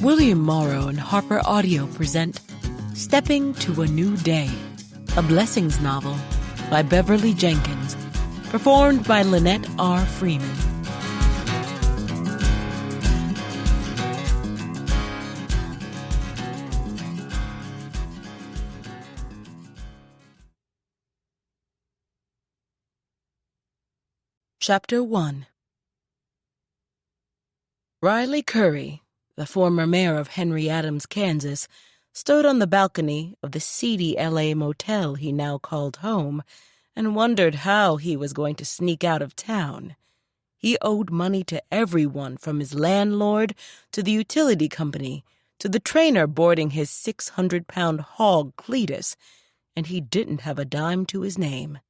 William Morrow and Harper Audio present Stepping to a New Day, a Blessings novel by Beverly Jenkins, performed by Lynette R. Freeman. Chapter 1. Riley Curry, the former mayor of Henry Adams, Kansas, stood on the balcony of the seedy L.A. motel he now called home and wondered how he was going to sneak out of town. He owed money to everyone, from his landlord to the utility company to the trainer boarding his 600-pound hog Cletus, and he didn't have a dime to his name.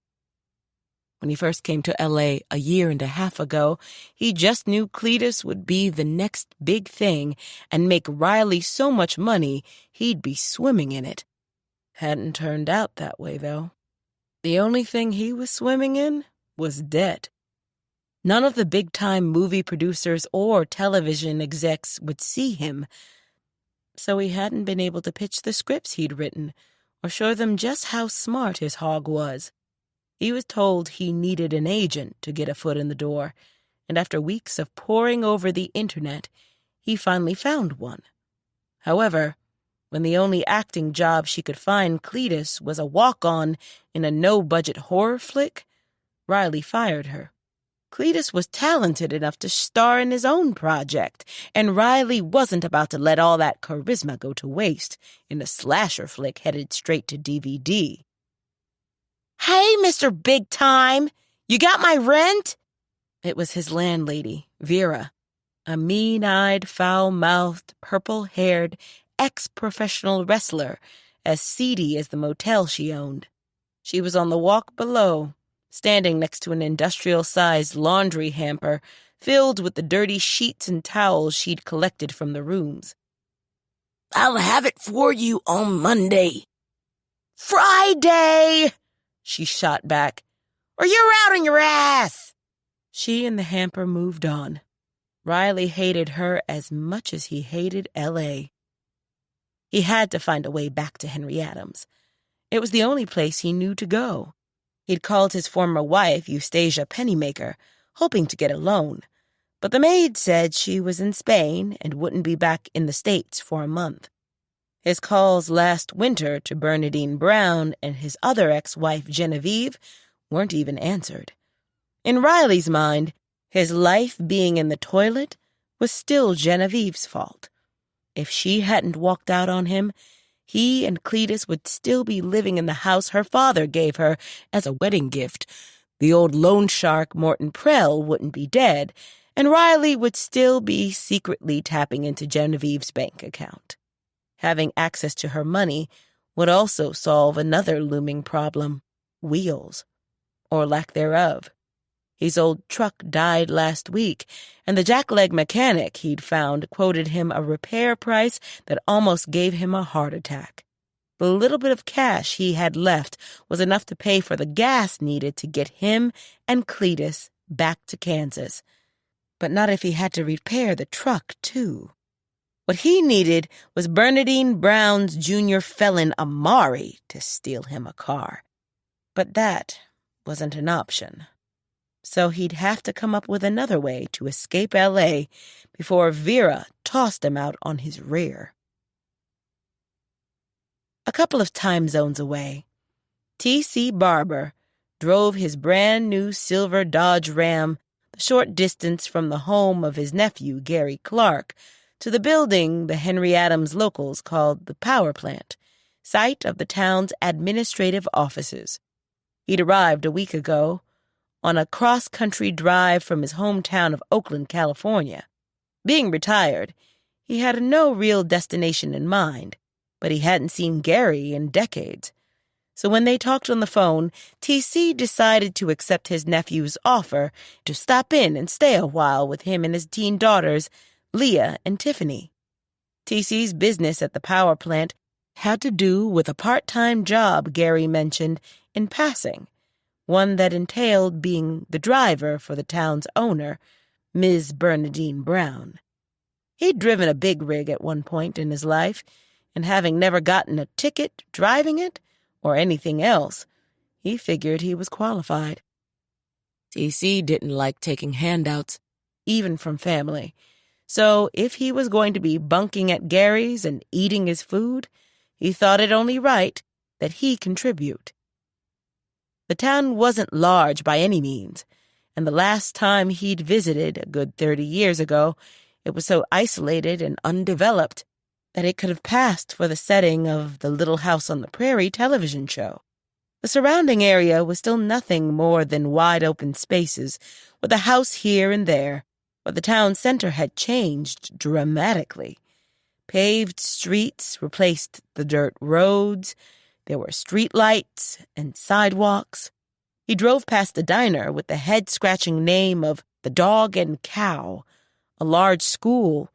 When he first came to L.A. a year and a half ago, he just knew Cletus would be the next big thing and make Riley so much money he'd be swimming in it. Hadn't turned out that way, though. The only thing he was swimming in was debt. None of the big-time movie producers or television execs would see him, so he hadn't been able to pitch the scripts he'd written or show them just how smart his hog was. He was told he needed an agent to get a foot in the door, and after weeks of poring over the internet, he finally found one. However, when the only acting job she could find Cletus was a walk-on in a no-budget horror flick, Riley fired her. Cletus was talented enough to star in his own project, and Riley wasn't about to let all that charisma go to waste in a slasher flick headed straight to DVD. "Hey, Mr. Big Time, you got my rent?" It was his landlady, Vera, a mean-eyed, foul-mouthed, purple-haired, ex-professional wrestler, as seedy as the motel she owned. She was on the walk below, standing next to an industrial-sized laundry hamper filled with the dirty sheets and towels she'd collected from the rooms. "I'll have it for you on Monday." "Friday!" she shot back, "or you're out on your ass." She and the hamper moved on. Riley hated her as much as he hated L.A. He had to find a way back to Henry Adams. It was the only place he knew to go. He'd called his former wife, Eustasia Pennymaker, hoping to get a loan, but the maid said she was in Spain and wouldn't be back in the States for a month. His calls last winter to Bernadine Brown and his other ex-wife, Genevieve, weren't even answered. In Riley's mind, his life being in the toilet was still Genevieve's fault. If she hadn't walked out on him, he and Cletus would still be living in the house her father gave her as a wedding gift. The old loan shark Morton Prell wouldn't be dead, and Riley would still be secretly tapping into Genevieve's bank account. Having access to her money would also solve another looming problem: wheels, or lack thereof. His old truck died last week, and the jackleg mechanic he'd found quoted him a repair price that almost gave him a heart attack. The little bit of cash he had left was enough to pay for the gas needed to get him and Cletus back to Kansas, but not if he had to repair the truck, too. What he needed was Bernadine Brown's junior felon Amari to steal him a car. But that wasn't an option. So he'd have to come up with another way to escape L.A. before Vera tossed him out on his rear. A couple of time zones away, T.C. Barbour drove his brand-new silver Dodge Ram the short distance from the home of his nephew, Gary Clark, to the building the Henry Adams locals called the power plant, site of the town's administrative offices. He'd arrived a week ago on a cross-country drive from his hometown of Oakland, California. Being retired, he had no real destination in mind, but he hadn't seen Gary in decades. So when they talked on the phone, T.C. decided to accept his nephew's offer to stop in and stay a while with him and his teen daughters, Leah and Tiffany. T.C.'s business at the power plant had to do with a part-time job Gary mentioned in passing, one that entailed being the driver for the town's owner, Ms. Bernadine Brown. He'd driven a big rig at one point in his life, and having never gotten a ticket driving it or anything else, he figured he was qualified. TC didn't like taking handouts, even from family, so if he was going to be bunking at Gary's and eating his food, he thought it only right that he contribute. The town wasn't large by any means, and the last time he'd visited, a good 30 years ago, it was so isolated and undeveloped that it could have passed for the setting of the Little House on the Prairie television show. The surrounding area was still nothing more than wide-open spaces, with a house here and there, but the town center had changed dramatically. Paved streets replaced the dirt roads. There were street lights and sidewalks. He drove past a diner with the head-scratching name of the Dog and Cow, a large school,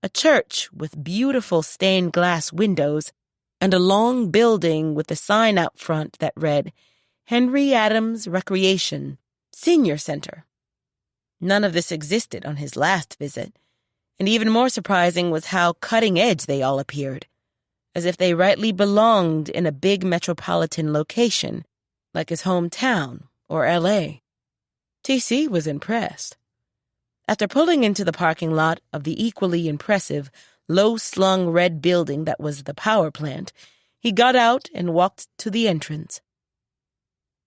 a church with beautiful stained glass windows, and a long building with a sign out front that read, Henry Adams Recreation Senior Center. None of this existed on his last visit, and even more surprising was how cutting-edge they all appeared, as if they rightly belonged in a big metropolitan location, like his hometown or L.A. TC was impressed. After pulling into the parking lot of the equally impressive, low-slung red building that was the power plant, he got out and walked to the entrance.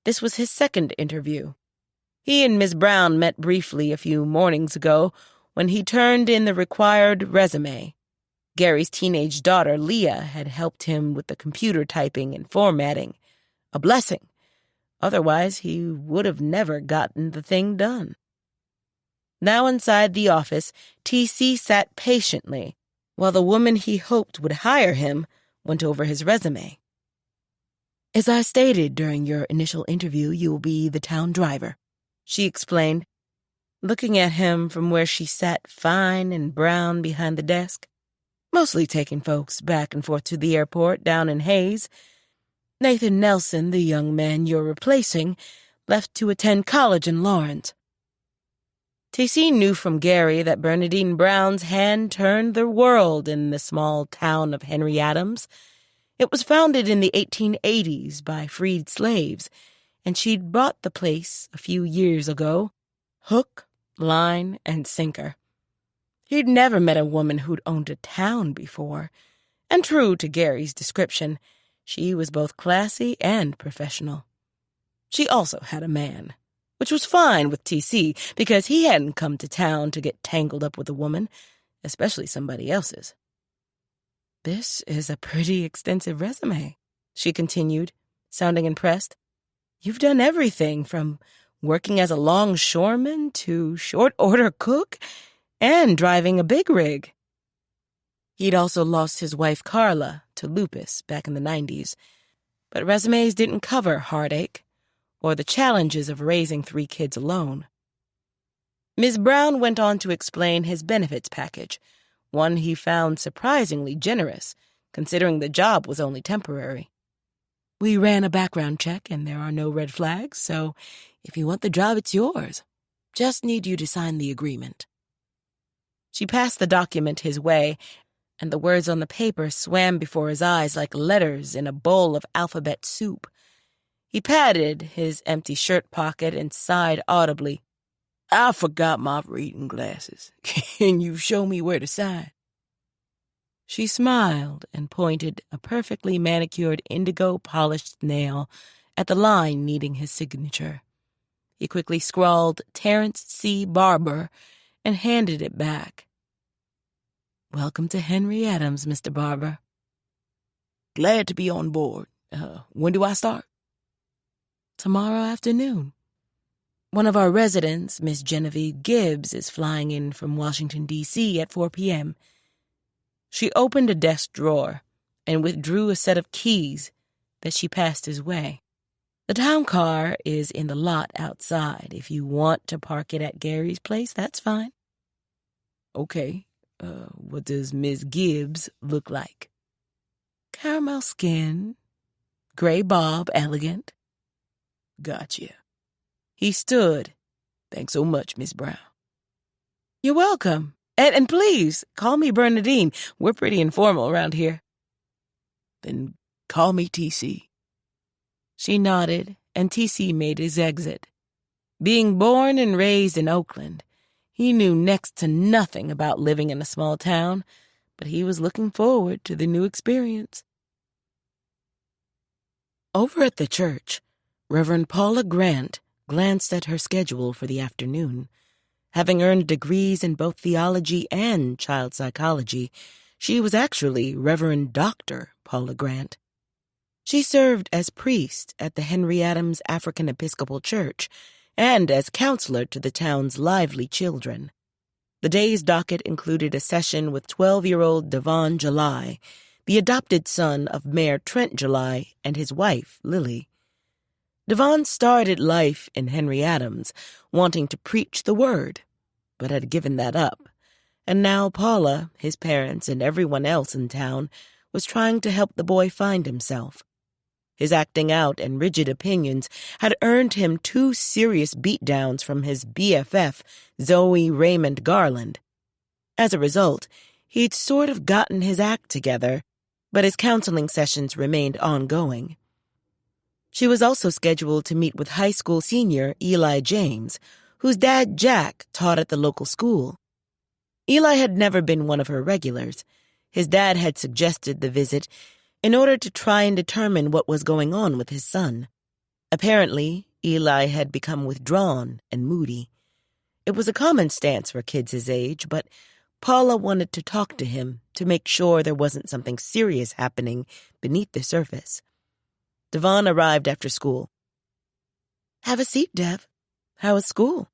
This was his second interview. He and Miss Brown met briefly a few mornings ago when he turned in the required resume. Gary's teenage daughter, Leah, had helped him with the computer typing and formatting. A blessing. Otherwise, he would have never gotten the thing done. Now inside the office, TC sat patiently, while the woman he hoped would hire him went over his resume. As I stated during your initial interview, you will be the town driver, she explained, looking at him from where she sat fine and brown behind the desk, mostly taking folks back and forth to the airport down in Hayes. Nathan Nelson, the young man you're replacing, left to attend college in Lawrence. TC knew from Gary that Bernadine Brown's hand turned the world in the small town of Henry Adams. It was founded in the 1880s by freed slaves, and she'd bought the place a few years ago, hook, line, and sinker. He'd never met a woman who'd owned a town before, and true to Gary's description, she was both classy and professional. She also had a man, which was fine with TC because he hadn't come to town to get tangled up with a woman, especially somebody else's. This is a pretty extensive resume, she continued, sounding impressed. You've done everything from working as a longshoreman to short-order cook and driving a big rig. He'd also lost his wife Carla to lupus back in the 90s, but resumes didn't cover heartache or the challenges of raising 3 kids alone. Ms. Brown went on to explain his benefits package, one he found surprisingly generous, considering the job was only temporary. We ran a background check and there are no red flags, so if you want the job, it's yours. Just need you to sign the agreement. She passed the document his way, and the words on the paper swam before his eyes like letters in a bowl of alphabet soup. He patted his empty shirt pocket and sighed audibly. I forgot my reading glasses. Can you show me where to sign? She smiled and pointed a perfectly manicured indigo-polished nail at the line needing his signature. He quickly scrawled Terrence C. Barbour and handed it back. Welcome to Henry Adams, Mr. Barbour. Glad to be on board. When do I start? Tomorrow afternoon. One of our residents, Miss Genevieve Gibbs, is flying in from Washington, D.C. at 4 p.m. She opened a desk drawer and withdrew a set of keys that she passed his way. The town car is in the lot outside. If you want to park it at Gary's place, that's fine. Okay. What does Miss Gibbs look like? Caramel skin, gray bob, elegant. Gotcha. He stood. Thanks so much, Miss Brown. You're welcome. And please, call me Bernadine. We're pretty informal around here. Then call me TC. She nodded, and TC made his exit. Being born and raised in Oakland, he knew next to nothing about living in a small town, but he was looking forward to the new experience. Over at the church, Reverend Paula Grant glanced at her schedule for the afternoon. Having earned degrees in both theology and child psychology, she was actually Reverend Dr. Paula Grant. She served as priest at the Henry Adams African Episcopal Church and as counselor to the town's lively children. The day's docket included a session with 12-year-old Devon July, the adopted son of Mayor Trent July and his wife, Lily. Devon started life in Henry Adams, wanting to preach the word, but had given that up. And now Paula, his parents, and everyone else in town was trying to help the boy find himself. His acting out and rigid opinions had earned him 2 serious beatdowns from his BFF, Zoe Raymond Garland. As a result, he'd sort of gotten his act together, but his counseling sessions remained ongoing. She was also scheduled to meet with high school senior Eli James, whose dad Jack taught at the local school. Eli had never been one of her regulars. His dad had suggested the visit in order to try and determine what was going on with his son. Apparently, Eli had become withdrawn and moody. It was a common stance for kids his age, but Paula wanted to talk to him to make sure there wasn't something serious happening beneath the surface. Devon arrived after school. "Have a seat, Dev. How was school?"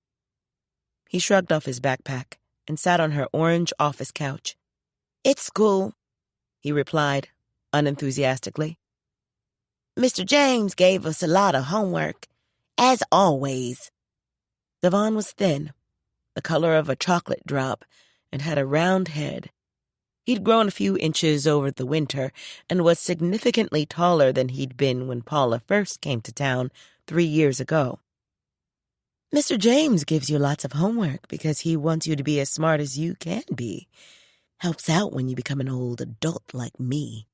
He shrugged off his backpack and sat on her orange office couch. "It's school," he replied, unenthusiastically. "Mr. James gave us a lot of homework, as always." Devon was thin, the color of a chocolate drop, and had a round head. He'd grown a few inches over the winter and was significantly taller than he'd been when Paula first came to town 3 years ago. "Mr. James gives you lots of homework because he wants you to be as smart as you can be. Helps out when you become an old adult like me."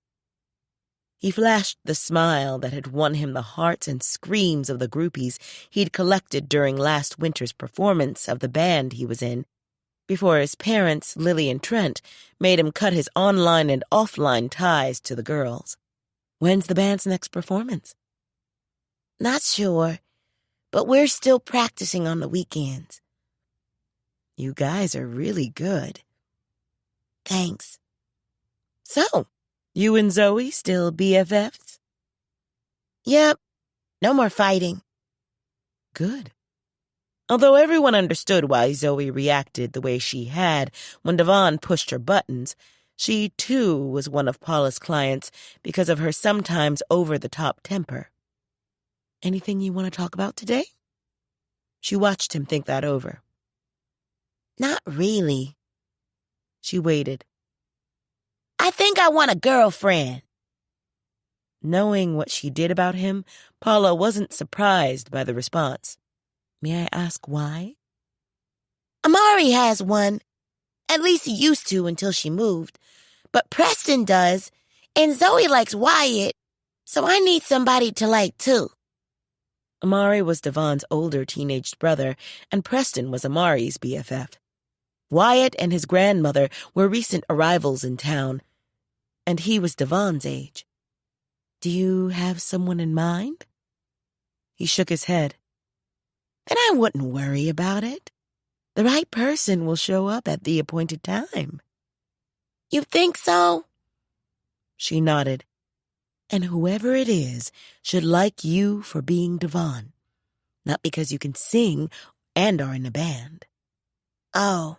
He flashed the smile that had won him the hearts and screams of the groupies he'd collected during last winter's performance of the band he was in, before his parents, Lily and Trent, made him cut his online and offline ties to the girls. "When's the band's next performance?" "Not sure, but we're still practicing on the weekends." "You guys are really good." "Thanks." "So, you and Zoe still BFFs?" "Yep, no more fighting." "Good." Although everyone understood why Zoe reacted the way she had when Devon pushed her buttons, she, too, was one of Paula's clients because of her sometimes over-the-top temper. "Anything you want to talk about today?" She watched him think that over. "Not really." She waited. "I think I want a girlfriend." Knowing what she did about him, Paula wasn't surprised by the response. "May I ask why?" "Amari has one. At least he used to until she moved. But Preston does, and Zoe likes Wyatt, so I need somebody to like too." Amari was Devon's older teenaged brother, and Preston was Amari's BFF. Wyatt and his grandmother were recent arrivals in town, and he was Devon's age. "Do you have someone in mind?" He shook his head. "Then I wouldn't worry about it. The right person will show up at the appointed time." "You think so?" She nodded. "And whoever it is should like you for being Devon, not because you can sing and are in a band." "Oh."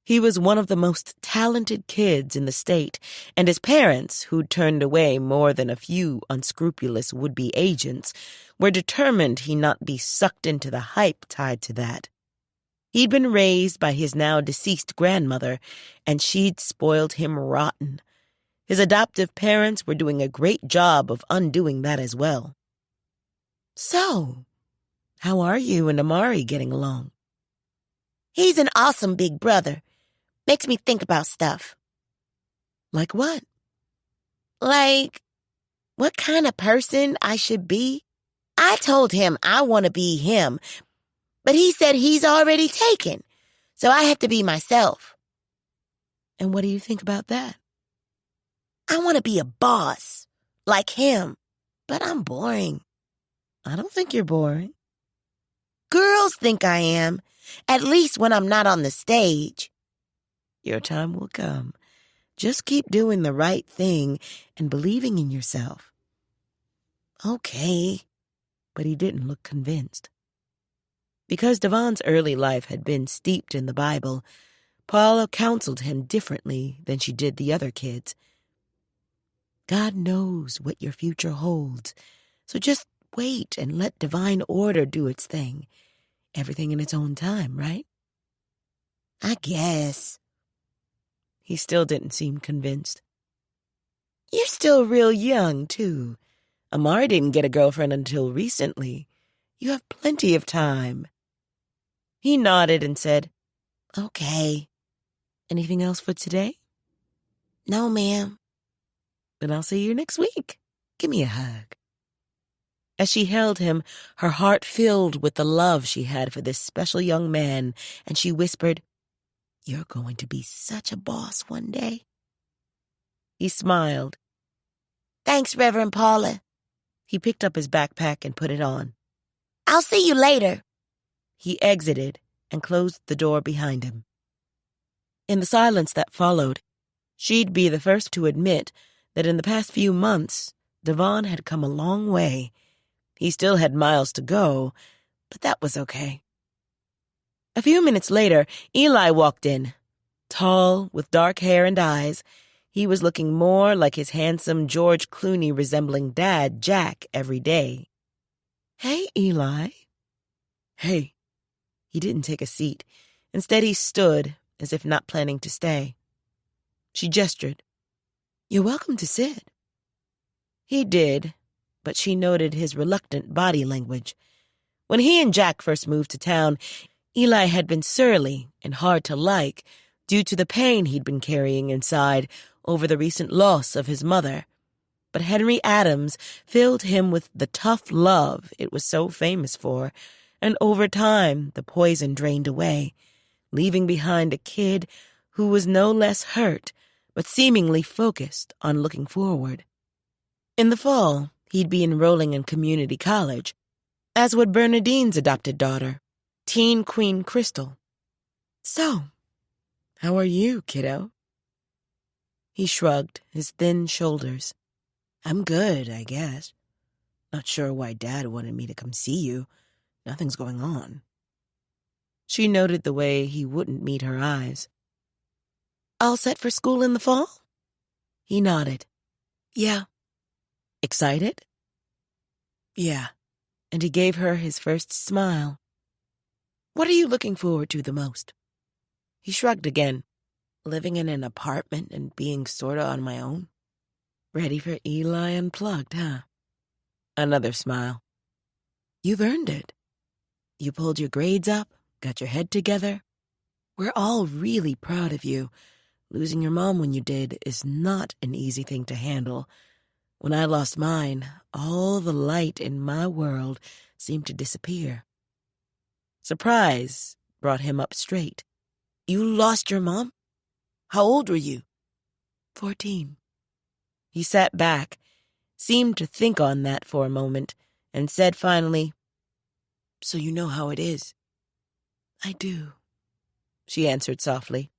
He was one of the most talented kids in the state, and his parents, who'd turned away more than a few unscrupulous would-be agents, were determined he not be sucked into the hype tied to that. He'd been raised by his now-deceased grandmother, and she'd spoiled him rotten. His adoptive parents were doing a great job of undoing that as well. "So, how are you and Amari getting along?" "He's an awesome big brother, Makes me think about stuff. Like what? Like, what kind of person I should be? I told him I want to be him, but he said he's already taken, so I have to be myself. And what do you think about that? I want to be a boss, like him, but I'm boring. I don't think you're boring. Girls think I am, at least when I'm not on the stage. Your time will come. Just keep doing the right thing and believing in yourself. Okay. But he didn't look convinced. Because Devon's early life had been steeped in the Bible, Paula counseled him differently than she did the other kids. God knows what your future holds, so just wait and let divine order do its thing. Everything in its own time, right? I guess. He still didn't seem convinced. You're still real young, too. Amari didn't get a girlfriend until recently. You have plenty of time. He nodded and said, Okay. Anything else for today? No, ma'am. Then I'll see you next week. Give me a hug. As she held him, her heart filled with the love she had for this special young man, and she whispered, You're going to be such a boss one day. He smiled. Thanks, Reverend Paula. He picked up his backpack and put it on. I'll see you later. He exited and closed the door behind him. In the silence that followed, she'd be the first to admit that in the past few months, Devon had come a long way. He still had miles to go, but that was okay. A few minutes later, Eli walked in. Tall, with dark hair and eyes, he was looking more like his handsome George Clooney resembling dad, Jack, every day. Hey, Eli. Hey. He didn't take a seat. Instead, he stood, as if not planning to stay. She gestured. You're welcome to sit. He did, but she noted his reluctant body language. When he and Jack first moved to town, Eli had been surly and hard to like due to the pain he'd been carrying inside over the recent loss of his mother. But Henry Adams filled him with the tough love it was so famous for, and over time the poison drained away, leaving behind a kid who was no less hurt, but seemingly focused on looking forward. In the fall, he'd be enrolling in community college, as would Bernadine's adopted daughter, teen Queen Crystal. So, how are you, kiddo? He shrugged his thin shoulders. I'm good, I guess. Not sure why Dad wanted me to come see you. Nothing's going on. She noted the way he wouldn't meet her eyes. All set for school in the fall? He nodded. Yeah. Excited? Yeah. And he gave her his first smile. What are you looking forward to the most? He shrugged again. Living in an apartment and being sorta on my own? Ready for Eli Unplugged, huh? Another smile. You've earned it. You pulled your grades up, got your head together. We're all really proud of you. Losing your mom when you did is not an easy thing to handle. When I lost mine, all the light in my world seemed to disappear. Surprise brought him up straight. You lost your mom? How old were you? 14. He sat back, seemed to think on that for a moment, and said finally, So you know how it is? I do, she answered softly.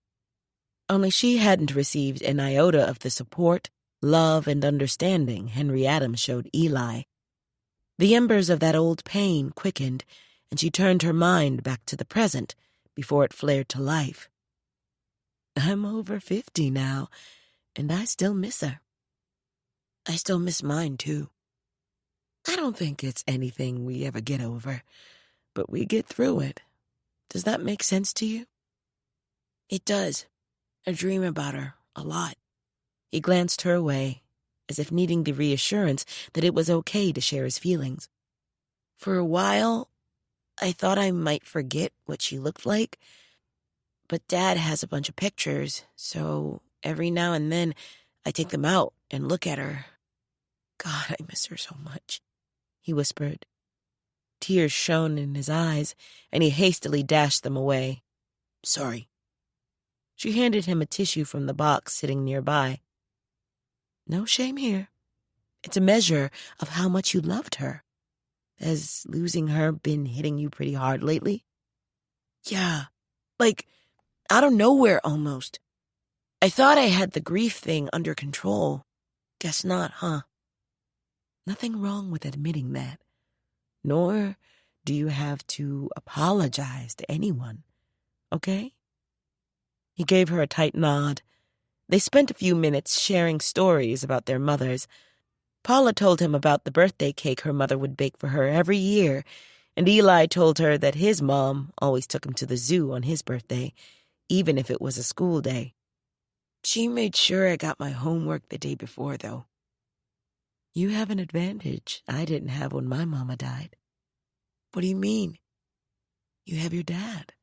Only she hadn't received an iota of the support, love, and understanding Henry Adams showed Eli. The embers of that old pain quickened, and she turned her mind back to the present before it flared to life. I'm over 50 now, and I still miss her. I still miss mine, too. I don't think it's anything we ever get over, but we get through it. Does that make sense to you? It does. I dream about her a lot. He glanced her way, as if needing the reassurance that it was okay to share his feelings. For a while, I thought I might forget what she looked like, But Dad has a bunch of pictures, so every now and then I take them out and look at her. God, I miss her so much, he whispered. Tears shone in his eyes, and he hastily dashed them away. Sorry. She handed him a tissue from the box sitting nearby. No shame here. It's a measure of how much you loved her. Has losing her been hitting you pretty hard lately? Yeah, like out of nowhere almost. I thought I had the grief thing under control. Guess not, huh? Nothing wrong with admitting that. Nor do you have to apologize to anyone, okay? He gave her a tight nod. They spent a few minutes sharing stories about their mothers. Paula told him about the birthday cake her mother would bake for her every year, and Eli told her that his mom always took him to the zoo on his birthday, even if it was a school day. She made sure I got my homework the day before, though. You have an advantage I didn't have when my mama died. What do you mean? You have your dad.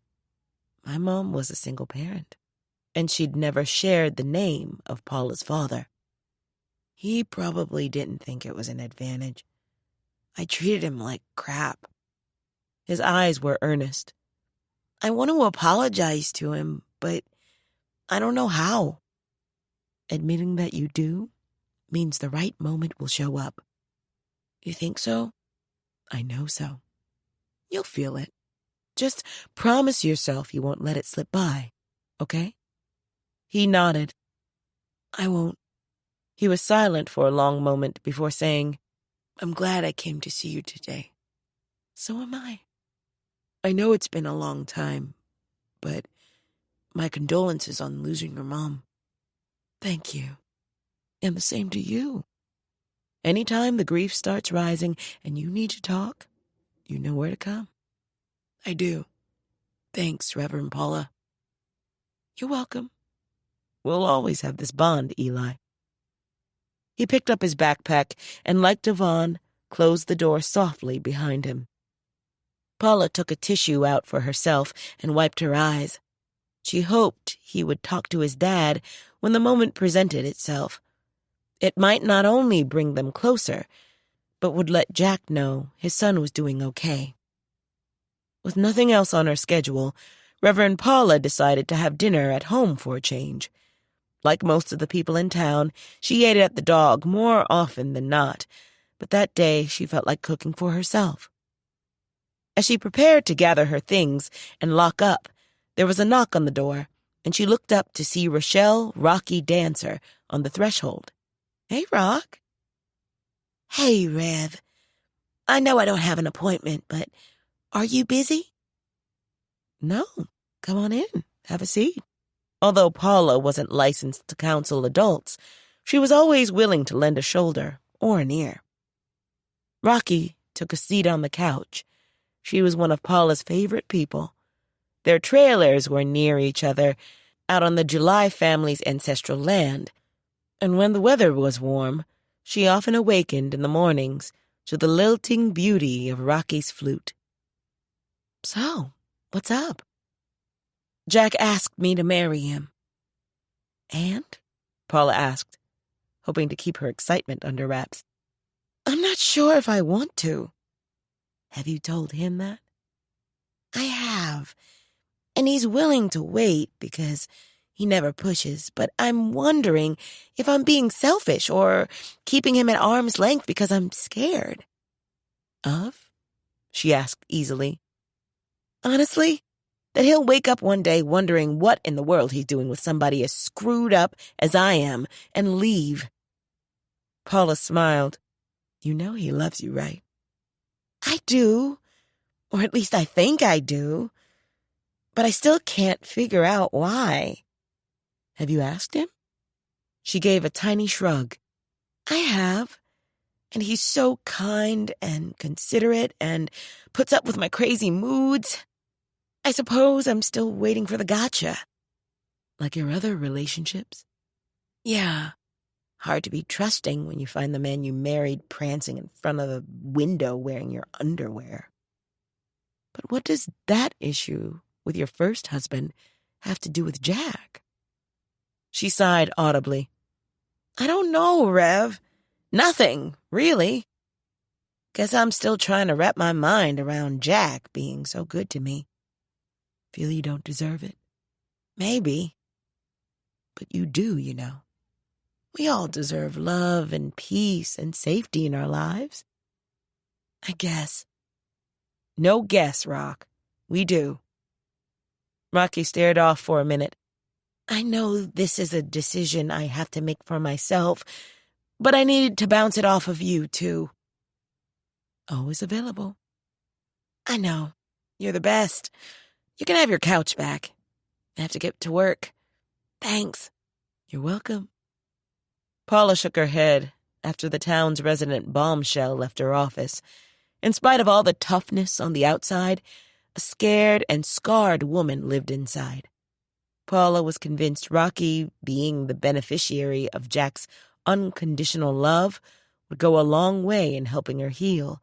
My mom was a single parent, and she'd never shared the name of Paula's father. He probably didn't think it was an advantage. I treated him like crap. His eyes were earnest. I want to apologize to him, but I don't know how. Admitting that you do means the right moment will show up. You think so? I know so. You'll feel it. Just promise yourself you won't let it slip by, okay? He nodded. I won't. He was silent for a long moment before saying, I'm glad I came to see you today. So am I. I know it's been a long time, but my condolences on losing your mom. Thank you. And the same to you. Anytime the grief starts rising and you need to talk, you know where to come. I do. Thanks, Reverend Paula. You're welcome. We'll always have this bond, Eli. He picked up his backpack and, like Devon, closed the door softly behind him. Paula took a tissue out for herself and wiped her eyes. She hoped he would talk to his dad when the moment presented itself. It might not only bring them closer, but would let Jack know his son was doing okay. With nothing else on her schedule, Reverend Paula decided to have dinner at home for a change. Like most of the people in town, she ate at the Dog more often than not, but that day she felt like cooking for herself. As she prepared to gather her things and lock up, there was a knock on the door, and she looked up to see Rochelle Rocky Dancer on the threshold. Hey, Rock. Hey, Rev. I know I don't have an appointment, but are you busy? No. Come on in. Have a seat. Although Paula wasn't licensed to counsel adults, she was always willing to lend a shoulder or an ear. Rocky took a seat on the couch. She was one of Paula's favorite people. Their trailers were near each other, out on the July family's ancestral land, and when the weather was warm, she often awakened in the mornings to the lilting beauty of Rocky's flute. So, what's up? Jack asked me to marry him. And? Paula asked, hoping to keep her excitement under wraps. I'm not sure if I want to. Have you told him that? I have, and he's willing to wait because he never pushes, but I'm wondering if I'm being selfish or keeping him at arm's length because I'm scared. Of? She asked easily. Honestly, that he'll wake up one day wondering what in the world he's doing with somebody as screwed up as I am and leave. Paula smiled. You know he loves you, right? I do, or at least I think I do, but I still can't figure out why. Have you asked him? She gave a tiny shrug. I have, and he's so kind and considerate and puts up with my crazy moods. I suppose I'm still waiting for the gotcha. Like your other relationships? Yeah. Hard to be trusting when you find the man you married prancing in front of the window wearing your underwear. But what does that issue with your first husband have to do with Jack? She sighed audibly. I don't know, Rev. Nothing, really. Guess I'm still trying to wrap my mind around Jack being so good to me. Feel you don't deserve it? Maybe. But you do, you know. We all deserve love and peace and safety in our lives. I guess. No guess, Rock. We do. Rocky stared off for a minute. I know this is a decision I have to make for myself, but I needed to bounce it off of you, too. Always available. I know. You're the best. You can have your couch back. I have to get to work. Thanks. You're welcome. Paula shook her head after the town's resident bombshell left her office. In spite of all the toughness on the outside, a scared and scarred woman lived inside. Paula was convinced Rocky, being the beneficiary of Jack's unconditional love, would go a long way in helping her heal,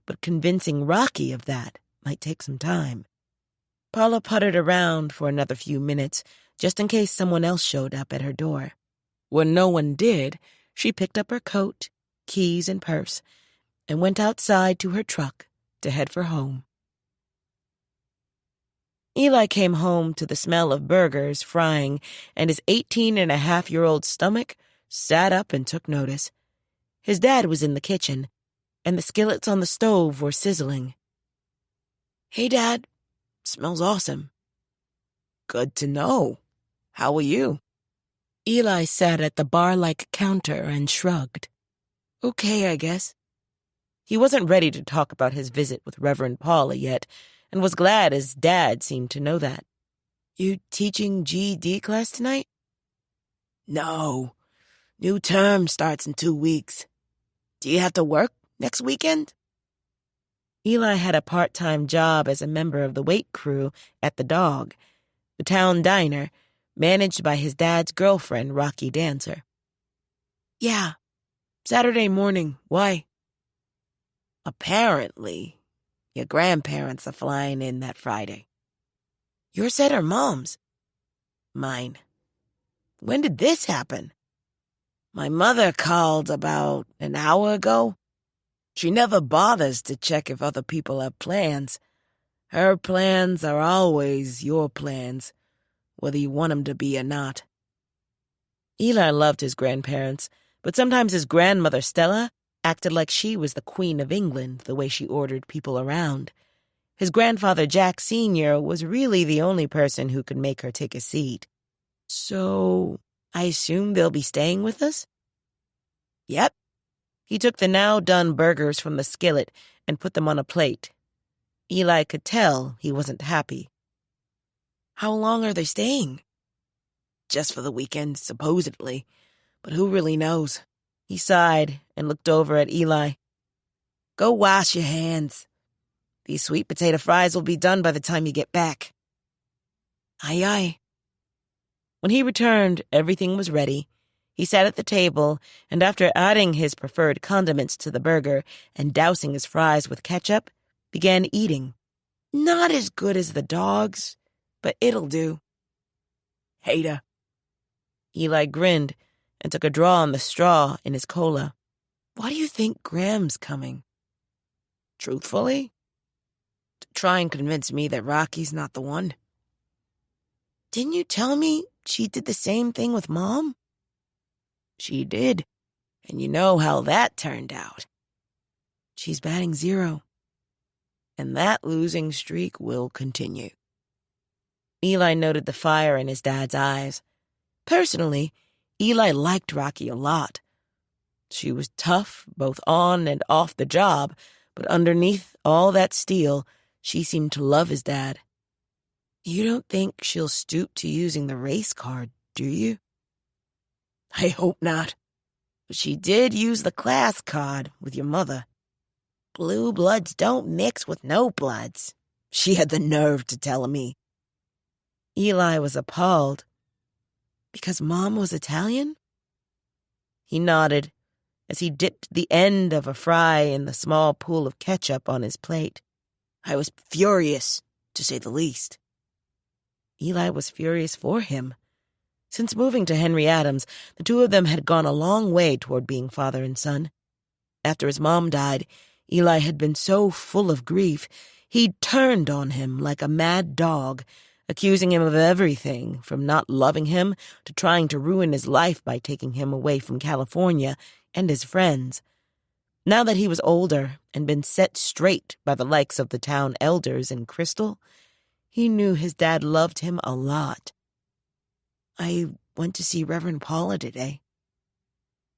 but convincing Rocky of that might take some time. Paula puttered around for another few minutes, just in case someone else showed up at her door. When no one did, she picked up her coat, keys, and purse, and went outside to her truck to head for home. Eli came home to the smell of burgers frying, and his 18-and-a-half-year-old stomach sat up and took notice. His dad was in the kitchen, and the skillets on the stove were sizzling. Hey, Dad. Smells awesome. Good to know. How are you? Eli sat at the bar-like counter and shrugged. Okay, I guess. He wasn't ready to talk about his visit with Reverend Paula yet, and was glad his dad seemed to know that. You teaching GED class tonight? No. New term starts in 2 weeks. Do you have to work next weekend? Eli had a part-time job as a member of the wait crew at the Dog, the town diner, managed by his dad's girlfriend, Rocky Dancer. Yeah, Saturday morning. Why? Apparently, your grandparents are flying in that Friday. Yours said or Mom's? Mine. When did this happen? My mother called about an hour ago. She never bothers to check if other people have plans. Her plans are always your plans, whether you want them to be or not. Eli loved his grandparents, but sometimes his grandmother Stella acted like she was the Queen of England the way she ordered people around. His grandfather Jack Sr. was really the only person who could make her take a seat. So, I assume they'll be staying with us? Yep. He took the now-done burgers from the skillet and put them on a plate. Eli could tell he wasn't happy. How long are they staying? Just for the weekend, supposedly. But who really knows? He sighed and looked over at Eli. Go wash your hands. These sweet potato fries will be done by the time you get back. Aye, aye. When he returned, everything was ready. He sat at the table, and after adding his preferred condiments to the burger and dousing his fries with ketchup, began eating. Not as good as the Dog's, but it'll do. Hater. Eli grinned and took a draw on the straw in his cola. Why do you think Graham's coming? Truthfully? To try and convince me that Rocky's not the one. Didn't you tell me she did the same thing with Mom? She did, and you know how that turned out. She's batting 0. And that losing streak will continue. Eli noted the fire in his dad's eyes. Personally, Eli liked Rocky a lot. She was tough, both on and off the job, but underneath all that steel, she seemed to love his dad. You don't think she'll stoop to using the race card, do you? I hope not. But she did use the class card with your mother. Blue bloods don't mix with no bloods. She had the nerve to tell me. Eli was appalled. Because Mom was Italian? He nodded as he dipped the end of a fry in the small pool of ketchup on his plate. I was furious, to say the least. Eli was furious for him. Since moving to Henry Adams, the two of them had gone a long way toward being father and son. After his mom died, Eli had been so full of grief, he'd turned on him like a mad dog, accusing him of everything, from not loving him to trying to ruin his life by taking him away from California and his friends. Now that he was older and been set straight by the likes of the town elders and Crystal, he knew his dad loved him a lot. "I went to see Reverend Paula today."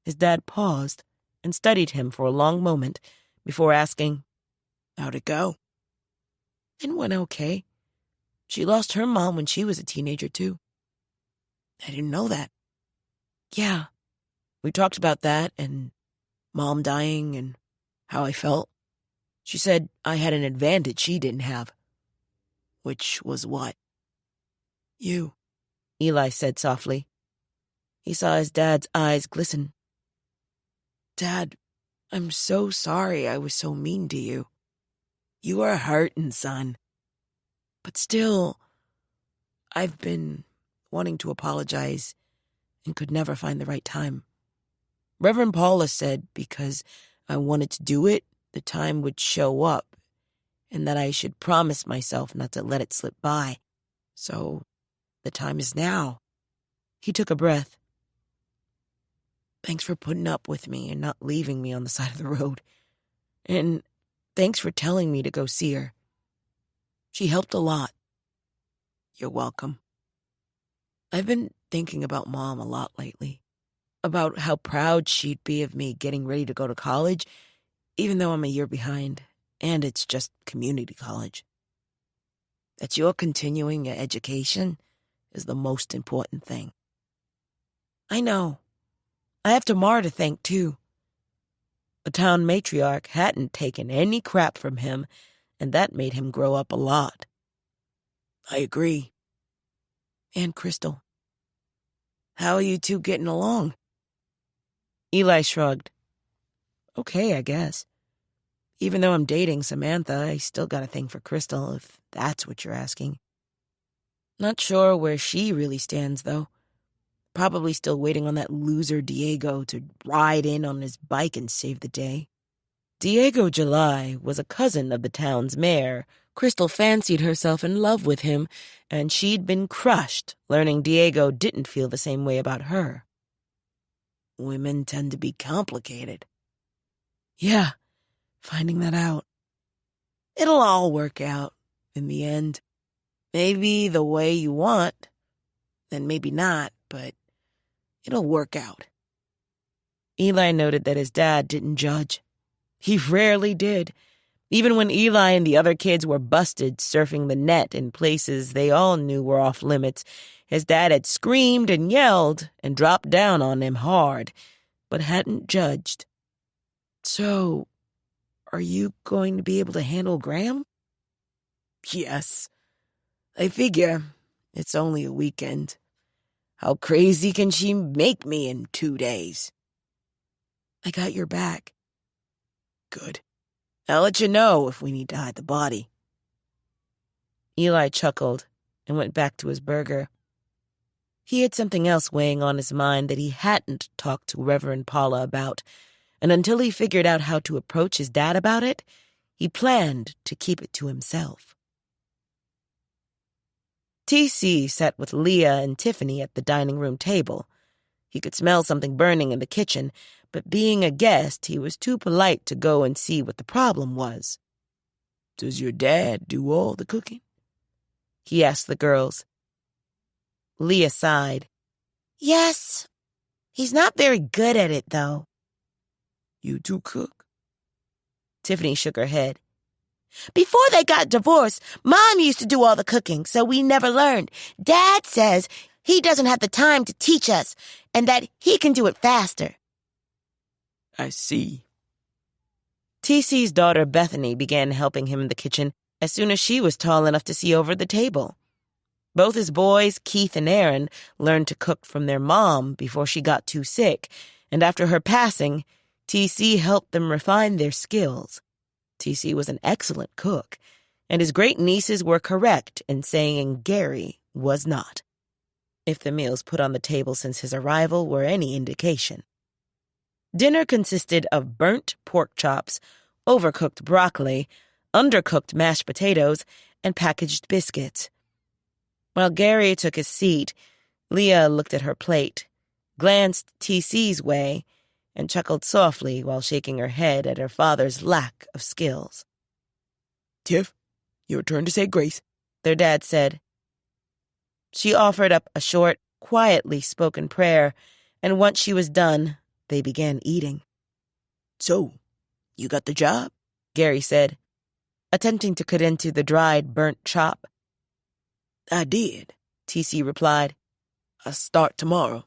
His dad paused and studied him for a long moment before asking, "How'd it go?" "It went okay. She lost her mom when she was a teenager, too." "I didn't know that." "Yeah. We talked about that and Mom dying and how I felt. She said I had an advantage she didn't have." "Which was what?" "You," Eli said softly. He saw his dad's eyes glisten. "Dad, I'm so sorry I was so mean to you. You are hurting, son. But still, I've been wanting to apologize and could never find the right time. Reverend Paula said because I wanted to do it, the time would show up, and that I should promise myself not to let it slip by. So, the time is now." He took a breath. "Thanks for putting up with me and not leaving me on the side of the road. And thanks for telling me to go see her. She helped a lot." "You're welcome." "I've been thinking about Mom a lot lately. About how proud she'd be of me getting ready to go to college, even though I'm a year behind, and it's just community college. That you're continuing your education is the most important thing." "I know. I have Tamar to thank, too." The town matriarch hadn't taken any crap from him, and that made him grow up a lot. "I agree." "And Crystal." "How are you two getting along?" Eli shrugged. "Okay, I guess. Even though I'm dating Samantha, I still got a thing for Crystal, if that's what you're asking. Not sure where she really stands, though. Probably still waiting on that loser Diego to ride in on his bike and save the day." Diego July was a cousin of the town's mayor. Crystal fancied herself in love with him, and she'd been crushed learning Diego didn't feel the same way about her. "Women tend to be complicated." "Yeah, finding that out." "It'll all work out in the end. Maybe the way you want, then maybe not, but it'll work out." Eli noted that his dad didn't judge. He rarely did. Even when Eli and the other kids were busted surfing the net in places they all knew were off limits, his dad had screamed and yelled and dropped down on them hard, but hadn't judged. "So, are you going to be able to handle Graham?" "Yes. I figure it's only a weekend. How crazy can she make me in 2 days?" "I got your back." "Good. I'll let you know if we need to hide the body." Eli chuckled and went back to his burger. He had something else weighing on his mind that he hadn't talked to Reverend Paula about, and until he figured out how to approach his dad about it, he planned to keep it to himself. T.C. sat with Leah and Tiffany at the dining room table. He could smell something burning in the kitchen, but being a guest, he was too polite to go and see what the problem was. "Does your dad do all the cooking?" he asked the girls. Leah sighed. "Yes. He's not very good at it, though." "You two cook?" Tiffany shook her head. "Before they got divorced, Mom used to do all the cooking, so we never learned. Dad says he doesn't have the time to teach us and that he can do it faster." "I see." T.C.'s daughter Bethany began helping him in the kitchen as soon as she was tall enough to see over the table. Both his boys, Keith and Aaron, learned to cook from their mom before she got too sick, and after her passing, T.C. helped them refine their skills. T.C. was an excellent cook, and his great nieces were correct in saying Gary was not, if the meals put on the table since his arrival were any indication. Dinner consisted of burnt pork chops, overcooked broccoli, undercooked mashed potatoes, and packaged biscuits. While Gary took his seat, Leah looked at her plate, glanced TC's way, and chuckled softly while shaking her head at her father's lack of skills. Tiff, your turn to say grace, their dad said. She offered up a short, quietly spoken prayer, and once she was done, they began eating. So, you got the job? Gary said, attempting to cut into the dried, burnt chop. I did, TC replied. I start tomorrow.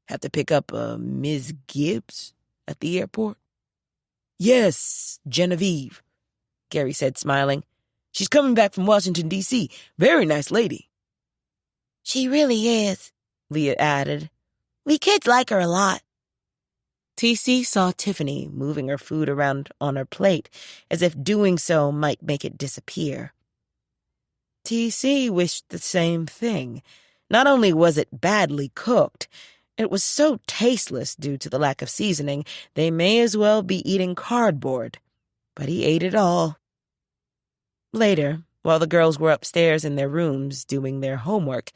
Have to pick up Ms. Gibbs at the airport? Yes, Genevieve, Gary said, smiling. She's coming back from Washington, D.C. Very nice lady. She really is, Leah added. We kids like her a lot. TC saw Tiffany moving her food around on her plate as if doing so might make it disappear. TC wished the same thing. Not only was it badly cooked, it was so tasteless due to the lack of seasoning, they may as well be eating cardboard. But he ate it all. Later, while the girls were upstairs in their rooms doing their homework,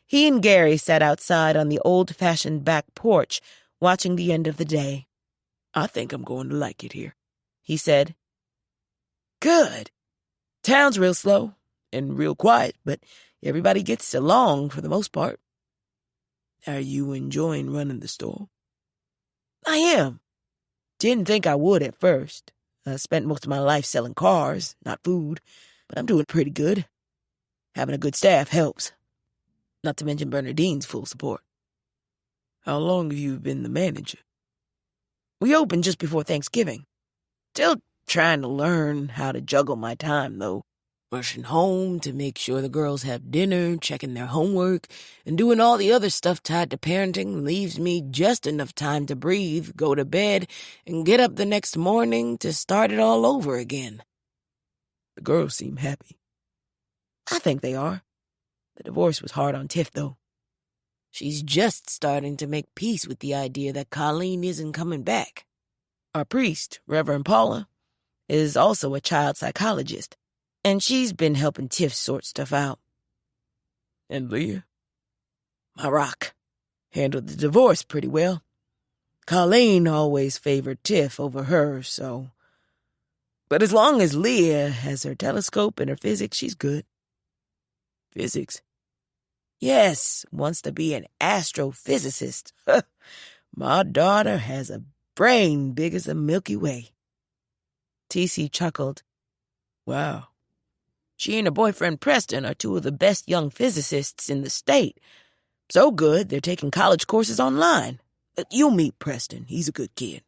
he and Gary sat outside on the old-fashioned back porch, watching the end of the day. I think I'm going to like it here, he said. Good. Town's real slow and real quiet, but everybody gets along for the most part. Are you enjoying running the store? I am. Didn't think I would at first. I spent most of my life selling cars, not food, but I'm doing pretty good. Having a good staff helps. Not to mention Bernardine's full support. How long have you been the manager? We opened just before Thanksgiving. Still trying to learn how to juggle my time, though. Rushing home to make sure the girls have dinner, checking their homework, and doing all the other stuff tied to parenting leaves me just enough time to breathe, go to bed, and get up the next morning to start it all over again. The girls seem happy. I think they are. The divorce was hard on Tiff, though. She's just starting to make peace with the idea that Colleen isn't coming back. Our priest, Reverend Paula, is also a child psychologist, and she's been helping Tiff sort stuff out. And Leah? My rock. Handled the divorce pretty well. Colleen always favored Tiff over her, so... But as long as Leah has her telescope and her physics, she's good. Physics? Yes, wants to be an astrophysicist. My daughter has a brain big as the Milky Way. TC chuckled. Wow. She and her boyfriend Preston are two of the best young physicists in the state. So good, they're taking college courses online. You'll meet Preston. He's a good kid.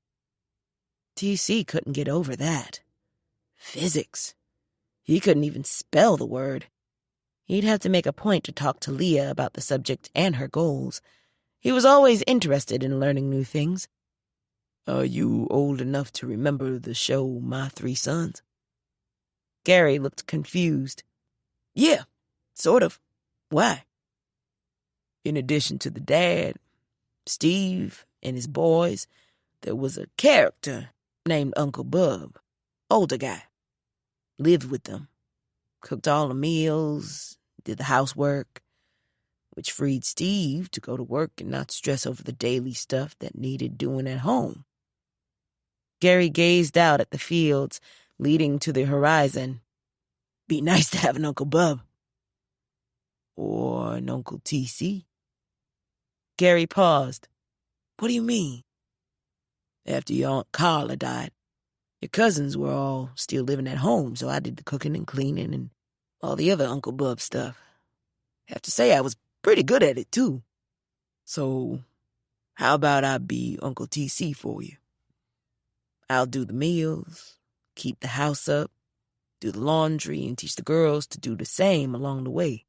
TC couldn't get over that. Physics. He couldn't even spell the word. He'd have to make a point to talk to Leah about the subject and her goals. He was always interested in learning new things. Are you old enough to remember the show My Three Sons? Gary looked confused. Yeah, sort of. Why? In addition to the dad, Steve, and his boys, there was a character named Uncle Bub, older guy. Lived with them. Cooked all the meals, did the housework, which freed Steve to go to work and not stress over the daily stuff that needed doing at home. Gary gazed out at the fields leading to the horizon. Be nice to have an Uncle Bub. Or an Uncle TC. Gary paused. What do you mean? After your Aunt Carla died, your cousins were all still living at home, so I did the cooking and cleaning and all the other Uncle Bub stuff. Have to say I was pretty good at it, too. So, how about I be Uncle TC for you? I'll do the meals, keep the house up, do the laundry, and teach the girls to do the same along the way.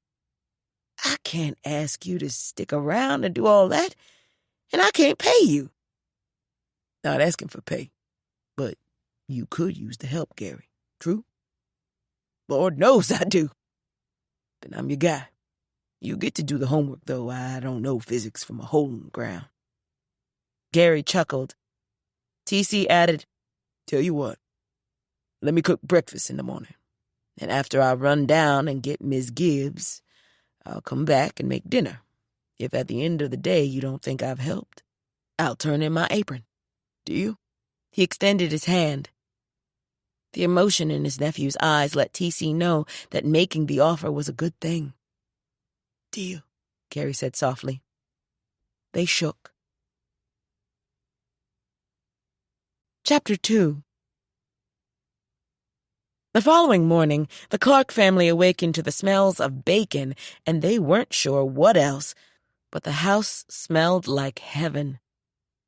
I can't ask you to stick around and do all that, and I can't pay you. Not asking for pay, but you could use the help, Gary. True? Lord knows I do. Then I'm your guy. You get to do the homework, though. I don't know physics from a hole in the ground. Gary chuckled. TC added, Tell you what, let me cook breakfast in the morning. And after I run down and get Miss Gibbs, I'll come back and make dinner. If at the end of the day you don't think I've helped, I'll turn in my apron. Do you? He extended his hand. The emotion in his nephew's eyes let TC know that making the offer was a good thing. Deal, Gary said softly. They shook. Chapter 2. The following morning, the Clark family awakened to the smells of bacon, and they weren't sure what else, but the house smelled like heaven.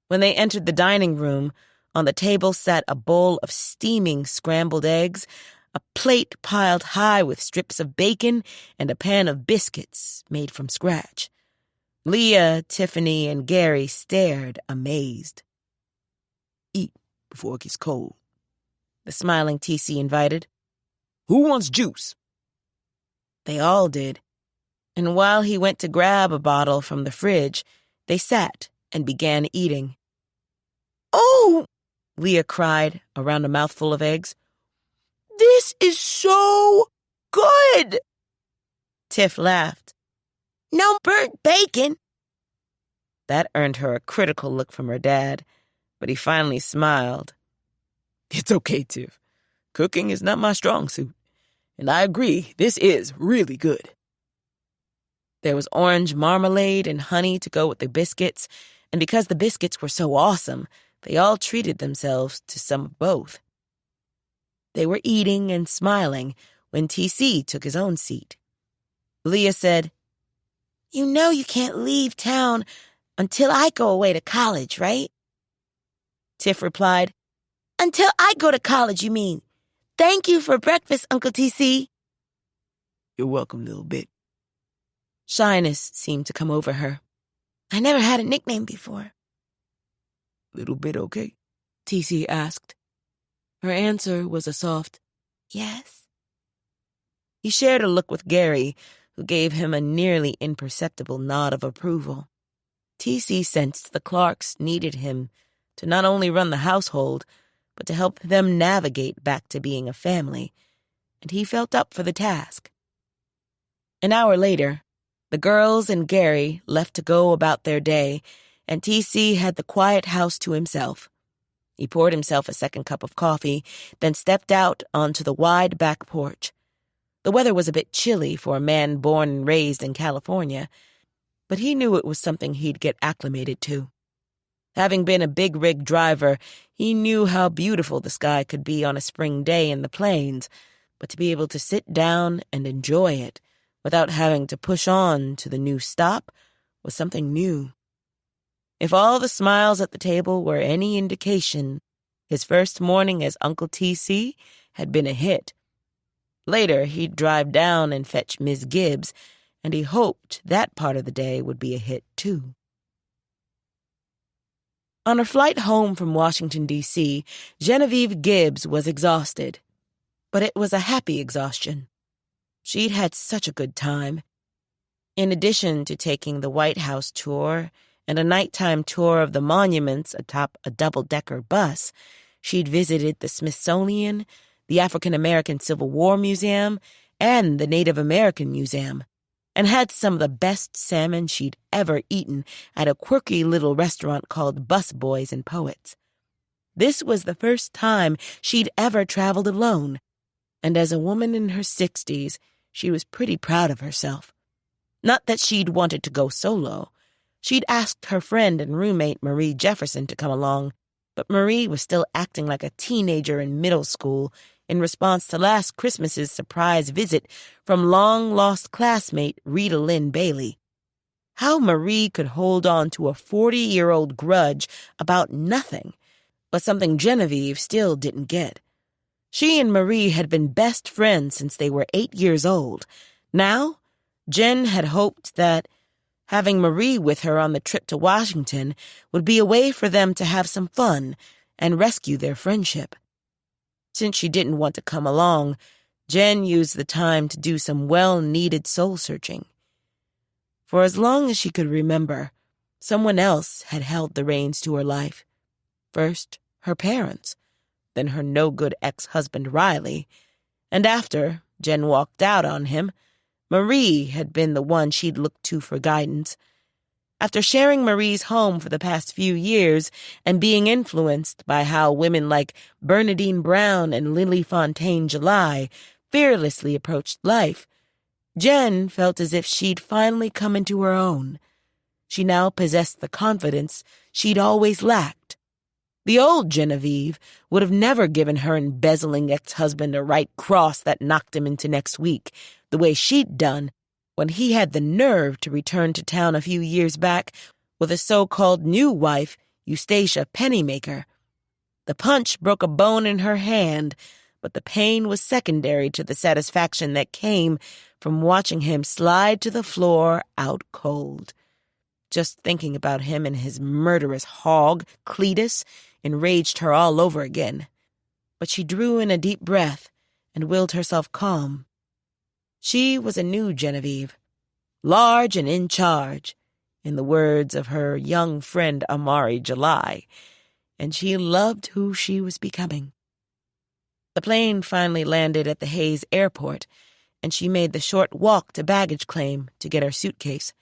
When they entered the dining room, on the table sat a bowl of steaming scrambled eggs, a plate piled high with strips of bacon, and a pan of biscuits made from scratch. Leah, Tiffany, and Gary stared amazed. Eat before it gets cold, the smiling TC invited. Who wants juice? They all did. And while he went to grab a bottle from the fridge, they sat and began eating. Oh, Leah cried around a mouthful of eggs. this is so good. Tiff laughed. No burnt bacon. That earned her a critical look from her dad, but he finally smiled. It's okay, Tiff. Cooking is not my strong suit. And I agree, this is really good. There was orange marmalade and honey to go with the biscuits, and because the biscuits were so awesome, they all treated themselves to some of both. They were eating and smiling when TC took his own seat. Leah said, You know you can't leave town until I go away to college, right? Tiff replied, Until I go to college, you mean. Thank you for breakfast, Uncle TC. You're welcome, little bit. Shyness seemed to come over her. I never had a nickname before. Little bit okay? TC asked. Her answer was a soft, Yes. He shared a look with Gary, who gave him a nearly imperceptible nod of approval. TC sensed the Clarks needed him to not only run the household, but to help them navigate back to being a family, and he felt up for the task. An hour later, the girls and Gary left to go about their day, and TC had the quiet house to himself. He poured himself a second cup of coffee, then stepped out onto the wide back porch. The weather was a bit chilly for a man born and raised in California, but he knew it was something he'd get acclimated to. Having been a big rig driver, he knew how beautiful the sky could be on a spring day in the plains, but to be able to sit down and enjoy it without having to push on to the new stop was something new. If all the smiles at the table were any indication, his first morning as Uncle TC had been a hit. Later, he'd drive down and fetch Miss Gibbs, and he hoped that part of the day would be a hit, too. On her flight home from Washington, D.C., Genevieve Gibbs was exhausted. But it was a happy exhaustion. She'd had such a good time. In addition to taking the White House tour and a nighttime tour of the monuments atop a double-decker bus, she'd visited the Smithsonian, the African American Civil War Museum, and the Native American Museum, and had some of the best salmon she'd ever eaten at a quirky little restaurant called Bus Boys and Poets. This was the first time she'd ever traveled alone, and as a woman in her 60s, she was pretty proud of herself. Not that she'd wanted to go solo. She'd asked her friend and roommate Marie Jefferson to come along, but Marie was still acting like a teenager in middle school in response to last Christmas's surprise visit from long-lost classmate Rita Lynn Bailey. How Marie could hold on to a 40-year-old grudge about nothing, but something Genevieve still didn't get. She and Marie had been best friends since they were 8 years old. Now, Jen had hoped that having Marie with her on the trip to Washington would be a way for them to have some fun and rescue their friendship. Since she didn't want to come along, Jen used the time to do some well-needed soul-searching. For as long as she could remember, someone else had held the reins to her life. First, her parents, then her no-good ex-husband Riley, and after Jen walked out on him, Marie had been the one she'd looked to for guidance. After sharing Marie's home for the past few years and being influenced by how women like Bernadine Brown and Lily Fontaine July fearlessly approached life, Jen felt as if she'd finally come into her own. She now possessed the confidence she'd always lacked. The old Genevieve would have never given her embezzling ex-husband a right cross that knocked him into next week, the way she'd done when he had the nerve to return to town a few years back with a so-called new wife, Eustacia Pennymaker. The punch broke a bone in her hand, but the pain was secondary to the satisfaction that came from watching him slide to the floor out cold. Just thinking about him and his murderous hog, Cletus, enraged her all over again. But she drew in a deep breath and willed herself calm. She was a new Genevieve, large and in charge, in the words of her young friend Amari July, and she loved who she was becoming. The plane finally landed at the Hayes airport, and she made the short walk to baggage claim to get her suitcase.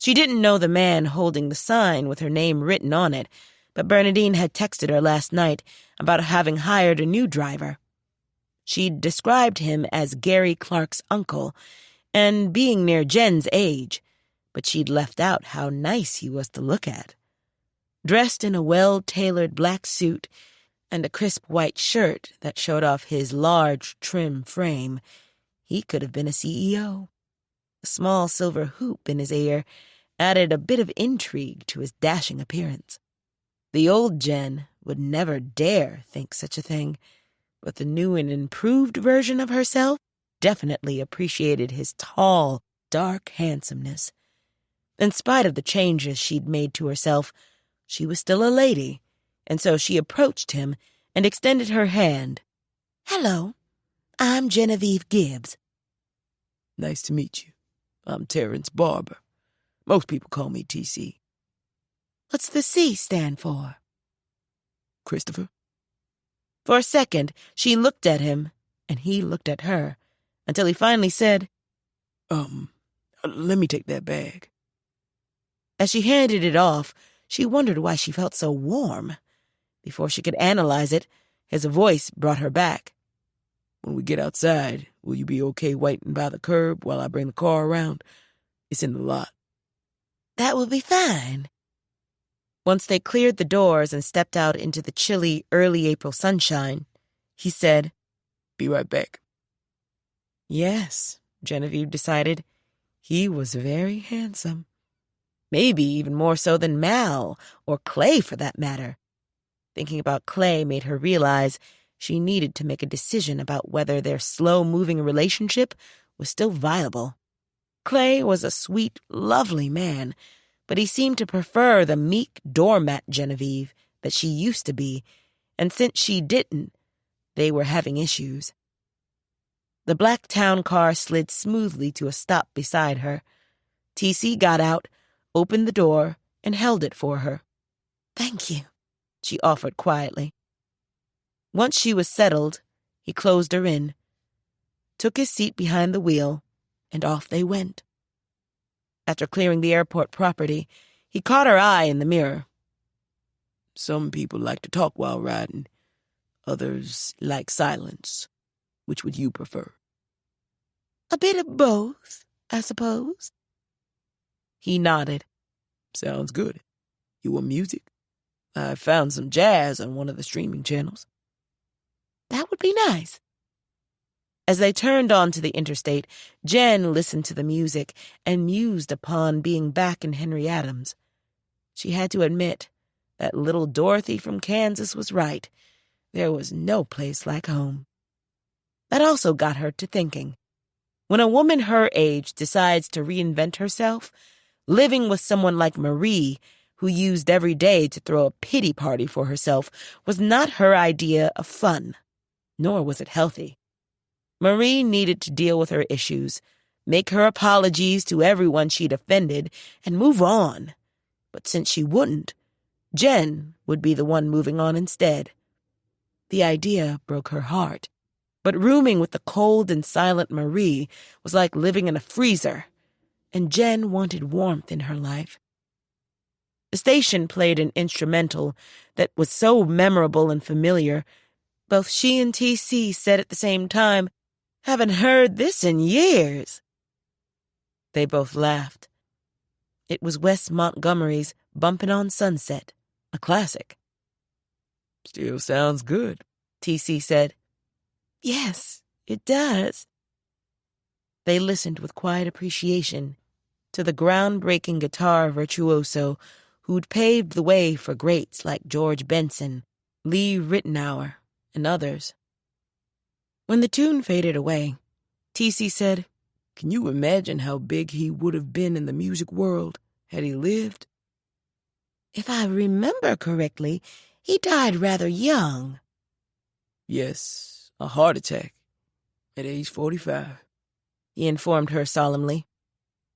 She didn't know the man holding the sign with her name written on it, but Bernadine had texted her last night about having hired a new driver. She'd described him as Gary Clark's uncle, and being near Jen's age, but she'd left out how nice he was to look at. Dressed in a well-tailored black suit and a crisp white shirt that showed off his large, trim frame, he could have been a CEO. A small silver hoop in his ear added a bit of intrigue to his dashing appearance. The old Jen would never dare think such a thing, but the new and improved version of herself definitely appreciated his tall, dark handsomeness. In spite of the changes she'd made to herself, she was still a lady, and so she approached him and extended her hand. Hello, I'm Genevieve Gibbs. Nice to meet you. I'm Terrence Barbour. Most people call me TC. What's the C stand for? Christopher? For a second, she looked at him, and he looked at her, until he finally said, Let me take that bag. As she handed it off, she wondered why she felt so warm. Before she could analyze it, his voice brought her back. When we get outside, will you be okay waiting by the curb while I bring the car around? It's in the lot. That will be fine. Once they cleared the doors and stepped out into the chilly, early April sunshine, he said, Be right back. Yes, Genevieve decided. He was very handsome. Maybe even more so than Mal, or Clay for that matter. Thinking about Clay made her realize she needed to make a decision about whether their slow-moving relationship was still viable. Clay was a sweet, lovely man, but he seemed to prefer the meek doormat Genevieve that she used to be, and since she didn't, they were having issues. The black town car slid smoothly to a stop beside her. TC got out, opened the door, and held it for her. Thank you, she offered quietly. Once she was settled, he closed her in, took his seat behind the wheel, and off they went. After clearing the airport property, he caught her eye in the mirror. Some people like to talk while riding. Others like silence. Which would you prefer? A bit of both, I suppose. He nodded. Sounds good. You want music? I found some jazz on one of the streaming channels. That would be nice. As they turned onto the interstate, Jen listened to the music and mused upon being back in Henry Adams. She had to admit that little Dorothy from Kansas was right. There was no place like home. That also got her to thinking. When a woman her age decides to reinvent herself, living with someone like Marie, who used every day to throw a pity party for herself, was not her idea of fun, nor was it healthy. Marie needed to deal with her issues, make her apologies to everyone she'd offended, and move on. But since she wouldn't, Jen would be the one moving on instead. The idea broke her heart, but rooming with the cold and silent Marie was like living in a freezer, and Jen wanted warmth in her life. The station played an instrumental that was so memorable and familiar. Both she and TC said at the same time, "Haven't heard this in years." They both laughed. It was Wes Montgomery's Bumpin' on Sunset, a classic. "Still sounds good," TC said. "Yes, it does." They listened with quiet appreciation to the groundbreaking guitar virtuoso who'd paved the way for greats like George Benson, Lee Ritenour, and others. When the tune faded away, TC said, "Can you imagine how big he would have been in the music world had he lived?" "If I remember correctly, he died rather young." "Yes, a heart attack at age 45, he informed her solemnly.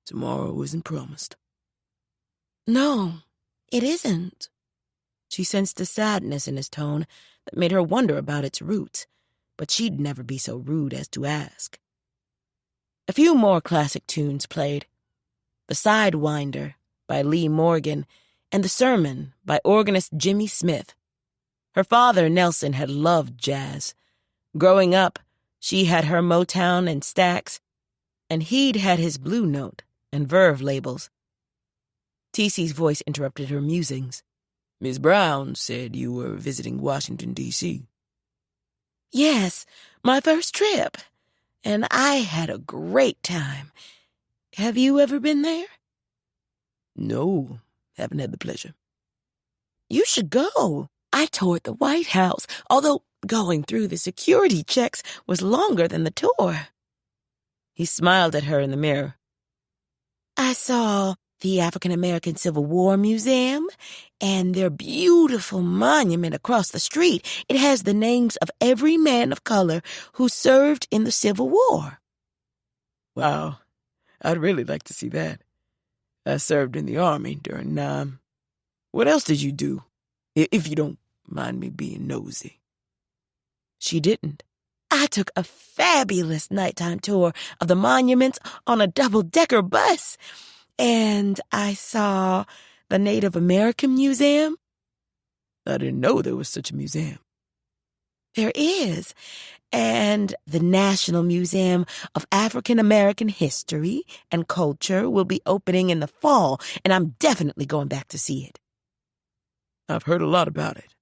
"Tomorrow isn't promised." "No, it isn't." She sensed a sadness in his tone that made her wonder about its roots, but she'd never be so rude as to ask. A few more classic tunes played. The Sidewinder by Lee Morgan and The Sermon by organist Jimmy Smith. Her father, Nelson, had loved jazz. Growing up, she had her Motown and Stax, and he'd had his Blue Note and Verve labels. TC's voice interrupted her musings. "Miss Brown said you were visiting Washington, D.C. "Yes, my first trip, and I had a great time. Have you ever been there?" "No, haven't had the pleasure." "You should go. I toured the White House, although going through the security checks was longer than the tour." He smiled at her in the mirror. "I saw the African American Civil War Museum and their beautiful monument across the street. It has the names of every man of color who served in the Civil War." "Wow, I'd really like to see that. I served in the Army during Nam. What else did you do, if you don't mind me being nosy?" She didn't. "I took a fabulous nighttime tour of the monuments on a double-decker bus, and I saw the Native American Museum." "I didn't know there was such a museum." "There is, and the National Museum of African American History and Culture will be opening in the fall, and I'm definitely going back to see it." "I've heard a lot about it.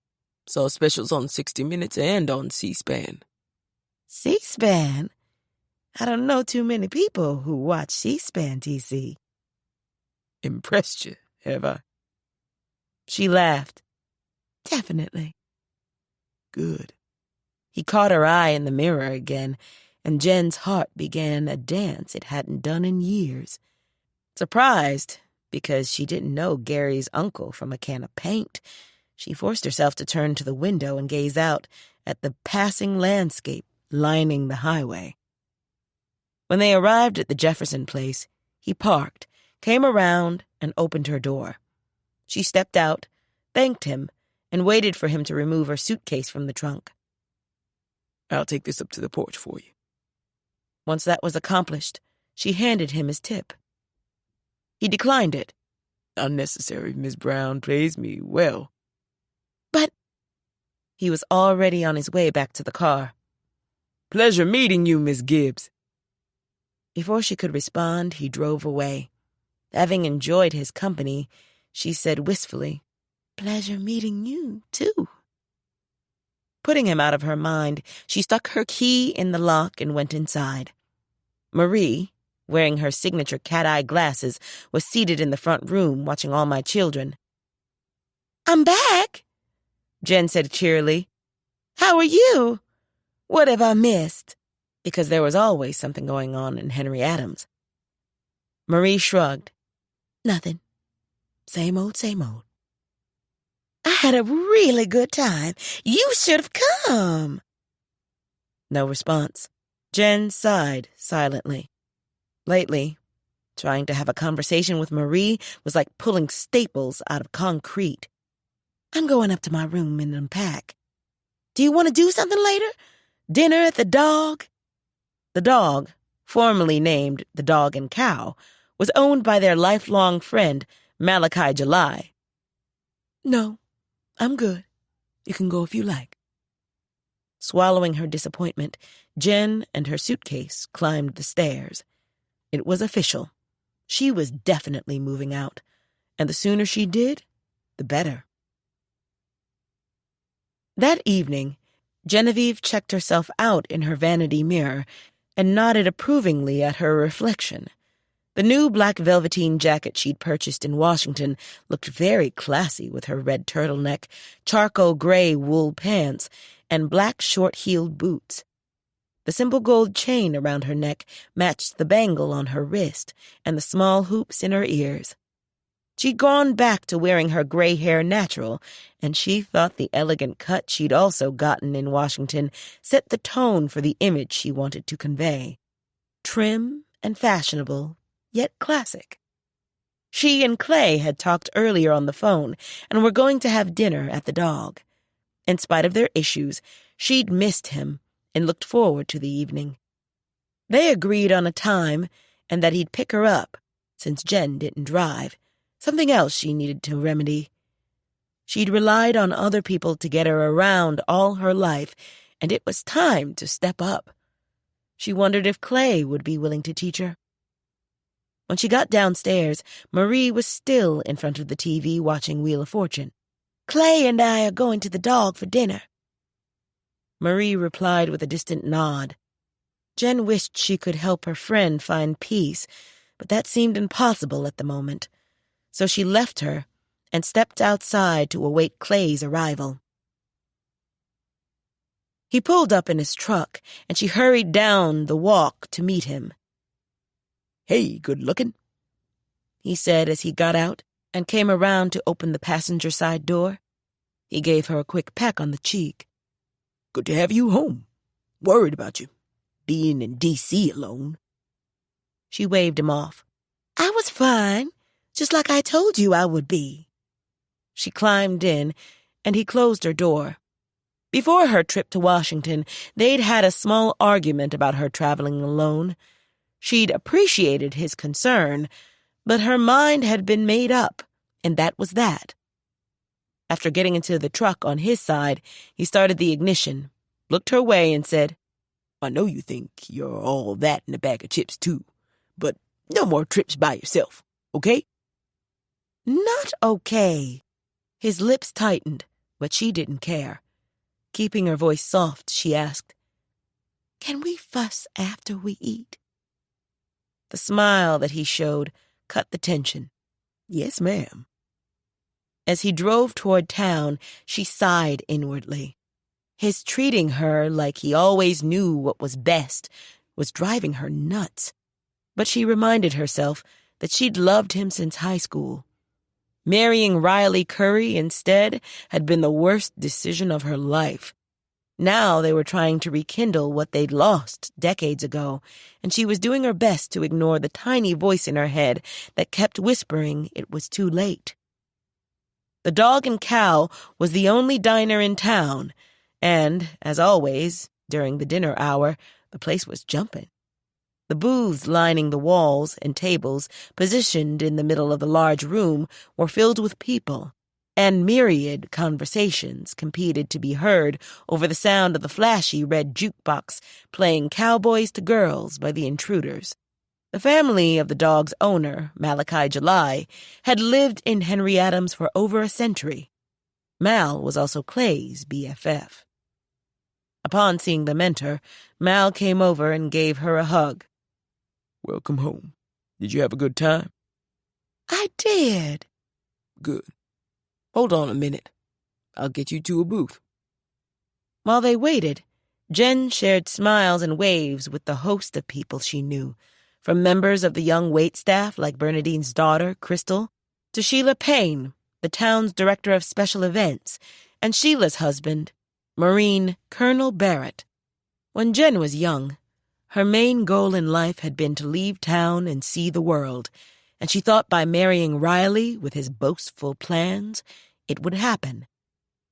Saw specials on 60 Minutes and on C-SPAN." "C-SPAN? I don't know too many people who watch C-SPAN, TC." "Impressed you, have I?" She laughed. "Definitely." "Good." He caught her eye in the mirror again, and Jen's heart began a dance it hadn't done in years. Surprised, because she didn't know Gary's uncle from a can of paint, she forced herself to turn to the window and gaze out at the passing landscape lining the highway. When they arrived at the Jefferson place, he parked, came around, and opened her door. She stepped out, thanked him, and waited for him to remove her suitcase from the trunk. "I'll take this up to the porch for you." Once that was accomplished, she handed him his tip. He declined it. "Unnecessary, Miss Brown pays me well." "But—" He was already on his way back to the car. "Pleasure meeting you, Miss Gibbs." Before she could respond, he drove away. Having enjoyed his company, she said wistfully, "Pleasure meeting you, too." Putting him out of her mind, she stuck her key in the lock and went inside. Marie, wearing her signature cat-eye glasses, was seated in the front room watching All My Children. "I'm back," Jen said cheerily. "How are you? What have I missed?" Because there was always something going on in Henry Adams. Marie shrugged. "Nothing. Same old, same old." "I had a really good time. You should have come." No response. Jen sighed silently. Lately, trying to have a conversation with Marie was like pulling staples out of concrete. I'm going up to my room and unpack. Do you want to do something later? Dinner at the Dog? The dog, formerly named the Dog and Cow, was owned by their lifelong friend, Malachi July. No, I'm good. You can go if you like. Swallowing her disappointment, Jen and her suitcase climbed the stairs. It was official. She was definitely moving out, and the sooner she did, the better. That evening, Genevieve checked herself out in her vanity mirror and nodded approvingly at her reflection. The new black velveteen jacket she'd purchased in Washington looked very classy with her red turtleneck, charcoal gray wool pants, and black short-heeled boots. The simple gold chain around her neck matched the bangle on her wrist and the small hoops in her ears. She'd gone back to wearing her gray hair natural, and she thought the elegant cut she'd also gotten in Washington set the tone for the image she wanted to convey. Trim and fashionable, yet classic. She and Clay had talked earlier on the phone and were going to have dinner at the Dog. In spite of their issues, she'd missed him and looked forward to the evening. They agreed on a time and that he'd pick her up, since Jen didn't drive, something else she needed to remedy. She'd relied on other people to get her around all her life, and it was time to step up. She wondered if Clay would be willing to teach her. When she got downstairs, Marie was still in front of the TV watching Wheel of Fortune. Clay and I are going to the Dog for dinner. Marie replied with a distant nod. Jen wished she could help her friend find peace, but that seemed impossible at the moment. So she left her and stepped outside to await Clay's arrival. He pulled up in his truck, and she hurried down the walk to meet him. "Hey, good looking," he said as he got out and came around to open the passenger side door. He gave her a quick peck on the cheek. "Good to have you home. Worried about you, being in D.C. alone." She waved him off. I was fine, just like I told you I would be. She climbed in, and he closed her door. Before her trip to Washington, they'd had a small argument about her traveling alone. She'd appreciated his concern, but her mind had been made up, and that was that. After getting into the truck on his side, he started the ignition, looked her way, and said, "I know you think you're all that in a bag of chips, too, but no more trips by yourself, okay?" Not okay. His lips tightened, but she didn't care. Keeping her voice soft, she asked, Can we fuss after we eat? The smile that he showed cut the tension. "Yes, ma'am." As he drove toward town, she sighed inwardly. His treating her like he always knew what was best was driving her nuts. But she reminded herself that she'd loved him since high school. Marrying Riley Curry instead had been the worst decision of her life. Now they were trying to rekindle what they'd lost decades ago, and she was doing her best to ignore the tiny voice in her head that kept whispering it was too late. The Dog and Cow was the only diner in town, and, as always, during the dinner hour, the place was jumping. The booths lining the walls and tables positioned in the middle of the large room were filled with people, and myriad conversations competed to be heard over the sound of the flashy red jukebox playing Cowboys to Girls by the Intruders. The family of the Dog's owner, Malachi July, had lived in Henry Adams for over a century. Mal was also Clay's BFF. Upon seeing them enter, Mal came over and gave her a hug. "Welcome home. Did you have a good time?" I did. "Good. Hold on a minute. I'll get you to a booth." While they waited, Jen shared smiles and waves with the host of people she knew, from members of the young waitstaff like Bernadine's daughter, Crystal, to Sheila Payne, the town's director of special events, and Sheila's husband, Marine Colonel Barrett. When Jen was young, Her main goal in life had been to leave town and see the world, and she thought by marrying Riley with his boastful plans, it would happen.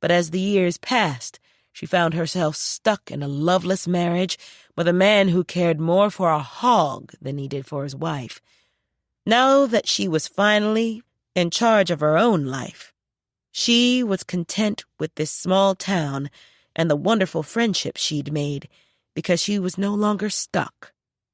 But as the years passed, she found herself stuck in a loveless marriage with a man who cared more for a hog than he did for his wife. Now that she was finally in charge of her own life, she was content with this small town and the wonderful friendships she'd made because she was no longer stuck.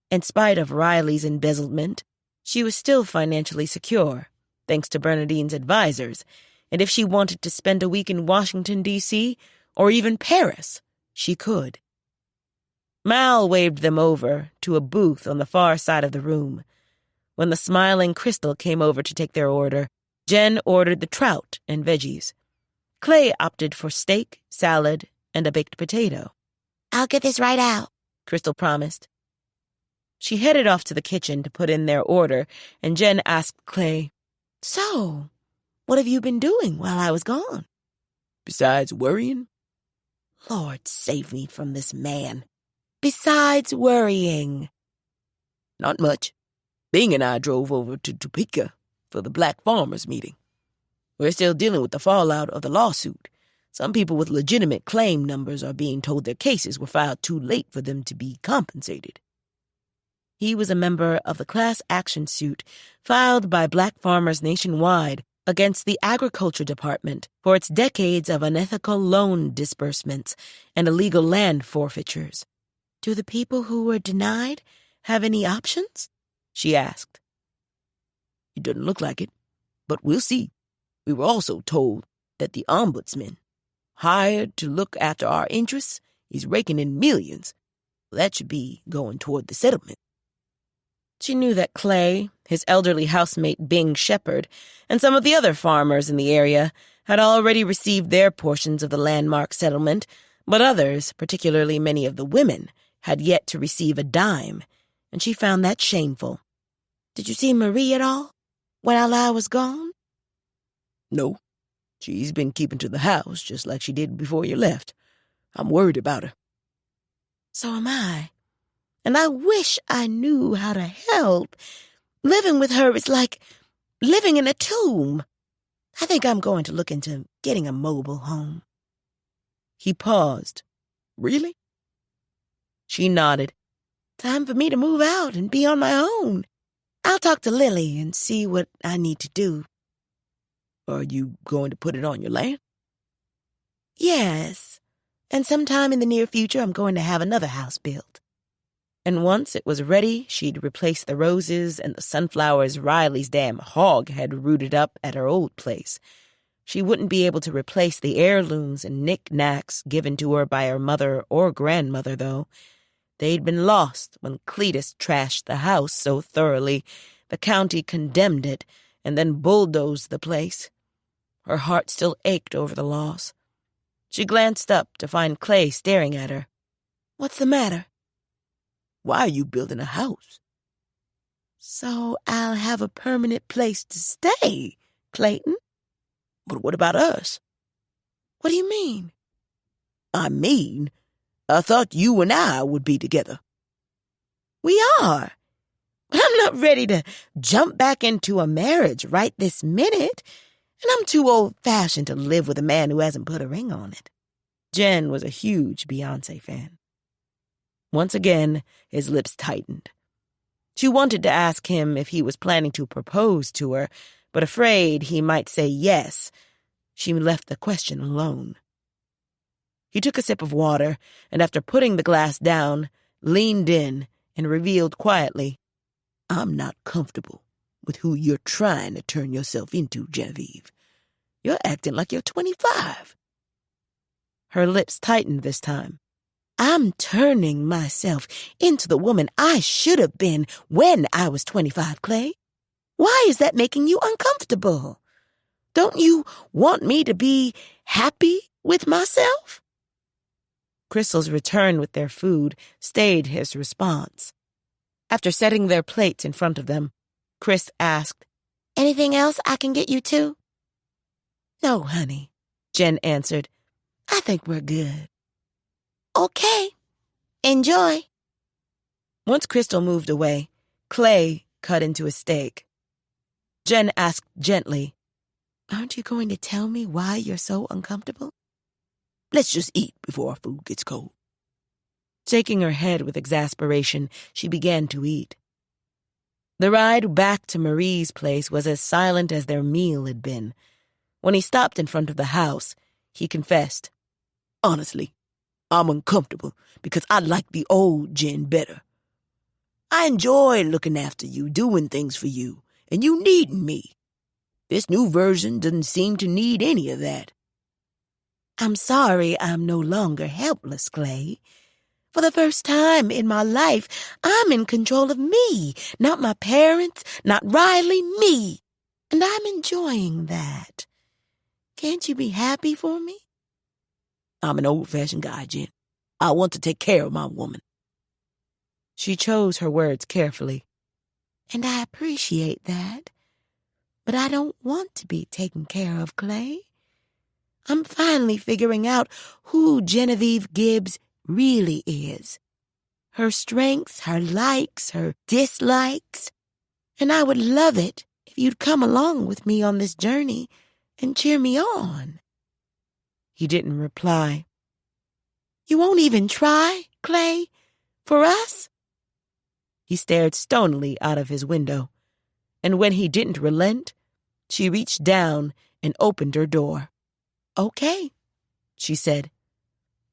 In spite of Riley's embezzlement, she was still financially secure, thanks to Bernadine's advisors, and if she wanted to spend a week in Washington, D.C., or even Paris, she could. Mal waved them over to a booth on the far side of the room. When the smiling Crystal came over to take their order, Jen ordered the trout and veggies. Clay opted for steak, salad, and a baked potato. I'll get this right out, Crystal promised. She headed off to the kitchen to put in their order, and Jen asked Clay, So, what have you been doing while I was gone? Besides worrying? Lord, save me from this man. Besides worrying. Not much. Bing and I drove over to Topeka for the Black Farmers meeting. We're still dealing with the fallout of the lawsuit. Some people with legitimate claim numbers are being told their cases were filed too late for them to be compensated. He was a member of the class action suit filed by black farmers nationwide against the Agriculture Department for its decades of unethical loan disbursements and illegal land forfeitures. Do the people who were denied have any options? She asked. It doesn't look like it, but we'll see. We were also told that the ombudsman, hired to look after our interests, is raking in millions. That should be going toward the settlement. She knew that Clay, his elderly housemate Bing Shepherd, and some of the other farmers in the area had already received their portions of the landmark settlement, but others, particularly many of the women, had yet to receive a dime, and she found that shameful. Did you see Marie at all while I was gone? No. She's been keeping to the house just like she did before you left. I'm worried about her. So am I. And I wish I knew how to help. Living with her is like living in a tomb. I think I'm going to look into getting a mobile home. He paused. Really? She nodded. Time for me to move out and be on my own. I'll talk to Lily and see what I need to do. Are you going to put it on your land? Yes. And sometime in the near future, I'm going to have another house built. And once it was ready, she'd replace the roses and the sunflowers Riley's damn hog had rooted up at her old place. She wouldn't be able to replace the heirlooms and knick-knacks given to her by her mother or grandmother, though. They'd been lost when Cletus trashed the house so thoroughly the county condemned it and then bulldozed the place. Her heart still ached over the loss. She glanced up to find Clay staring at her. What's the matter? Why are you building a house? So I'll have a permanent place to stay, Clayton. But what about us? What do you mean? I thought you and I would be together. We are. I'm not ready to jump back into a marriage right this minute, and I'm too old-fashioned to live with a man who hasn't put a ring on it. Jen was a huge Beyoncé fan. Once again, his lips tightened. She wanted to ask him if he was planning to propose to her, but afraid he might say yes, she left the question alone. He took a sip of water, and after putting the glass down, leaned in and revealed quietly, I'm not comfortable with who you're trying to turn yourself into, Genevieve. You're acting like you're 25. Her lips tightened this time. I'm turning myself into the woman I should have been when I was 25, Clay. Why is that making you uncomfortable? Don't you want me to be happy with myself? Crystal's return with their food stayed his response. After setting their plates in front of them, Chris asked, Anything else I can get you to? No, honey, Jen answered. I think we're good. Okay. Enjoy. Once Crystal moved away, Clay cut into a steak. Jen asked gently, "Aren't you going to tell me why you're so uncomfortable?" "Let's just eat before our food gets cold." Shaking her head with exasperation, she began to eat. The ride back to Marie's place was as silent as their meal had been. When he stopped in front of the house, he confessed, "Honestly, I'm uncomfortable because I like the old Jen better. I enjoy looking after you, doing things for you, and you needing me. This new version doesn't seem to need any of that." "I'm sorry I'm no longer helpless, Clay. For the first time in my life, I'm in control of me, not my parents, not Riley, me. And I'm enjoying that. Can't you be happy for me?" "I'm an old-fashioned guy, Jen. I want to take care of my woman." She chose her words carefully. "And I appreciate that. But I don't want to be taken care of, Clay. I'm finally figuring out who Genevieve Gibbs really is. Her strengths, her likes, her dislikes. And I would love it if you'd come along with me on this journey and cheer me on." He didn't reply. "You won't even try, Clay, for us?" He stared stonily out of his window, and when he didn't relent, she reached down and opened her door. "Okay," she said,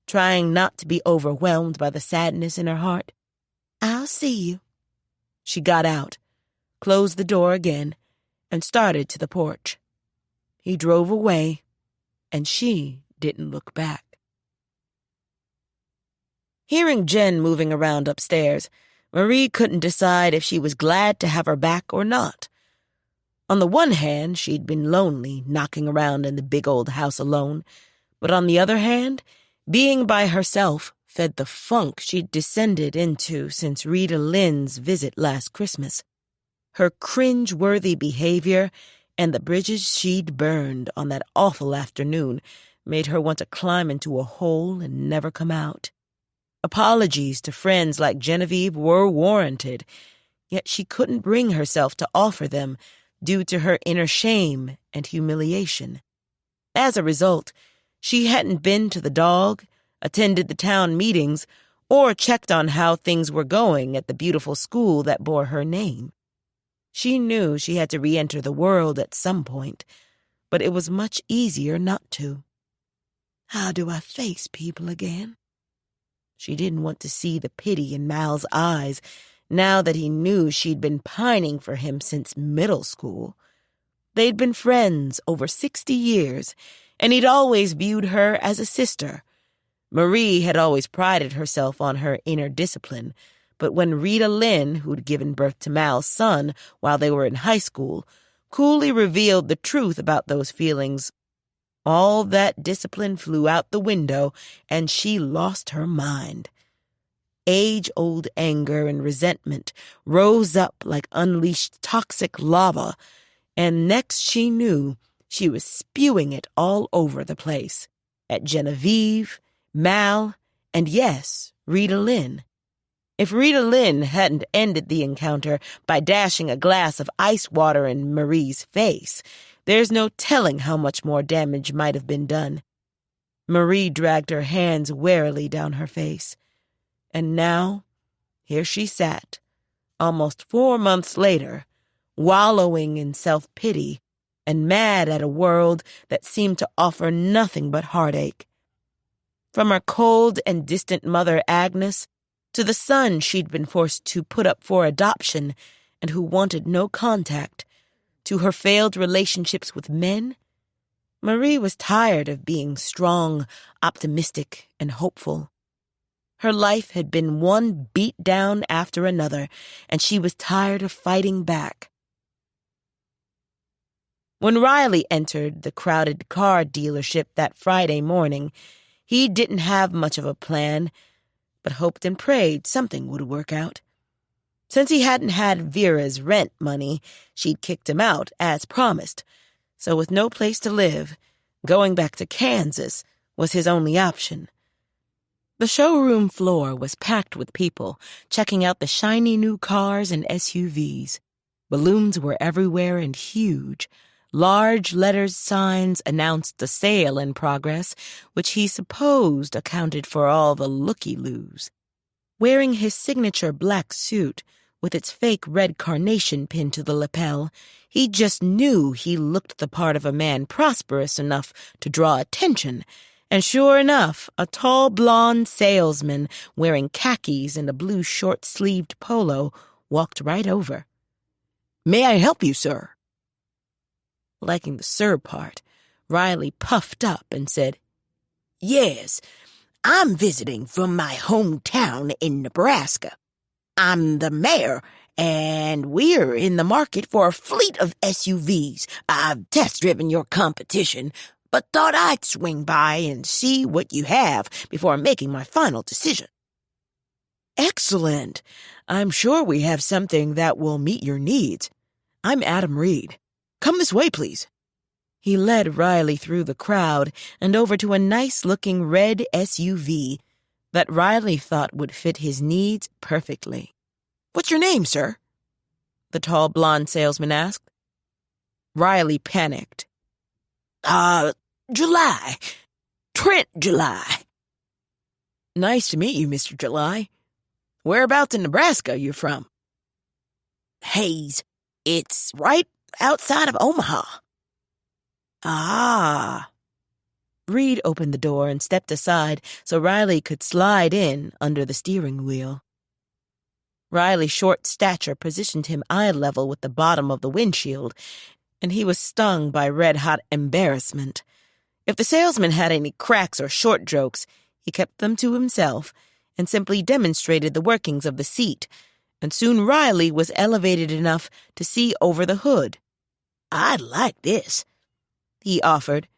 trying not to be overwhelmed by the sadness in her heart. "I'll see you." She got out, closed the door again, and started to the porch. He drove away, and she didn't look back. Hearing Jen moving around upstairs, Marie couldn't decide if she was glad to have her back or not. On the one hand, she'd been lonely, knocking around in the big old house alone, but on the other hand, being by herself fed the funk she'd descended into since Rita Lynn's visit last Christmas. Her cringe-worthy behavior and the bridges she'd burned on that awful afternoon made her want to climb into a hole and never come out. Apologies to friends like Genevieve were warranted, yet she couldn't bring herself to offer them due to her inner shame and humiliation. As a result, she hadn't been to the dog, attended the town meetings, or checked on how things were going at the beautiful school that bore her name. She knew she had to re-enter the world at some point, but it was much easier not to. How do I face people again? She didn't want to see the pity in Mal's eyes now that he knew she'd been pining for him since middle school. They'd been friends over 60 years, and he'd always viewed her as a sister. Marie had always prided herself on her inner discipline, but when Rita Lynn, who'd given birth to Mal's son while they were in high school, coolly revealed the truth about those feelings, all that discipline flew out the window, and she lost her mind. Age-old anger and resentment rose up like unleashed toxic lava, and next she knew, she was spewing it all over the place, at Genevieve, Mal, and yes, Rita Lynn. If Rita Lynn hadn't ended the encounter by dashing a glass of ice water in Marie's face, there's no telling how much more damage might have been done. Marie dragged her hands warily down her face. And now, here she sat, almost 4 months later, wallowing in self-pity and mad at a world that seemed to offer nothing but heartache. From her cold and distant mother Agnes to the son she'd been forced to put up for adoption and who wanted no contact, to her failed relationships with men, Marie was tired of being strong, optimistic, and hopeful. Her life had been one beat-down after another, and she was tired of fighting back. When Riley entered the crowded car dealership that Friday morning, he didn't have much of a plan, but hoped and prayed something would work out. Since he hadn't had Vera's rent money, she'd kicked him out, as promised. So with no place to live, going back to Kansas was his only option. The showroom floor was packed with people checking out the shiny new cars and SUVs. Balloons were everywhere and huge. Large lettered signs announced a sale in progress, which he supposed accounted for all the looky-loos. Wearing his signature black suit, with its fake red carnation pinned to the lapel, he just knew he looked the part of a man prosperous enough to draw attention. And sure enough, a tall blonde salesman wearing khakis and a blue short-sleeved polo walked right over. "May I help you, sir?" Liking the "sir" part, Riley puffed up and said, "Yes, I'm visiting from my hometown in Nebraska. I'm the mayor, and we're in the market for a fleet of SUVs. I've test-driven your competition, but thought I'd swing by and see what you have before making my final decision." "Excellent. I'm sure we have something that will meet your needs. I'm Adam Reed. Come this way, please." He led Riley through the crowd and over to a nice-looking red SUV that Riley thought would fit his needs perfectly. "What's your name, sir?" the tall blonde salesman asked. Riley panicked. July. Trent July." "Nice to meet you, Mr. July. Whereabouts in Nebraska are you from?" "Hayes. It's right outside of Omaha." "Ah." Reed opened the door and stepped aside so Riley could slide in under the steering wheel. Riley's short stature positioned him eye level with the bottom of the windshield, and he was stung by red-hot embarrassment. If the salesman had any cracks or short jokes, he kept them to himself and simply demonstrated the workings of the seat, and soon Riley was elevated enough to see over the hood. "I like this," he offered,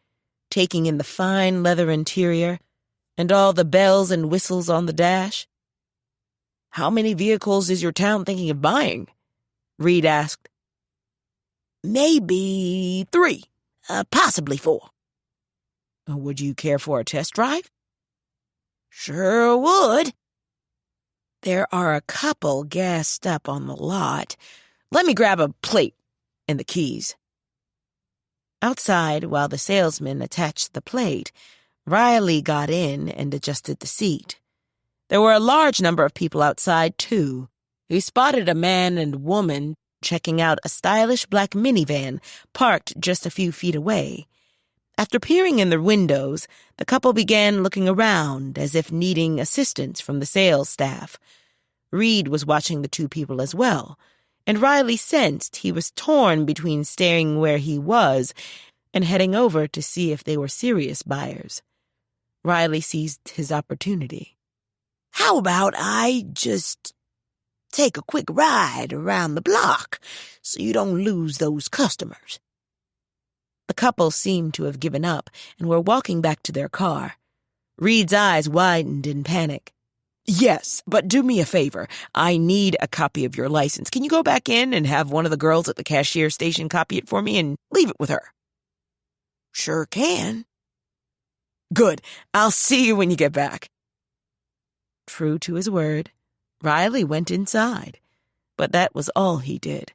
taking in the fine leather interior and all the bells and whistles on the dash. "How many vehicles is your town thinking of buying?" Reed asked. "Maybe 3, possibly 4. "Would you care for a test drive?" "Sure would." "There are a couple gassed up on the lot. Let me grab a plate and the keys." Outside, while the salesman attached the plate, Riley got in and adjusted the seat. There were a large number of people outside, too. He spotted a man and woman checking out a stylish black minivan parked just a few feet away. After peering in their windows, the couple began looking around as if needing assistance from the sales staff. Reed was watching the two people as well, and Riley sensed he was torn between staying where he was and heading over to see if they were serious buyers. Riley seized his opportunity. "How about I just take a quick ride around the block so you don't lose those customers?" The couple seemed to have given up and were walking back to their car. Reed's eyes widened in panic. "Yes, but do me a favor. I need a copy of your license. Can you go back in and have one of the girls at the cashier station copy it for me and leave it with her?" "Sure can." "Good. I'll see you when you get back." True to his word, Riley went inside, but that was all he did.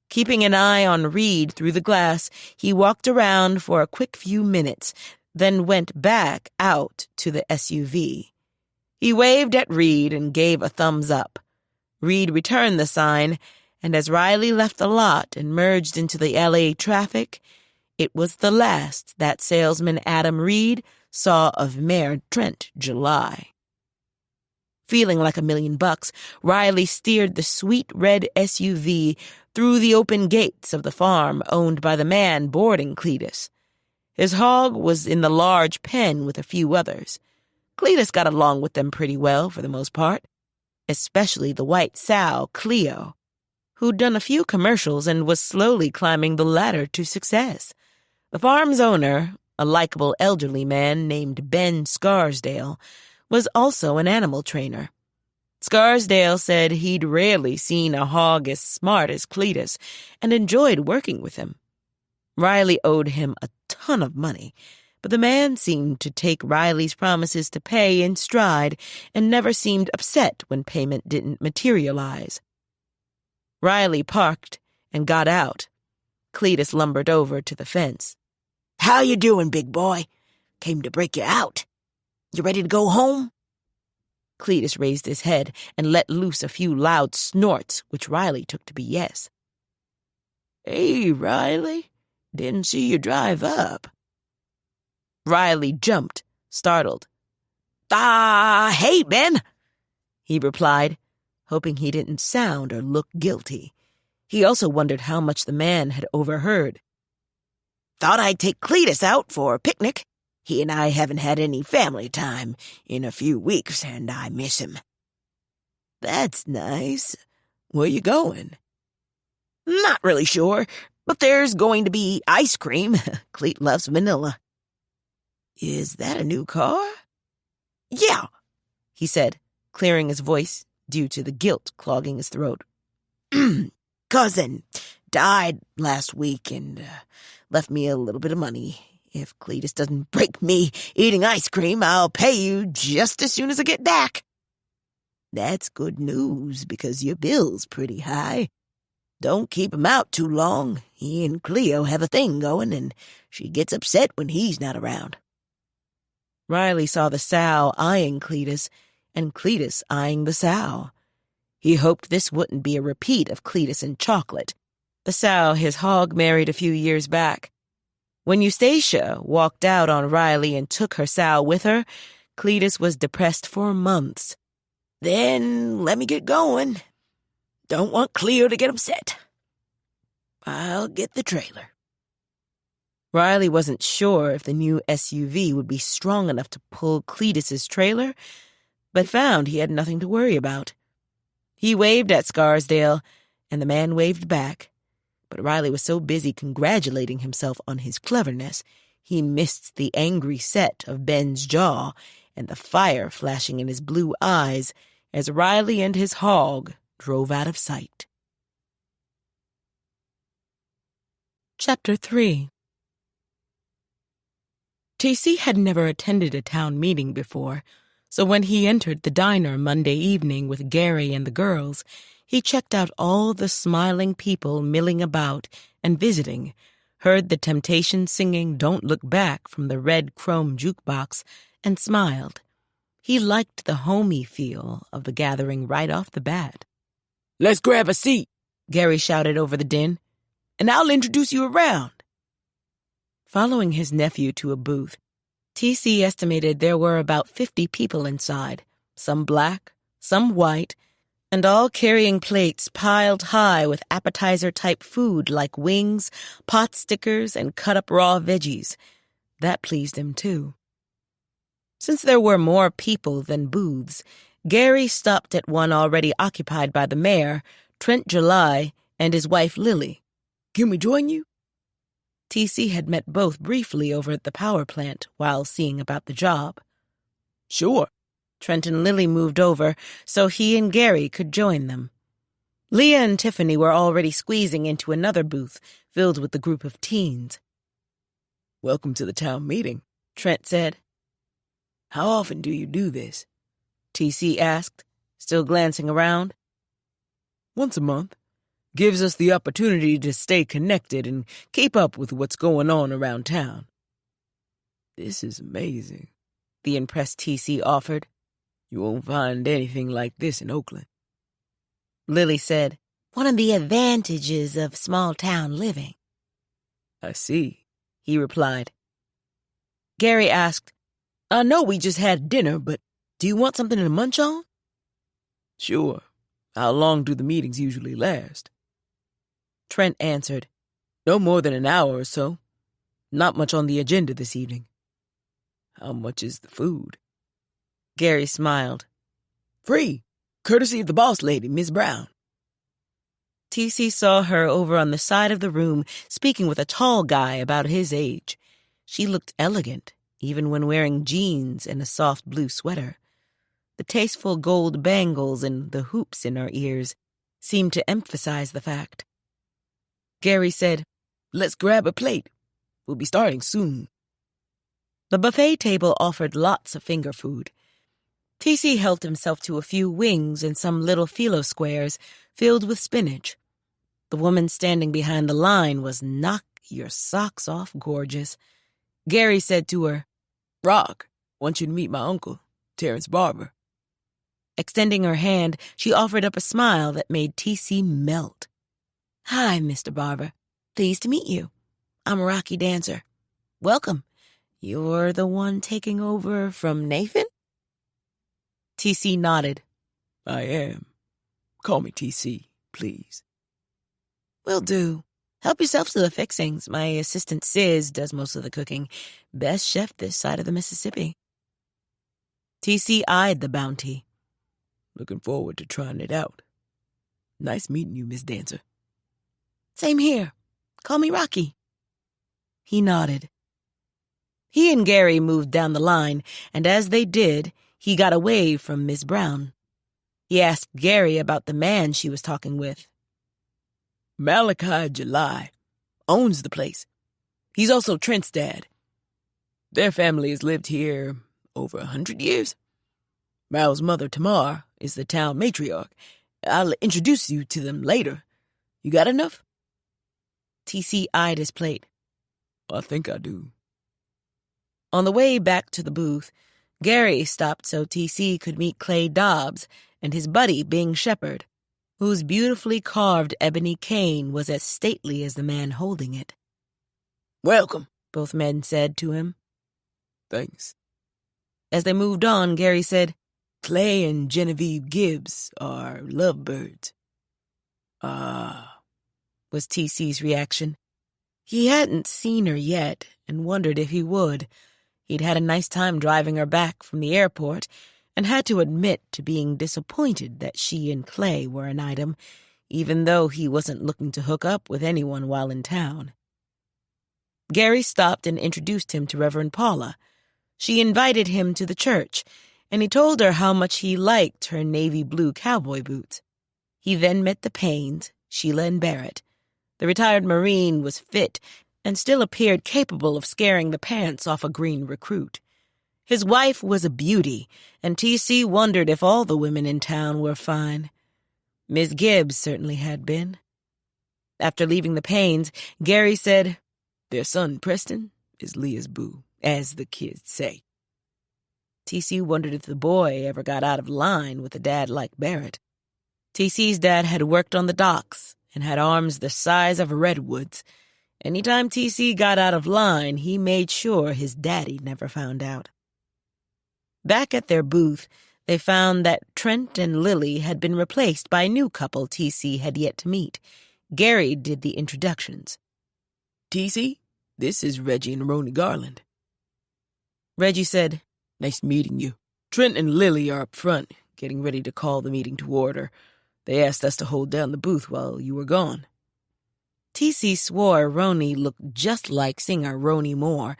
Keeping an eye on Reed through the glass, he walked around for a quick few minutes, then went back out to the SUV. He waved at Reed and gave a thumbs up. Reed returned the sign, and as Riley left the lot and merged into the LA traffic, it was the last that salesman Adam Reed saw of Mayor Trent July. Feeling like $1,000,000, Riley steered the sweet red SUV through the open gates of the farm owned by the man boarding Cletus. His hog was in the large pen with a few others. Cletus got along with them pretty well for the most part, especially the white sow, Cleo, who'd done a few commercials and was slowly climbing the ladder to success. The farm's owner, a likable elderly man named Ben Scarsdale, was also an animal trainer. Scarsdale said he'd rarely seen a hog as smart as Cletus and enjoyed working with him. Riley owed him a ton of money, but the man seemed to take Riley's promises to pay in stride and never seemed upset when payment didn't materialize. Riley parked and got out. Cletus lumbered over to the fence. "How you doing, big boy? Came to break you out. You ready to go home?" Cletus raised his head and let loose a few loud snorts, which Riley took to be yes. "Hey, Riley, didn't see you drive up." Riley jumped, startled. Hey, Ben," he replied, hoping he didn't sound or look guilty. He also wondered how much the man had overheard. "Thought I'd take Cletus out for a picnic. He and I haven't had any family time in a few weeks, and I miss him." "That's nice. Where you going?" "Not really sure, but there's going to be ice cream. Cleet loves vanilla." "Is that a new car?" "Yeah," he said, clearing his voice due to the guilt clogging his throat. "Cousin died last week and left me a little bit of money. If Cletus doesn't break me eating ice cream, I'll pay you just as soon as I get back." "That's good news because your bill's pretty high. Don't keep him out too long. He and Cleo have a thing going, and she gets upset when he's not around." Riley saw the sow eyeing Cletus, and Cletus eyeing the sow. He hoped this wouldn't be a repeat of Cletus and Chocolate, the sow his hog married a few years back. When Eustacia walked out on Riley and took her sow with her, Cletus was depressed for months. "Then let me get going. Don't want Cleo to get upset. I'll get the trailer." Riley wasn't sure if the new SUV would be strong enough to pull Cletus's trailer, but found he had nothing to worry about. He waved at Scarsdale, and the man waved back. But Riley was so busy congratulating himself on his cleverness, he missed the angry set of Ben's jaw and the fire flashing in his blue eyes as Riley and his hog drove out of sight. Chapter 3. TC had never attended a town meeting before, so when he entered the diner Monday evening with Gary and the girls, he checked out all the smiling people milling about and visiting, heard the Temptations singing Don't Look Back from the red chrome jukebox, and smiled. He liked the homey feel of the gathering right off the bat. "Let's grab a seat," Gary shouted over the din, "and I'll introduce you around." Following his nephew to a booth, TC estimated there were about 50 people inside, some black, some white, and all carrying plates piled high with appetizer-type food like wings, pot stickers, and cut-up raw veggies. That pleased him, too. Since there were more people than booths, Gary stopped at one already occupied by the mayor, Trent July, and his wife Lily. "Can we join you?" TC had met both briefly over at the power plant while seeing about the job. "Sure." Trent and Lily moved over so he and Gary could join them. Leah and Tiffany were already squeezing into another booth filled with the group of teens. "Welcome to the town meeting," Trent said. "How often do you do this?" TC asked, still glancing around. "Once a month. Gives us the opportunity to stay connected and keep up with what's going on around town." "This is amazing," the impressed TC offered. "You won't find anything like this in Oakland." Lily said, "One of the advantages of small-town living." "I see," he replied. Gary asked, "I know we just had dinner, but do you want something to munch on?" "Sure. How long do the meetings usually last?" Trent answered, "No more than an hour or so. Not much on the agenda this evening." "How much is the food?" Gary smiled. "Free. Courtesy of the boss lady, Miss Brown." TC saw her over on the side of the room speaking with a tall guy about his age. She looked elegant, even when wearing jeans and a soft blue sweater. The tasteful gold bangles and the hoops in her ears seemed to emphasize the fact. Gary said, "Let's grab a plate. We'll be starting soon." The buffet table offered lots of finger food. TC helped himself to a few wings and some little phyllo squares filled with spinach. The woman standing behind the line was knock your socks off gorgeous. Gary said to her, "Rock, want you to meet my uncle, Terrence Barbour." Extending her hand, she offered up a smile that made TC melt. "Hi, Mr. Barbour. Pleased to meet you. I'm a Rocky dancer. Welcome. You're the one taking over from Nathan?" TC nodded. "I am. Call me TC, please." "Will do. Help yourself to the fixings. My assistant Sis does most of the cooking. Best chef this side of the Mississippi." TC eyed the bounty. "Looking forward to trying it out. Nice meeting you, Miss Dancer." "Same here. Call me Rocky." He nodded. He and Gary moved down the line, and as they did, he got away from Miss Brown. He asked Gary about the man she was talking with. "Malachi July. Owns the place. He's also Trent's dad. Their family has lived here over 100 years. Mal's mother, Tamar, is the town matriarch. I'll introduce you to them later. You got enough?" TC eyed his plate. "I think I do." On the way back to the booth, Gary stopped so TC could meet Clay Dobbs and his buddy Bing Shepherd, whose beautifully carved ebony cane was as stately as the man holding it. "Welcome," both men said to him. "Thanks." As they moved on, Gary said, "Clay and Genevieve Gibbs are lovebirds." "Ah," was TC's reaction. He hadn't seen her yet and wondered if he would. He'd had a nice time driving her back from the airport and had to admit to being disappointed that she and Clay were an item, even though he wasn't looking to hook up with anyone while in town. Gary stopped and introduced him to Reverend Paula. She invited him to the church, and he told her how much he liked her navy blue cowboy boots. He then met the Paynes, Sheila and Barrett. The retired Marine was fit and still appeared capable of scaring the pants off a green recruit. His wife was a beauty, and TC wondered if all the women in town were fine. Miss Gibbs certainly had been. After leaving the Paynes, Gary said, "Their son, Preston, is Leah's boo, as the kids say." TC wondered if the boy ever got out of line with a dad like Barrett. TC's dad had worked on the docks and had arms the size of redwoods. Anytime TC got out of line, he made sure his daddy never found out. Back at their booth, they found that Trent and Lily had been replaced by a new couple TC had yet to meet. Gary did the introductions. "TC, this is Reggie and Roni Garland." Reggie said, "Nice meeting you. Trent and Lily are up front, getting ready to call the meeting to order. They asked us to hold down the booth while you were gone." TC swore Roni looked just like singer Roni Moore,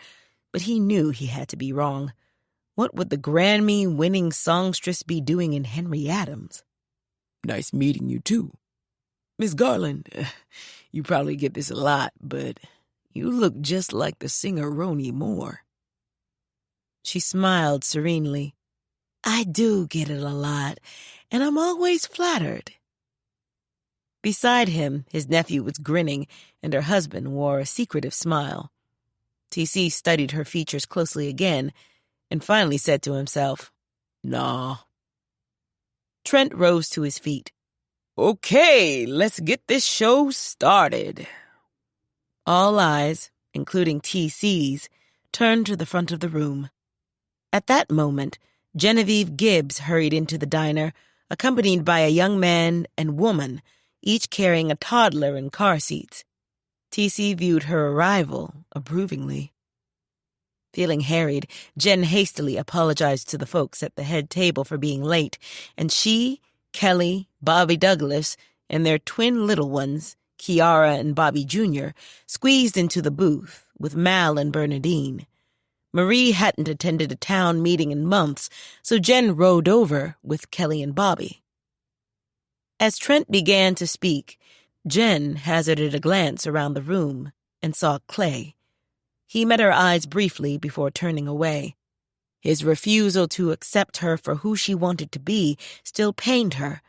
but he knew he had to be wrong. What would the Grammy-winning songstress be doing in Henry Adams? "Nice meeting you, too. Miss Garland, you probably get this a lot, but you look just like the singer Roni Moore." She smiled serenely. "I do get it a lot, and I'm always flattered." Beside him, his nephew was grinning, and her husband wore a secretive smile. TC studied her features closely again, and finally said to himself, "Nah." Trent rose to his feet. "Okay, let's get this show started." All eyes, including TC's, turned to the front of the room. At that moment, Genevieve Gibbs hurried into the diner, accompanied by a young man and woman, each carrying a toddler in car seats. TC viewed her arrival approvingly. Feeling harried, Jen hastily apologized to the folks at the head table for being late, and she, Kelly, Bobby Douglas, and their twin little ones, Kiara and Bobby Jr., squeezed into the booth with Mal and Bernadine. Marie hadn't attended a town meeting in months, so Jen rode over with Kelly and Bobby. As Trent began to speak, Jen hazarded a glance around the room and saw Clay. He met her eyes briefly before turning away. His refusal to accept her for who she wanted to be still pained her,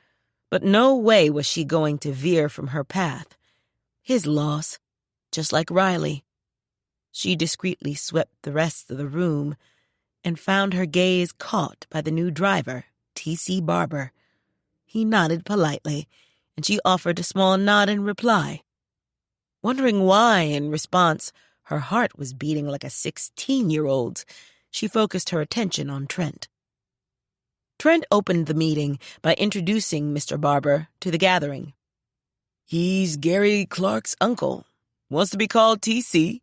but no way was she going to veer from her path. His loss, just like Riley. She discreetly swept the rest of the room and found her gaze caught by the new driver, T.C. Barbour. He nodded politely, and she offered a small nod in reply. Wondering why, in response, her heart was beating like a 16-year-old's, she focused her attention on Trent. Trent opened the meeting by introducing Mr. Barbour to the gathering. He's Gary Clark's uncle. Wants to be called T.C.,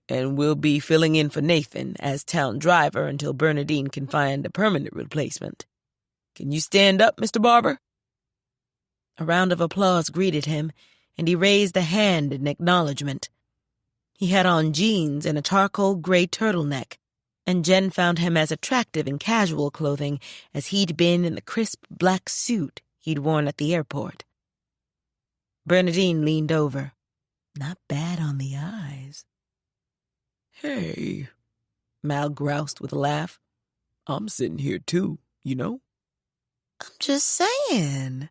and will be filling in for Nathan as town driver until Bernadine can find a permanent replacement. Can you stand up, Mr. Barbour? A round of applause greeted him, and he raised a hand in acknowledgement. He had on jeans and a charcoal gray turtleneck, and Jen found him as attractive in casual clothing as he'd been in the crisp black suit he'd worn at the airport. Bernadine leaned over. Not bad on the eyes. Hey, Mal groused with a laugh. I'm sitting here too, you know? I'm just saying.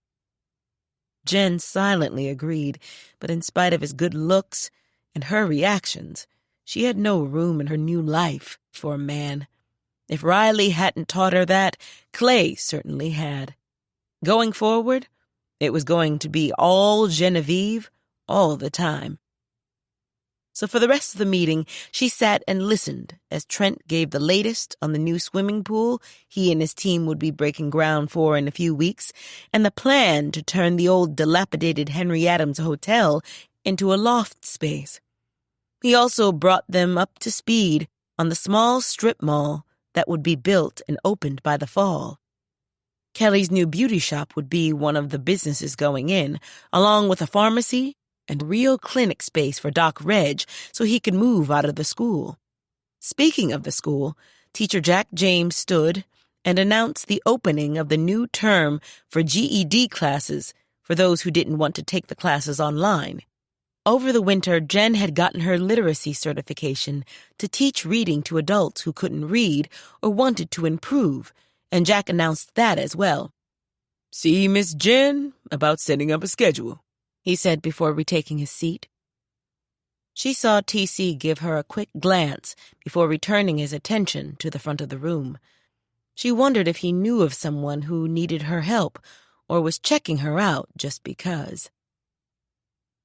Jen silently agreed, but in spite of his good looks and her reactions, she had no room in her new life for a man. If Riley hadn't taught her that, Clay certainly had. Going forward, it was going to be all Genevieve all the time. So for the rest of the meeting, she sat and listened as Trent gave the latest on the new swimming pool he and his team would be breaking ground for in a few weeks, and the plan to turn the old dilapidated Henry Adams Hotel into a loft space. He also brought them up to speed on the small strip mall that would be built and opened by the fall. Kelly's new beauty shop would be one of the businesses going in, along with a pharmacy and real clinic space for Doc Reg so he could move out of the school. Speaking of the school, teacher Jack James stood and announced the opening of the new term for GED classes for those who didn't want to take the classes online. Over the winter, Jen had gotten her literacy certification to teach reading to adults who couldn't read or wanted to improve, and Jack announced that as well. See Miss Jen about setting up a schedule, he said before retaking his seat. She saw T.C. give her a quick glance before returning his attention to the front of the room. She wondered if he knew of someone who needed her help or was checking her out just because.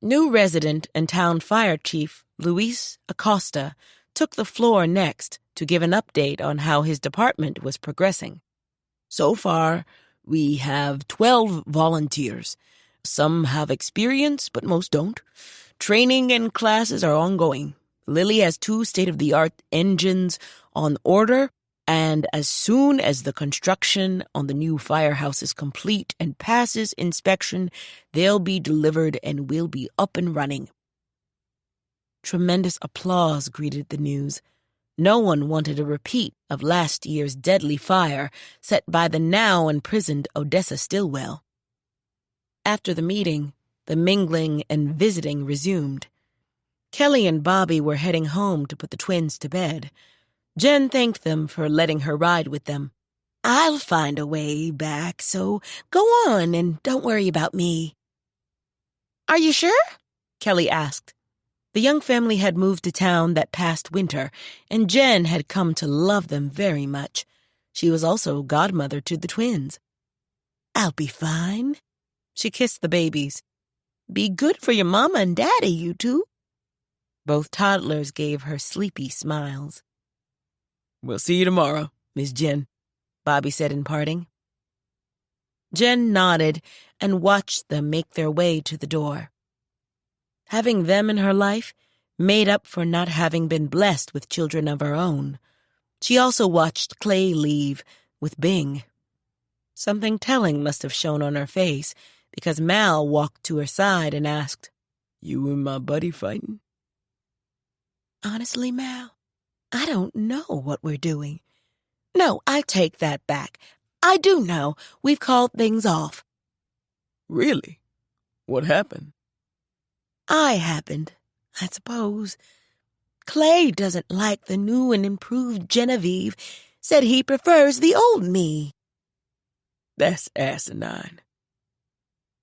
New resident and town fire chief Luis Acosta took the floor next to give an update on how his department was progressing. So far, we have 12 volunteers. Some have experience, but most don't. Training and classes are ongoing. Lily has 2 state-of-the-art engines on order, and as soon as the construction on the new firehouse is complete and passes inspection, they'll be delivered and we'll be up and running. Tremendous applause greeted the news. No one wanted a repeat of last year's deadly fire set by the now imprisoned Odessa Stillwell. After the meeting, the mingling and visiting resumed. Kelly and Bobby were heading home to put the twins to bed. Jen thanked them for letting her ride with them. I'll find a way back, so go on and don't worry about me. Are you sure? Kelly asked. The young family had moved to town that past winter, and Jen had come to love them very much. She was also godmother to the twins. I'll be fine. She kissed the babies. Be good for your mama and daddy, you two. Both toddlers gave her sleepy smiles. We'll see you tomorrow, Miss Jen, Bobby said in parting. Jen nodded and watched them make their way to the door. Having them in her life made up for not having been blessed with children of her own. She also watched Clay leave with Bing. Something telling must have shown on her face because Mal walked to her side and asked, "You and my buddy fighting?" Honestly, Mal, I don't know what we're doing. No, I take that back. I do know. We've called things off. Really? What happened? I happened, I suppose. Clay doesn't like the new and improved Genevieve. Said he prefers the old me. That's asinine.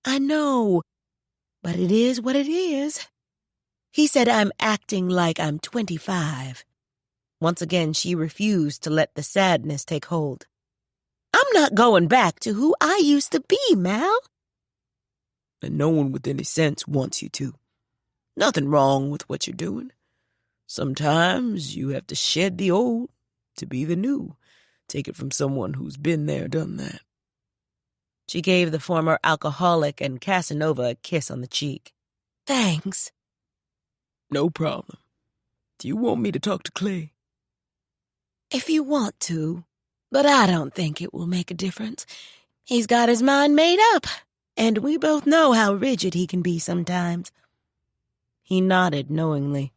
I know, but it is what it is. He said I'm acting like I'm 25. Once again, she refused to let the sadness take hold. I'm not going back to who I used to be, Mal. And no one with any sense wants you to. Nothing wrong with what you're doing. Sometimes you have to shed the old to be the new. Take it from someone who's been there, done that. She gave the former alcoholic and Casanova a kiss on the cheek. Thanks. No problem. Do you want me to talk to Clay? If you want to, but I don't think it will make a difference. He's got his mind made up, and we both know how rigid he can be sometimes. He nodded knowingly.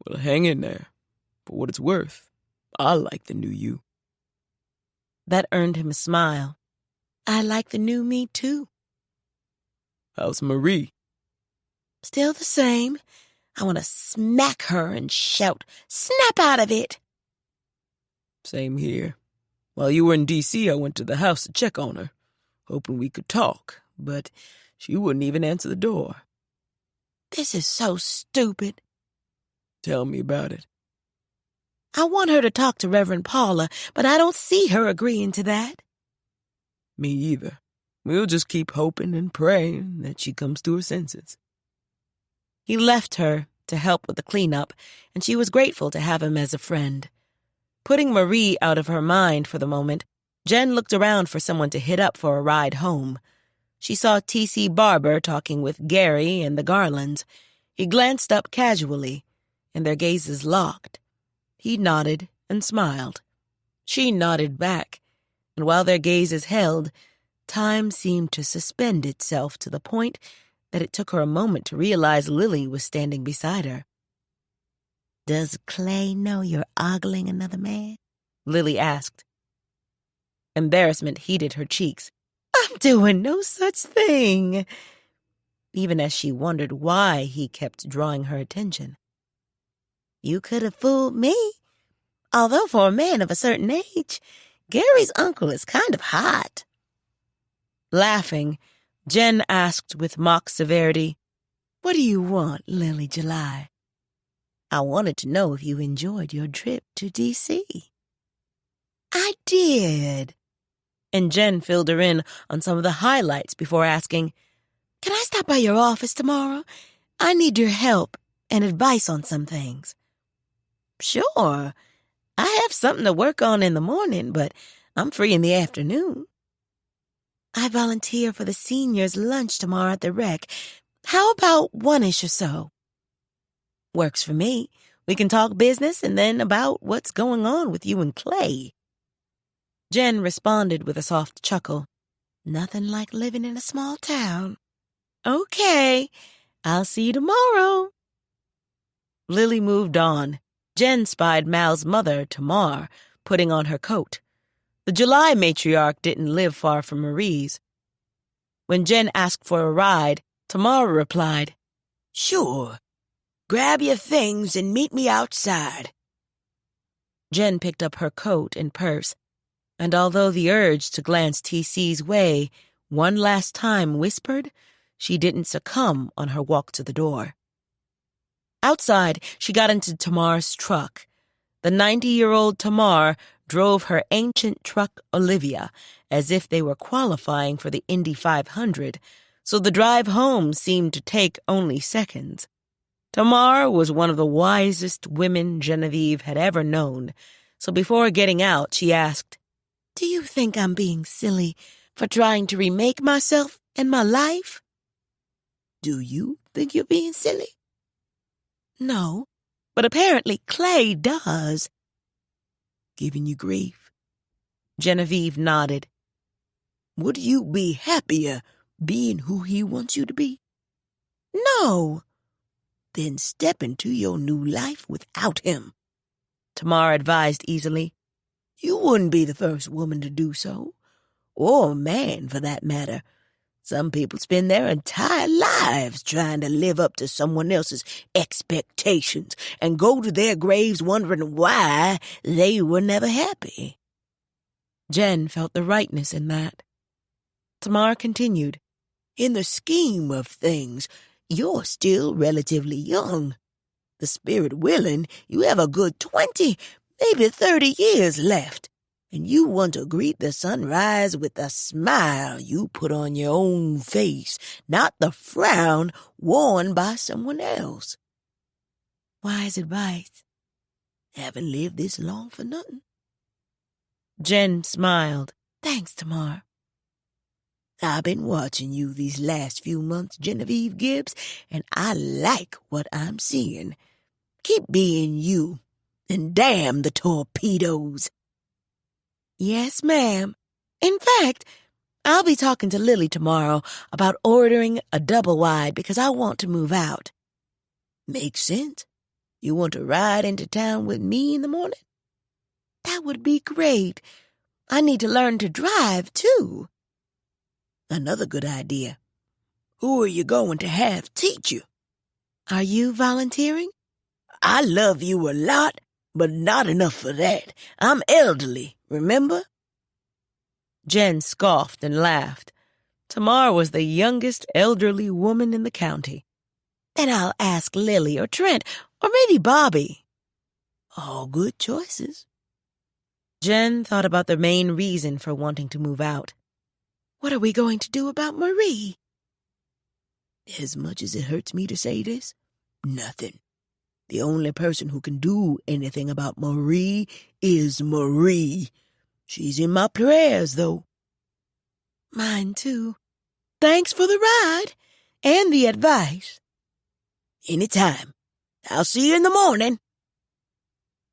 Well, hang in there. For what it's worth, I like the new you. That earned him a smile. I like the new me, too. How's Marie? Still the same. I want to smack her and shout, "Snap out of it!" Same here. While you were in D.C., I went to the house to check on her, hoping we could talk, but she wouldn't even answer the door. This is so stupid. Tell me about it. I want her to talk to Reverend Paula, but I don't see her agreeing to that. Me either. We'll just keep hoping and praying that she comes to her senses. He left her to help with the cleanup, and she was grateful to have him as a friend. Putting Marie out of her mind for the moment, Jen looked around for someone to hit up for a ride home. She saw T.C. Barbour talking with Gary and the Garlands. He glanced up casually, and their gazes locked. He nodded and smiled. She nodded back, and while their gazes held, time seemed to suspend itself to the point that it took her a moment to realize Lily was standing beside her. Does Clay know you're ogling another man? Lily asked. Embarrassment heated her cheeks. I'm doing no such thing. Even as she wondered why he kept drawing her attention. You could have fooled me. Although for a man of a certain age, Gary's uncle is kind of hot. Laughing, Jen asked with mock severity, "What do you want, Lily July?" I wanted to know if you enjoyed your trip to D.C. I did. And Jen filled her in on some of the highlights before asking, "Can I stop by your office tomorrow? I need your help and advice on some things." "Sure. I have something to work on in the morning, but I'm free in the afternoon." "I volunteer for the seniors' lunch tomorrow at the rec. How about 1-ish or so?" "Works for me. We can talk business and then about what's going on with you and Clay." Jen responded with a soft chuckle. "Nothing like living in a small town." "Okay. I'll see you tomorrow." Lily moved on. Jen spied Mal's mother, Tamar, putting on her coat. The July matriarch didn't live far from Marie's. When Jen asked for a ride, Tamar replied, "Sure. Grab your things and meet me outside." Jen picked up her coat and purse, and although the urge to glance T.C.'s way one last time whispered, she didn't succumb on her walk to the door. Outside, she got into Tamar's truck. The 90-year-old Tamar drove her ancient truck Olivia as if they were qualifying for the Indy 500, so the drive home seemed to take only seconds. Tamar was one of the wisest women Genevieve had ever known, so before getting out, she asked, "Do you think I'm being silly for trying to remake myself and my life?" "Do you think you're being silly?" "No, but apparently Clay does." Giving you grief? Genevieve nodded. Would you be happier being who he wants you to be? "No." Then step into your new life without him, Tamar advised easily. You wouldn't be the first woman to do so, or man for that matter. Some people spend their entire lives trying to live up to someone else's expectations and go to their graves wondering why they were never happy. Jen felt the rightness in that. Tamar continued, In the scheme of things, you're still relatively young. The spirit willing, you have a good 20, maybe 30 years left, and you want to greet the sunrise with the smile you put on your own face, not the frown worn by someone else. Wise advice. Haven't lived this long for nothing. Jen smiled. Thanks, Tamar. I've been watching you these last few months, Genevieve Gibbs, and I like what I'm seeing. Keep being you, and damn the torpedoes. Yes, ma'am. In fact, I'll be talking to Lily tomorrow about ordering a double wide because I want to move out. Makes sense. You want to ride into town with me in the morning? That would be great. I need to learn to drive, too. Another good idea. Who are you going to have teach you? Are you volunteering? I love you a lot, but not enough for that. I'm elderly, remember? Jen scoffed and laughed. Tamar was the youngest elderly woman in the county. Then I'll ask Lily or Trent, or maybe Bobby. All good choices. Jen thought about the main reason for wanting to move out. What are we going to do about Marie? As much as it hurts me to say this, nothing. The only person who can do anything about Marie is Marie. She's in my prayers, though. Mine, too. Thanks for the ride and the advice. Anytime. I'll see you in the morning.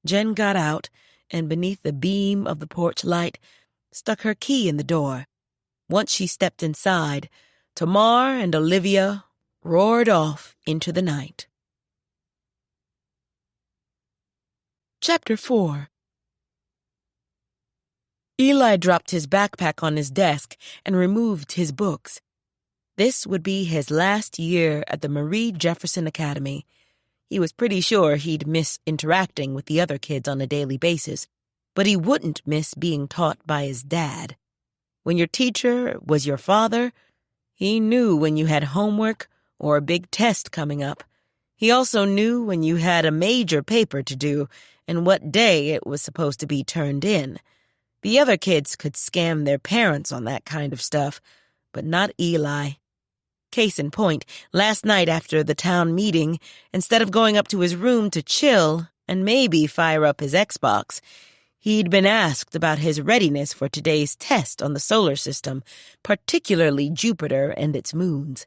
Jen got out, and beneath the beam of the porch light, stuck her key in the door. Once she stepped inside, Tamar and Olivia roared off into the night. Chapter 4. Eli dropped his backpack on his desk and removed his books. This would be his last year at the Marie Jefferson Academy. He was pretty sure he'd miss interacting with the other kids on a daily basis, but he wouldn't miss being taught by his dad. When your teacher was your father, he knew when you had homework or a big test coming up. He also knew when you had a major paper to do and what day it was supposed to be turned in. The other kids could scam their parents on that kind of stuff, but not Eli. Case in point, last night after the town meeting, instead of going up to his room to chill and maybe fire up his Xbox, he'd been asked about his readiness for today's test on the solar system, particularly Jupiter and its moons.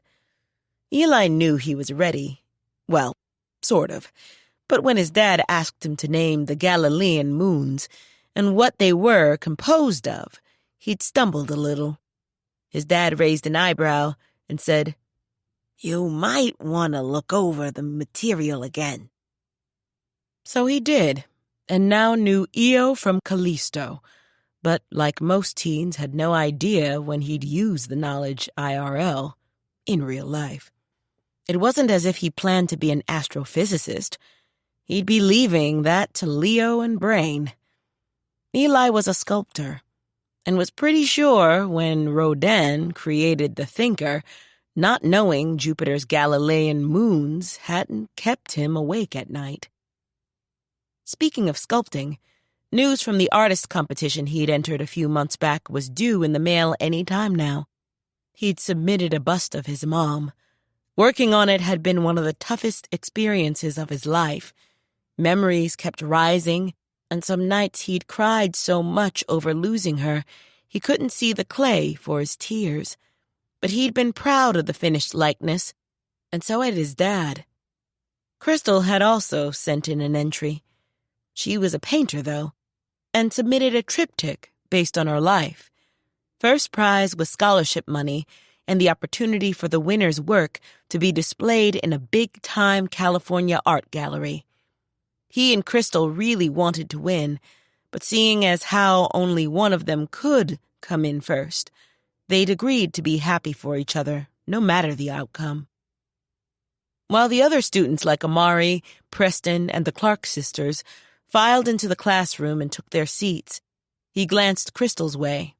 Eli knew he was ready. Well, sort of. But when his dad asked him to name the Galilean moons and what they were composed of, he'd stumbled a little. His dad raised an eyebrow and said, You might want to look over the material again. So he did, and now knew Io from Callisto, but like most teens had no idea when he'd use the knowledge IRL, in real life. It wasn't as if he planned to be an astrophysicist. He'd be leaving that to Leo and Brain. Eli was a sculptor, and was pretty sure when Rodin created the Thinker, not knowing Jupiter's Galilean moons hadn't kept him awake at night. Speaking of sculpting, news from the artist competition he'd entered a few months back was due in the mail any time now. He'd submitted a bust of his mom. Working on it had been one of the toughest experiences of his life. Memories kept rising, and some nights he'd cried so much over losing her, he couldn't see the clay for his tears. But he'd been proud of the finished likeness, and so had his dad. Crystal had also sent in an entry. She was a painter, though, and submitted a triptych based on her life. First prize was scholarship money and the opportunity for the winner's work to be displayed in a big-time California art gallery. He and Crystal really wanted to win, but seeing as how only one of them could come in first, they'd agreed to be happy for each other, no matter the outcome. While the other students like Amari, Preston, and the Clark sisters filed into the classroom and took their seats, he glanced Crystal's way.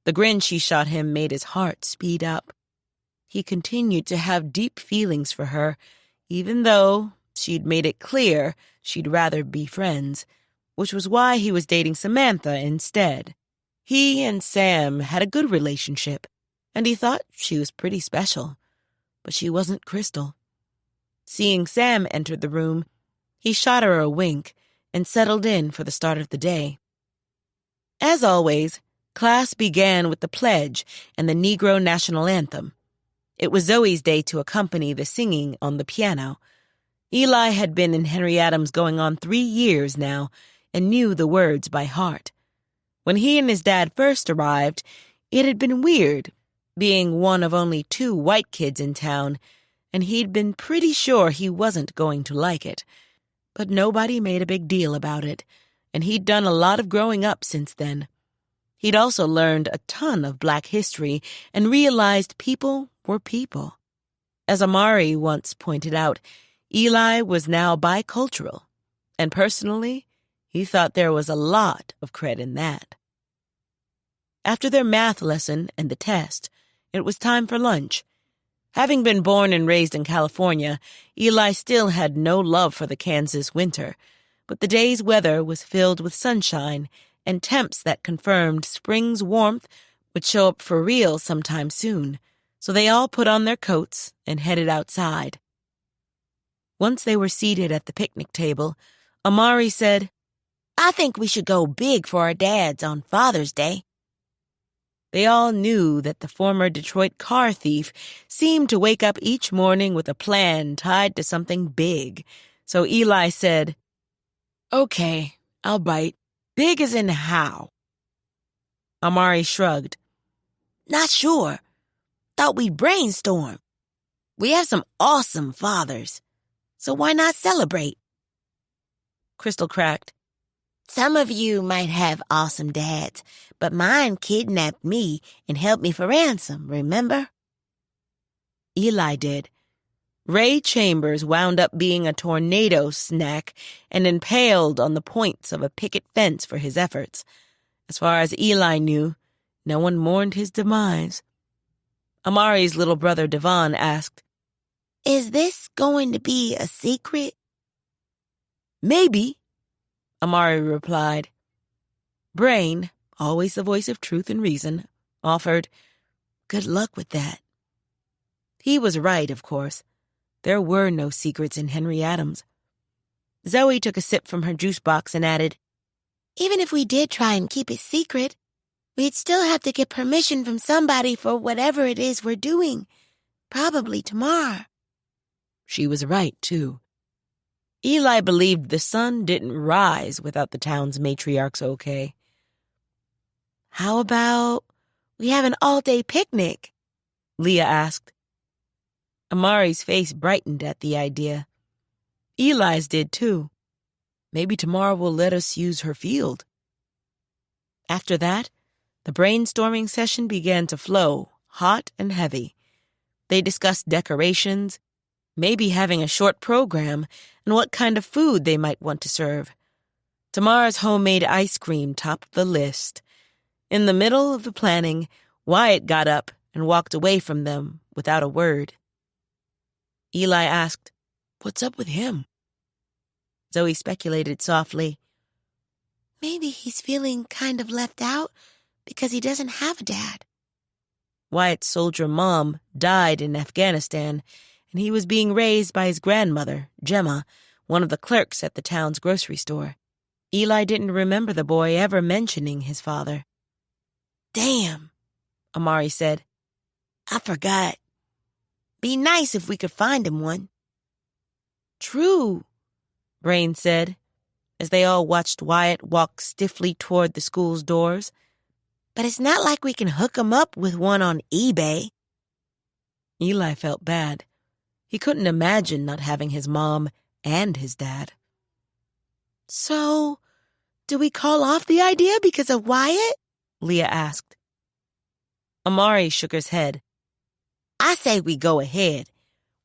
The grin she shot him made his heart speed up. He continued to have deep feelings for her, even though she'd made it clear she'd rather be friends, which was why he was dating Samantha instead. He and Sam had a good relationship, and he thought she was pretty special, but she wasn't Crystal. Seeing Sam enter the room, he shot her a wink and settled in for the start of the day. As always, class began with the pledge and the Negro National Anthem. It was Zoe's day to accompany the singing on the piano. Eli had been in Henry Adams going on 3 years now and knew the words by heart. When he and his dad first arrived, it had been weird, being one of only 2 white kids in town, and he'd been pretty sure he wasn't going to like it. But nobody made a big deal about it, and he'd done a lot of growing up since then. He'd also learned a ton of Black history and realized people were people. As Amari once pointed out, Eli was now bicultural, and personally, he thought there was a lot of cred in that. After their math lesson and the test, it was time for lunch. Having been born and raised in California, Eli still had no love for the Kansas winter, but the day's weather was filled with sunshine and temps that confirmed spring's warmth would show up for real sometime soon, so they all put on their coats and headed outside. Once they were seated at the picnic table, Amari said, I think we should go big for our dads on Father's Day. They all knew that the former Detroit car thief seemed to wake up each morning with a plan tied to something big, so Eli said, Okay, I'll bite. Big as in how? Amari shrugged. Not sure. Thought we'd brainstorm. We have some awesome fathers, so why not celebrate? Crystal cracked. Some of you might have awesome dads, but mine kidnapped me and held me for ransom, remember? Eli did. Ray Chambers wound up being a tornado snack and impaled on the points of a picket fence for his efforts. As far as Eli knew, no one mourned his demise. Amari's little brother Devon asked, Is this going to be a secret? Maybe, Amari replied. Brain, always the voice of truth and reason, offered, Good luck with that. He was right, of course. There were no secrets in Henry Adams. Zoe took a sip from her juice box and added, Even if we did try and keep it secret, we'd still have to get permission from somebody for whatever it is we're doing. Probably tomorrow. She was right, too. Eli believed the sun didn't rise without the town's matriarch's okay. How about we have an all-day picnic? Leah asked. Amari's face brightened at the idea. Eli's did, too. Maybe tomorrow will let us use her field. After that, the brainstorming session began to flow, hot and heavy. They discussed decorations, maybe having a short program, and what kind of food they might want to serve. Tomorrow's homemade ice cream topped the list. In the middle of the planning, Wyatt got up and walked away from them without a word. Eli asked, What's up with him? Zoe speculated softly. Maybe he's feeling kind of left out because he doesn't have a dad. Wyatt's soldier mom died in Afghanistan, and he was being raised by his grandmother, Gemma, one of the clerks at the town's grocery store. Eli didn't remember the boy ever mentioning his father. Damn, Amari said. I forgot. Be nice if we could find him one. True, Brain said, as they all watched Wyatt walk stiffly toward the school's doors. But it's not like we can hook him up with one on eBay. Eli felt bad. He couldn't imagine not having his mom and his dad. So, do we call off the idea because of Wyatt? Leah asked. Amari shook his head. I say we go ahead.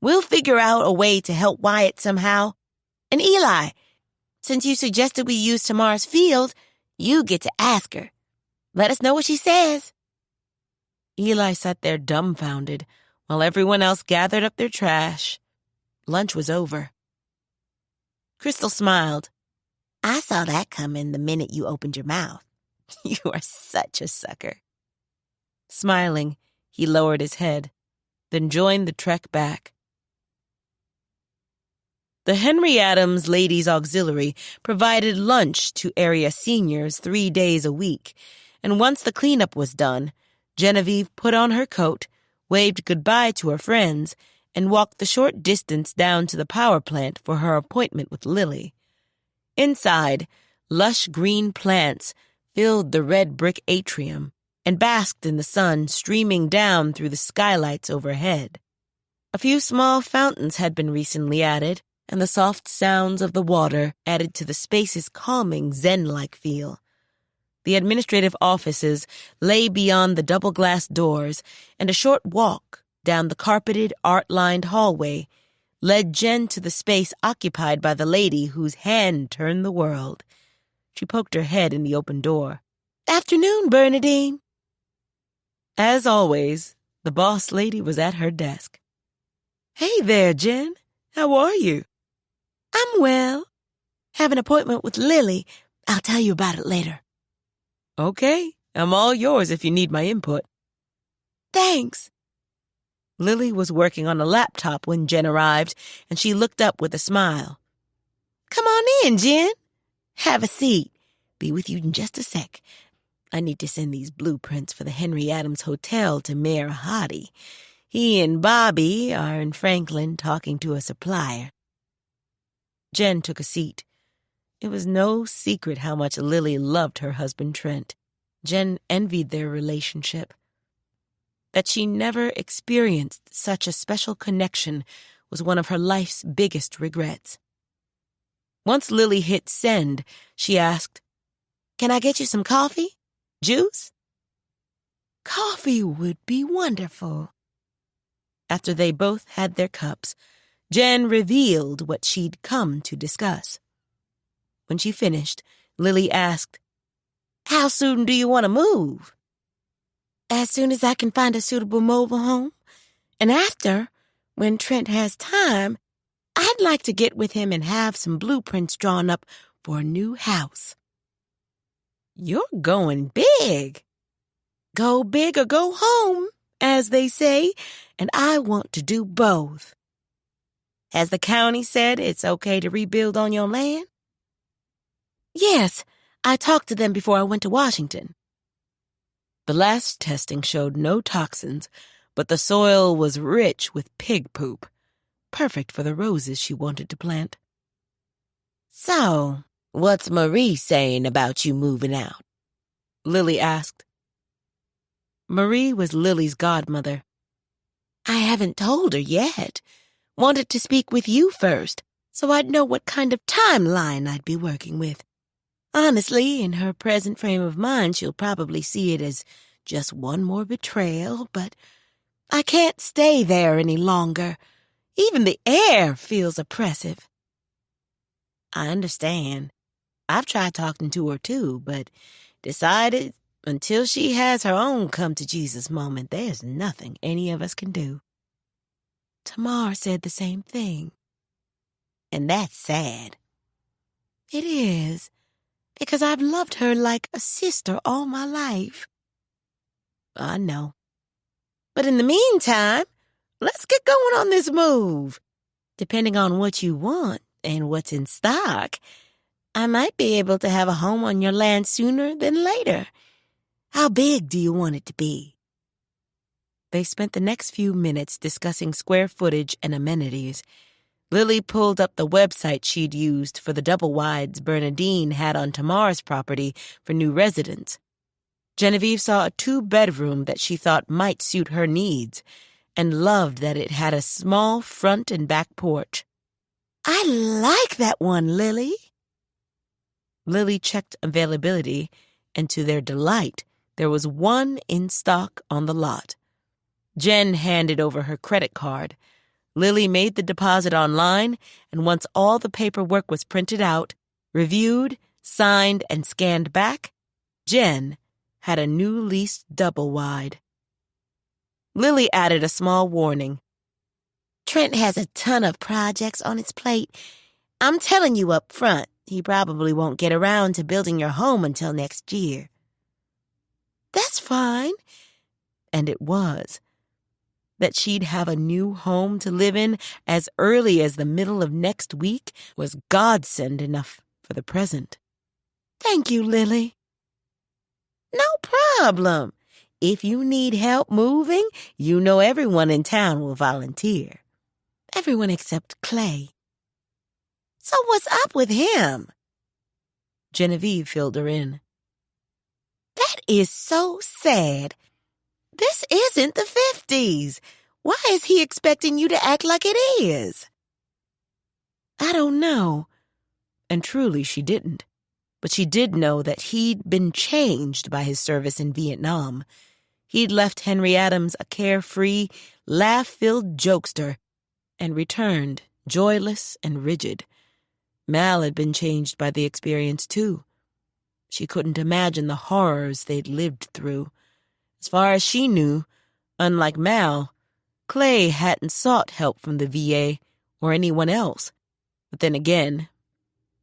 We'll figure out a way to help Wyatt somehow. And Eli, since you suggested we use Tamar's field, you get to ask her. Let us know what she says. Eli sat there dumbfounded while everyone else gathered up their trash. Lunch was over. Crystal smiled. I saw that coming the minute you opened your mouth. You are such a sucker. Smiling, he lowered his head, then joined the trek back. The Henry Adams Ladies Auxiliary provided lunch to area seniors 3 days a week, and once the cleanup was done, Genevieve put on her coat, waved goodbye to her friends, and walked the short distance down to the power plant for her appointment with Lily. Inside, lush green plants filled the red brick atrium and basked in the sun streaming down through the skylights overhead. A few small fountains had been recently added, and the soft sounds of the water added to the space's calming zen-like feel. The administrative offices lay beyond the double-glass doors, and a short walk down the carpeted, art-lined hallway led Jen to the space occupied by the lady whose hand turned the world. She poked her head in the open door. Afternoon, Bernadine. As always, the boss lady was at her desk. Hey there, Jen. How are you? I'm well. Have an appointment with Lily. I'll tell you about it later. Okay, I'm all yours if you need my input. Thanks. Lily was working on a laptop when Jen arrived, and she looked up with a smile. Come on in, Jen. Have a seat. Be with you in just a sec. I need to send these blueprints for the Henry Adams Hotel to Mayor Hottie. He and Bobby are in Franklin talking to a supplier. Jen took a seat. It was no secret how much Lily loved her husband Trent. Jen envied their relationship. That she never experienced such a special connection was one of her life's biggest regrets. Once Lily hit send, she asked, Can I get you some coffee? Juice? Coffee would be wonderful. After they both had their cups, Jen revealed what she'd come to discuss. When she finished, Lily asked, How soon do you want to move? As soon as I can find a suitable mobile home. And after, when Trent has time, I'd like to get with him and have some blueprints drawn up for a new house. You're going big. Go big or go home, as they say, and I want to do both. Has the county said it's okay to rebuild on your land? Yes, I talked to them before I went to Washington. The last testing showed no toxins, but the soil was rich with pig poop, perfect for the roses she wanted to plant. So, what's Marie saying about you moving out? Lily asked. Marie was Lily's godmother. I haven't told her yet. Wanted to speak with you first, so I'd know what kind of timeline I'd be working with. Honestly, in her present frame of mind, she'll probably see it as just one more betrayal, but I can't stay there any longer. Even the air feels oppressive. I understand. I've tried talking to her too, but decided until she has her own come-to-Jesus moment, there's nothing any of us can do. Tamar said the same thing. And that's sad. It is, because I've loved her like a sister all my life. I know. But in the meantime, let's get going on this move. Depending on what you want and what's in stock, I might be able to have a home on your land sooner than later. How big do you want it to be? They spent the next few minutes discussing square footage and amenities. Lily pulled up the website she'd used for the double-wides Bernadine had on Tamar's property for new residents. Genevieve saw a 2-bedroom that she thought might suit her needs, and loved that it had a small front and back porch. I like that one, Lily. Lily checked availability, and to their delight, there was one in stock on the lot. Jen handed over her credit card. Lily made the deposit online, and once all the paperwork was printed out, reviewed, signed, and scanned back, Jen had a new lease double-wide. Lily added a small warning. Trent has a ton of projects on his plate. I'm telling you up front, he probably won't get around to building your home until next year. That's fine. And it was. That she'd have a new home to live in as early as the middle of next week was godsend enough for the present. Thank you, Lily. No problem. If you need help moving, you know everyone in town will volunteer. Everyone except Clay. So what's up with him? Genevieve filled her in. That is so sad. This isn't the 50s. Why is he expecting you to act like it is? I don't know. And truly she didn't. But she did know that he'd been changed by his service in Vietnam. He'd left Henry Adams a carefree, laugh-filled jokester and returned joyless and rigid. Mal had been changed by the experience, too. She couldn't imagine the horrors they'd lived through. As far as she knew, unlike Mal, Clay hadn't sought help from the VA or anyone else. But then again,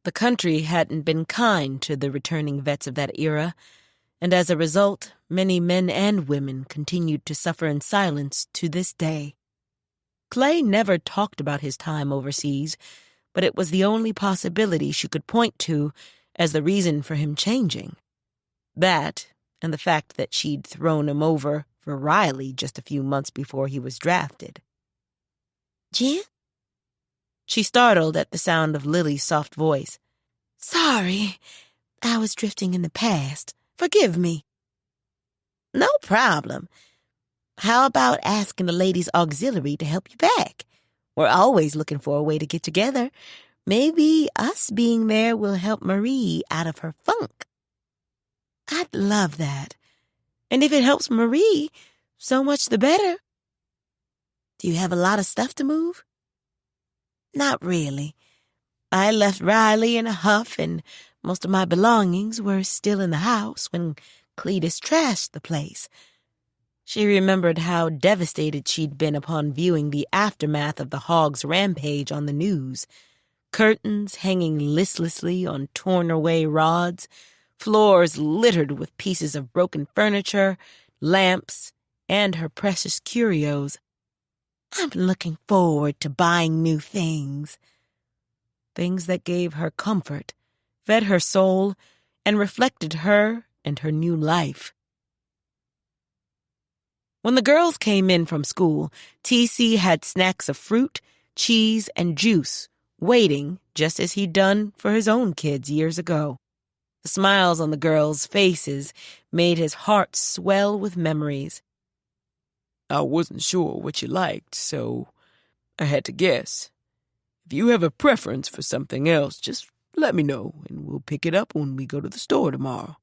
the country hadn't been kind to the returning vets of that era, and as a result, many men and women continued to suffer in silence to this day. Clay never talked about his time overseas, but it was the only possibility she could point to as the reason for him changing. That, and the fact that she'd thrown him over for Riley just a few months before he was drafted. Jen? She startled at the sound of Lily's soft voice. Sorry, I was drifting in the past. Forgive me. No problem. How about asking the ladies' auxiliary to help you back? We're always looking for a way to get together. Maybe us being there will help Marie out of her funk. I'd love that. And if it helps Marie, so much the better. Do you have a lot of stuff to move? Not really. I left Riley in a huff, and most of my belongings were still in the house when Cletus trashed the place. She remembered how devastated she'd been upon viewing the aftermath of the hog's rampage on the news. Curtains hanging listlessly on torn-away rods, floors littered with pieces of broken furniture, lamps, and her precious curios. I'm looking forward to buying new things. Things that gave her comfort, fed her soul, and reflected her and her new life. When the girls came in from school, TC had snacks of fruit, cheese, and juice, waiting just as he'd done for his own kids years ago. The smiles on the girls' faces made his heart swell with memories. I wasn't sure what you liked, so I had to guess. If you have a preference for something else, just let me know, and we'll pick it up when we go to the store tomorrow.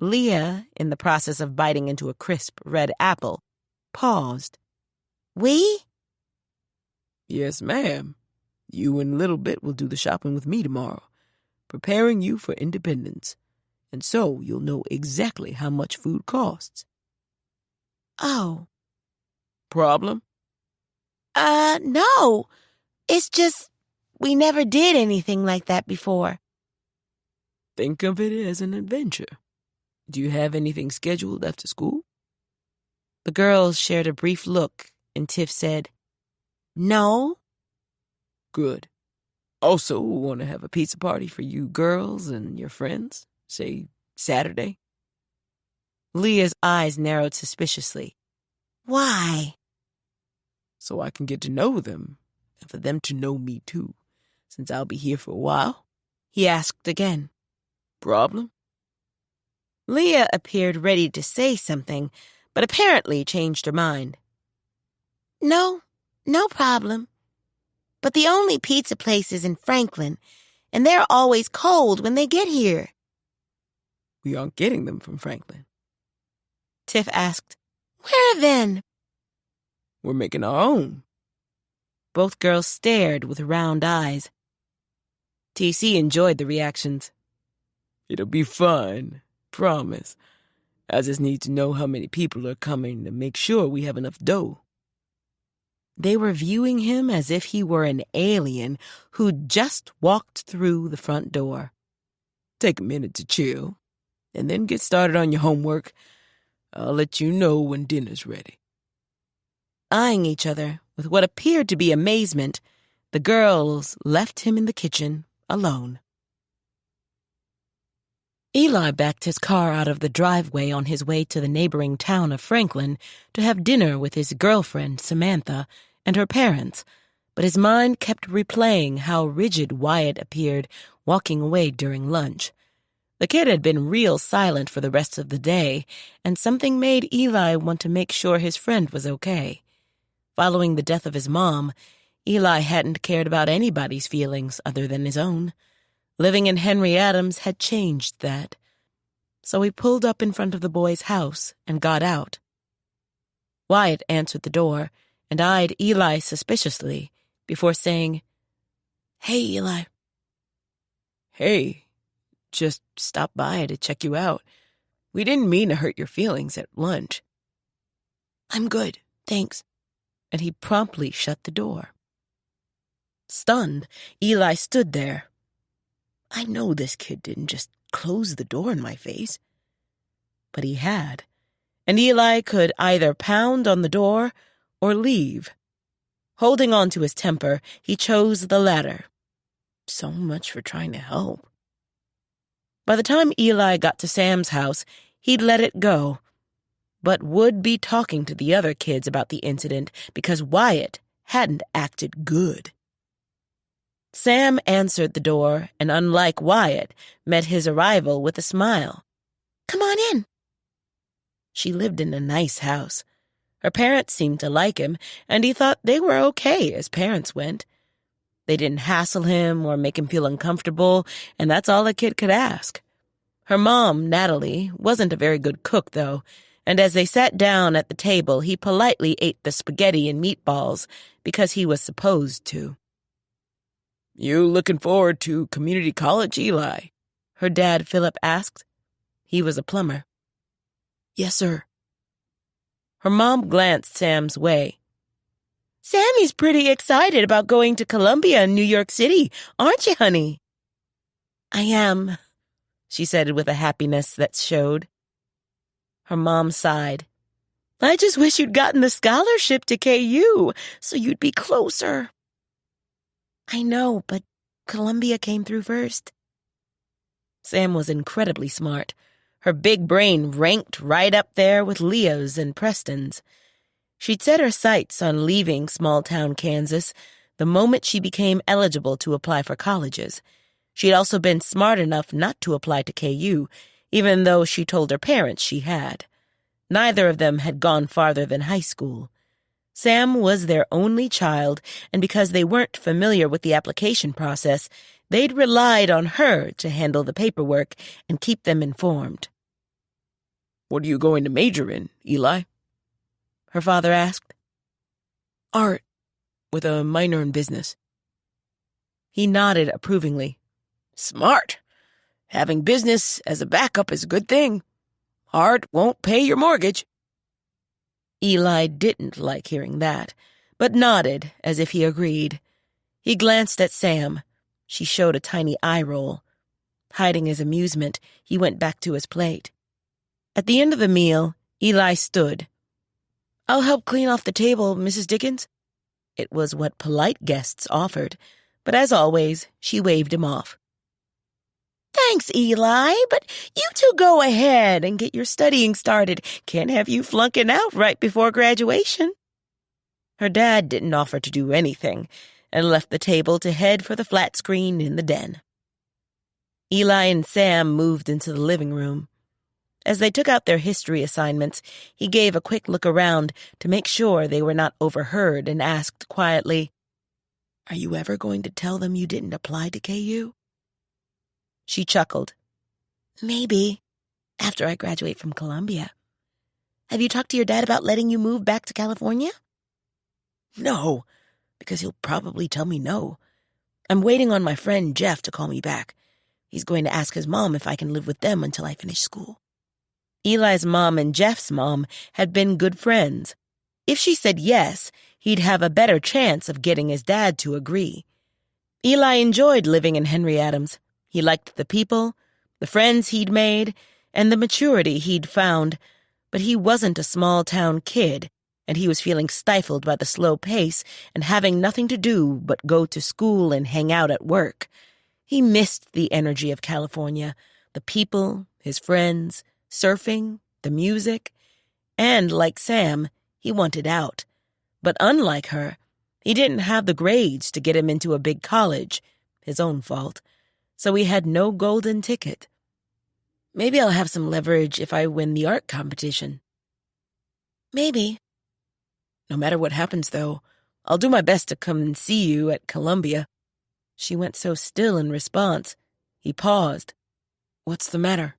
Leah, in the process of biting into a crisp red apple, paused. We? Yes, ma'am. You and Little Bit will do the shopping with me tomorrow, preparing you for independence, and so you'll know exactly how much food costs. Oh. Problem? No. It's just we never did anything like that before. Think of it as an adventure. Do you have anything scheduled after school? The girls shared a brief look, and Tiff said, No. Good. Also, want to have a pizza party for you girls and your friends, say Saturday? Leah's eyes narrowed suspiciously. Why? So I can get to know them, and for them to know me too, since I'll be here for a while. He asked again. Problem? Leah appeared ready to say something, but apparently changed her mind. No problem. But the only pizza place is in Franklin, and they're always cold when they get here. We aren't getting them from Franklin. Tiff asked. Where then? We're making our own. Both girls stared with round eyes. TC enjoyed the reactions. It'll be fun, promise. I just need to know how many people are coming to make sure we have enough dough. They were viewing him as if he were an alien who'd just walked through the front door. Take a minute to chill, and then get started on your homework. I'll let you know when dinner's ready. Eyeing each other with what appeared to be amazement, the girls left him in the kitchen alone. Eli backed his car out of the driveway on his way to the neighboring town of Franklin to have dinner with his girlfriend, Samantha, and her parents, but his mind kept replaying how rigid Wyatt appeared walking away during lunch. The kid had been real silent for the rest of the day, and something made Eli want to make sure his friend was okay. Following the death of his mom, Eli hadn't cared about anybody's feelings other than his own. Living in Henry Adams had changed that. So he pulled up in front of the boy's house and got out. Wyatt answered the door and eyed Eli suspiciously before saying, "Hey, Eli." Hey, just stopped by to check you out. We didn't mean to hurt your feelings at lunch. I'm good, thanks. And he promptly shut the door. Stunned, Eli stood there. I know this kid didn't just close the door in my face. But he had, and Eli could either pound on the door or leave. Holding on to his temper, he chose the latter. So much for trying to help. By the time Eli got to Sam's house, he'd let it go, but would be talking to the other kids about the incident because Wyatt hadn't acted good. Sam answered the door and, unlike Wyatt, met his arrival with a smile. Come on in. She lived in a nice house. Her parents seemed to like him, and he thought they were okay as parents went. They didn't hassle him or make him feel uncomfortable, and that's all a kid could ask. Her mom, Natalie, wasn't a very good cook, though, and as they sat down at the table, he politely ate the spaghetti and meatballs because he was supposed to. You looking forward to community college, Eli? Her dad, Philip, asked. He was a plumber. Yes, sir. Her mom glanced Sam's way. Sammy's pretty excited about going to Columbia in New York City, aren't you, honey? I am, she said with a happiness that showed. Her mom sighed. I just wish you'd gotten the scholarship to KU so you'd be closer. I know, but Columbia came through first. Sam was incredibly smart. Her big brain ranked right up there with Leo's and Preston's. She'd set her sights on leaving small-town Kansas the moment she became eligible to apply for colleges. She'd also been smart enough not to apply to KU, even though she told her parents she had. Neither of them had gone farther than high school. Sam was their only child, and because they weren't familiar with the application process, they'd relied on her to handle the paperwork and keep them informed. What are you going to major in, Eli? Her father asked. Art, with a minor in business. He nodded approvingly. Smart. Having business as a backup is a good thing. Art won't pay your mortgage. Eli didn't like hearing that, but nodded as if he agreed. He glanced at Sam. She showed a tiny eye roll. Hiding his amusement, he went back to his plate. At the end of the meal, Eli stood. I'll help clean off the table, Mrs. Dickens. It was what polite guests offered, but as always, she waved him off. Thanks, Eli, but you two go ahead and get your studying started. Can't have you flunking out right before graduation. Her dad didn't offer to do anything and left the table to head for the flat screen in the den. Eli and Sam moved into the living room. As they took out their history assignments, he gave a quick look around to make sure they were not overheard and asked quietly, Are you ever going to tell them you didn't apply to KU? She chuckled. Maybe, after I graduate from Columbia. Have you talked to your dad about letting you move back to California? No, because he'll probably tell me no. I'm waiting on my friend Jeff to call me back. He's going to ask his mom if I can live with them until I finish school. Eli's mom and Jeff's mom had been good friends. If she said yes, he'd have a better chance of getting his dad to agree. Eli enjoyed living in Henry Adams. He liked the people, the friends he'd made, and the maturity he'd found, but he wasn't a small-town kid, and he was feeling stifled by the slow pace and having nothing to do but go to school and hang out at work. He missed the energy of California, the people, his friends, surfing, the music, and, like Sam, he wanted out. But unlike her, he didn't have the grades to get him into a big college, his own fault, so he had no golden ticket. Maybe I'll have some leverage if I win the art competition. Maybe. No matter what happens, though, I'll do my best to come and see you at Columbia. She went so still in response. He paused. What's the matter?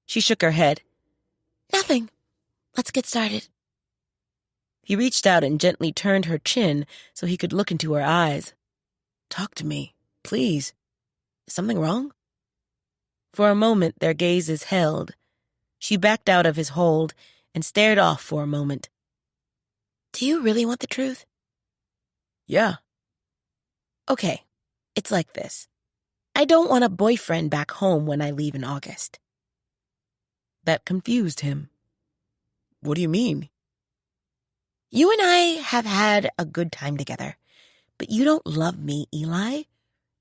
She shook her head. Nothing. Let's get started. He reached out and gently turned her chin so he could look into her eyes. Talk to me, please. Is something wrong? For a moment, their gazes held. She backed out of his hold and stared off for a moment. Do you really want the truth? Yeah. Okay, it's like this. I don't want a boyfriend back home when I leave in August. That confused him. What do you mean? You and I have had a good time together, but you don't love me, Eli.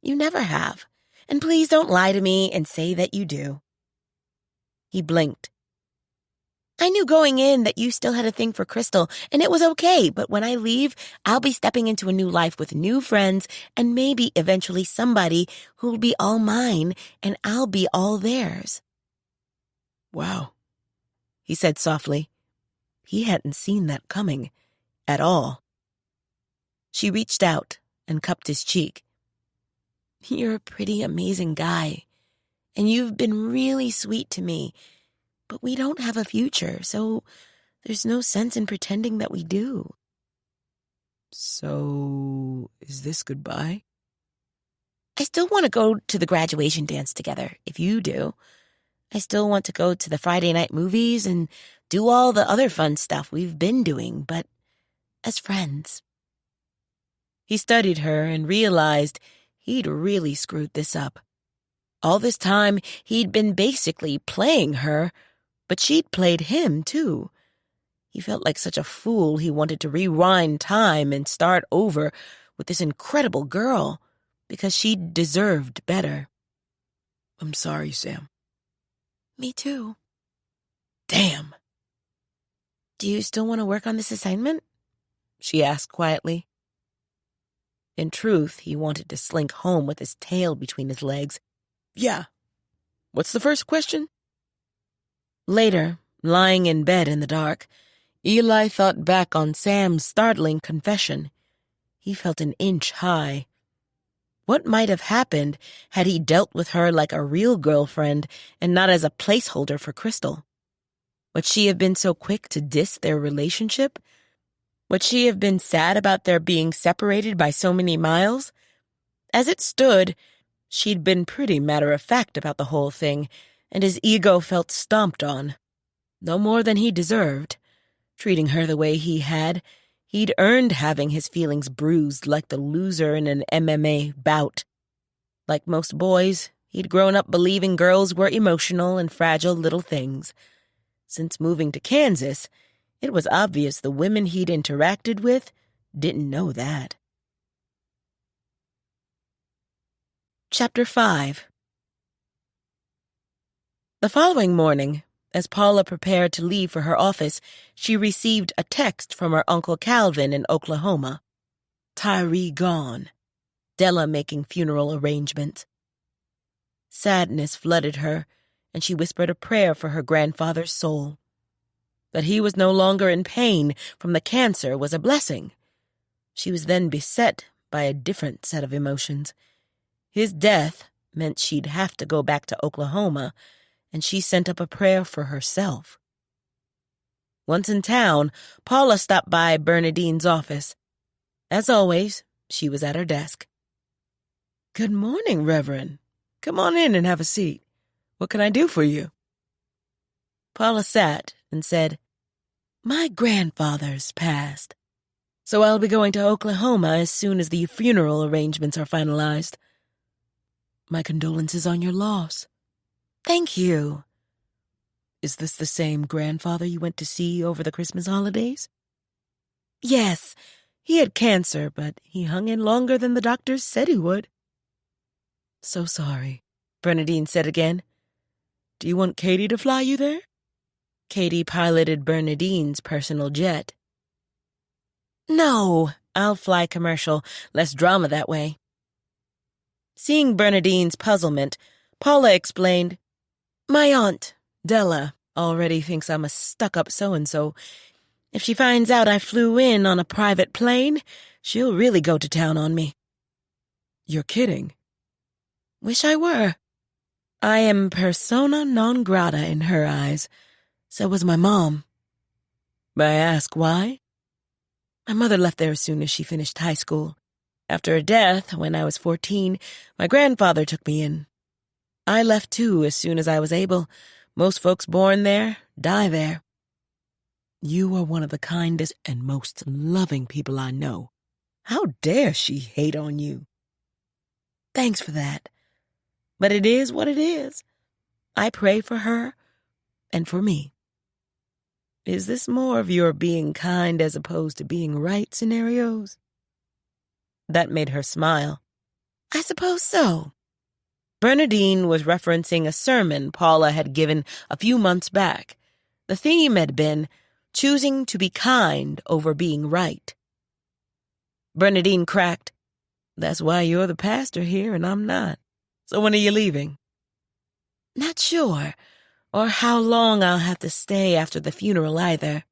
You never have. And please don't lie to me and say that you do. He blinked. I knew going in that you still had a thing for Crystal, and it was okay, but when I leave, I'll be stepping into a new life with new friends and maybe eventually somebody who'll be all mine and I'll be all theirs. Wow, he said softly. He hadn't seen that coming at all. She reached out and cupped his cheek. You're a pretty amazing guy, and you've been really sweet to me, but we don't have a future, so there's no sense in pretending that we do. So, is this goodbye? I still want to go to the graduation dance together, if you do. I still want to go to the Friday night movies and do all the other fun stuff we've been doing, but as friends. He studied her and realized he'd really screwed this up. All this time, he'd been basically playing her, but she'd played him, too. He felt like such a fool he wanted to rewind time and start over with this incredible girl, because she deserved better. I'm sorry, Sam. Me too. Damn. Do you still want to work on this assignment? She asked quietly. In truth, he wanted to slink home with his tail between his legs. Yeah. What's the first question? Later, lying in bed in the dark, Eli thought back on Sam's startling confession. He felt an inch high. What might have happened had he dealt with her like a real girlfriend and not as a placeholder for Crystal? Would she have been so quick to diss their relationship? Would she have been sad about their being separated by so many miles? As it stood, she'd been pretty matter-of-fact about the whole thing, and his ego felt stomped on. No more than he deserved. Treating her the way he had, he'd earned having his feelings bruised like the loser in an MMA bout. Like most boys, he'd grown up believing girls were emotional and fragile little things. Since moving to Kansas, it was obvious the women he'd interacted with didn't know that. Chapter 5. The following morning, as Paula prepared to leave for her office, she received a text from her Uncle Calvin in Oklahoma. Tyree gone. Della making funeral arrangements. Sadness flooded her, and she whispered a prayer for her grandfather's soul. That he was no longer in pain from the cancer was a blessing. She was then beset by a different set of emotions. His death meant she'd have to go back to Oklahoma, and she sent up a prayer for herself. Once in town, Paula stopped by Bernadine's office. As always, she was at her desk. "Good morning, Reverend. Come on in and have a seat. What can I do for you?" Paula sat and said, "My grandfather's passed, so I'll be going to Oklahoma as soon as the funeral arrangements are finalized." "My condolences on your loss." "Thank you." "Is this the same grandfather you went to see over the Christmas holidays?" "Yes, he had cancer, but he hung in longer than the doctors said he would." "So sorry," Bernadine said again. "Do you want Katie to fly you there?" Katie piloted Bernadine's personal jet. "No, I'll fly commercial. Less drama that way." Seeing Bernadine's puzzlement, Paula explained, "My aunt, Della, already thinks I'm a stuck-up so-and-so. If she finds out I flew in on a private plane, she'll really go to town on me." "You're kidding." "Wish I were. I am persona non grata in her eyes. So was my mom." "May I ask why?" "My mother left there as soon as she finished high school. After her death, when I was 14, my grandfather took me in. I left too as soon as I was able. Most folks born there die there." "You are one of the kindest and most loving people I know. How dare she hate on you?" "Thanks for that. But it is what it is. I pray for her and for me." "Is this more of your being kind as opposed to being right scenarios?" That made her smile. "I suppose so." Bernadine was referencing a sermon Paula had given a few months back. The theme had been choosing to be kind over being right. Bernadine cracked, "That's why you're the pastor here and I'm not. So when are you leaving?" "Not sure, or how long I'll have to stay after the funeral either."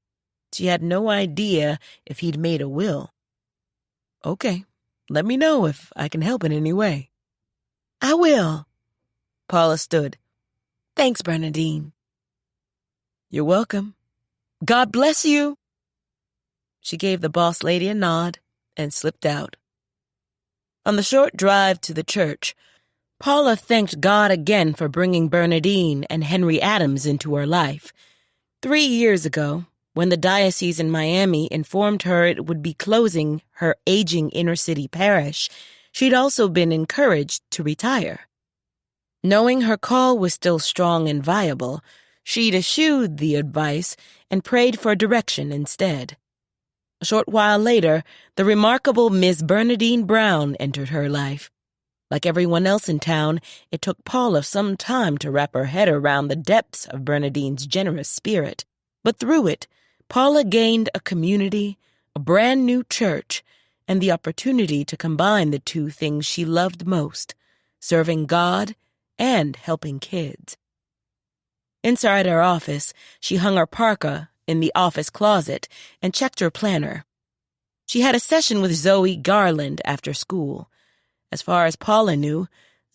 She had no idea if he'd made a will. "Okay, let me know if I can help in any way." "I will." Paula stood. "Thanks, Bernadine." "You're welcome. God bless you." She gave the boss lady a nod and slipped out. On the short drive to the church, Paula thanked God again for bringing Bernadine and Henry Adams into her life. 3 years ago, when the diocese in Miami informed her it would be closing her aging inner-city parish, she'd also been encouraged to retire. Knowing her call was still strong and viable, she'd eschewed the advice and prayed for direction instead. A short while later, the remarkable Miss Bernadine Brown entered her life. Like everyone else in town, it took Paula some time to wrap her head around the depths of Bernadine's generous spirit. But through it, Paula gained a community, a brand new church, and the opportunity to combine the two things she loved most, serving God and helping kids. Inside her office, she hung her parka in the office closet and checked her planner. She had a session with Zoe Garland after school. As far as Paula knew,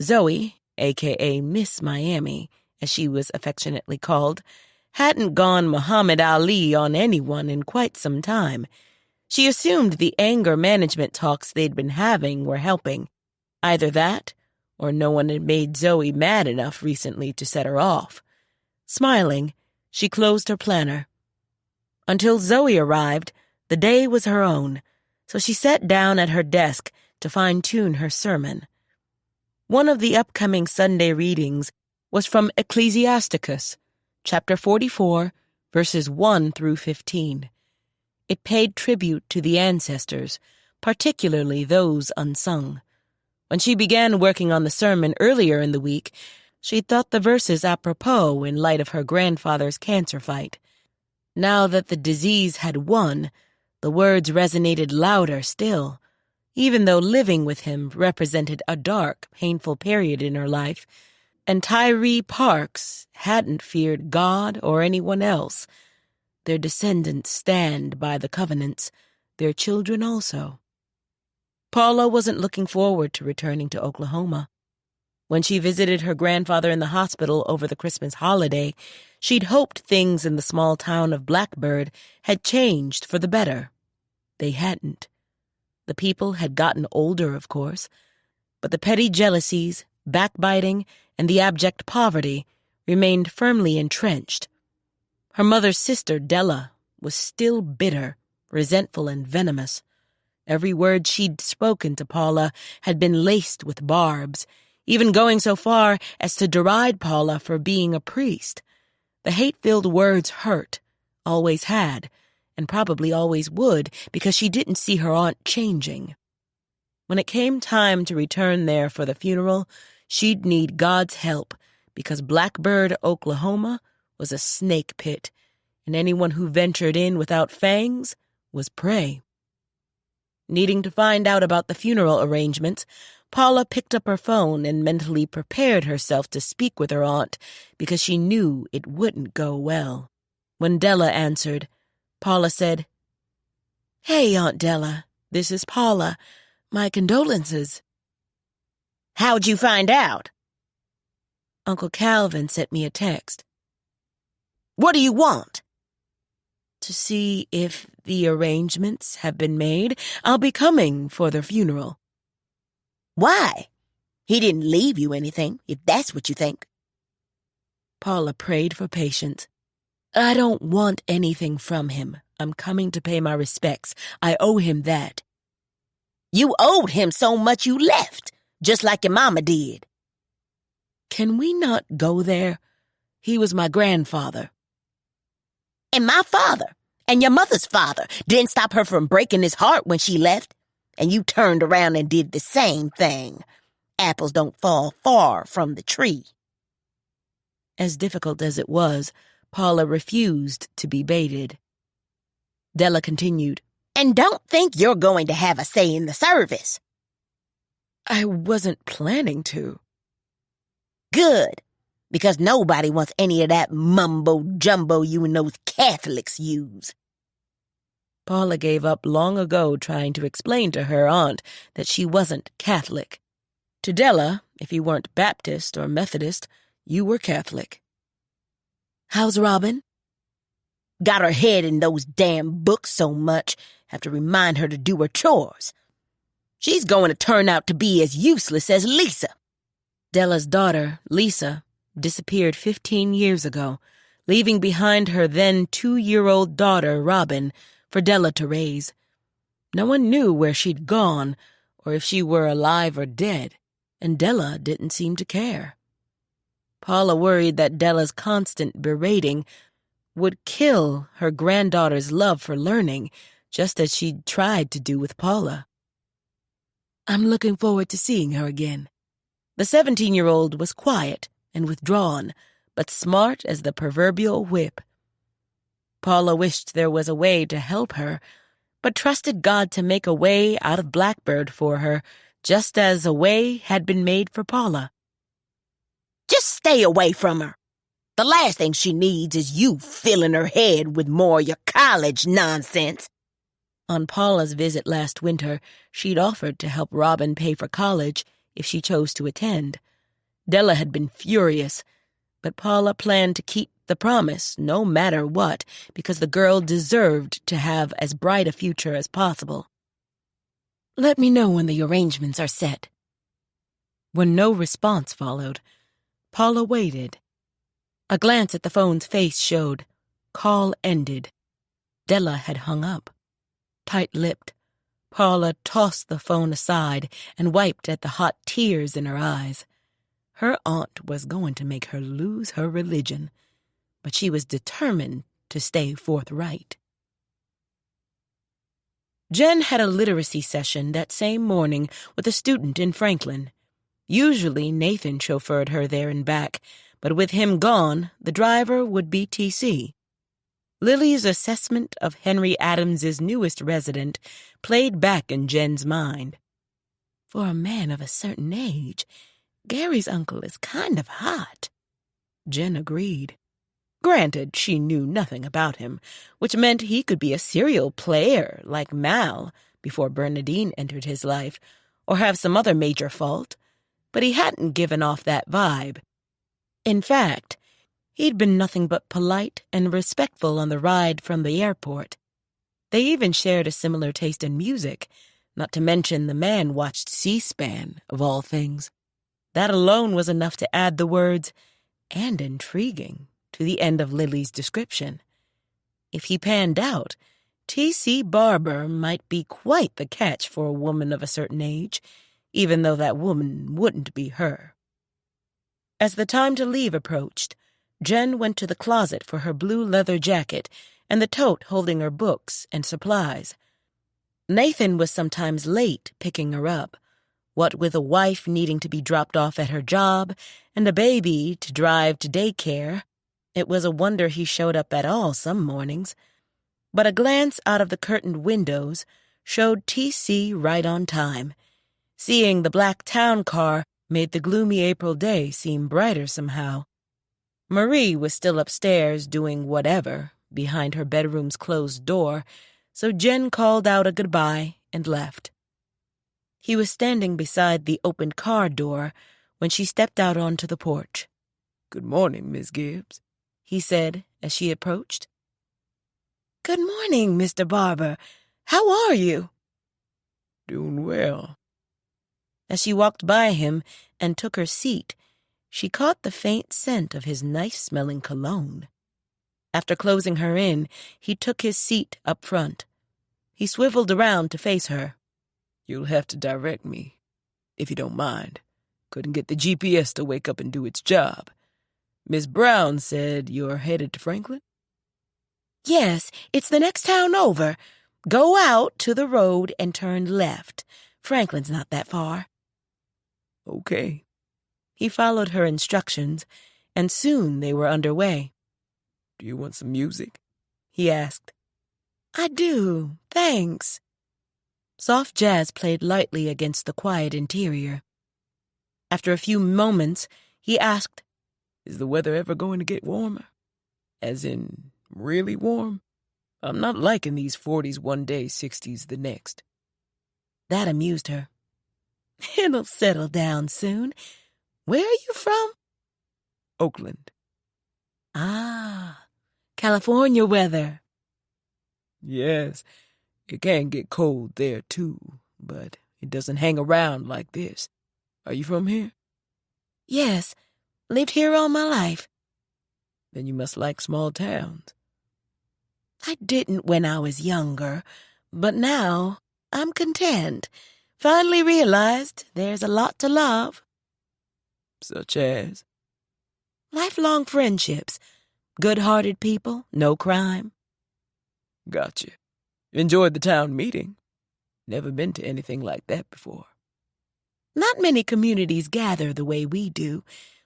Zoe, a.k.a. Miss Miami, as she was affectionately called, hadn't gone Muhammad Ali on anyone in quite some time. She assumed the anger management talks they'd been having were helping. Either that, or no one had made Zoe mad enough recently to set her off. Smiling, she closed her planner. Until Zoe arrived, the day was her own, so she sat down at her desk to fine-tune her sermon. One of the upcoming Sunday readings was from Ecclesiasticus, chapter 44, verses 1 through 15. It paid tribute to the ancestors, particularly those unsung. When she began working on the sermon earlier in the week, she thought the verses apropos in light of her grandfather's cancer fight. Now that the disease had won, the words resonated louder still. Even though living with him represented a dark, painful period in her life, and Tyree Parks hadn't feared God or anyone else. Their descendants stand by the covenants, their children also. Paula wasn't looking forward to returning to Oklahoma. When she visited her grandfather in the hospital over the Christmas holiday, she'd hoped things in the small town of Blackbird had changed for the better. They hadn't. The people had gotten older, of course, but the petty jealousies, backbiting, and the abject poverty remained firmly entrenched. Her mother's sister, Della, was still bitter, resentful, and venomous. Every word she'd spoken to Paula had been laced with barbs, even going so far as to deride Paula for being a priest. The hate-filled words hurt, always had, and probably always would, because she didn't see her aunt changing. When it came time to return there for the funeral, she'd need God's help, because Blackbird, Oklahoma, was a snake pit, and anyone who ventured in without fangs was prey. Needing to find out about the funeral arrangements, Paula picked up her phone and mentally prepared herself to speak with her aunt because she knew it wouldn't go well. When Della answered, Paula said, "Hey, Aunt Della, this is Paula. My condolences." "How'd you find out?" "Uncle Calvin sent me a text." "What do you want?" "To see if the arrangements have been made. I'll be coming for the funeral." "Why? He didn't leave you anything, if that's what you think." Paula prayed for patience. "I don't want anything from him. I'm coming to pay my respects. I owe him that." "You owed him so much you left, just like your mama did." "Can we not go there? He was my grandfather." "And my father, and your mother's father didn't stop her from breaking his heart when she left, and you turned around and did the same thing. Apples don't fall far from the tree." As difficult as it was, Paula refused to be baited. Della continued, "And don't think you're going to have a say in the service." "I wasn't planning to." "Good, because nobody wants any of that mumbo-jumbo you and those Catholics use." Paula gave up long ago trying to explain to her aunt that she wasn't Catholic. To Della, if you weren't Baptist or Methodist, you were Catholic. "How's Robin?" "Got her head in those damn books so much, have to remind her to do her chores. She's going to turn out to be as useless as Lisa." Della's daughter, Lisa, disappeared 15 years ago, leaving behind her then 2-year-old daughter, Robin, for Della to raise. No one knew where she'd gone, or if she were alive or dead, and Della didn't seem to care. Paula worried that Della's constant berating would kill her granddaughter's love for learning, just as she'd tried to do with Paula. "I'm looking forward to seeing her again." The 17-year-old was quiet and withdrawn, but smart as the proverbial whip. Paula wished there was a way to help her, but trusted God to make a way out of Blackbird for her, just as a way had been made for Paula. "Just stay away from her. The last thing she needs is you filling her head with more of your college nonsense." On Paula's visit last winter, she'd offered to help Robin pay for college if she chose to attend. Della had been furious, but Paula planned to keep the promise no matter what, because the girl deserved to have as bright a future as possible. "Let me know when the arrangements are set." When no response followed, Paula waited. A glance at the phone's face showed, call ended. Della had hung up. Tight-lipped, Paula tossed the phone aside and wiped at the hot tears in her eyes. Her aunt was going to make her lose her religion, but she was determined to stay forthright. Jen had a literacy session that same morning with a student in Franklin. Usually Nathan chauffeured her there and back, but with him gone, the driver would be TC. Lily's assessment of Henry Adams's newest resident played back in Jen's mind. For a man of a certain age, Gary's uncle is kind of hot. Jen agreed. Granted, she knew nothing about him, which meant he could be a serial player like Mal before Bernadine entered his life, or have some other major fault. but he hadn't given off that vibe. In fact, he'd been nothing but polite and respectful on the ride from the airport. They even shared a similar taste in music, not to mention the man watched C-SPAN, of all things. That alone was enough to add the words, "and intriguing," to the end of Lily's description. If he panned out, T.C. Barbour might be quite the catch for a woman of a certain age, even though that woman wouldn't be her. As the time to leave approached, Jen went to the closet for her blue leather jacket and the tote holding her books and supplies. Nathan was sometimes late picking her up, what with a wife needing to be dropped off at her job and a baby to drive to daycare. It was a wonder he showed up at all some mornings. But a glance out of the curtained windows showed T.C. right on time. Seeing the black town car made the gloomy April day seem brighter somehow. Marie was still upstairs doing whatever behind her bedroom's closed door, so Jen called out a goodbye and left. He was standing beside the open car door when she stepped out onto the porch. "Good morning, Miss Gibbs," he said as she approached. Good morning, Mr. Barbour. How are you? "Doing well." As she walked by him and took her seat, she caught the faint scent of his nice-smelling cologne. After closing her in, he took his seat up front. He swiveled around to face her. "You'll have to direct me, if you don't mind. Couldn't get the GPS to wake up and do its job. Miss Brown said you're headed to Franklin?" Yes, it's the next town over. Go out to the road and turn left. Franklin's not that far. "Okay." He followed her instructions, and soon they were underway. "Do you want some music?" he asked. I do, thanks. Soft jazz played lightly against the quiet interior. After a few moments, he asked, "Is the weather ever going to get warmer? As in, really warm? I'm not liking these 40s one day, 60s the next." That amused her. It'll settle down soon. Where are you from? "Oakland." Ah, California weather. "Yes, it can get cold there too, but it doesn't hang around like this. Are you from here?" Yes, lived here all my life. "Then you must like small towns." I didn't when I was younger, but now I'm content. Finally realized there's a lot to love. "Such as?" Lifelong friendships, good-hearted people, no crime. "Gotcha. Enjoyed the town meeting. Never been to anything like that before." Not many communities gather the way we do.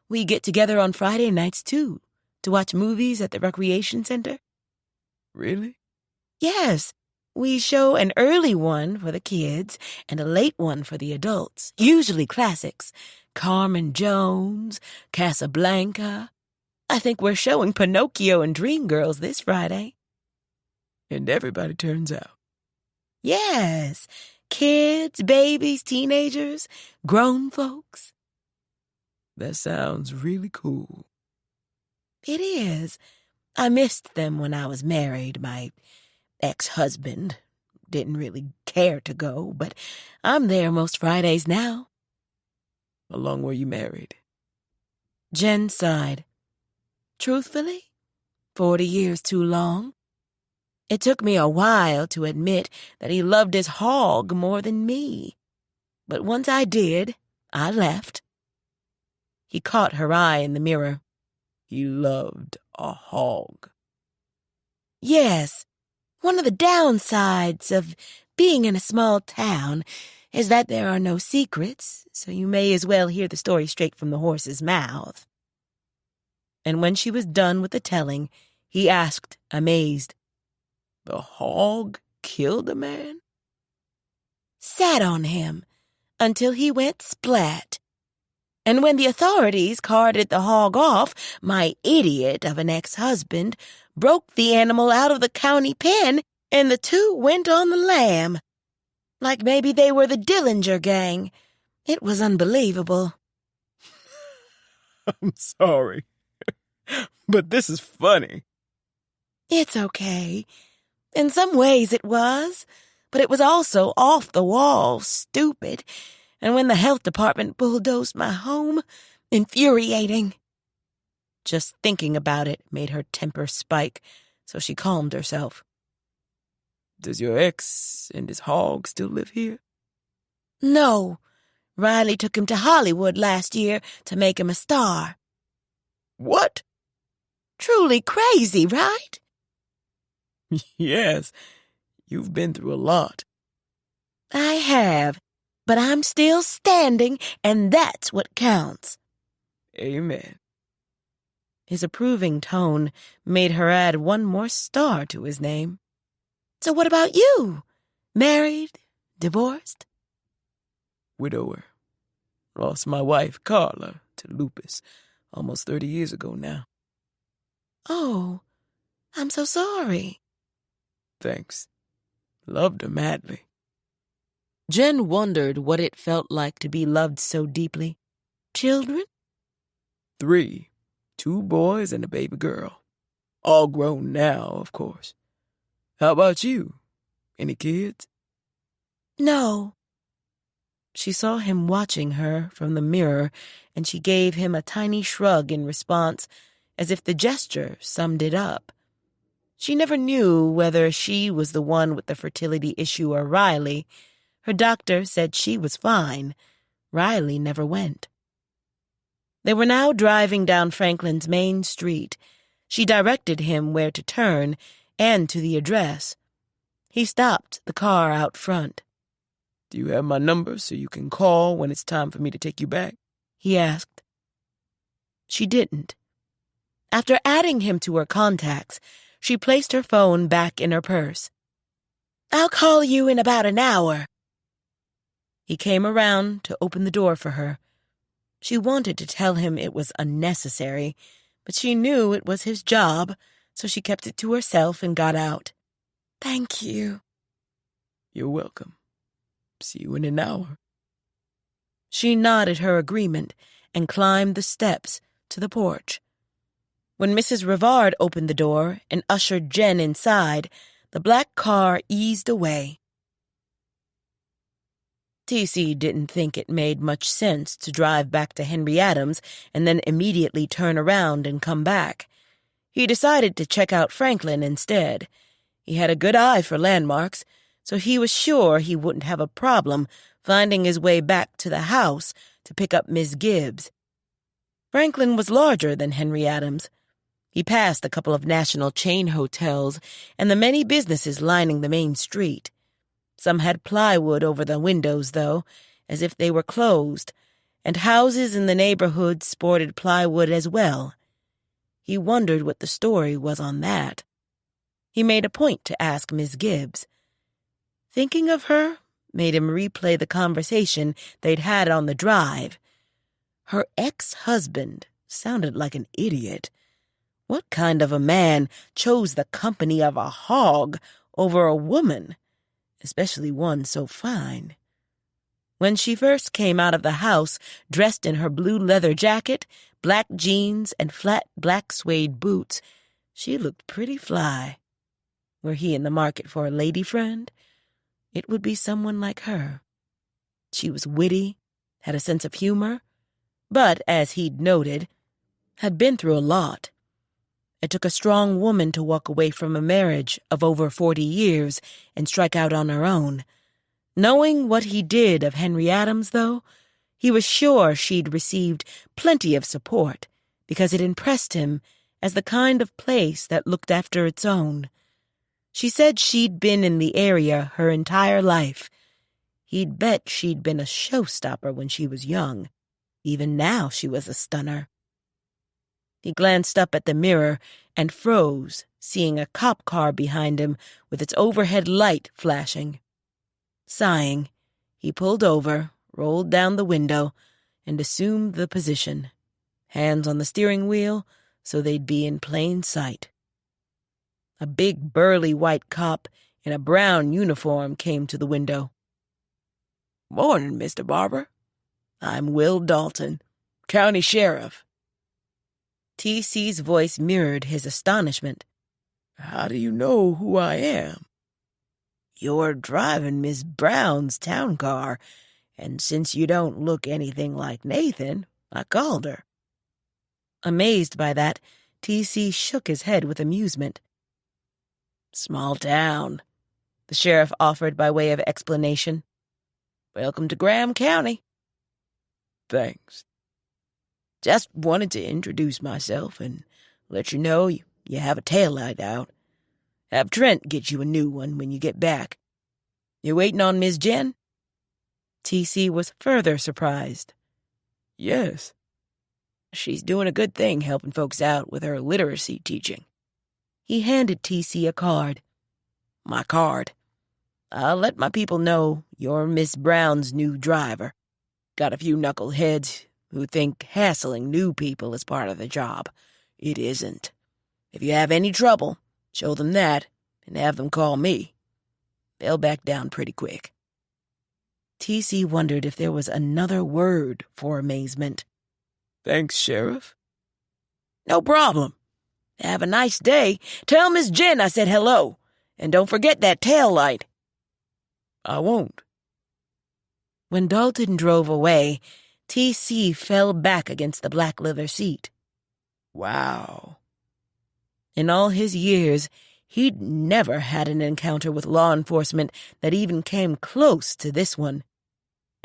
We get together on Friday nights, too, to watch movies at the recreation center. "Really?" Yes, we show an early one for the kids and a late one for the adults, usually classics. Carmen Jones, Casablanca. I think we're showing Pinocchio and Dreamgirls this Friday. "And everybody turns out?" Yes, kids, babies, teenagers, grown folks. "That sounds really cool." It is. I missed them when I was married. My ex-husband didn't really care to go, but I'm there most Fridays now. "How long were you married?" Jen sighed. Truthfully, 40 years too long. It took me a while to admit that he loved his hog more than me. But once I did, I left. He caught her eye in the mirror. "He loved a hog." Yes, one of the downsides of being in a small town is that there are no secrets, so you may as well hear the story straight from the horse's mouth. And when she was done with the telling, he asked, amazed, "The hog killed a man?" Sat on him until he went splat. And when the authorities carted the hog off, my idiot of an ex-husband broke the animal out of the county pen, and the two went on the lam. Like maybe they were the Dillinger gang. It was unbelievable. I'm sorry, but this is funny. It's okay. In some ways it was, but it was also off the wall, stupid. And when the health department bulldozed my home, infuriating. Just thinking about it made her temper spike, so she calmed herself. Does your ex and his hog still live here? No. Riley took him to Hollywood last year to make him a star. What? Truly crazy, right? Yes, you've been through a lot. I have, but I'm still standing, and that's what counts. Amen. His approving tone made her add one more star to his name. So what about you? Married? Divorced? Widower. Lost my wife, Carla, to lupus almost 30 years ago now. Oh, I'm so sorry. Thanks. Loved her madly. Jen wondered what it felt like to be loved so deeply. Children? 3. 2 boys and a baby girl. All grown now, of course. How about you? Any kids? No. She saw him watching her from the mirror, and she gave him a tiny shrug in response, as if the gesture summed it up. She never knew whether she was the one with the fertility issue or Riley. Her doctor said she was fine. Riley never went. They were now driving down Franklin's main street. She directed him where to turn and to the address. He stopped the car out front. Do you have my number so you can call when it's time for me to take you back? He asked. She didn't. After adding him to her contacts, she placed her phone back in her purse. I'll call you in about an hour. He came around to open the door for her. She wanted to tell him it was unnecessary, but she knew it was his job, so she kept it to herself and got out. Thank you. You're welcome. See you in an hour. She nodded her agreement and climbed the steps to the porch. When Mrs. Rivard opened the door and ushered Jen inside, the black car eased away. T.C. didn't think it made much sense to drive back to Henry Adams and then immediately turn around and come back. He decided to check out Franklin instead. He had a good eye for landmarks, so he was sure he wouldn't have a problem finding his way back to the house to pick up Miss Gibbs. Franklin was larger than Henry Adams. He passed a couple of national chain hotels and the many businesses lining the main street. Some had plywood over the windows, though, as if they were closed, and houses in the neighborhood sported plywood as well. He wondered what the story was on that. He made a point to ask Miss Gibbs. Thinking of her made him replay the conversation they'd had on the drive. Her ex-husband sounded like an idiot. What kind of a man chose the company of a hog over a woman, especially one so fine? When she first came out of the house, dressed in her blue leather jacket, black jeans, and flat black suede boots, she looked pretty fly. Were he in the market for a lady friend, it would be someone like her. She was witty, had a sense of humor, but, as he'd noted, had been through a lot. It took a strong woman to walk away from a marriage of over 40 years and strike out on her own. Knowing what he did of Henry Adams, though, he was sure she'd received plenty of support because it impressed him as the kind of place that looked after its own. She said she'd been in the area her entire life. He'd bet she'd been a showstopper when she was young. Even now she was a stunner. He glanced up at the mirror and froze, seeing a cop car behind him with its overhead light flashing. Sighing, he pulled over, rolled down the window, and assumed the position, hands on the steering wheel so they'd be in plain sight. A big, burly white cop in a brown uniform came to the window. Morning, Mr. Barbour. I'm Will Dalton, county sheriff. T.C.'s voice mirrored his astonishment. How do you know who I am? You're driving Miss Brown's town car, and since you don't look anything like Nathan, I called her. Amazed by that, T.C. shook his head with amusement. Small town, the sheriff offered by way of explanation. Welcome to Graham County. Thanks. Just wanted to introduce myself and let you know you have a taillight out. Have Trent get you a new one when you get back. You waiting on Miss Jen? T.C. was further surprised. Yes. She's doing a good thing helping folks out with her literacy teaching. He handed T.C. a card. My card. I'll let my people know you're Miss Brown's new driver. Got a few knuckleheads who think hassling new people is part of the job. It isn't. If you have any trouble, show them that and have them call me. They'll back down pretty quick. T.C. wondered if there was another word for amazement. Thanks, Sheriff. No problem. Have a nice day. Tell Miss Jen I said hello. And don't forget that tail light. I won't. When Dalton drove away, T.C. fell back against the black leather seat. Wow. In all his years, he'd never had an encounter with law enforcement that even came close to this one.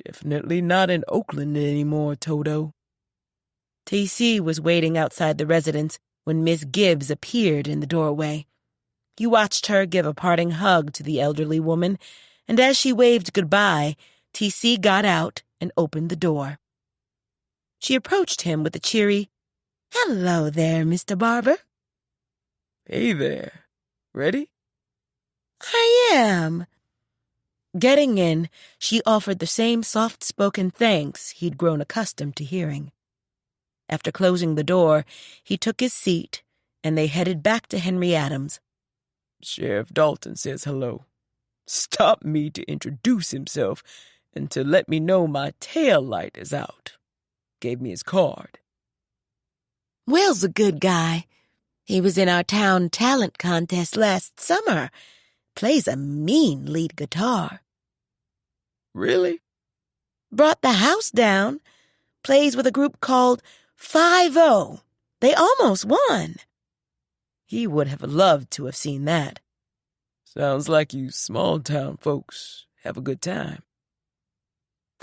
Definitely not in Oakland anymore, Toto. T.C. was waiting outside the residence when Miss Gibbs appeared in the doorway. He watched her give a parting hug to the elderly woman, and as she waved goodbye, T.C. got out and opened the door. She approached him with a cheery, "Hello there, Mr. Barbour." Hey there. Ready? "I am." Getting in, she offered the same soft-spoken thanks he'd grown accustomed to hearing. After closing the door, he took his seat, and they headed back to Henry Adams. Sheriff Dalton says hello. Stopped me to introduce himself and to let me know my tail light is out. Gave me his card. Will's a good guy. He was in our town talent contest last summer. Plays a mean lead guitar. Really? Brought the house down. Plays with a group called 5-0. They almost won. He would have loved to have seen that. Sounds like you small-town folks have a good time.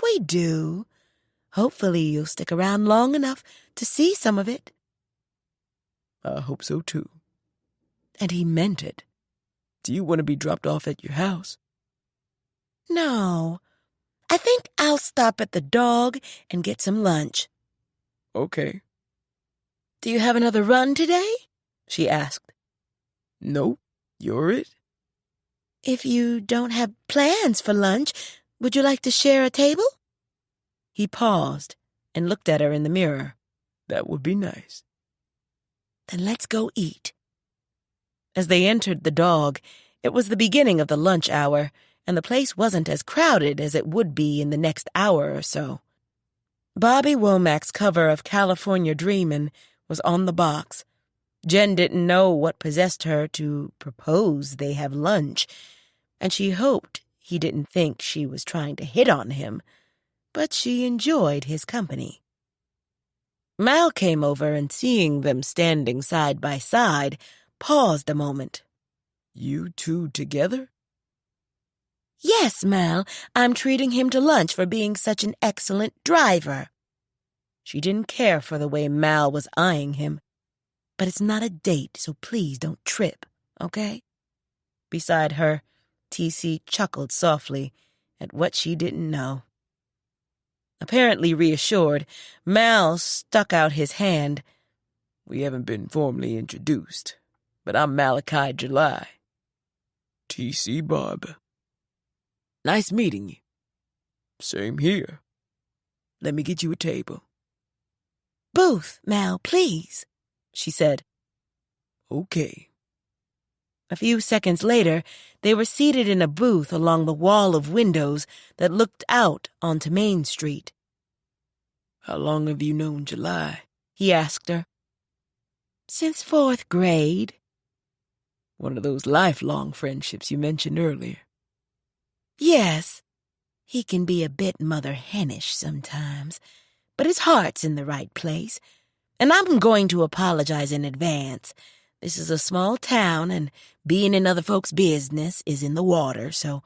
We do. Hopefully you'll stick around long enough to see some of it. I hope so, too. And he meant it. Do you want to be dropped off at your house? No. I think I'll stop at the dog and get some lunch. Okay. Do you have another run today? She asked. Nope. You're it. If you don't have plans for lunch, would you like to share a table? He paused and looked at her in the mirror. That would be nice. Then let's go eat. As they entered the dog, it was the beginning of the lunch hour, and the place wasn't as crowded as it would be in the next hour or so. Bobby Womack's cover of California Dreamin' was on the box. Jen didn't know what possessed her to propose they have lunch, and she hoped he didn't think she was trying to hit on him, but she enjoyed his company. Mal came over and, seeing them standing side by side, paused a moment. You two together? Yes, Mal. I'm treating him to lunch for being such an excellent driver. She didn't care for the way Mal was eyeing him. But it's not a date, so please don't trip, okay? Beside her, T.C. chuckled softly at what she didn't know. Apparently reassured, Mal stuck out his hand. We haven't been formally introduced, but I'm Malachi July. T.C. Barbour. Nice meeting you. Same here. Let me get you a table. Booth, Mal, please, she said. Okay. A few seconds later, they were seated in a booth along the wall of windows that looked out onto Main Street. How long have you known July? He asked her. Since 4th grade. One of those lifelong friendships you mentioned earlier. Yes. He can be a bit mother-henish sometimes, but his heart's in the right place. And I'm going to apologize in advance. This is a small town, and being in other folks' business is in the water, so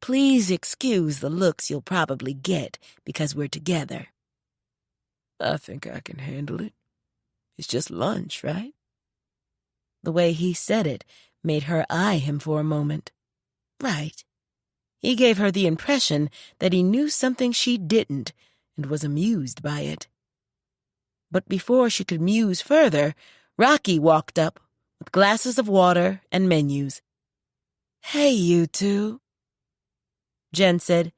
please excuse the looks you'll probably get because we're together. I think I can handle it. It's just lunch, right? The way he said it made her eye him for a moment. Right. He gave her the impression that he knew something she didn't and was amused by it. But before she could muse further, Rocky walked up with glasses of water and menus. "Hey, you two." Jen said,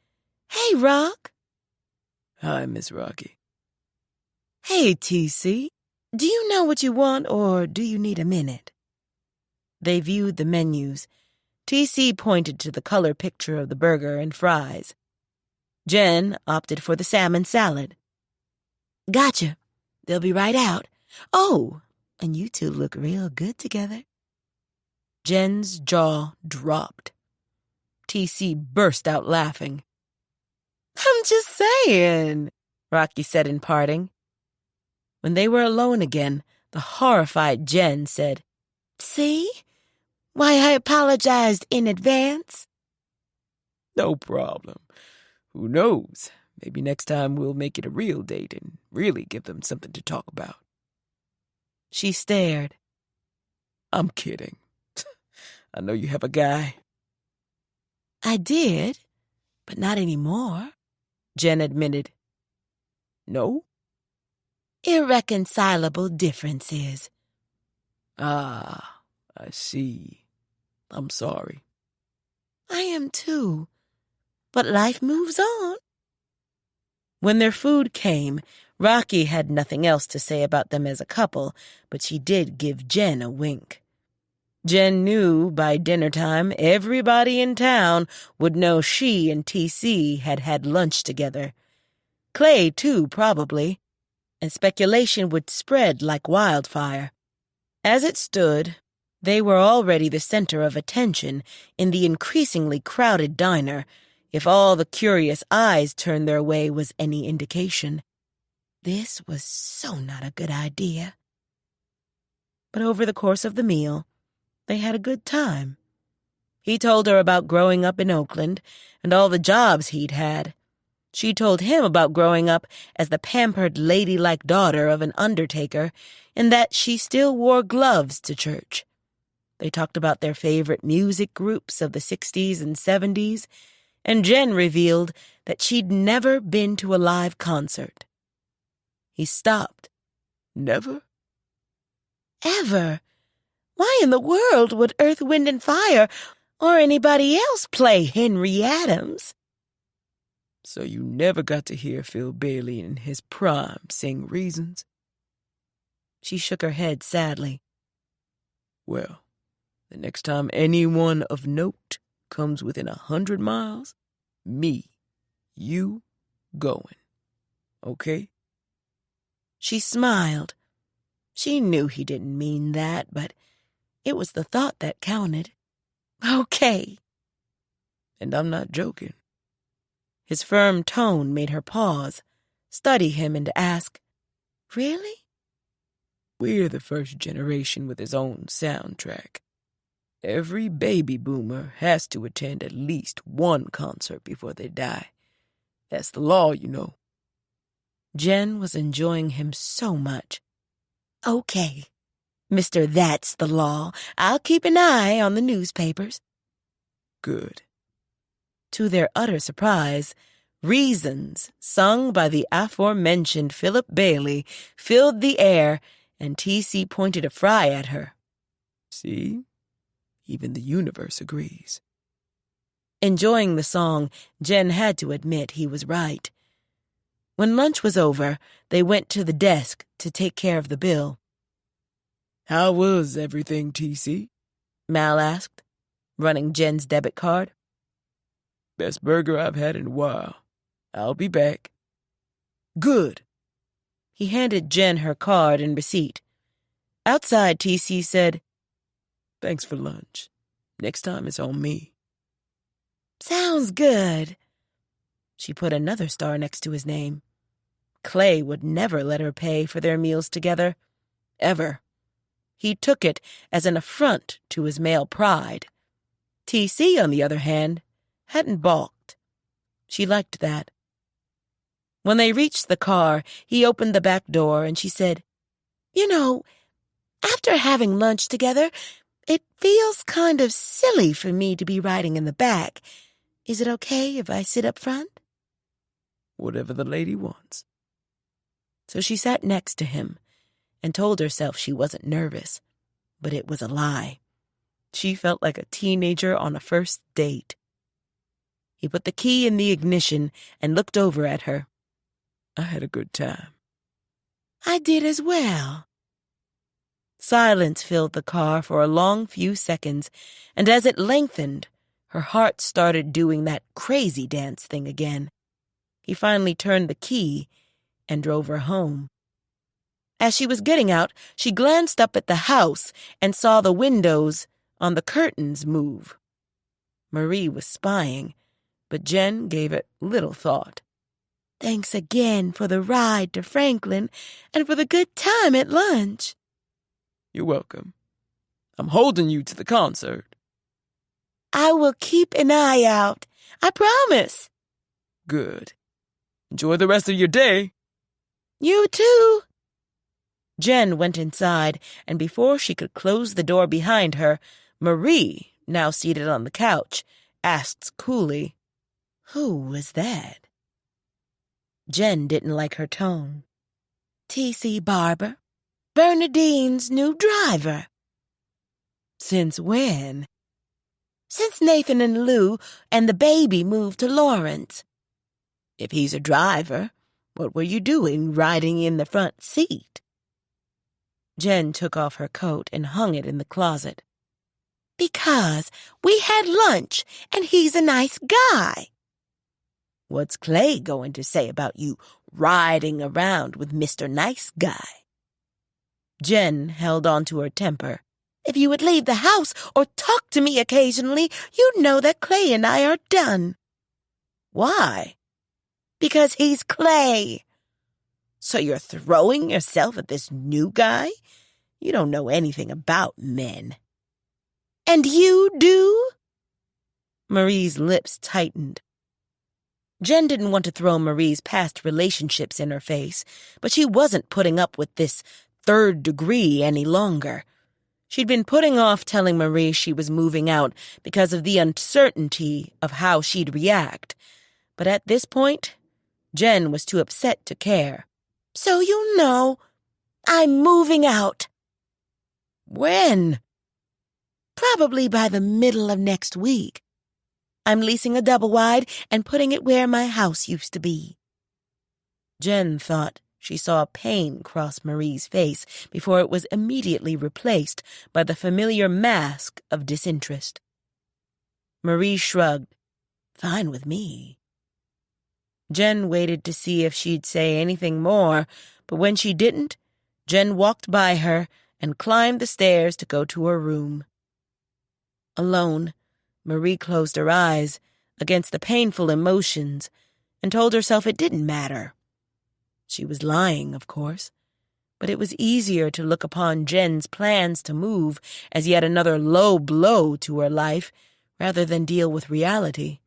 "Hey, Rock." Hi, Miss Rocky. "Hey, TC. Do you know what you want, or do you need a minute?" They viewed the menus. TC pointed to the color picture of the burger and fries. Jen opted for the salmon salad. "Gotcha. They'll be right out. Oh, and you two look real good together." Jen's jaw dropped. TC burst out laughing. "I'm just saying," Rocky said in parting. When they were alone again, the horrified Jen said, "See? Why I apologized in advance." No problem. Who knows? Maybe next time we'll make it a real date and really give them something to talk about. She stared. I'm kidding. I know you have a guy. "I did, but not anymore," Jen admitted. No? "Irreconcilable differences." Ah, I see. I'm sorry. "I am too. But life moves on." When their food came, Rocky had nothing else to say about them as a couple, but she did give Jen a wink. Jen knew by dinner time everybody in town would know she and TC had had lunch together. Clay, too, probably. And speculation would spread like wildfire. As it stood, they were already the center of attention in the increasingly crowded diner, if all the curious eyes turned their way was any indication. This was so not a good idea. But over the course of the meal, they had a good time. He told her about growing up in Oakland and all the jobs he'd had. She told him about growing up as the pampered ladylike daughter of an undertaker and that she still wore gloves to church. They talked about their favorite music groups of the 60s and 70s, and Jen revealed that she'd never been to a live concert. He stopped. Never? Ever? Why in the world would Earth, Wind, and Fire or anybody else play Henry Adams? So you never got to hear Phil Bailey in his prime sing Reasons? She shook her head sadly. Well, the next time anyone of note comes within 100 miles, me, you, going. Okay? She smiled. She knew he didn't mean that, but it was the thought that counted. Okay. And I'm not joking. His firm tone made her pause, study him, and ask, "Really?" We're the first generation with his own soundtrack. Every baby boomer has to attend at least one concert before they die. That's the law, you know. Jen was enjoying him so much. Okay, Mr. That's the Law. I'll keep an eye on the newspapers. Good. To their utter surprise, Reasons, sung by the aforementioned Philip Bailey, filled the air, and TC pointed a fry at her. See? Even the universe agrees. Enjoying the song, Jen had to admit he was right. When lunch was over, they went to the desk to take care of the bill. How was everything, TC? Mal asked, running Jen's debit card. Best burger I've had in a while. I'll be back. Good. He handed Jen her card and receipt. Outside, TC said, "Thanks for lunch. Next time it's on me." Sounds good. She put another star next to his name. Clay would never let her pay for their meals together. Ever. He took it as an affront to his male pride. TC, on the other hand, hadn't balked. She liked that. When they reached the car, he opened the back door and she said, You know, after having lunch together, it feels kind of silly for me to be riding in the back. Is it okay if I sit up front? "Whatever the lady wants." So she sat next to him and told herself she wasn't nervous, but it was a lie. She felt like a teenager on a first date. He put the key in the ignition and looked over at her. "I had a good time." I did as well. Silence filled the car for a long few seconds, and as it lengthened, her heart started doing that crazy dance thing again. He finally turned the key and drove her home. As she was getting out, she glanced up at the house and saw the windows on the curtains move. Marie was spying, but Jen gave it little thought. Thanks again for the ride to Franklin and for the good time at lunch. "You're welcome. I'm holding you to the concert." I will keep an eye out. I promise. "Good. Enjoy the rest of your day." You too. Jen went inside, and before she could close the door behind her, Marie, now seated on the couch, asked coolly, "Who was that?" Jen didn't like her tone. T.C. Barbour, Bernadine's new driver. Since when? Since Nathan and Lou and the baby moved to Lawrence. If he's a driver, what were you doing riding in the front seat? Jen took off her coat and hung it in the closet. Because we had lunch and he's a nice guy. What's Clay going to say about you riding around with Mr. Nice Guy? Jen held on to her temper. If you would leave the house or talk to me occasionally, you'd know that Clay and I are done. Why? Because he's Clay. So you're throwing yourself at this new guy? You don't know anything about men. And you do? Marie's lips tightened. Jen didn't want to throw Marie's past relationships in her face, but she wasn't putting up with this third degree any longer. She'd been putting off telling Marie she was moving out because of the uncertainty of how she'd react. But at this point, Jen was too upset to care. So you know, I'm moving out. When? Probably by the middle of next week. I'm leasing a double-wide and putting it where my house used to be. Jen thought she saw pain cross Marie's face before it was immediately replaced by the familiar mask of disinterest. Marie shrugged. Fine with me. Jen waited to see if she'd say anything more, but when she didn't, Jen walked by her and climbed the stairs to go to her room. Alone, Marie closed her eyes against the painful emotions and told herself it didn't matter. She was lying, of course, but it was easier to look upon Jen's plans to move as yet another low blow to her life rather than deal with reality.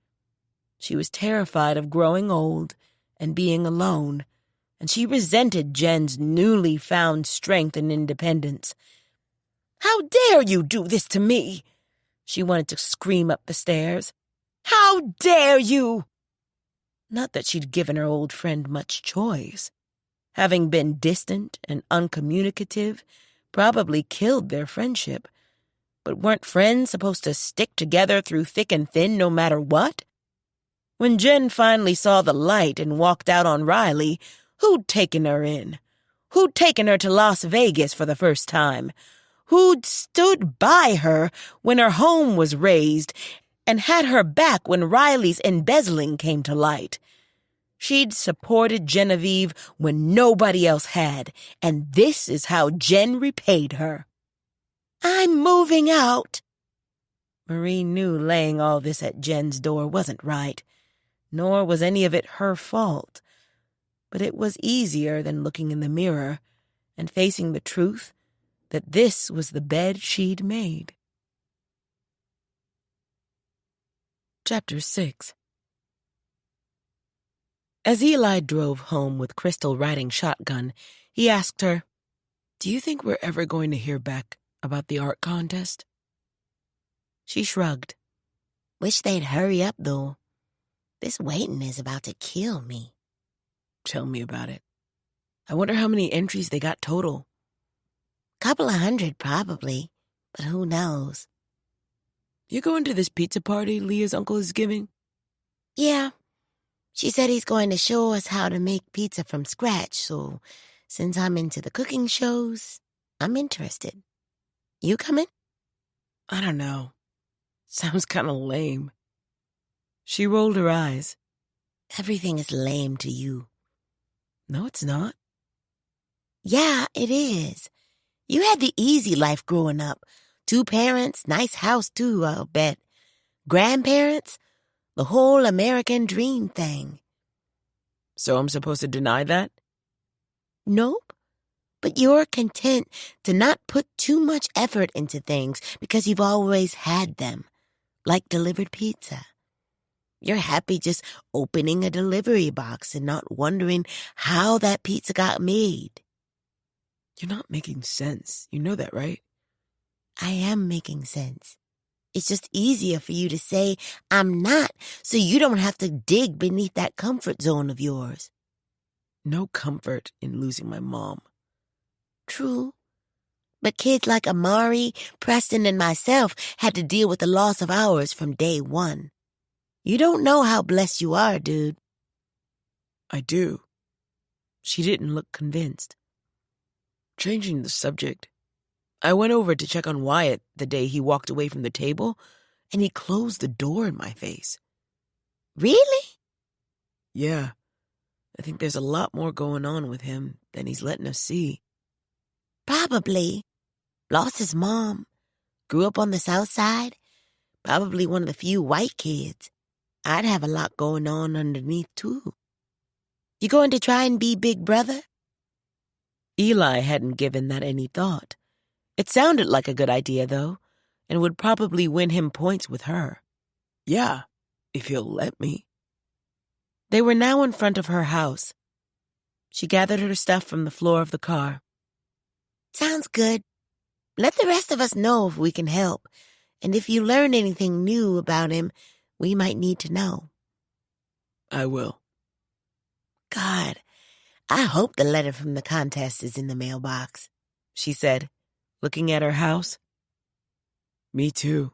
She was terrified of growing old and being alone, and she resented Jen's newly found strength and independence. How dare you do this to me? She wanted to scream up the stairs. How dare you? Not that she'd given her old friend much choice. Having been distant and uncommunicative probably killed their friendship. But weren't friends supposed to stick together through thick and thin no matter what? When Jen finally saw the light and walked out on Riley, who'd taken her in? Who'd taken her to Las Vegas for the first time? Who'd stood by her when her home was razed and had her back when Riley's embezzling came to light? She'd supported Genevieve when nobody else had, and this is how Jen repaid her. I'm moving out. Marie knew laying all this at Jen's door wasn't right, nor was any of it her fault. But it was easier than looking in the mirror and facing the truth that this was the bed she'd made. Chapter 6. As Eli drove home with Crystal riding shotgun, he asked her, "Do you think we're ever going to hear back about the art contest?" She shrugged. Wish they'd hurry up, though. This waiting is about to kill me. Tell me about it. I wonder how many entries they got total. Couple of hundred, probably, but who knows? You going to this pizza party Leah's uncle is giving? Yeah. She said he's going to show us how to make pizza from scratch, so since I'm into the cooking shows, I'm interested. You coming? I don't know. Sounds kind of lame. She rolled her eyes. Everything is lame to you. No, it's not. Yeah, it is. You had the easy life growing up. 2 parents, nice house too, I'll bet. Grandparents, the whole American dream thing. So I'm supposed to deny that? Nope. But you're content to not put too much effort into things because you've always had them, like delivered pizza. You're happy just opening a delivery box and not wondering how that pizza got made. You're not making sense. You know that, right? I am making sense. It's just easier for you to say I'm not, so you don't have to dig beneath that comfort zone of yours. No comfort in losing my mom. True. But kids like Amari, Preston, and myself had to deal with the loss of ours from day one. You don't know how blessed you are, dude. I do. She didn't look convinced. Changing the subject, I went over to check on Wyatt the day he walked away from the table, and he closed the door in my face. Really? Yeah. I think there's a lot more going on with him than he's letting us see. Probably. Lost his mom. Grew up on the south side. Probably one of the few white kids. I'd have a lot going on underneath, too. You going to try and be big brother? Eli hadn't given that any thought. It sounded like a good idea, though, and would probably win him points with her. Yeah, if he'll let me. They were now in front of her house. She gathered her stuff from the floor of the car. Sounds good. Let the rest of us know if we can help. And if you learn anything new about him, we might need to know. I will. God, I hope the letter from the contest is in the mailbox, she said, looking at her house. Me too.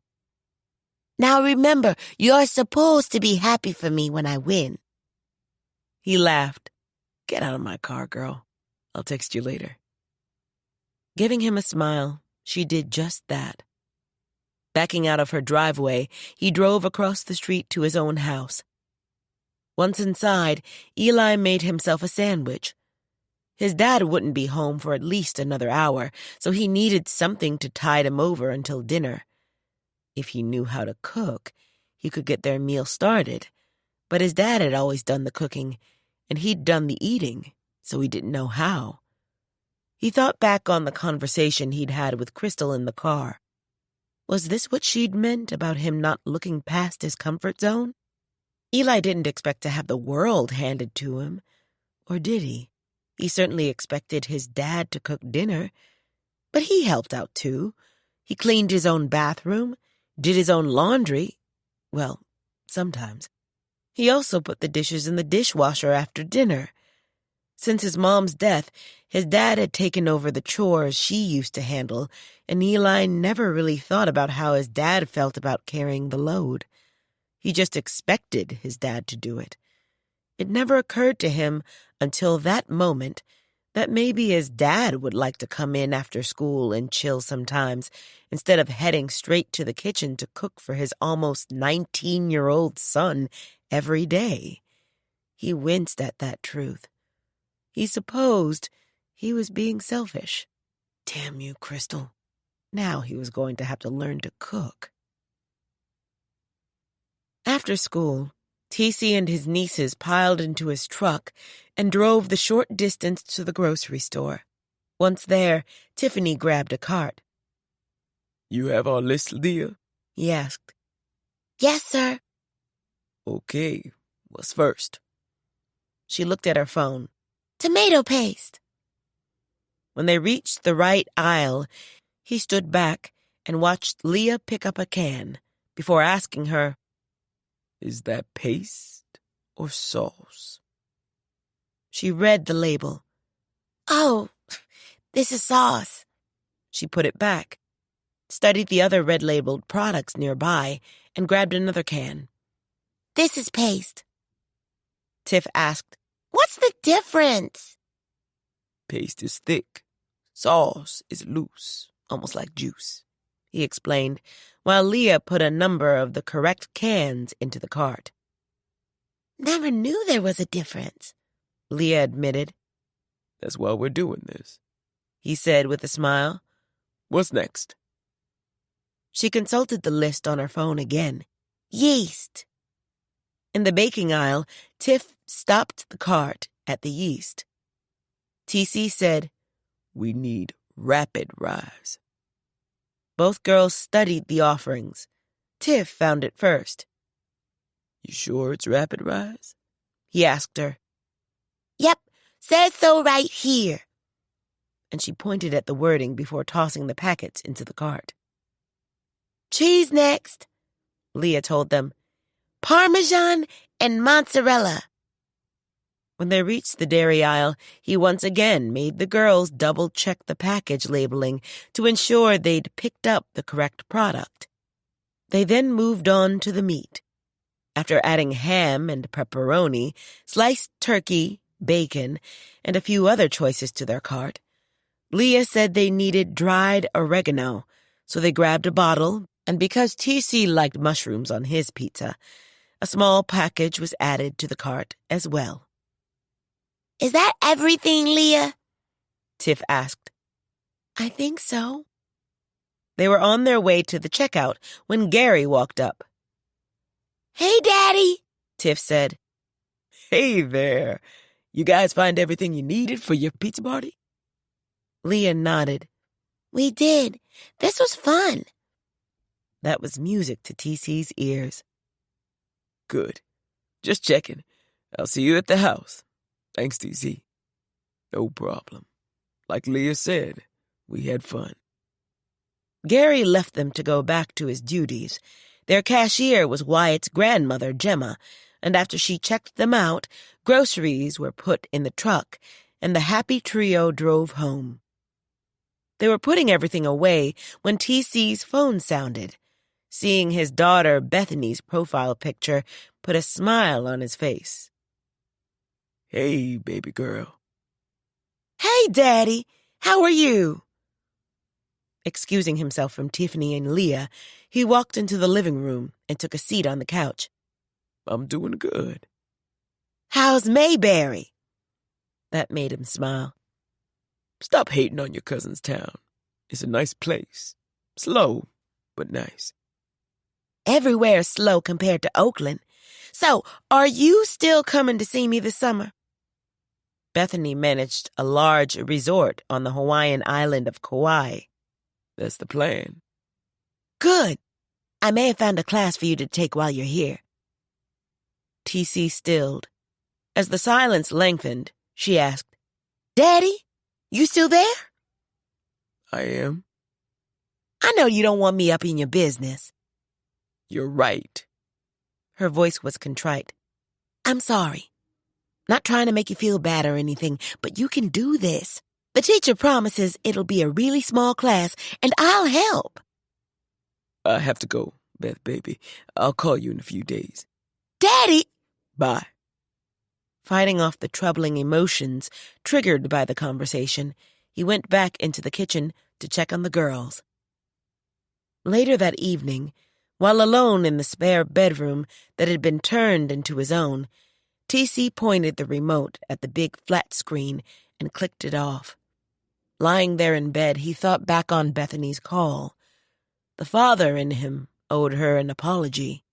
Now remember, you're supposed to be happy for me when I win. He laughed. Get out of my car, girl. I'll text you later. Giving him a smile, she did just that. Backing out of her driveway, he drove across the street to his own house. Once inside, Eli made himself a sandwich. His dad wouldn't be home for at least another hour, so he needed something to tide him over until dinner. If he knew how to cook, he could get their meal started. But his dad had always done the cooking, and he'd done the eating, so he didn't know how. He thought back on the conversation he'd had with Crystal in the car. Was this what she'd meant about him not looking past his comfort zone? Eli didn't expect to have the world handed to him, or did he? He certainly expected his dad to cook dinner, but he helped out too. He cleaned his own bathroom, did his own laundry. Well, sometimes. He also put the dishes in the dishwasher after dinner. Since his mom's death, his dad had taken over the chores she used to handle, and Eli never really thought about how his dad felt about carrying the load. He just expected his dad to do it. It never occurred to him until that moment that maybe his dad would like to come in after school and chill sometimes, instead of heading straight to the kitchen to cook for his almost 19-year-old son every day. He winced at that truth. He supposed he was being selfish. Damn you, Crystal. Now he was going to have to learn to cook. After school, TC and his nieces piled into his truck and drove the short distance to the grocery store. Once there, Tiffany grabbed a cart. You have our list, Leah? He asked. Yes, sir. Okay, what's first? She looked at her phone. Tomato paste. When they reached the right aisle, he stood back and watched Leah pick up a can before asking her, Is that paste or sauce? She read the label. Oh, this is sauce. She put it back, studied the other red-labeled products nearby, and grabbed another can. This is paste. Tiff asked, What's the difference? Paste is thick. Sauce is loose, almost like juice. He explained, while Leah put a number of the correct cans into the cart. Never knew there was a difference, Leah admitted. That's why we're doing this, He said with a smile. What's next? She consulted the list on her phone again. Yeast. In the baking aisle, Tiff stopped the cart at the yeast. TC said, We need rapid rise. Both girls studied the offerings. Tiff found it first. You sure it's rapid rise? He asked her, Yep, says so right here. and she pointed at the wording before tossing the packets into the cart. Cheese next, Leah told them. Parmesan and mozzarella. When they reached the dairy aisle, he once again made the girls double-check the package labeling to ensure they'd picked up the correct product. They then moved on to the meat. After adding ham and pepperoni, sliced turkey, bacon, and a few other choices to their cart, Leah said they needed dried oregano, so they grabbed a bottle, and because TC liked mushrooms on his pizza, a small package was added to the cart as well. Is that everything, Leah? Tiff asked. I think so. They were on their way to the checkout when Gary walked up. Hey, Daddy, Tiff said. Hey there. You guys find everything you needed for your pizza party? Leah nodded. We did. This was fun. That was music to TC's ears. Good. Just checking. I'll see you at the house. Thanks, TC. No problem. Like Leah said, we had fun. Gary left them to go back to his duties. Their cashier was Wyatt's grandmother, Gemma, and after she checked them out, groceries were put in the truck, and the happy trio drove home. They were putting everything away when TC's phone sounded. Seeing his daughter Bethany's profile picture put a smile on his face. Hey, baby girl. Hey, Daddy, how are you? Excusing himself from Tiffany and Leah, he walked into the living room and took a seat on the couch. I'm doing good. How's Mayberry? That made him smile. Stop hating on your cousin's town. It's a nice place. Slow, but nice. Everywhere's slow compared to Oakland. So, are you still coming to see me this summer? Bethany managed a large resort on the Hawaiian island of Kauai. That's the plan. Good. I may have found a class for you to take while you're here. TC stilled. As the silence lengthened, she asked, Daddy, you still there? I am. I know you don't want me up in your business. You're right. Her voice was contrite. I'm sorry. Not trying to make you feel bad or anything, but you can do this. The teacher promises it'll be a really small class, and I'll help. I have to go, Beth, baby. I'll call you in a few days. Daddy! Bye. Fighting off the troubling emotions triggered by the conversation, he went back into the kitchen to check on the girls. Later that evening, while alone in the spare bedroom that had been turned into his own, TC pointed the remote at the big flat screen and clicked it off. Lying there in bed, he thought back on Bethany's call. The father in him owed her an apology.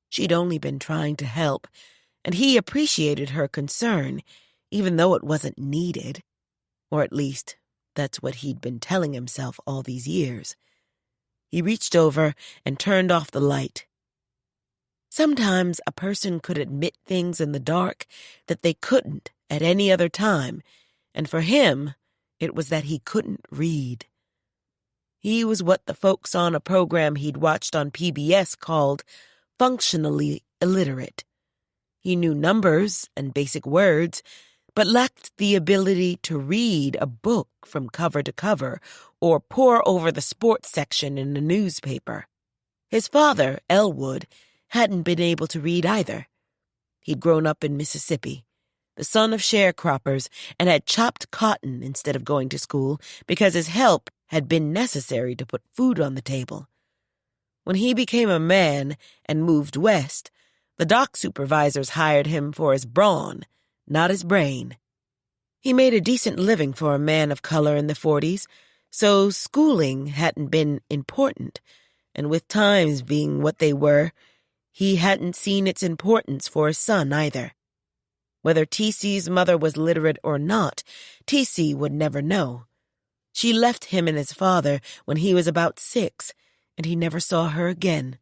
She'd only been trying to help, and he appreciated her concern, even though it wasn't needed. Or at least, that's what he'd been telling himself all these years. He reached over and turned off the light. Sometimes a person could admit things in the dark that they couldn't at any other time, and for him, it was that he couldn't read. He was what the folks on a program he'd watched on PBS called functionally illiterate. He knew numbers and basic words, but lacked the ability to read a book from cover to cover or pore over the sports section in a newspaper. His father, Elwood, hadn't been able to read either. He'd grown up in Mississippi, the son of sharecroppers, and had chopped cotton instead of going to school because his help had been necessary to put food on the table. When he became a man and moved west, the dock supervisors hired him for his brawn, not his brain. He made a decent living for a man of color in the 40s, so schooling hadn't been important, and with times being what they were, he hadn't seen its importance for his son either. Whether TC's mother was literate or not, TC would never know. She left him and his father when he was about 6, and he never saw her again.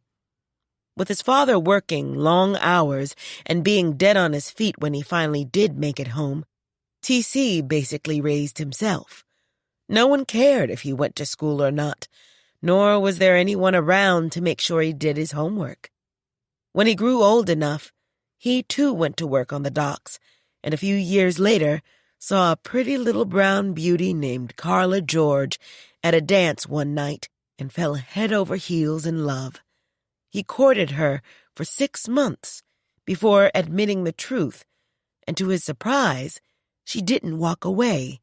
With his father working long hours and being dead on his feet when he finally did make it home, TC basically raised himself. No one cared if he went to school or not, nor was there anyone around to make sure he did his homework. When he grew old enough, he too went to work on the docks, and a few years later saw a pretty little brown beauty named Carla George at a dance one night and fell head over heels in love. He courted her for 6 months before admitting the truth, and to his surprise, she didn't walk away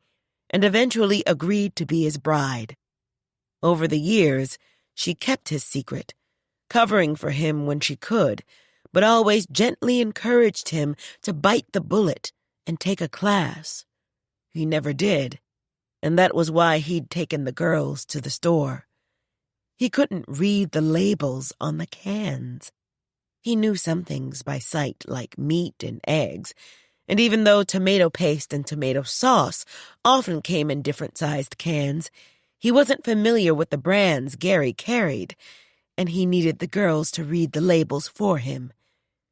and eventually agreed to be his bride. Over the years, she kept his secret, covering for him when she could, but always gently encouraged him to bite the bullet and take a class. He never did, and that was why he'd taken the girls to the store. He couldn't read the labels on the cans. He knew some things by sight, like meat and eggs, and even though tomato paste and tomato sauce often came in different-sized cans, he wasn't familiar with the brands Gary carried, and he needed the girls to read the labels for him.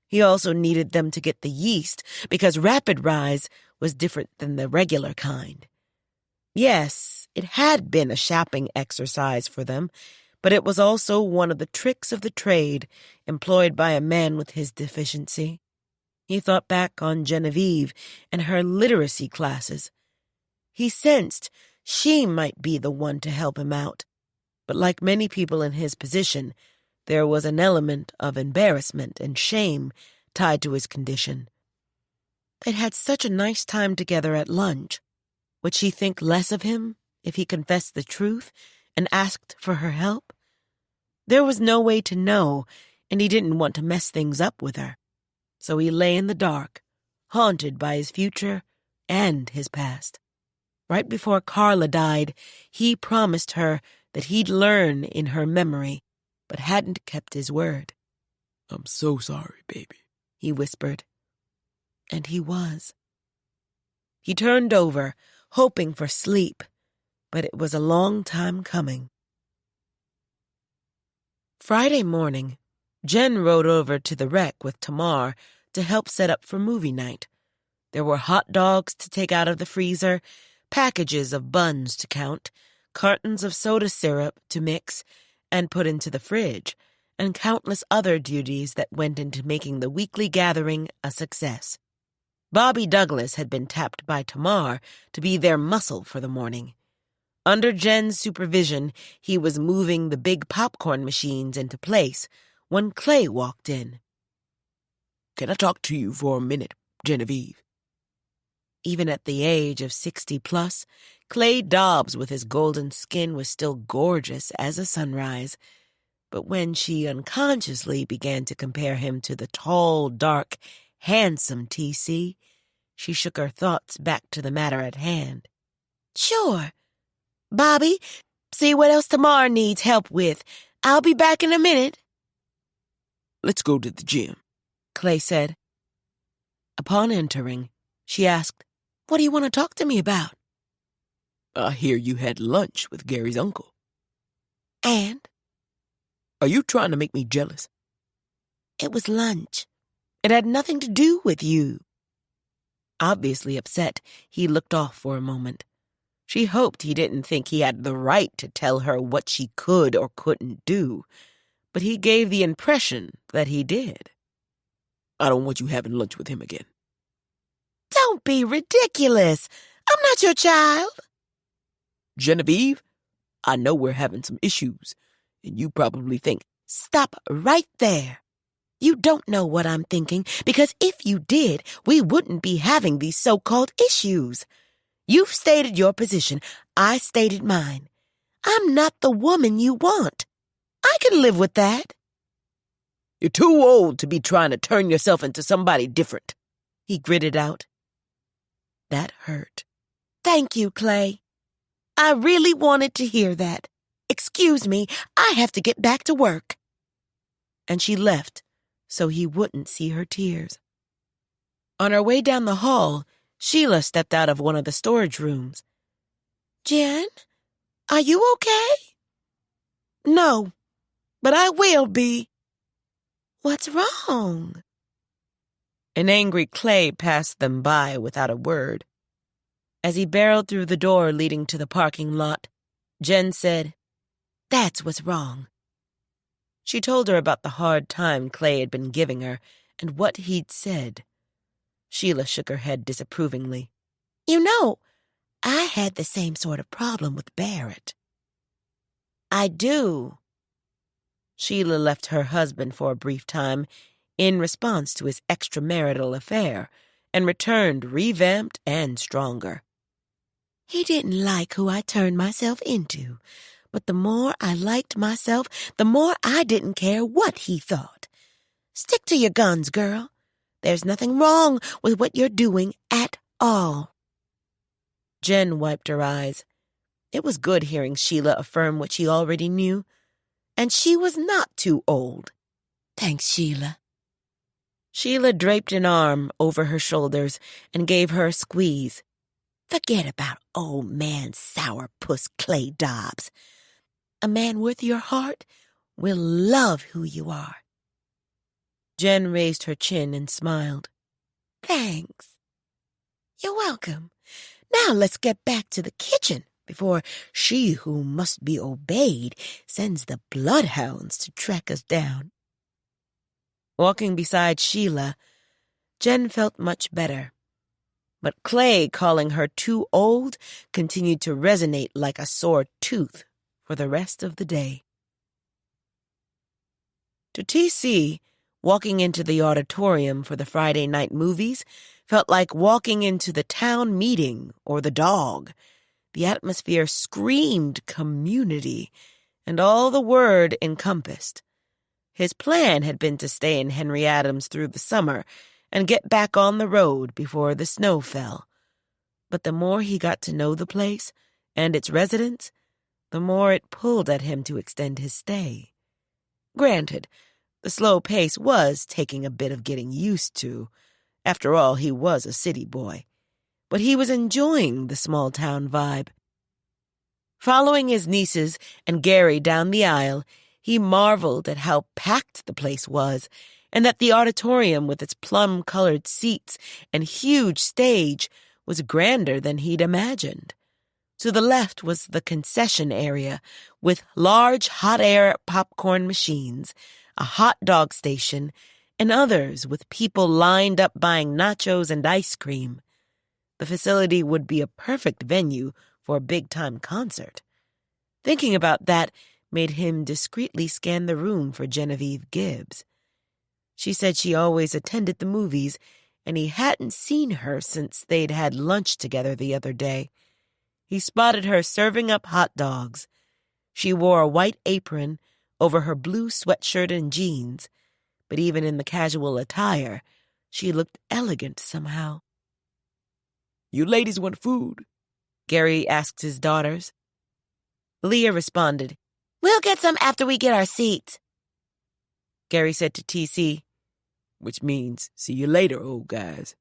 He also needed them to get the yeast because Rapid Rise was different than the regular kind. Yes, it had been a shopping exercise for them, but it was also one of the tricks of the trade employed by a man with his deficiency. He thought back on Genevieve and her literacy classes. He sensed she might be the one to help him out, but like many people in his position, there was an element of embarrassment and shame tied to his condition. They'd had such a nice time together at lunch. Would she think less of him if he confessed the truth and asked for her help? There was no way to know, and he didn't want to mess things up with her. So he lay in the dark, haunted by his future and his past. Right before Carla died, he promised her that he'd learn in her memory, but hadn't kept his word. "I'm so sorry, baby," he whispered. And he was. He turned over, hoping for sleep, but it was a long time coming. Friday morning, Jen rode over to the wreck with Tamar to help set up for movie night. There were hot dogs to take out of the freezer, packages of buns to count, cartons of soda syrup to mix and put into the fridge, and countless other duties that went into making the weekly gathering a success. Bobby Douglas had been tapped by Tamar to be their muscle for the morning. Under Jen's supervision, he was moving the big popcorn machines into place when Clay walked in. "Can I talk to you for a minute, Genevieve?" Even at the age of 60-plus, Clay Dobbs with his golden skin was still gorgeous as a sunrise. But when she unconsciously began to compare him to the tall, dark, handsome, TC. She shook her thoughts back to the matter at hand. Sure. Bobby, see what else Tamar needs help with. I'll be back in a minute. Let's go to the gym, Clay said. Upon entering, she asked, "What do you want to talk to me about?" I hear you had lunch with Gary's uncle. And? Are you trying to make me jealous? It was lunch. It had nothing to do with you. Obviously upset, he looked off for a moment. She hoped he didn't think he had the right to tell her what she could or couldn't do, but he gave the impression that he did. I don't want you having lunch with him again. Don't be ridiculous. I'm not your child. Genevieve, I know we're having some issues, and you probably think, Stop right there. You don't know what I'm thinking, because if you did, we wouldn't be having these so-called issues. You've stated your position. I stated mine. I'm not the woman you want. I can live with that. you're too old to be trying to turn yourself into somebody different, he gritted out. That hurt. Thank you, Clay. I really wanted to hear that. Excuse me, I have to get back to work. And she left so he wouldn't see her tears. On her way down the hall, Sheila stepped out of one of the storage rooms. Jen, are you okay? No, but I will be. What's wrong? An angry Clay passed them by without a word. As he barreled through the door leading to the parking lot, Jen said, That's what's wrong. She told her about the hard time Clay had been giving her and what he'd said. Sheila shook her head disapprovingly. You know, I had the same sort of problem with Barrett. I do. Sheila left her husband for a brief time in response to his extramarital affair and returned revamped and stronger. He didn't like who I turned myself into, but the more I liked myself, the more I didn't care what he thought. Stick to your guns, girl. There's nothing wrong with what you're doing at all. Jen wiped her eyes. It was good hearing Sheila affirm what she already knew. And she was not too old. Thanks, Sheila. Sheila draped an arm over her shoulders and gave her a squeeze. Forget about old man sourpuss Clay Dobbs. A man worth your heart will love who you are. Jen raised her chin and smiled. Thanks. You're welcome. Now let's get back to the kitchen before she who must be obeyed sends the bloodhounds to track us down. Walking beside Sheila, Jen felt much better. But Clay calling her too old continued to resonate like a sore tooth for the rest of the day. To TC, walking into the auditorium for the Friday night movies felt like walking into the town meeting or the Dog. The atmosphere screamed community, and all the word encompassed. His plan had been to stay in Henry Adams through the summer and get back on the road before the snow fell. But the more he got to know the place and its residents, the more it pulled at him to extend his stay. Granted, the slow pace was taking a bit of getting used to. After all, he was a city boy. But he was enjoying the small-town vibe. Following his nieces and Gary down the aisle, he marveled at how packed the place was, and that the auditorium with its plum-colored seats and huge stage was grander than he'd imagined. To the left was the concession area, with large hot-air popcorn machines, a hot dog station, and others with people lined up buying nachos and ice cream. The facility would be a perfect venue for a big-time concert. Thinking about that made him discreetly scan the room for Genevieve Gibbs. She said she always attended the movies, and he hadn't seen her since they'd had lunch together the other day. He spotted her serving up hot dogs. She wore a white apron over her blue sweatshirt and jeans, but even in the casual attire, She looked elegant somehow. You ladies want food? Gary asked his daughters. Leah responded, "We'll get some after we get our seats." Gary said to TC, Which means, see you later, old guys.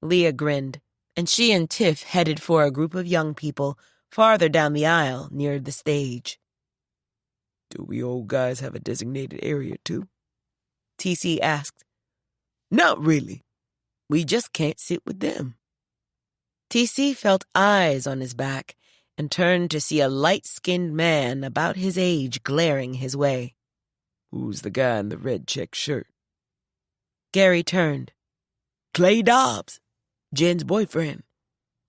Leah grinned, and she and Tiff headed for a group of young people farther down the aisle near the stage. Do we old guys have a designated area, too? TC asked. Not really. We just can't sit with them. TC felt eyes on his back and turned to see a light-skinned man about his age glaring his way. Who's the guy in the red check shirt? Gary turned. Clay Dobbs, Jen's boyfriend.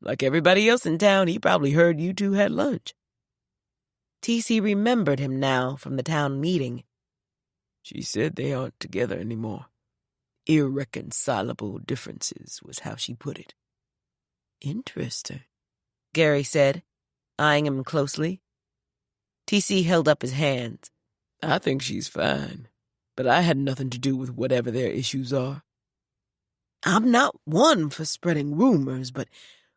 Like everybody else in town, he probably heard you two had lunch. TC remembered him now from the town meeting. She said they aren't together anymore. Irreconcilable differences was how she put it. Interesting, Gary said, eyeing him closely. TC held up his hands. I think she's fine, but I had nothing to do with whatever their issues are. I'm not one for spreading rumors, but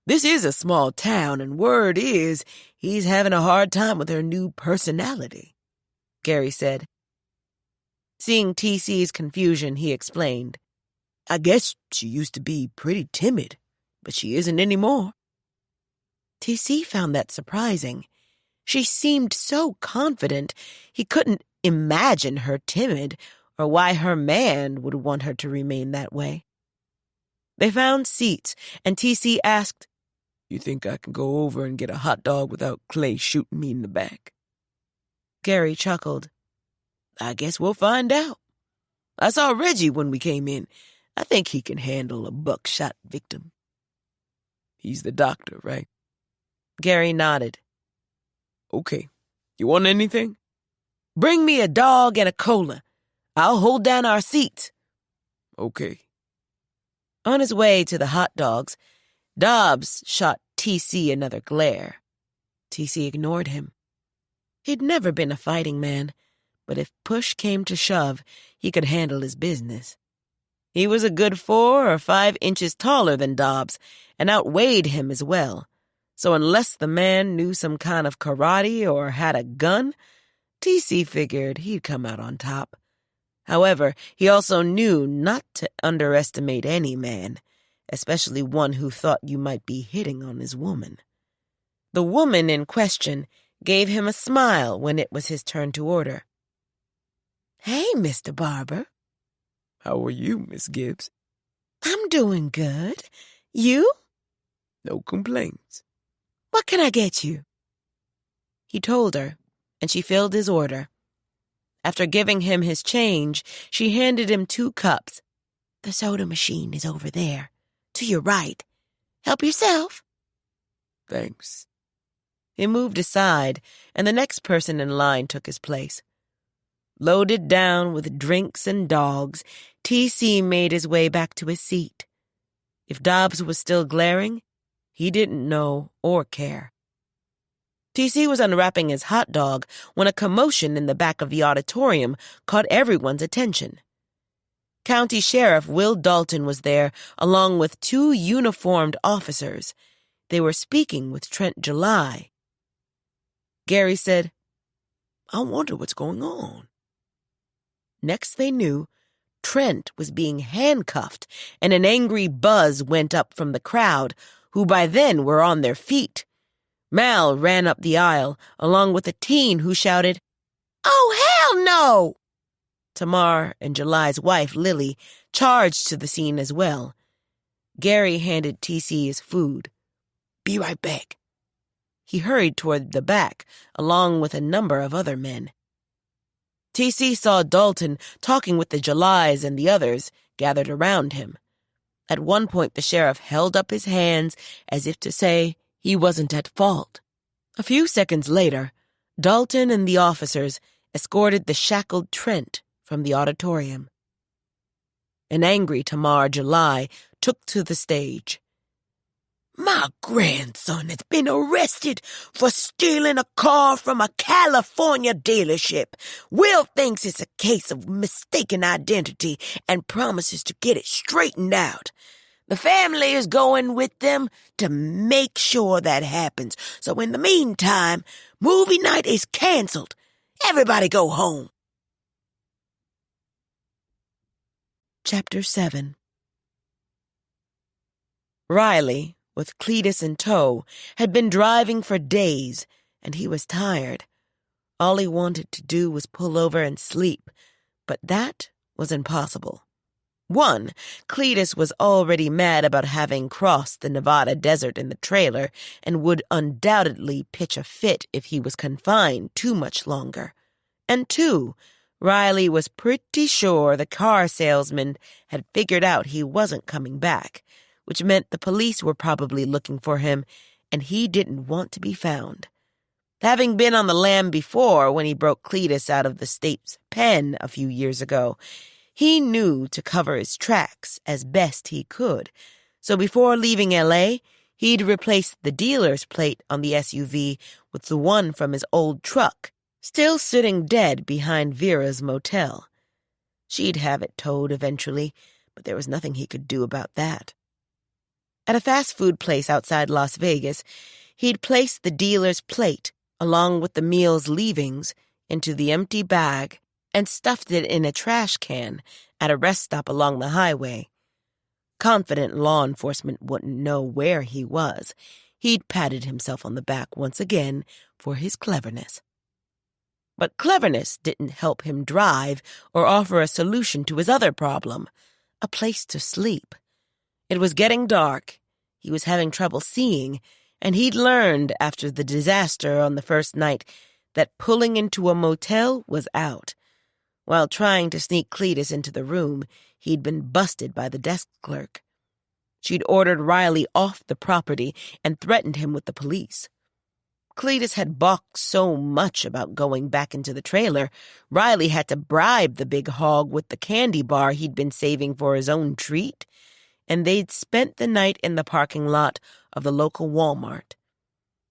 this is a small town, and word is he's having a hard time with her new personality, Gary said. Seeing TC's confusion, he explained. I guess she used to be pretty timid, but she isn't anymore. TC found that surprising. She seemed so confident he couldn't imagine her timid or why her man would want her to remain that way. They found seats, and TC asked, You think I can go over and get a hot dog without Clay shooting me in the back? Gary chuckled. I guess we'll find out. I saw Reggie when we came in. I think he can handle a buckshot victim. He's the doctor, right? Gary nodded. Okay. You want anything? Bring me a dog and a cola. I'll hold down our seats. Okay. On his way to the hot dogs, Dobbs shot TC another glare. TC ignored him. He'd never been a fighting man, but if push came to shove, he could handle his business. He was a good 4 or 5 inches taller than Dobbs and outweighed him as well, so unless the man knew some kind of karate or had a gun, TC figured he'd come out on top. However, he also knew not to underestimate any man, especially one who thought you might be hitting on his woman. The woman in question gave him a smile when it was his turn to order. "Hey, Mr. Barbour." How are you, Miss Gibbs? "I'm doing good. You?" No complaints. "What can I get you?" He told her, and she filled his order. After giving him his change, she handed him 2 cups. "The soda machine is over there, to your right. Help yourself." Thanks. He moved aside, and the next person in line took his place. Loaded down with drinks and dogs, TC made his way back to his seat. If Dobbs was still glaring, he didn't know or care. TC was unwrapping his hot dog when a commotion in the back of the auditorium caught everyone's attention. County Sheriff Will Dalton was there, along with 2 uniformed officers. They were speaking with Trent July. Gary said, I wonder what's going on. Next they knew, Trent was being handcuffed, and an angry buzz went up from the crowd, who by then were on their feet. Mal ran up the aisle, along with a teen who shouted, "Oh, hell no!" Tamar and July's wife, Lily, charged to the scene as well. Gary handed TC his food. Be right back. He hurried toward the back, along with a number of other men. TC saw Dalton talking with the Julys and the others gathered around him. At one point, the sheriff held up his hands as if to say he wasn't at fault. A few seconds later, Dalton and the officers escorted the shackled Trent from the auditorium. An angry Tamar July took to the stage. My grandson has been arrested for stealing a car from a California dealership. Will thinks it's a case of mistaken identity and promises to get it straightened out. The family is going with them to make sure that happens. So in the meantime, movie night is canceled. Everybody go home. Chapter 7. Riley, with Cletus in tow, had been driving for days, and he was tired. All he wanted to do was pull over and sleep, but that was impossible. 1, Cletus was already mad about having crossed the Nevada desert in the trailer and would undoubtedly pitch a fit if he was confined too much longer. And 2, Riley was pretty sure the car salesman had figured out he wasn't coming back, which meant the police were probably looking for him, and he didn't want to be found. Having been on the lam before when he broke Cletus out of the state's pen a few years ago, he knew to cover his tracks as best he could. So before leaving L.A., he'd replaced the dealer's plate on the SUV with the one from his old truck, still sitting dead behind Vera's motel. She'd have it towed eventually, but there was nothing he could do about that. At a fast food place outside Las Vegas, he'd placed the dealer's plate, along with the meal's leavings, into the empty bag and stuffed it in a trash can at a rest stop along the highway. Confident law enforcement wouldn't know where he was, he'd patted himself on the back once again for his cleverness. But cleverness didn't help him drive or offer a solution to his other problem, a place to sleep. It was getting dark, he was having trouble seeing, and he'd learned after the disaster on the first night that pulling into a motel was out. While trying to sneak Cletus into the room, he'd been busted by the desk clerk. She'd ordered Riley off the property and threatened him with the police. Cletus had balked so much about going back into the trailer, Riley had to bribe the big hog with the candy bar he'd been saving for his own treat, and they'd spent the night in the parking lot of the local Walmart.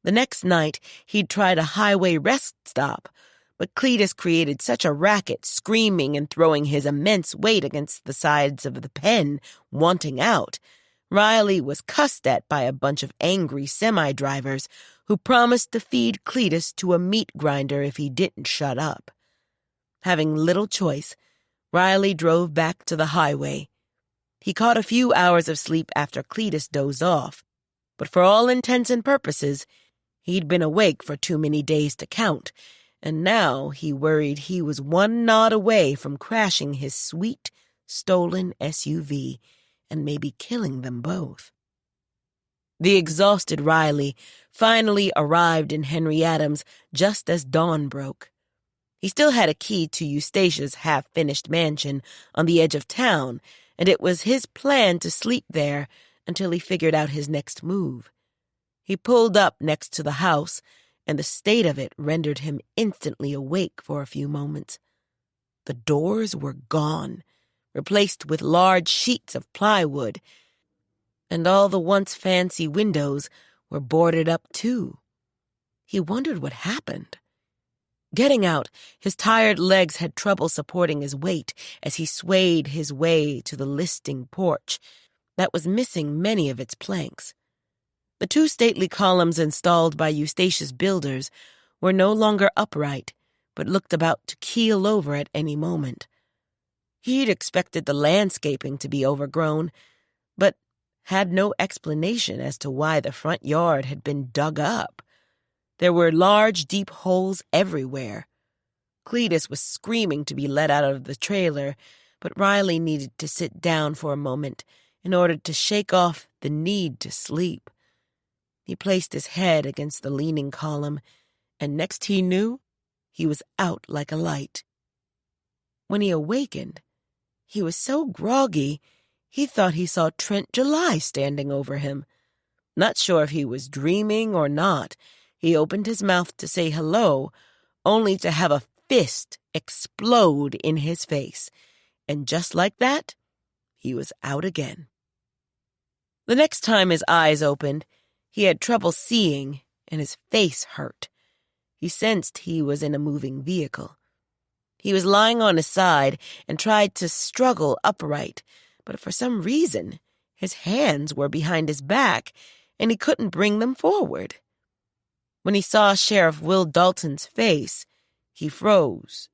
The next night, he'd tried a highway rest stop, but Cletus created such a racket, screaming and throwing his immense weight against the sides of the pen, wanting out. Riley was cussed at by a bunch of angry semi-drivers who promised to feed Cletus to a meat grinder if he didn't shut up. Having little choice, Riley drove back to the highway. He caught a few hours of sleep after Cletus dozed off, but for all intents and purposes, he'd been awake for too many days to count, and now he worried he was one nod away from crashing his sweet, stolen SUV and maybe killing them both. The exhausted Riley finally arrived in Henry Adams just as dawn broke. He still had a key to Eustatia's half-finished mansion on the edge of town, and it was his plan to sleep there until he figured out his next move. He pulled up next to the house, and the state of it rendered him instantly awake for a few moments. The doors were gone, replaced with large sheets of plywood, and all the once fancy windows were boarded up too. He wondered what happened. Getting out, his tired legs had trouble supporting his weight as he swayed his way to the listing porch that was missing many of its planks. The 2 stately columns installed by Eustatia's builders were no longer upright, but looked about to keel over at any moment. He'd expected the landscaping to be overgrown, but had no explanation as to why the front yard had been dug up. There were large, deep holes everywhere. Cletus was screaming to be let out of the trailer, but Riley needed to sit down for a moment in order to shake off the need to sleep. He placed his head against the leaning column, and next he knew, he was out like a light. When he awakened, he was so groggy, he thought he saw Trent July standing over him. Not sure if he was dreaming or not, he opened his mouth to say hello, only to have a fist explode in his face, and just like that, he was out again. The next time his eyes opened, He had trouble seeing, and his face hurt. He sensed he was in a moving vehicle. He was lying on his side and tried to struggle upright, but for some reason, his hands were behind his back, and he couldn't bring them forward. When he saw Sheriff Will Dalton's face, he froze.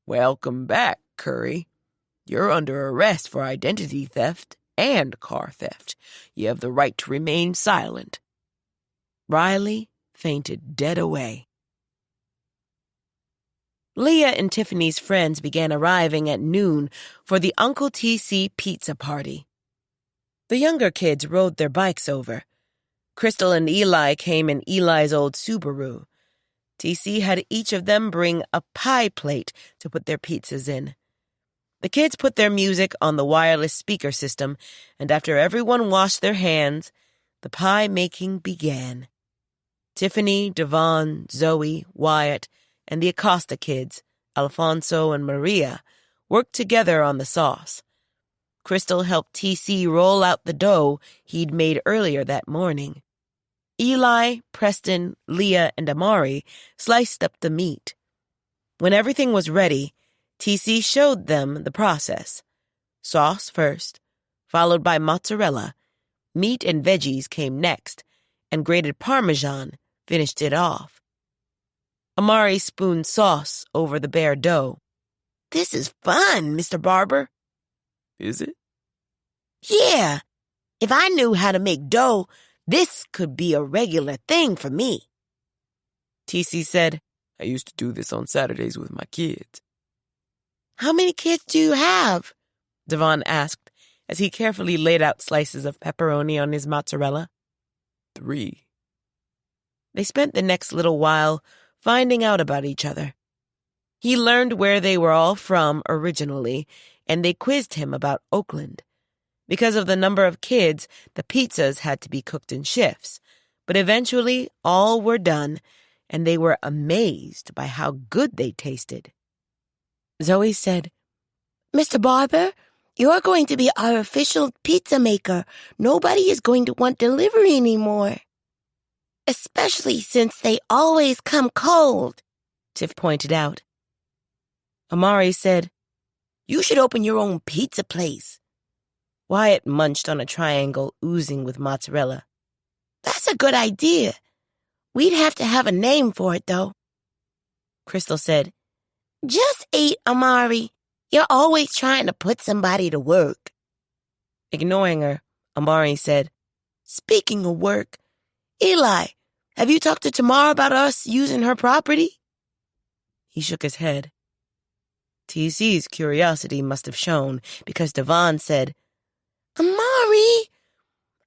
"Welcome back, Curry. You're under arrest for identity theft and car theft. You have the right to remain silent." Riley fainted dead away. Leah and Tiffany's friends began arriving at noon for the Uncle TC pizza party. The younger kids rode their bikes over. Crystal and Eli came in Eli's old Subaru. TC had each of them bring a pie plate to put their pizzas in. The kids put their music on the wireless speaker system, and after everyone washed their hands, the pie making began. Tiffany, Devon, Zoe, Wyatt, and the Acosta kids, Alfonso and Maria, worked together on the sauce. Crystal helped TC roll out the dough he'd made earlier that morning. Eli, Preston, Leah, and Amari sliced up the meat. When everything was ready, TC showed them the process. Sauce first, followed by mozzarella. Meat and veggies came next, and grated Parmesan finished it off. Amari spooned sauce over the bare dough. This is fun, Mr. Barbour. Is it? Yeah. If I knew how to make dough, this could be a regular thing for me. TC said, "I used to do this on Saturdays with my kids." How many kids do you have? Devon asked as he carefully laid out slices of pepperoni on his mozzarella. 3. They spent the next little while finding out about each other. He learned where they were all from originally, and they quizzed him about Oakland. Because of the number of kids, the pizzas had to be cooked in shifts, but eventually all were done, and they were amazed by how good they tasted. Zoe said, Mr. Barbour, you're going to be our official pizza maker. Nobody is going to want delivery anymore. Especially since they always come cold, Tiff pointed out. Amari said, You should open your own pizza place. Wyatt munched on a triangle oozing with mozzarella. That's a good idea. We'd have to have a name for it, though. Crystal said, Just eat, Amari. You're always trying to put somebody to work. Ignoring her, Amari said, Speaking of work, Eli, have you talked to Tamara about us using her property? He shook his head. TC's curiosity must have shown because Devon said, Amari,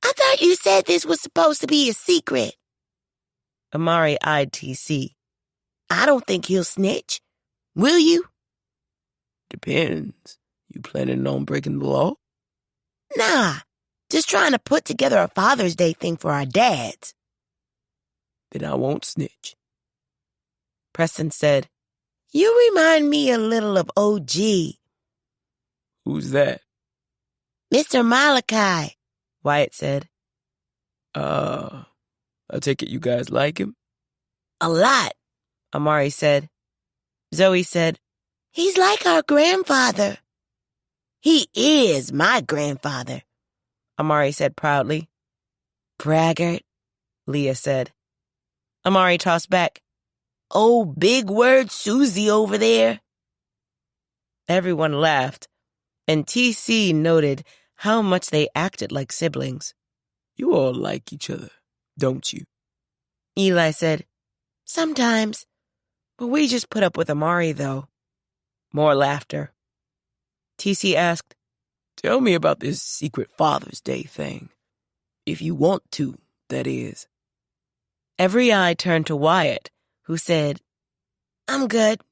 I thought you said this was supposed to be a secret. Amari eyed TC. I don't think he'll snitch. Will you? Depends. You planning on breaking the law? Nah, just trying to put together a Father's Day thing for our dads. Then I won't snitch. Preston said, You remind me a little of OG. Who's that? Mr. Malachi, Wyatt said. I take it you guys like him? A lot. Amari said. Zoe said, He's like our grandfather. He is my grandfather, Amari said proudly. Braggart, Leah said. Amari tossed back, Oh, big word Susie over there. Everyone laughed, and TC noted how much they acted like siblings. You all like each other, don't you? Eli said, Sometimes. But we just put up with Amari, though. More laughter. TC asked, Tell me about this secret Father's Day thing. If you want to, that is. Every eye turned to Wyatt, who said, I'm good.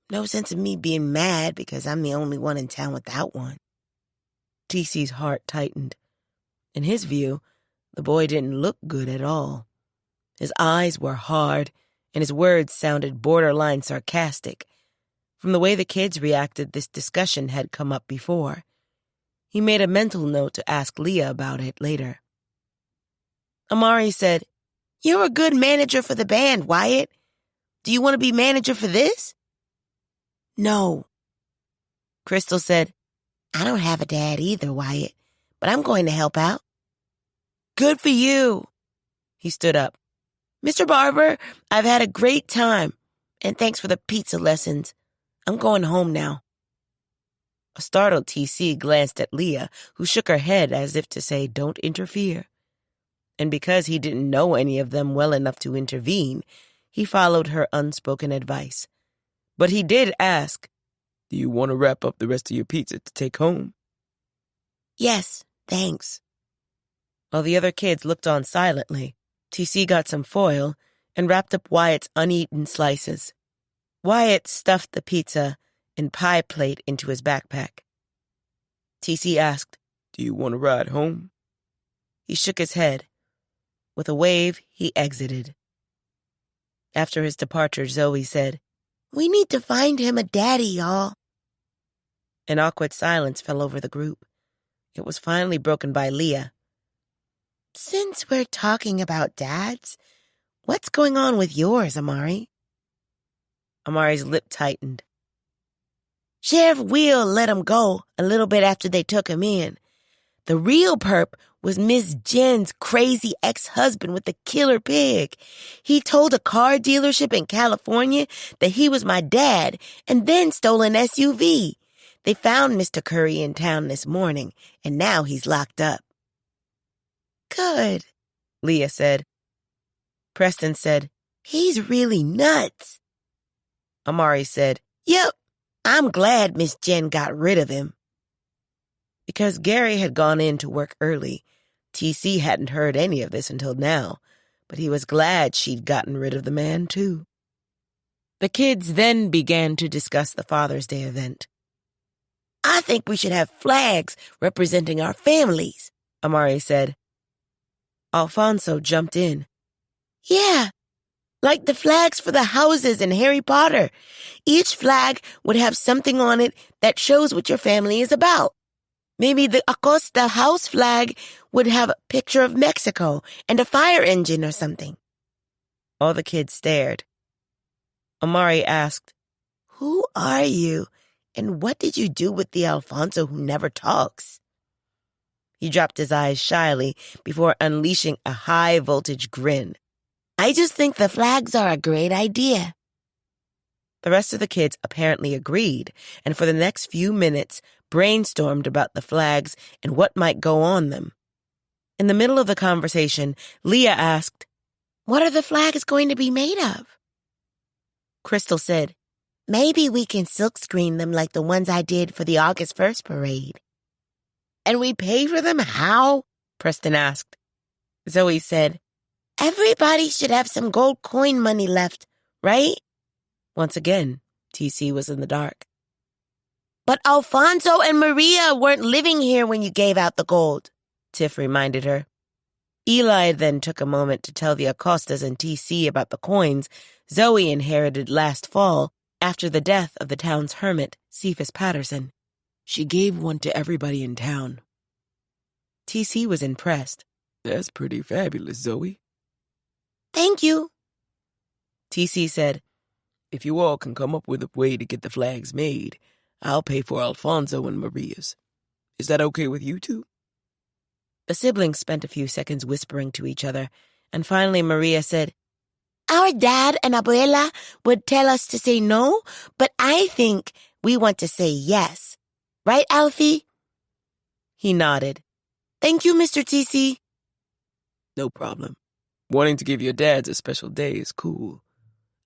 No sense of me being mad because I'm the only one in town without one. TC's heart tightened. In his view, the boy didn't look good at all. His eyes were hard, and his words sounded borderline sarcastic. From the way the kids reacted, this discussion had come up before. He made a mental note to ask Leah about it later. Amari said, "You're a good manager for the band, Wyatt. Do you want to be manager for this?" "No." Crystal said, "I don't have a dad either, Wyatt, but I'm going to help out." "Good for you." He stood up. "Mr. Barbour, I've had a great time, and thanks for the pizza lessons. I'm going home now." A startled TC glanced at Leah, who shook her head as if to say, "Don't interfere." And because he didn't know any of them well enough to intervene, he followed her unspoken advice. But he did ask, "Do you want to wrap up the rest of your pizza to take home?" "Yes, thanks." While the other kids looked on silently, TC got some foil and wrapped up Wyatt's uneaten slices. Wyatt stuffed the pizza and pie plate into his backpack. TC asked, "Do you want to ride home?" He shook his head. With a wave, he exited. After his departure, Zoe said, "We need to find him a daddy, y'all." An awkward silence fell over the group. It was finally broken by Leah. "Since we're talking about dads, what's going on with yours, Amari?" Amari's lip tightened. "Sheriff Will let him go a little bit after they took him in. The real perp was Miss Jen's crazy ex-husband with the killer pig. He told a car dealership in California that he was my dad and then stole an SUV. They found Mr. Curry in town this morning, and now he's locked up." "Good," Leah said. Preston said, "He's really nuts." Amari said, "Yep, I'm glad Miss Jen got rid of him." Because Gary had gone in to work early, TC hadn't heard any of this until now, but he was glad she'd gotten rid of the man, too. The kids then began to discuss the Father's Day event. "I think we should have flags representing our families," Amari said. Alfonso jumped in. "Yeah, like the flags for the houses in Harry Potter. Each flag would have something on it that shows what your family is about. Maybe the Acosta house flag would have a picture of Mexico and a fire engine or something." All the kids stared. Amari asked, "Who are you, and what did you do with the Alfonso who never talks?" He dropped his eyes shyly before unleashing a high-voltage grin. "I just think the flags are a great idea." The rest of the kids apparently agreed, and for the next few minutes brainstormed about the flags and what might go on them. In the middle of the conversation, Leah asked, "What are the flags going to be made of?" Crystal said, "Maybe we can silkscreen them like the ones I did for the August 1st parade." "And we pay for them how?" Preston asked. Zoe said, "Everybody should have some gold coin money left, right?" Once again, TC was in the dark. "But Alfonso and Maria weren't living here when you gave out the gold," Tiff reminded her. Eli then took a moment to tell the Acostas and TC about the coins Zoe inherited last fall after the death of the town's hermit, Cephas Patterson. She gave one to everybody in town. TC was impressed. "That's pretty fabulous, Zoe." "Thank you." TC said, "If you all can come up with a way to get the flags made, I'll pay for Alfonso and Maria's. Is that okay with you two?" The siblings spent a few seconds whispering to each other, and finally Maria said, "Our dad and abuela would tell us to say no, but I think we want to say yes. Right, Alfie?" He nodded. "Thank you, Mr. TC." "No problem. Wanting to give your dads a special day is cool.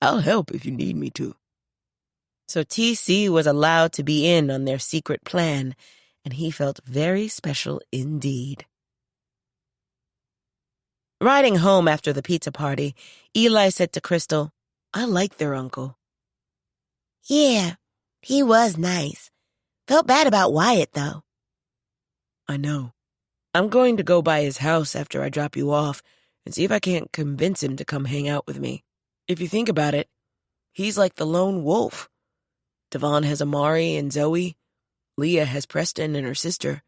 I'll help if you need me to." So TC was allowed to be in on their secret plan, and he felt very special indeed. Riding home after the pizza party, Eli said to Crystal, "I like their uncle." "Yeah, he was nice. Felt bad about Wyatt, though." "I know. I'm going to go by his house after I drop you off and see if I can't convince him to come hang out with me. If you think about it, he's like the lone wolf. Devon has Amari and Zoe. Leah has Preston and her sister.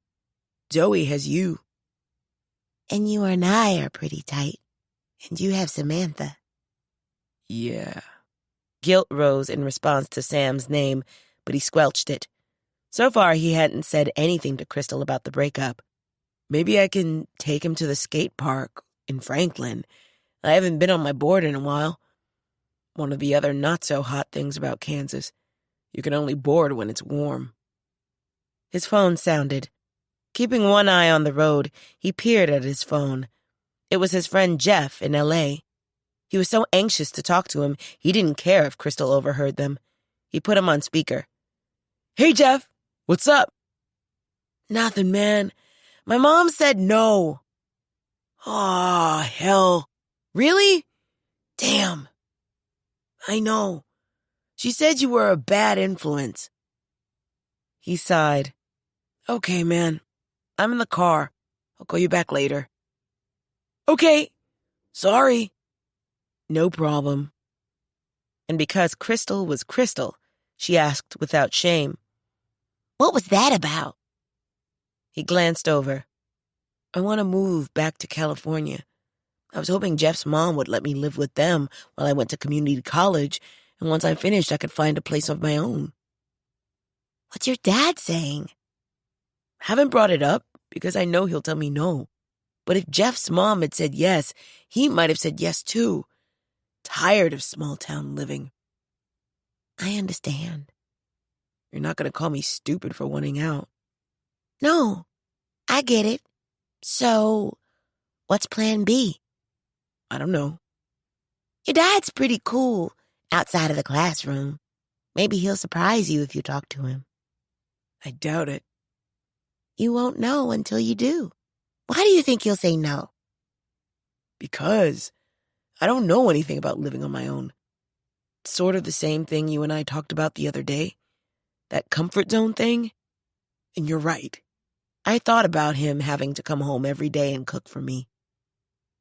Zoe has you." And you and I are pretty tight. And you have Samantha. Yeah. Guilt rose in response to Sam's name, but he squelched it. So far, he hadn't said anything to Crystal about the breakup. Maybe I can take him to the skate park in Franklin. I haven't been on my board in a while. One of the other not-so-hot things about Kansas. You can only board when it's warm. His phone sounded. Keeping one eye on the road, he peered at his phone. It was his friend Jeff in L.A. He was so anxious to talk to him, he didn't care if Crystal overheard them. He put him on speaker. Hey, Jeff. What's up? Nothing, man. My mom said no. Aw, hell. Really? Damn. I know. She said you were a bad influence. He sighed. Okay, man. I'm in the car. I'll call you back later. Okay. Sorry. No problem. And because Crystal was Crystal, she asked without shame. What was that about? He glanced over. I want to move back to California. I was hoping Jeff's mom would let me live with them while I went to community college, and once I finished, I could find a place of my own. What's your dad saying? Haven't brought it up because I know he'll tell me no. But if Jeff's mom had said yes, he might have said yes too. Tired of small-town living. I understand. You're not going to call me stupid for wanting out. No, I get it. So, what's plan B? I don't know. Your dad's pretty cool outside of the classroom. Maybe he'll surprise you if you talk to him. I doubt it. You won't know until you do. Why do you think he'll say no? Because I don't know anything about living on my own. It's sort of the same thing you and I talked about the other day. That comfort zone thing. And you're right. I thought about him having to come home every day and cook for me.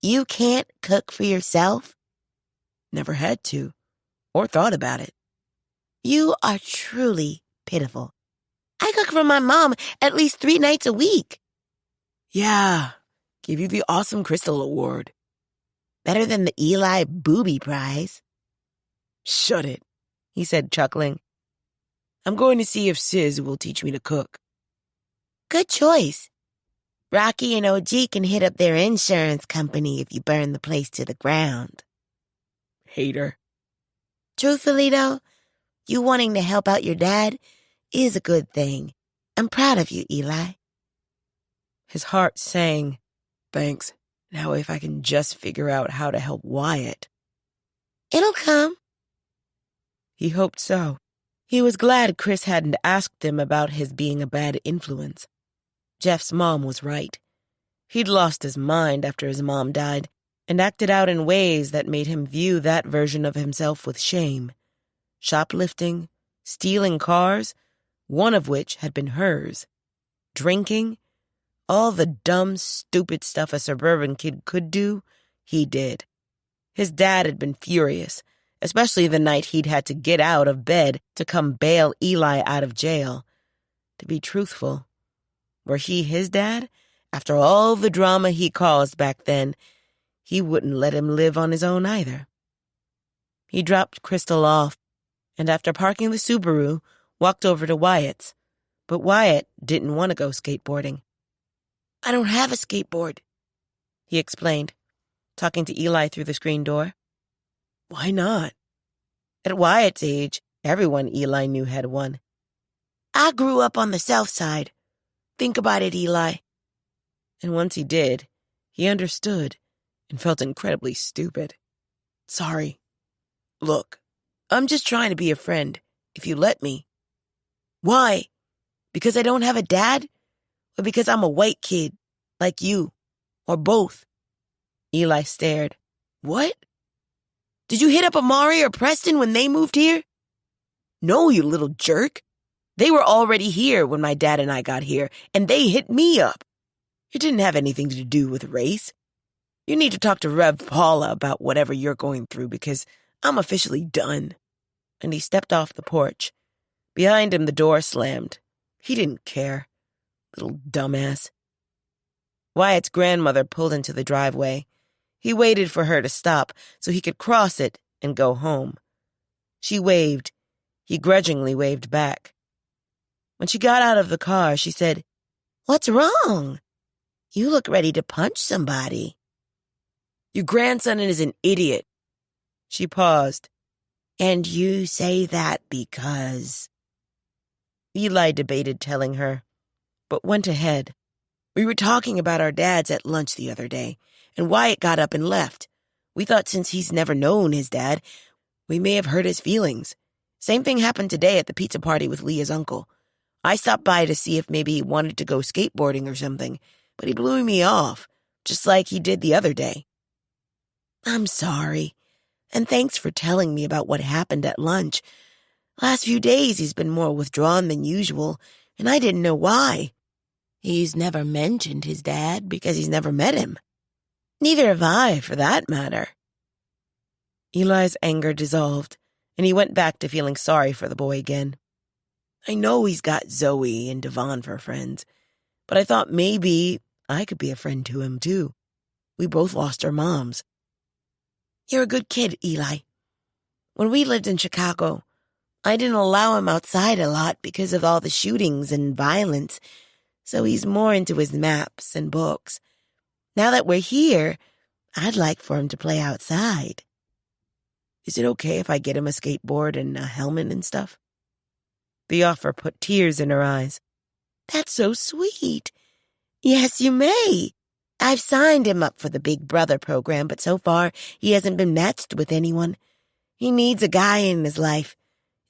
You can't cook for yourself? Never had to. Or thought about it. You are truly pitiful. I cook for my mom at least 3 nights a week. Yeah. Give you the Awesome Crystal Award. Better than the Eli Booby Prize. Shut it, he said, chuckling. I'm going to see if Sis will teach me to cook. Good choice. Rocky and OG can hit up their insurance company if you burn the place to the ground. Hater. Truthfully, though, you wanting to help out your dad is a good thing. I'm proud of you, Eli. His heart sang. Thanks. Now if I can just figure out how to help Wyatt. It'll come. He hoped so. He was glad Chris hadn't asked him about his being a bad influence. Jeff's mom was right. He'd lost his mind after his mom died and acted out in ways that made him view that version of himself with shame. Shoplifting, stealing cars, one of which had been hers. Drinking, all the dumb, stupid stuff a suburban kid could do, he did. His dad had been furious, especially the night he'd had to get out of bed to come bail Eli out of jail. To be truthful, were he his dad? After all the drama he caused back then, he wouldn't let him live on his own either. He dropped Crystal off, and after parking the Subaru, walked over to Wyatt's. But Wyatt didn't want to go skateboarding. I don't have a skateboard, he explained, talking to Eli through the screen door. Why not? At Wyatt's age, everyone Eli knew had one. I grew up on the south side. Think about it, Eli. And once he did, he understood and felt incredibly stupid. Sorry. Look, I'm just trying to be a friend, if you let me. Why? Because I don't have a dad? Or because I'm a white kid, like you? Or both? Eli stared. What? Did you hit up Amari or Preston when they moved here? No, you little jerk. They were already here when my dad and I got here, and they hit me up. It didn't have anything to do with race. You need to talk to Rev Paula about whatever you're going through because I'm officially done. And he stepped off the porch. Behind him, the door slammed. He didn't care. Little dumbass. Wyatt's grandmother pulled into the driveway. He waited for her to stop so he could cross it and go home. She waved. He grudgingly waved back. When she got out of the car, she said, "What's wrong? You look ready to punch somebody." "Your grandson is an idiot." She paused. "And you say that because—" Eli debated telling her, but went ahead. "We were talking about our dads at lunch the other day, and Wyatt got up and left. We thought since he's never known his dad, we may have hurt his feelings. Same thing happened today at the pizza party with Leah's uncle. I stopped by to see if maybe he wanted to go skateboarding or something, but he blew me off, just like he did the other day." "I'm sorry, and thanks for telling me about what happened at lunch. Last few days he's been more withdrawn than usual, and I didn't know why. He's never mentioned his dad because he's never met him. Neither have I, for that matter." Eli's anger dissolved, and he went back to feeling sorry for the boy again. "I know he's got Zoe and Devon for friends, but I thought maybe I could be a friend to him, too. We both lost our moms." "You're a good kid, Eli. When we lived in Chicago, I didn't allow him outside a lot because of all the shootings and violence, so he's more into his maps and books. Now that we're here, I'd like for him to play outside." "Is it okay if I get him a skateboard and a helmet and stuff?" The offer put tears in her eyes. "That's so sweet. Yes, you may. I've signed him up for the Big Brother program, but so far he hasn't been matched with anyone. He needs a guy in his life,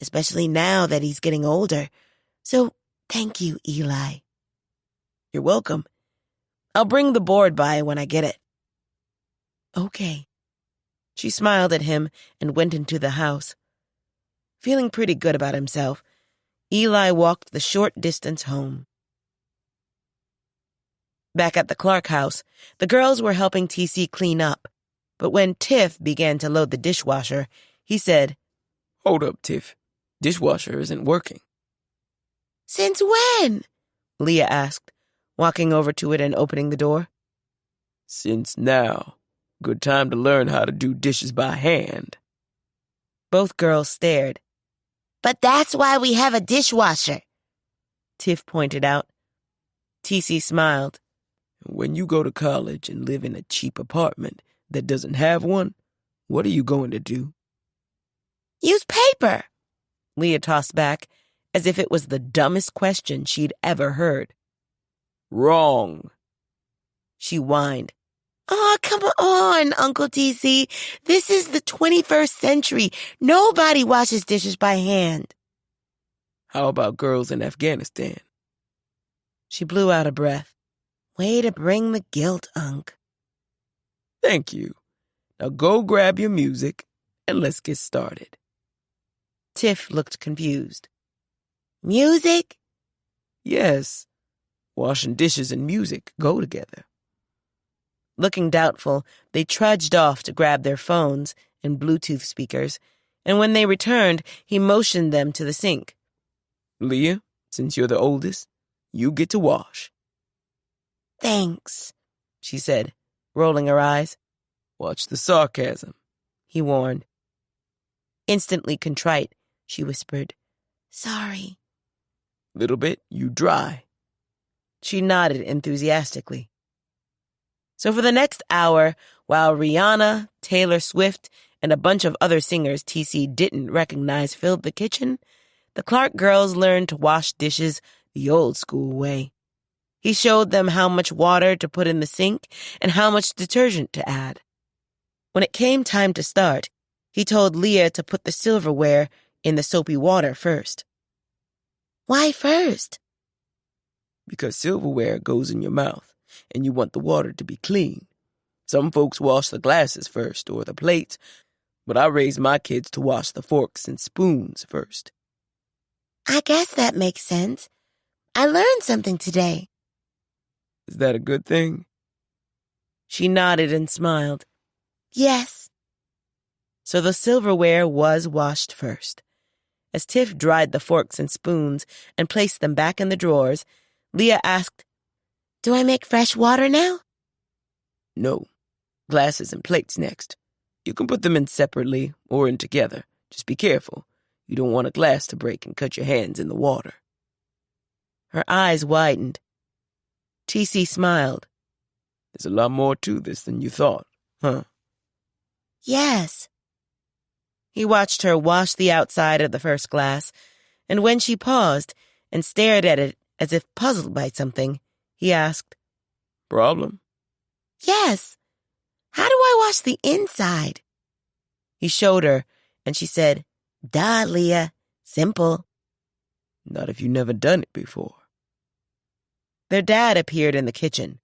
especially now that he's getting older. So thank you, Eli." "You're welcome. I'll bring the board by when I get it." "Okay." She smiled at him and went into the house. Feeling pretty good about himself, Eli walked the short distance home. Back at the Clark house, the girls were helping TC clean up, but when Tiff began to load the dishwasher, he said, "Hold up, Tiff. Dishwasher isn't working." "Since when?" Leah asked, walking over to it and opening the door. "Since now. Good time to learn how to do dishes by hand." Both girls stared. "But that's why we have a dishwasher," Tiff pointed out. TC smiled. "When you go to college and live in a cheap apartment that doesn't have one, what are you going to do?" "Use paper," Leah tossed back, as if it was the dumbest question she'd ever heard. "Wrong," she whined. "Oh, come on, Uncle TC. This is the 21st century. Nobody washes dishes by hand." "How about girls in Afghanistan?" She blew out a breath. "Way to bring the guilt, Unc." "Thank you. Now go grab your music and let's get started." Tiff looked confused. "Music?" "Yes. Washing dishes and music go together." Looking doubtful, they trudged off to grab their phones and Bluetooth speakers, and when they returned, he motioned them to the sink. "Leah, since you're the oldest, you get to wash." "Thanks," she said, rolling her eyes. "Watch the sarcasm," he warned. Instantly contrite, she whispered, "Sorry." "Little bit, you dry." She nodded enthusiastically. So for the next hour, while Rihanna, Taylor Swift, and a bunch of other singers TC didn't recognize filled the kitchen, the Clark girls learned to wash dishes the old school way. He showed them how much water to put in the sink and how much detergent to add. When it came time to start, he told Leah to put the silverware in the soapy water first. "Why first?" Because silverware goes in your mouth, and you want the water to be clean. Some folks wash the glasses first or the plates, but I raised my kids to wash the forks and spoons first. "I guess that makes sense. I learned something today." Is that a good thing? She nodded and smiled. "Yes." So the silverware was washed first. As Tiff dried the forks and spoons and placed them back in the drawers, Leah asked, Do I make fresh water now? No. Glasses and plates next. You can put them in separately or in together. Just be careful. You don't want a glass to break and cut your hands in the water. Her eyes widened. TC smiled. There's a lot more to this than you thought, huh? Yes. He watched her wash the outside of the first glass, and when she paused and stared at it as if puzzled by something, he asked, Problem? Yes. How do I wash the inside? He showed her, and she said, Duh, Leah. Simple. Not if you've never done it before. Their dad appeared in the kitchen.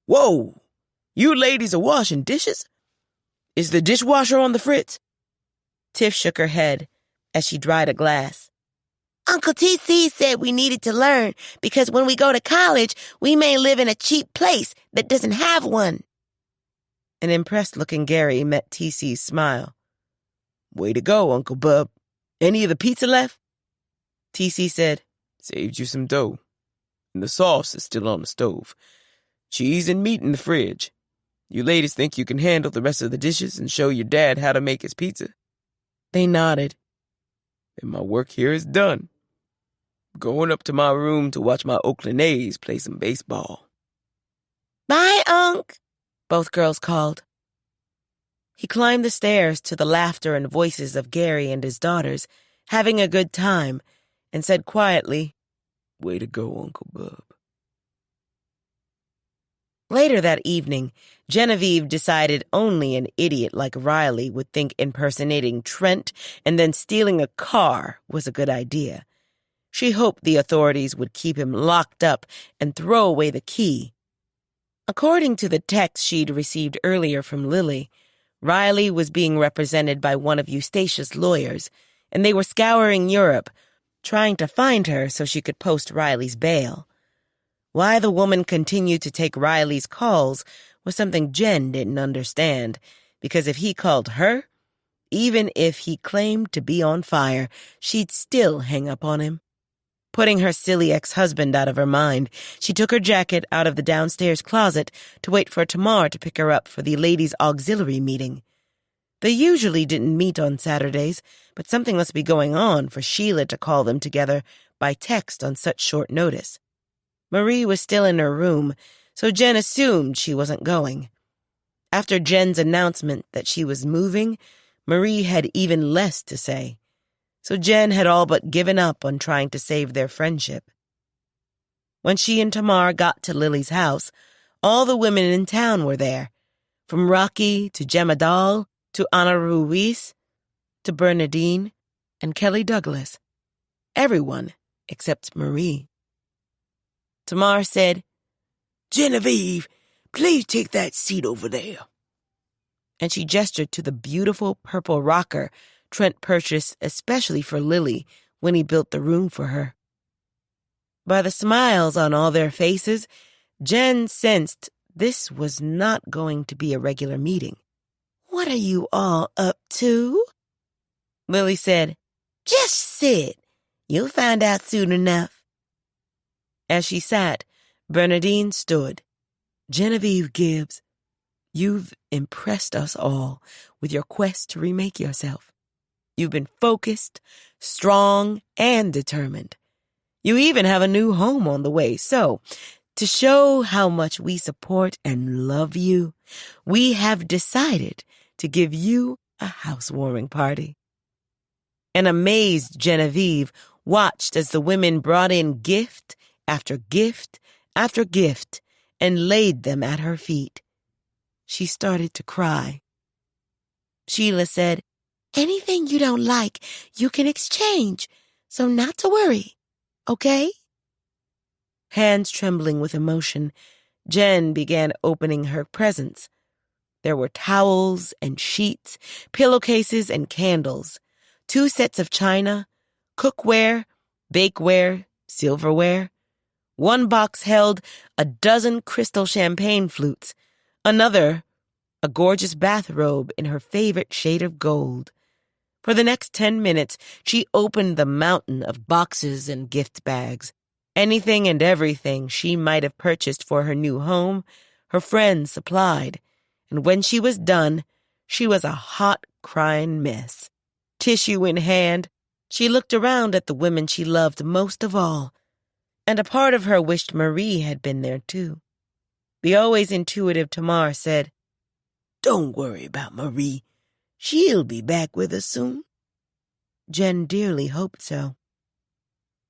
Whoa! You ladies are washing dishes? Is the dishwasher on the fritz? Tiff shook her head as she dried a glass. Uncle TC said we needed to learn because when we go to college, we may live in a cheap place that doesn't have one. An impressed-looking Gary met TC's smile. Way to go, Uncle Bub. Any of the pizza left? TC said, Saved you some dough. And the sauce is still on the stove. Cheese and meat in the fridge. You ladies think you can handle the rest of the dishes and show your dad how to make his pizza? They nodded. Then my work here is done. Going up to my room to watch my Oakland A's play some baseball. Bye, Unc, both girls called. He climbed the stairs to the laughter and voices of Gary and his daughters, having a good time, and said quietly, Way to go, Uncle Bub. Later that evening, Genevieve decided only an idiot like Riley would think impersonating Trent and then stealing a car was a good idea. She hoped the authorities would keep him locked up and throw away the key. According to the text she'd received earlier from Lily, Riley was being represented by one of Eustatia's lawyers, and they were scouring Europe, trying to find her so she could post Riley's bail. Why the woman continued to take Riley's calls was something Jen didn't understand, because if he called her, even if he claimed to be on fire, she'd still hang up on him. Putting her silly ex-husband out of her mind, she took her jacket out of the downstairs closet to wait for Tamar to pick her up for the ladies' auxiliary meeting. They usually didn't meet on Saturdays, but something must be going on for Sheila to call them together by text on such short notice. Marie was still in her room, so Jen assumed she wasn't going. After Jen's announcement that she was moving, Marie had even less to say. So Jen had all but given up on trying to save their friendship. When she and Tamar got to Lily's house, all the women in town were there, from Rocky to Gemma Dahl to Ana Ruiz to Bernadine and Kelly Douglas. Everyone except Marie. Tamar said, Genevieve, please take that seat over there. And she gestured to the beautiful purple rocker Trent purchased especially for Lily when he built the room for her. By the smiles on all their faces, Jen sensed this was not going to be a regular meeting. What are you all up to? Lily said, Just sit. You'll find out soon enough. As she sat, Bernadine stood. Genevieve Gibbs, you've impressed us all with your quest to remake yourself. You've been focused, strong, and determined. You even have a new home on the way. So, to show how much we support and love you, we have decided to give you a housewarming party. An amazed Genevieve watched as the women brought in gift after gift after gift and laid them at her feet. She started to cry. Sheila said, Anything you don't like, you can exchange, so not to worry, okay? Hands trembling with emotion, Jen began opening her presents. There were towels and sheets, pillowcases and candles, 2 sets of china, cookware, bakeware, silverware. One box held a dozen crystal champagne flutes, another a gorgeous bathrobe in her favorite shade of gold. For the next 10 minutes, she opened the mountain of boxes and gift bags. Anything and everything she might have purchased for her new home, her friends supplied, and when she was done, she was a hot, crying mess. Tissue in hand, she looked around at the women she loved most of all, and a part of her wished Marie had been there too. The always intuitive Tamar said, "Don't worry about Marie. She'll be back with us soon." Jen dearly hoped so.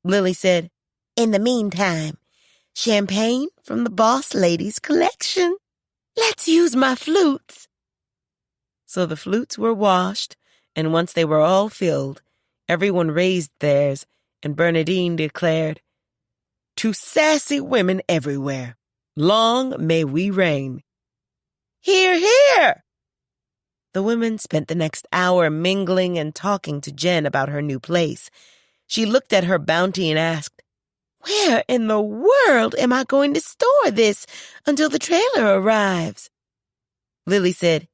Lily said, In the meantime, champagne from the boss lady's collection. Let's use my flutes. So the flutes were washed, and once they were all filled, everyone raised theirs, and Bernadine declared, "To sassy women everywhere, long may we reign." "Hear, hear!" The women spent the next hour mingling and talking to Jen about her new place. She looked at her bounty and asked, "Where in the world am I going to store this until the trailer arrives?" Lily said,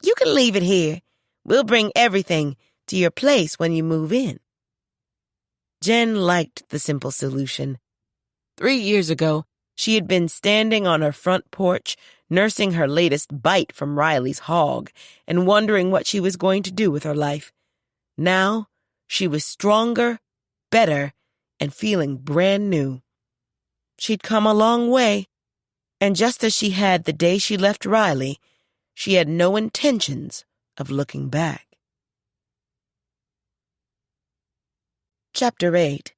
"You can leave it here. We'll bring everything to your place when you move in." Jen liked the simple solution. 3 years ago, she had been standing on her front porch, nursing her latest bite from Riley's hog, and wondering what she was going to do with her life. Now, she was stronger, better, and feeling brand new. She'd come a long way, and just as she had the day she left Riley, she had no intentions of looking back. Chapter 8.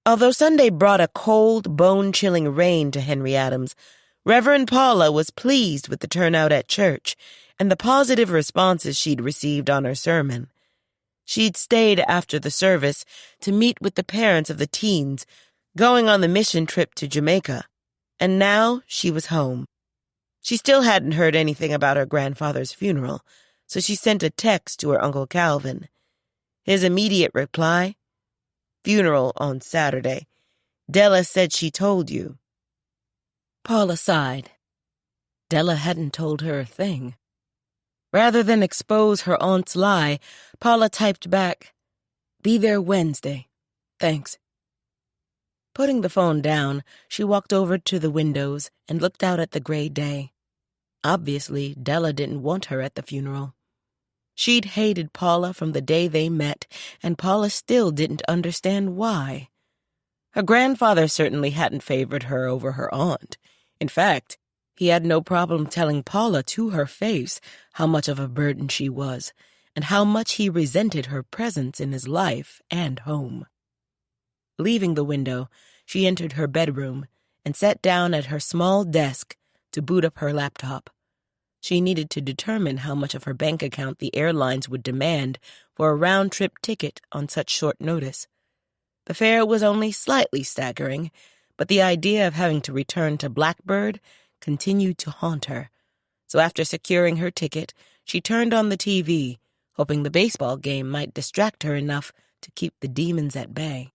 Although Sunday brought a cold, bone-chilling rain to Henry Adams, Reverend Paula was pleased with the turnout at church and the positive responses she'd received on her sermon. She'd stayed after the service to meet with the parents of the teens going on the mission trip to Jamaica, and now she was home. She still hadn't heard anything about her grandfather's funeral, so she sent a text to her Uncle Calvin. His immediate reply, "Funeral on Saturday. Della said she told you." Paula sighed. Della hadn't told her a thing. Rather than expose her aunt's lie, Paula typed back, "Be there Wednesday. Thanks." Putting the phone down, she walked over to the windows and looked out at the gray day. Obviously, Della didn't want her at the funeral. She'd hated Paula from the day they met, and Paula still didn't understand why. Her grandfather certainly hadn't favored her over her aunt. In fact, he had no problem telling Paula to her face how much of a burden she was, and how much he resented her presence in his life and home. Leaving the window, she entered her bedroom and sat down at her small desk to boot up her laptop. She needed to determine how much of her bank account the airlines would demand for a round-trip ticket on such short notice. The fare was only slightly staggering, but the idea of having to return to Blackbird continued to haunt her. So after securing her ticket, she turned on the TV, hoping the baseball game might distract her enough to keep the demons at bay.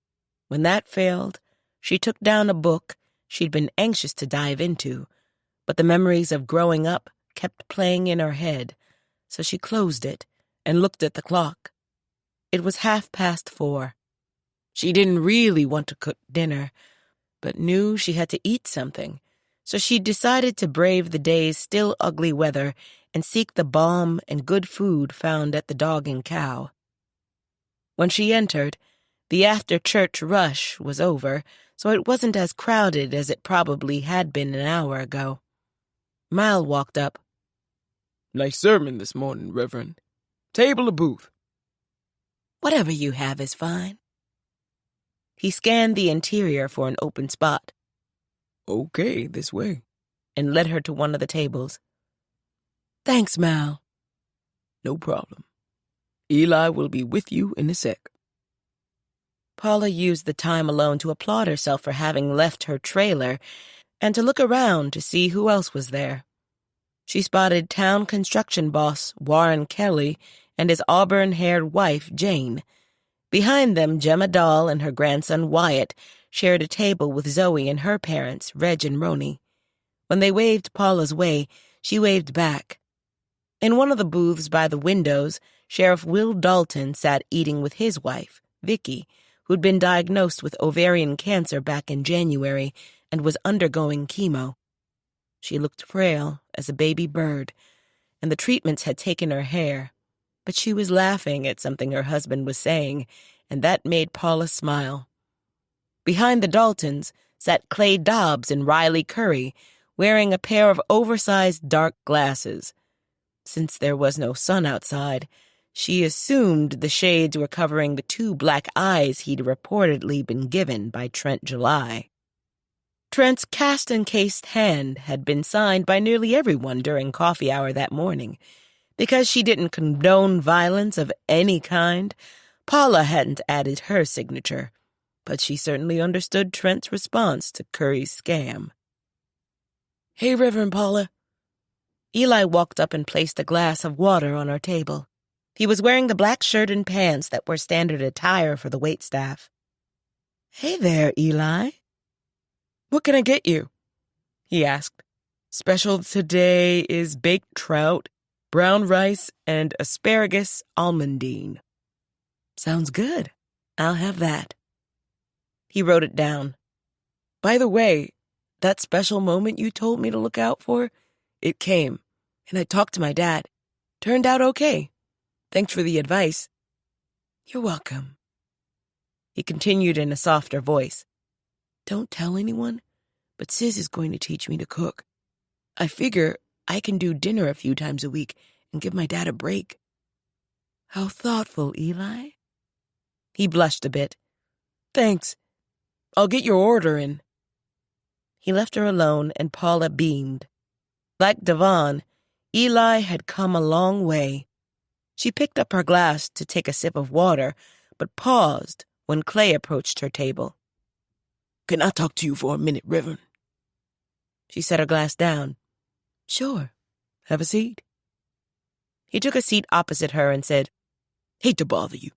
When that failed, she took down a book she'd been anxious to dive into, but the memories of growing up kept playing in her head, so she closed it and looked at the clock. It was 4:30. She didn't really want to cook dinner, but knew she had to eat something, so she decided to brave the day's still ugly weather and seek the balm and good food found at the Dog and Cow. When she entered, the after-church rush was over, so it wasn't as crowded as it probably had been an hour ago. Mal walked up. "Nice sermon this morning, Reverend. Table or booth?" "Whatever you have is fine." He scanned the interior for an open spot. "Okay, this way." And led her to one of the tables. "Thanks, Mal." "No problem. Eli will be with you in a sec." Paula used the time alone to applaud herself for having left her trailer and to look around to see who else was there. She spotted town construction boss Warren Kelly and his auburn-haired wife, Jane. Behind them, Gemma Dahl and her grandson Wyatt shared a table with Zoe and her parents, Reg and Roni. When they waved Paula's way, she waved back. In one of the booths by the windows, Sheriff Will Dalton sat eating with his wife, Vicky, who'd been diagnosed with ovarian cancer back in January and was undergoing chemo. She looked frail as a baby bird, and the treatments had taken her hair, but she was laughing at something her husband was saying, and that made Paula smile. Behind the Daltons sat Clay Dobbs and Riley Curry, wearing a pair of oversized dark glasses. Since there was no sun outside, she assumed the shades were covering the 2 black eyes he'd reportedly been given by Trent July. Trent's cast-encased hand had been signed by nearly everyone during coffee hour that morning. Because she didn't condone violence of any kind, Paula hadn't added her signature, but she certainly understood Trent's response to Curry's scam. Hey, Reverend Paula. Eli walked up and placed a glass of water on our table. He was wearing the black shirt and pants that were standard attire for the waitstaff. Hey there, Eli. What can I get you? He asked. Special today is baked trout, brown rice, and asparagus almondine. Sounds good. I'll have that. He wrote it down. By the way, that special moment you told me to look out for, it came, and I talked to my dad. Turned out okay. Thanks for the advice. You're welcome. He continued in a softer voice. Don't tell anyone, but Sis is going to teach me to cook. I figure I can do dinner a few times a week and give my dad a break. How thoughtful, Eli. He blushed a bit. Thanks. I'll get your order in. He left her alone, and Paula beamed. Like Devon, Eli had come a long way. She picked up her glass to take a sip of water, but paused when Clay approached her table. Can I talk to you for a minute, Reverend? She set her glass down. Sure. Have a seat. He took a seat opposite her and said, Hate to bother you,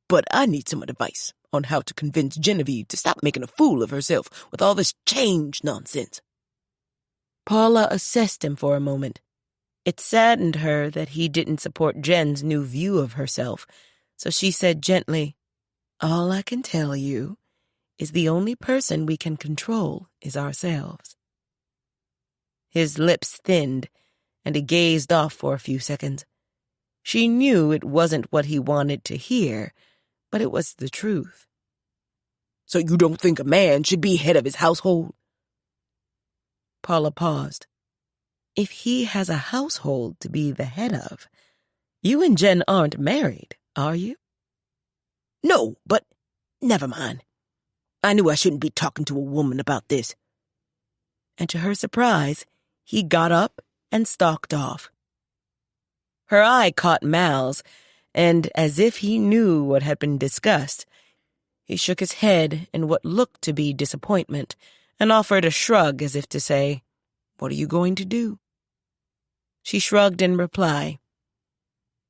but I need some advice on how to convince Genevieve to stop making a fool of herself with all this change nonsense. Paula assessed him for a moment. It saddened her that he didn't support Jen's new view of herself, so she said gently, All I can tell you is the only person we can control is ourselves. His lips thinned, and he gazed off for a few seconds. She knew it wasn't what he wanted to hear, but it was the truth. So you don't think a man should be head of his household? Paula paused. If he has a household to be the head of, you and Jen aren't married, are you? No, but never mind. I knew I shouldn't be talking to a woman about this. And to her surprise, he got up and stalked off. Her eye caught Mal's, and as if he knew what had been discussed, he shook his head in what looked to be disappointment and offered a shrug as if to say, What are you going to do? She shrugged in reply.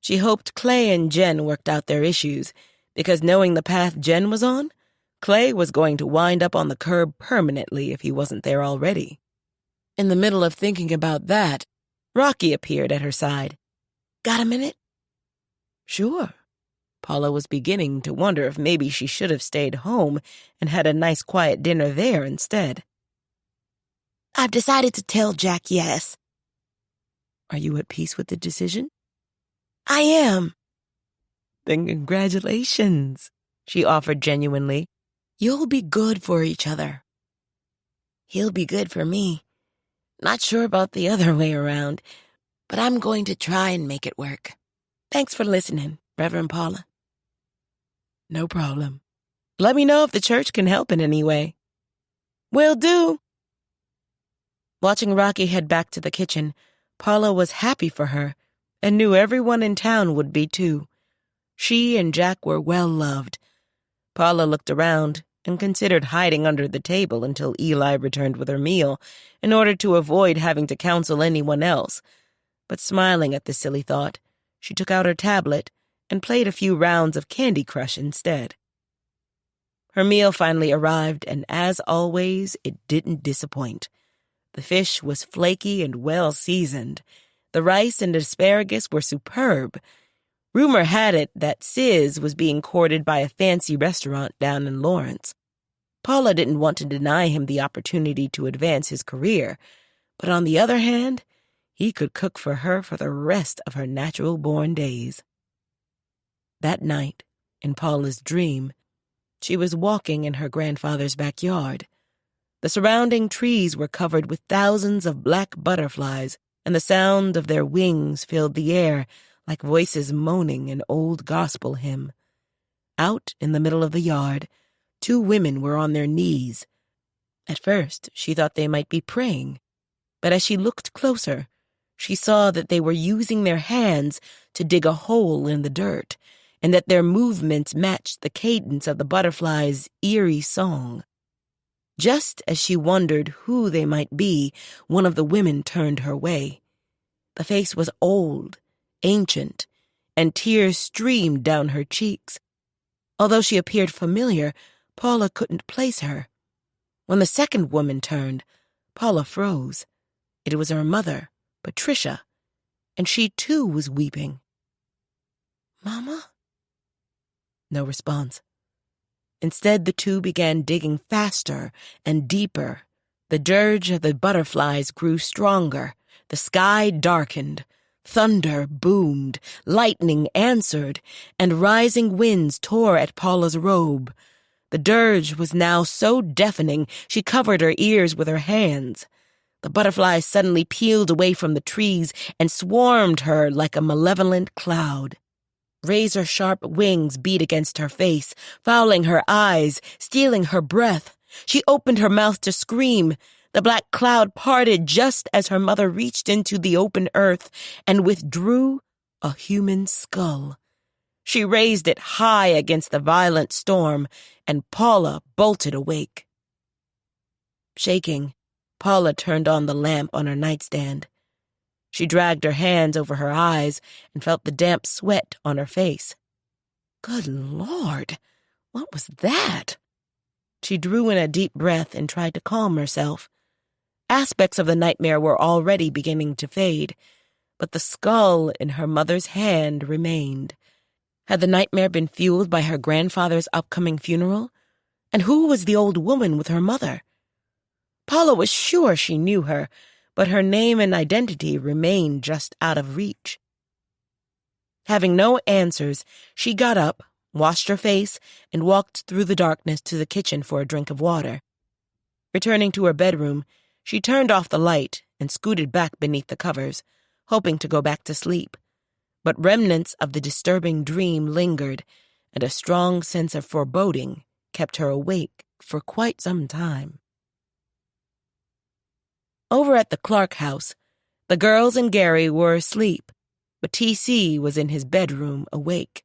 She hoped Clay and Jen worked out their issues, because knowing the path Jen was on, Clay was going to wind up on the curb permanently if he wasn't there already. In the middle of thinking about that, Rocky appeared at her side. Got a minute? Sure. Paula was beginning to wonder if maybe she should have stayed home and had a nice quiet dinner there instead. I've decided to tell Jack yes. Are you at peace with the decision? I am. Then congratulations, she offered genuinely. You'll be good for each other. He'll be good for me. Not sure about the other way around, but I'm going to try and make it work. Thanks for listening, Reverend Paula. No problem. Let me know if the church can help in any way. Will do. Watching Rocky head back to the kitchen, Paula was happy for her and knew everyone in town would be too. She and Jack were well loved. Paula looked around and considered hiding under the table until Eli returned with her meal in order to avoid having to counsel anyone else. But smiling at the silly thought, she took out her tablet and played a few rounds of Candy Crush instead. Her meal finally arrived, and as always, it didn't disappoint. The fish was flaky and well-seasoned. The rice and asparagus were superb. Rumor had it that Sis was being courted by a fancy restaurant down in Lawrence. Paula didn't want to deny him the opportunity to advance his career, but on the other hand, he could cook for her for the rest of her natural-born days. That night, in Paula's dream, she was walking in her grandfather's backyard. The surrounding trees were covered with thousands of black butterflies, and the sound of their wings filled the air like voices moaning an old gospel hymn. Out in the middle of the yard, 2 women were on their knees. At first, she thought they might be praying, but as she looked closer, she saw that they were using their hands to dig a hole in the dirt, and that their movements matched the cadence of the butterflies' eerie song. Just as she wondered who they might be, one of the women turned her way. The face was old, ancient, and tears streamed down her cheeks. Although she appeared familiar, Paula couldn't place her. When the second woman turned, Paula froze. It was her mother, Patricia, and she too was weeping. "Mama?" No response. Instead, the 2 began digging faster and deeper. The dirge of the butterflies grew stronger. The sky darkened. Thunder boomed. Lightning answered. And rising winds tore at Paula's robe. The dirge was now so deafening she covered her ears with her hands. The butterflies suddenly peeled away from the trees and swarmed her like a malevolent cloud. Razor-sharp wings beat against her face, fouling her eyes, stealing her breath. She opened her mouth to scream. The black cloud parted just as her mother reached into the open earth and withdrew a human skull. She raised it high against the violent storm, and Paula bolted awake. Shaking, Paula turned on the lamp on her nightstand. She dragged her hands over her eyes and felt the damp sweat on her face. Good Lord, what was that? She drew in a deep breath and tried to calm herself. Aspects of the nightmare were already beginning to fade, but the skull in her mother's hand remained. Had the nightmare been fueled by her grandfather's upcoming funeral? And who was the old woman with her mother? Paula was sure she knew her, but her name and identity remained just out of reach. Having no answers, she got up, washed her face, and walked through the darkness to the kitchen for a drink of water. Returning to her bedroom, she turned off the light and scooted back beneath the covers, hoping to go back to sleep. But remnants of the disturbing dream lingered, and a strong sense of foreboding kept her awake for quite some time. Over at the Clark house, the girls and Gary were asleep, but TC was in his bedroom awake.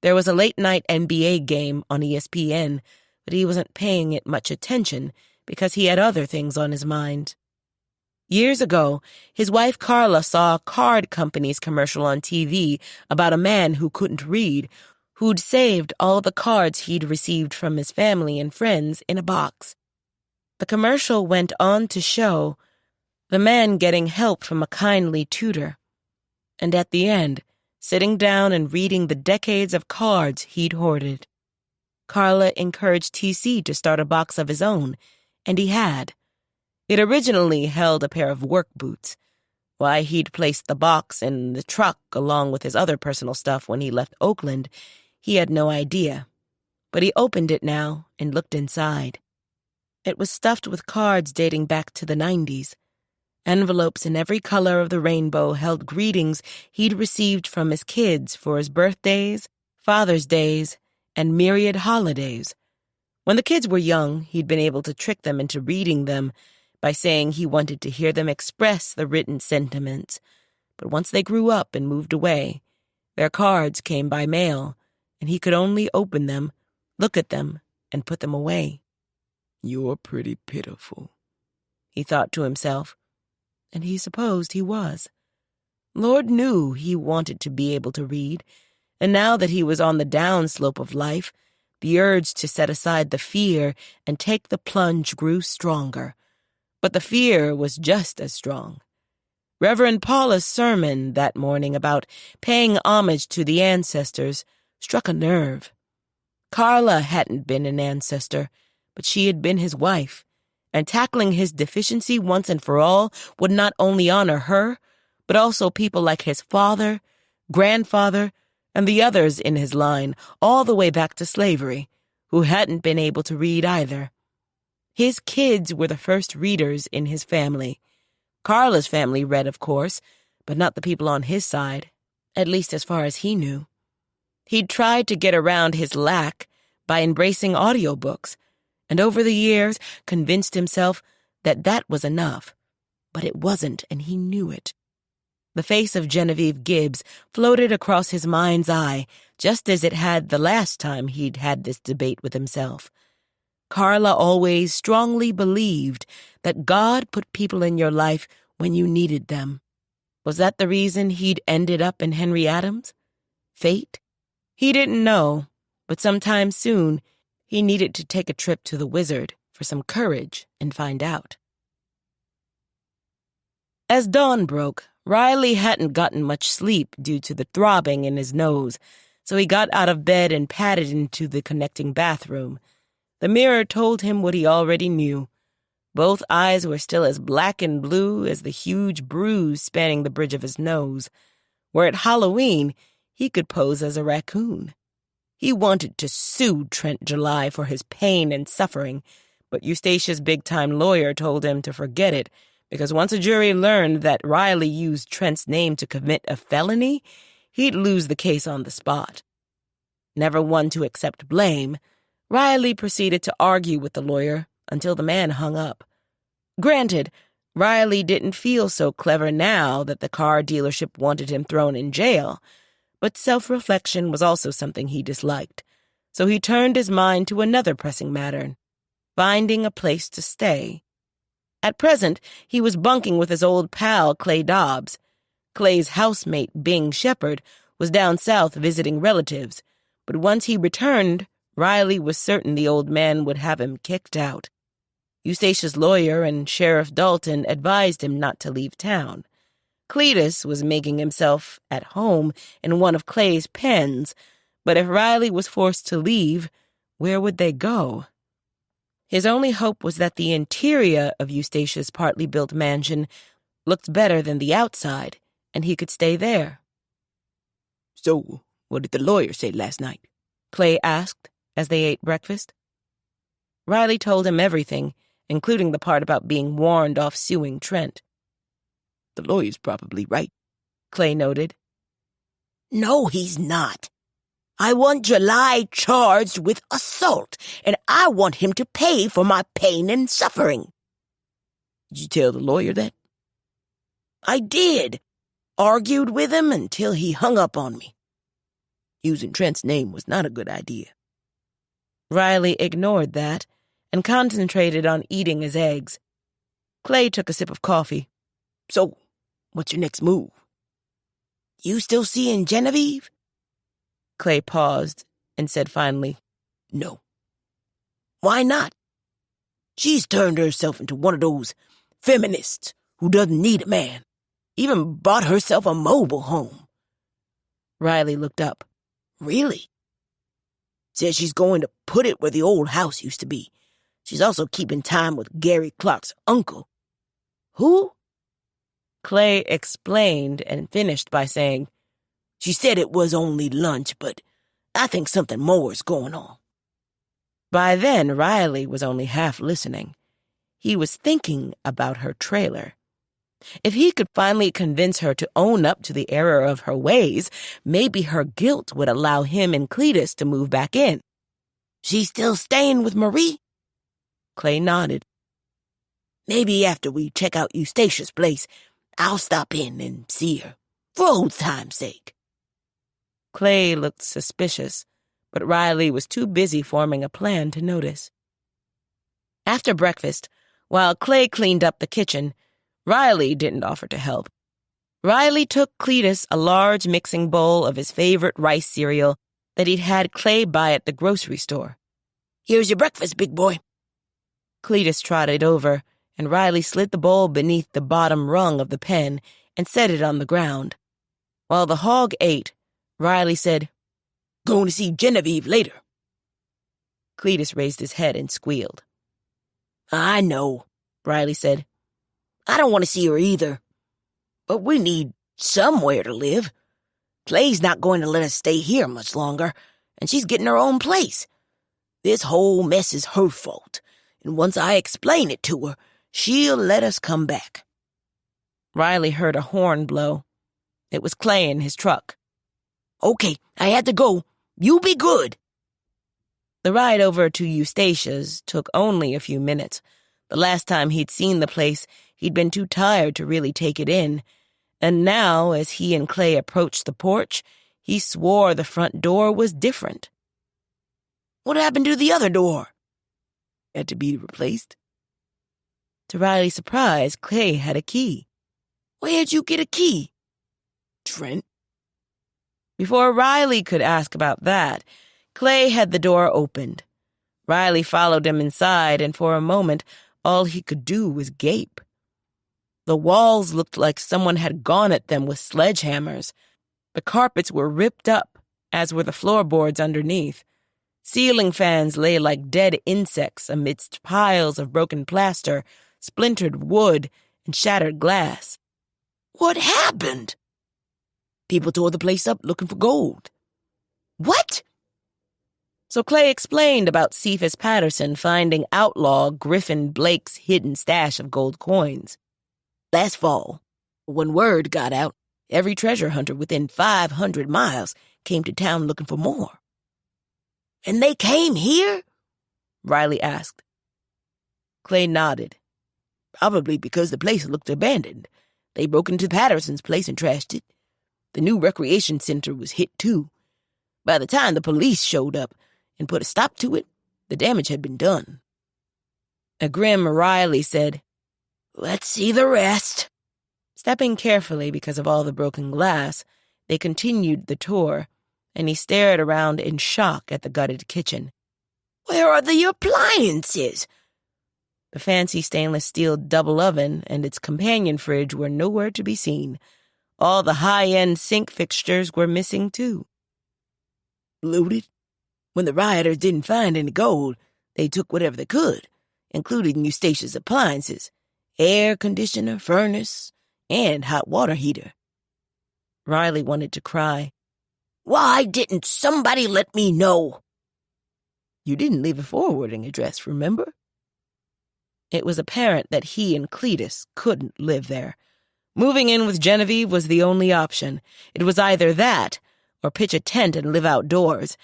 There was a late-night NBA game on ESPN, but he wasn't paying it much attention because he had other things on his mind. Years ago, his wife Carla saw a card company's commercial on TV about a man who couldn't read, who'd saved all the cards he'd received from his family and friends in a box. The commercial went on to show the man getting help from a kindly tutor, and at the end, sitting down and reading the decades of cards he'd hoarded. Carla encouraged TC to start a box of his own, and he had. It originally held a pair of work boots. Why he'd placed the box in the truck along with his other personal stuff when he left Oakland, he had no idea. But he opened it now and looked inside. It was stuffed with cards dating back to the 90s. Envelopes in every color of the rainbow held greetings he'd received from his kids for his birthdays, Father's Days, and myriad holidays. When the kids were young, he'd been able to trick them into reading them by saying he wanted to hear them express the written sentiments. But once they grew up and moved away, their cards came by mail, and he could only open them, look at them, and put them away. "You're pretty pitiful," he thought to himself. And he supposed he was. Lord knew he wanted to be able to read, and now that he was on the downslope of life, the urge to set aside the fear and take the plunge grew stronger. But the fear was just as strong. Reverend Paula's sermon that morning about paying homage to the ancestors struck a nerve. Carla hadn't been an ancestor, but she had been his wife, and tackling his deficiency once and for all would not only honor her, but also people like his father, grandfather, and the others in his line, all the way back to slavery, who hadn't been able to read either. His kids were the first readers in his family. Carla's family read, of course, but not the people on his side, at least as far as he knew. He'd tried to get around his lack by embracing audiobooks, and over the years convinced himself that that was enough. But it wasn't, and he knew it. The face of Genevieve Gibbs floated across his mind's eye, just as it had the last time he'd had this debate with himself. Carla always strongly believed that God put people in your life when you needed them. Was that the reason he'd ended up in Henry Adams? Fate? He didn't know, but sometime soon he needed to take a trip to the wizard for some courage and find out. As dawn broke, Riley hadn't gotten much sleep due to the throbbing in his nose, so he got out of bed and padded into the connecting bathroom. The mirror told him what he already knew. Both eyes were still as black and blue as the huge bruise spanning the bridge of his nose. Were it Halloween, he could pose as a raccoon. He wanted to sue Trent July for his pain and suffering, but Eustatia's big-time lawyer told him to forget it, because once a jury learned that Riley used Trent's name to commit a felony, he'd lose the case on the spot. Never one to accept blame, Riley proceeded to argue with the lawyer until the man hung up. Granted, Riley didn't feel so clever now that the car dealership wanted him thrown in jail, but self-reflection was also something he disliked, so he turned his mind to another pressing matter, finding a place to stay. At present, he was bunking with his old pal, Clay Dobbs. Clay's housemate, Bing Shepherd, was down south visiting relatives, but once he returned, Riley was certain the old man would have him kicked out. Eustatia's lawyer and Sheriff Dalton advised him not to leave town. Cletus was making himself at home in one of Clay's pens, but if Riley was forced to leave, where would they go? His only hope was that the interior of Eustatia's partly built mansion looked better than the outside, and he could stay there. So, what did the lawyer say last night? Clay asked as they ate breakfast. Riley told him everything, including the part about being warned off suing Trent. The lawyer's probably right, Clay noted. No, he's not. I want July charged with assault, and I want him to pay for my pain and suffering. Did you tell the lawyer that? I did. Argued with him until he hung up on me. Using Trent's name was not a good idea. Riley ignored that and concentrated on eating his eggs. Clay took a sip of coffee. So, what's your next move? You still seeing Genevieve? Clay paused and said finally, No. Why not? She's turned herself into one of those feminists who doesn't need a man. Even bought herself a mobile home. Riley looked up. Really? Says she's going to put it where the old house used to be. She's also keeping time with Gary Clark's uncle. Who? Clay explained and finished by saying, She said it was only lunch, but I think something more is going on. By then, Riley was only half listening. He was thinking about her trailer. If he could finally convince her to own up to the error of her ways, maybe her guilt would allow him and Cletus to move back in. She's still staying with Marie? Clay nodded. Maybe after we check out Eustatia's place, I'll stop in and see her, for old time's sake. Clay looked suspicious, but Riley was too busy forming a plan to notice. After breakfast, while Clay cleaned up the kitchen, Riley didn't offer to help. Riley took Cletus a large mixing bowl of his favorite rice cereal that he'd had Clay buy at the grocery store. Here's your breakfast, big boy. Cletus trotted over, and Riley slid the bowl beneath the bottom rung of the pen and set it on the ground. While the hog ate, Riley said, "Going to see Genevieve later." Cletus raised his head and squealed. "I know," Riley said. "I don't want to see her either. But we need somewhere to live. Clay's not going to let us stay here much longer, and she's getting her own place. This whole mess is her fault, and once I explain it to her, she'll let us come back." Riley heard a horn blow. It was Clay in his truck. "Okay, I had to go. You be good." The ride over to Eustatia's took only a few minutes. The last time he'd seen the place, he'd been too tired to really take it in. And now, as he and Clay approached the porch, he swore the front door was different. "What happened to the other door?" "Had to be replaced." To Riley's surprise, Clay had a key. "Where'd you get a key?" "Trent." Before Riley could ask about that, Clay had the door opened. Riley followed him inside, and for a moment, all he could do was gape. The walls looked like someone had gone at them with sledgehammers. The carpets were ripped up, as were the floorboards underneath. Ceiling fans lay like dead insects amidst piles of broken plaster, splintered wood, and shattered glass. "What happened?" "People tore the place up looking for gold." "What?" So Clay explained about Cephas Patterson finding outlaw Griffin Blake's hidden stash of gold coins. "Last fall, when word got out, every treasure hunter within 500 miles came to town looking for more." "And they came here?" Riley asked. Clay nodded. "Probably because the place looked abandoned. They broke into Patterson's place and trashed it. The new recreation center was hit too. By the time the police showed up and put a stop to it, the damage had been done." A grim Riley said, "Let's see the rest." Stepping carefully because of all the broken glass, they continued the tour, and he stared around in shock at the gutted kitchen. "Where are the appliances?" The fancy stainless steel double oven and its companion fridge were nowhere to be seen. All the high-end sink fixtures were missing, too. "Looted. When the rioters didn't find any gold, they took whatever they could, including Eustatia's appliances, air conditioner, furnace, and hot water heater." Riley wanted to cry. "Why didn't somebody let me know?" "You didn't leave a forwarding address, remember?" It was apparent that he and Cletus couldn't live there. Moving in with Genevieve was the only option. It was either that, or pitch a tent and live outdoors,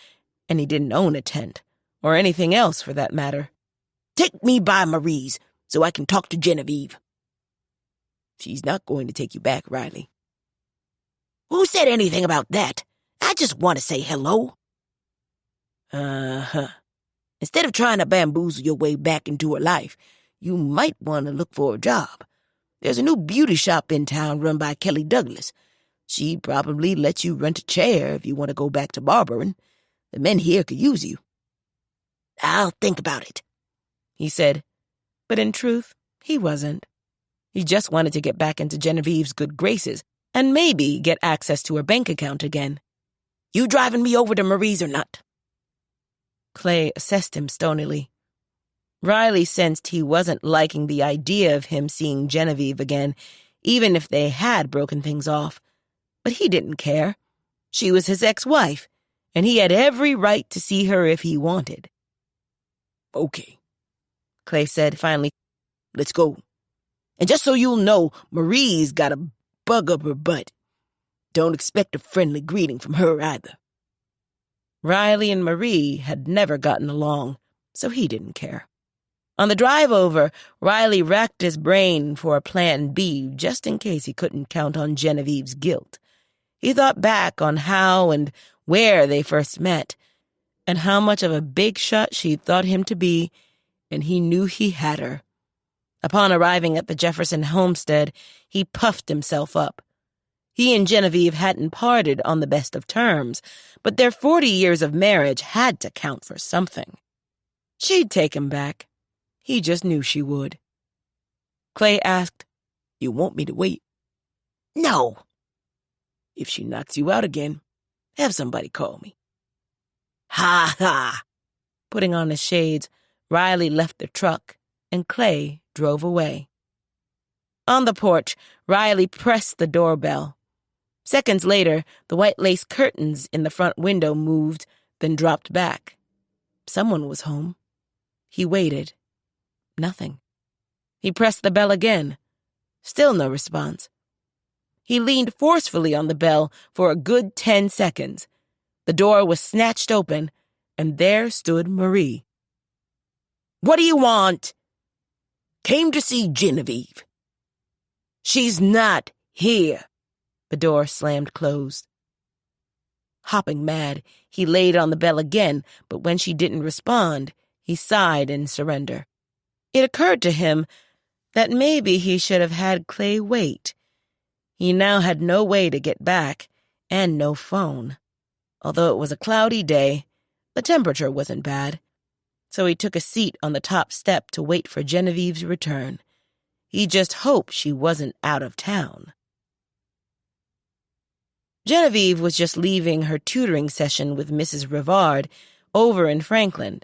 and he didn't own a tent, or anything else for that matter. "Take me by Marie's, so I can talk to Genevieve." "She's not going to take you back, Riley." "Who said anything about that? I just want to say hello." Uh-huh. "Instead of trying to bamboozle your way back into her life, you might want to look for a job. There's a new beauty shop in town run by Kelly Douglas. She'd probably let you rent a chair if you want to go back to barbering. The men here could use you." "I'll think about it," he said. But in truth, he wasn't. He just wanted to get back into Genevieve's good graces and maybe get access to her bank account again. "You driving me over to Marie's or not?" Clay assessed him stonily. Riley sensed he wasn't liking the idea of him seeing Genevieve again, even if they had broken things off. But he didn't care. She was his ex-wife, and he had every right to see her if he wanted. "Okay," Clay said finally. "Let's go. And just so you'll know, Marie's got a bug up her butt. Don't expect a friendly greeting from her either." Riley and Marie had never gotten along, so he didn't care. On the drive over, Riley racked his brain for a plan B just in case he couldn't count on Genevieve's guilt. He thought back on how and where they first met, and how much of a big shot she thought him to be, and he knew he had her. Upon arriving at the Jefferson homestead, he puffed himself up. He and Genevieve hadn't parted on the best of terms, but their 40 years of marriage had to count for something. She'd take him back. He just knew she would. Clay asked, "You want me to wait?" No. If she knocks you out again, have somebody call me. Ha ha! Putting on his shades, Riley left the truck, and Clay drove away. On the porch, Riley pressed the doorbell. Seconds later, the white lace curtains in the front window moved, then dropped back. Someone was home. He waited. Nothing. He pressed the bell again. Still no response. He leaned forcefully on the bell for a good 10 seconds. The door was snatched open, and there stood Marie. What do you want? Came to see Genevieve. She's not here. The door slammed closed. Hopping mad, he laid on the bell again, but when she didn't respond, he sighed in surrender. It occurred to him that maybe he should have had Clay wait. He now had no way to get back, and no phone. Although it was a cloudy day, the temperature wasn't bad. So he took a seat on the top step to wait for Genevieve's return. He just hoped she wasn't out of town. Genevieve was just leaving her tutoring session with Mrs. Rivard over in Franklin.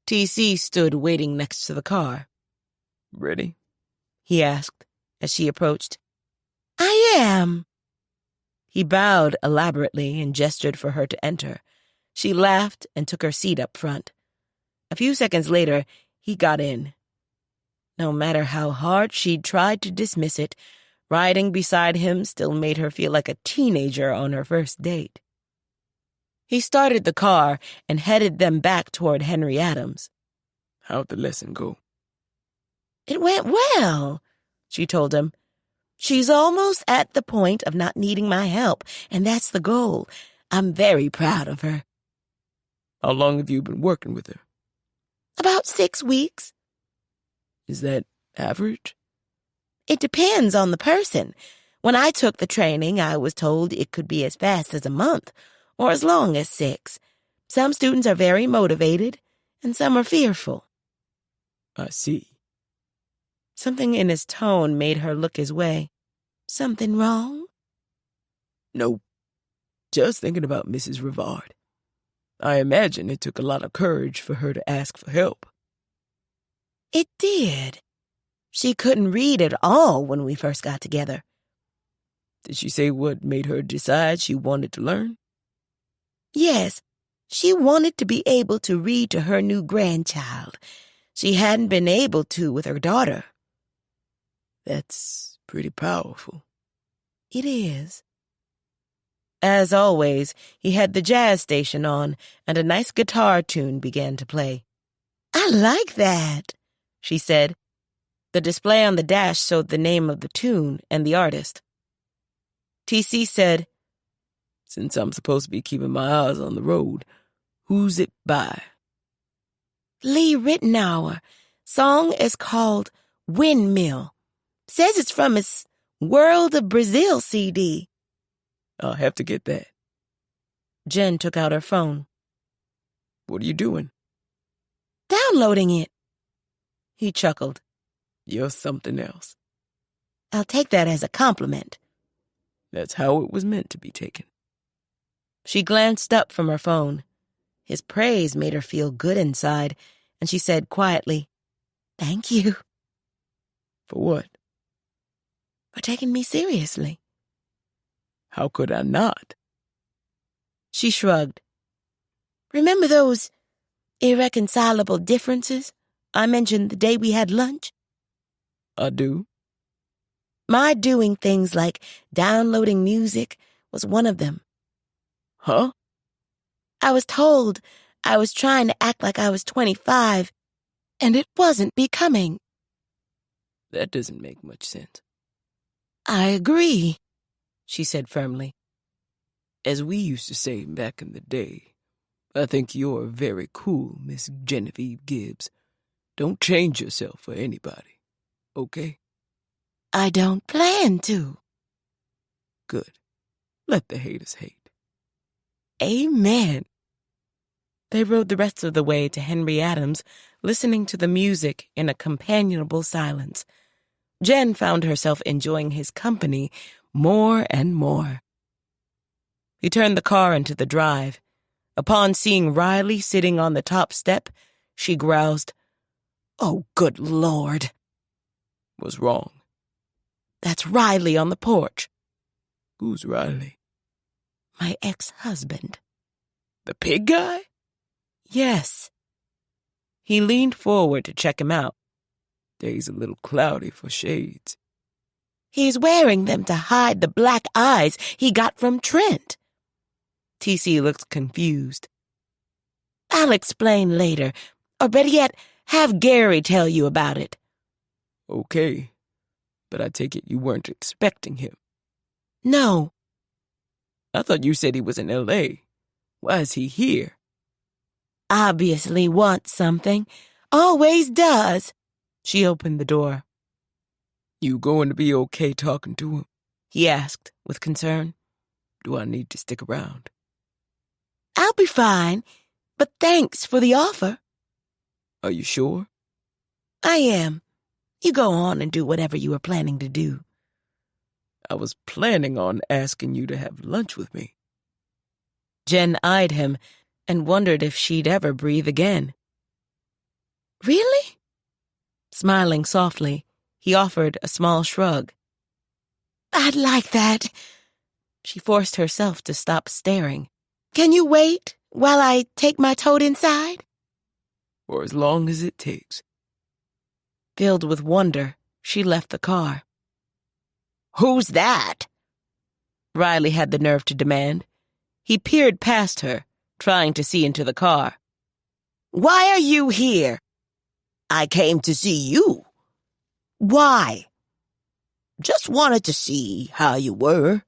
T.C. stood waiting next to the car. Ready? He asked as she approached. I am. He bowed elaborately and gestured for her to enter. She laughed and took her seat up front. A few seconds later, he got in. No matter how hard she'd tried to dismiss it, riding beside him still made her feel like a teenager on her first date. He started the car and headed them back toward Henry Adams. How'd the lesson go? It went well, She told him. She's almost at the point of not needing my help, and that's the goal. I'm very proud of her. How long have you been working with her? About 6 weeks. Is that average? It depends on the person. When I took the training, I was told it could be as fast as a month, or as long as 6. Some students are very motivated, and some are fearful. I see. Something in his tone made her look his way. Something wrong? Nope. Just thinking about Mrs. Rivard. I imagine it took a lot of courage for her to ask for help. It did. She couldn't read at all when we first got together. Did she say what made her decide she wanted to learn? Yes, she wanted to be able to read to her new grandchild. She hadn't been able to with her daughter. That's pretty powerful. It is. As always, he had the jazz station on, and a nice guitar tune began to play. I like that, she said. The display on the dash showed the name of the tune and the artist. T.C. said, Since I'm supposed to be keeping my eyes on the road, who's it by? Lee Ritenour. Song is called Windmill. Says it's from his World of Brazil CD. I'll have to get that. Jen took out her phone. What are you doing? Downloading it. He chuckled. You're something else. I'll take that as a compliment. That's how it was meant to be taken. She glanced up from her phone. His praise made her feel good inside, and she said quietly, Thank you For what? for taking me seriously. How could I not? She shrugged. Remember those irreconcilable differences I mentioned the day we had lunch? I do. My doing things like downloading music was one of them. Huh? I was told I was trying to act like I was 25, and it wasn't becoming. That doesn't make much sense. I agree, she said firmly. As we used to say back in the day, I think you're very cool, Miss Genevieve Gibbs. Don't change yourself for anybody, okay? I don't plan to. Good. Let the haters hate. Amen. They rode the rest of the way to Henry Adams, listening to the music in a companionable silence. Jen found herself enjoying his company more and more. He turned the car into the drive. Upon seeing Riley sitting on the top step, she groused, "Oh, good Lord." What's wrong? "That's Riley on the porch." Who's Riley? "My ex-husband." The pig guy? "Yes." He leaned forward to check him out. Day's a little cloudy for shades. "He's wearing them to hide the black eyes he got from Trent." TC looked confused. "I'll explain later, or better yet, have Gary tell you about it." Okay, but I take it you weren't expecting him. "No." I thought you said he was in L.A. Why is he here? "Obviously wants something. Always does." She opened the door. You going to be okay talking to him? He asked with concern. Do I need to stick around? "I'll be fine, but thanks for the offer." Are you sure? "I am. You go on and do whatever you were planning to do." I was planning on asking you to have lunch with me. Jen eyed him and wondered if she'd ever breathe again. "Really?" Smiling softly, he offered a small shrug. "I'd like that." She forced herself to stop staring. "Can you wait while I take my tote inside?" For as long as it takes. Filled with wonder, she left the car. Who's that? Riley had the nerve to demand. He peered past her, trying to see into the car. Why are you here? I came to see you. Why? Just wanted to see how you were.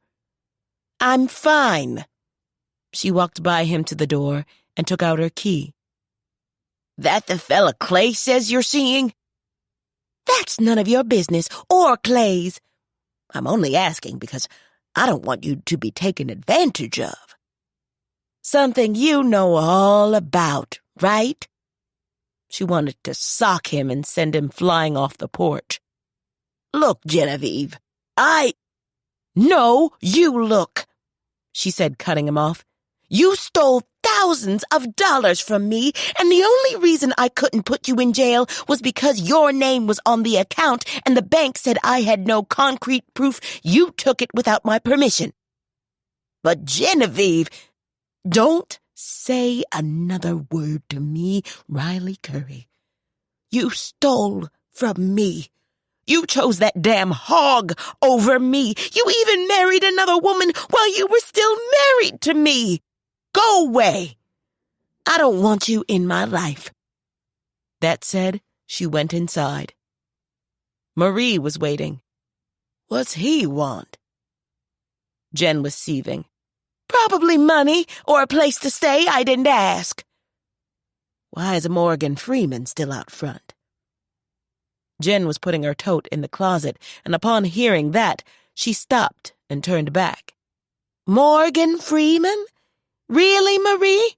I'm fine. She walked by him to the door and took out her key. That the fella Clay says you're seeing? That's none of your business, or Clay's. I'm only asking because I don't want you to be taken advantage of. Something you know all about, right? She wanted to sock him and send him flying off the porch. Look, Genevieve, No, you look, she said, cutting him off. You stole thousands of dollars from me, and the only reason I couldn't put you in jail was because your name was on the account and the bank said I had no concrete proof you took it without my permission. But Genevieve, don't say another word to me, Riley Curry. You stole from me. You chose that damn hog over me. You even married another woman while you were still married to me. Go away. I don't want you in my life. That said, she went inside. Marie was waiting. What's he want? Jen was seething. Probably money or a place to stay. I didn't ask. Why is Morgan Freeman still out front? Jen was putting her tote in the closet, and upon hearing that, she stopped and turned back. Morgan Freeman? Really, Marie?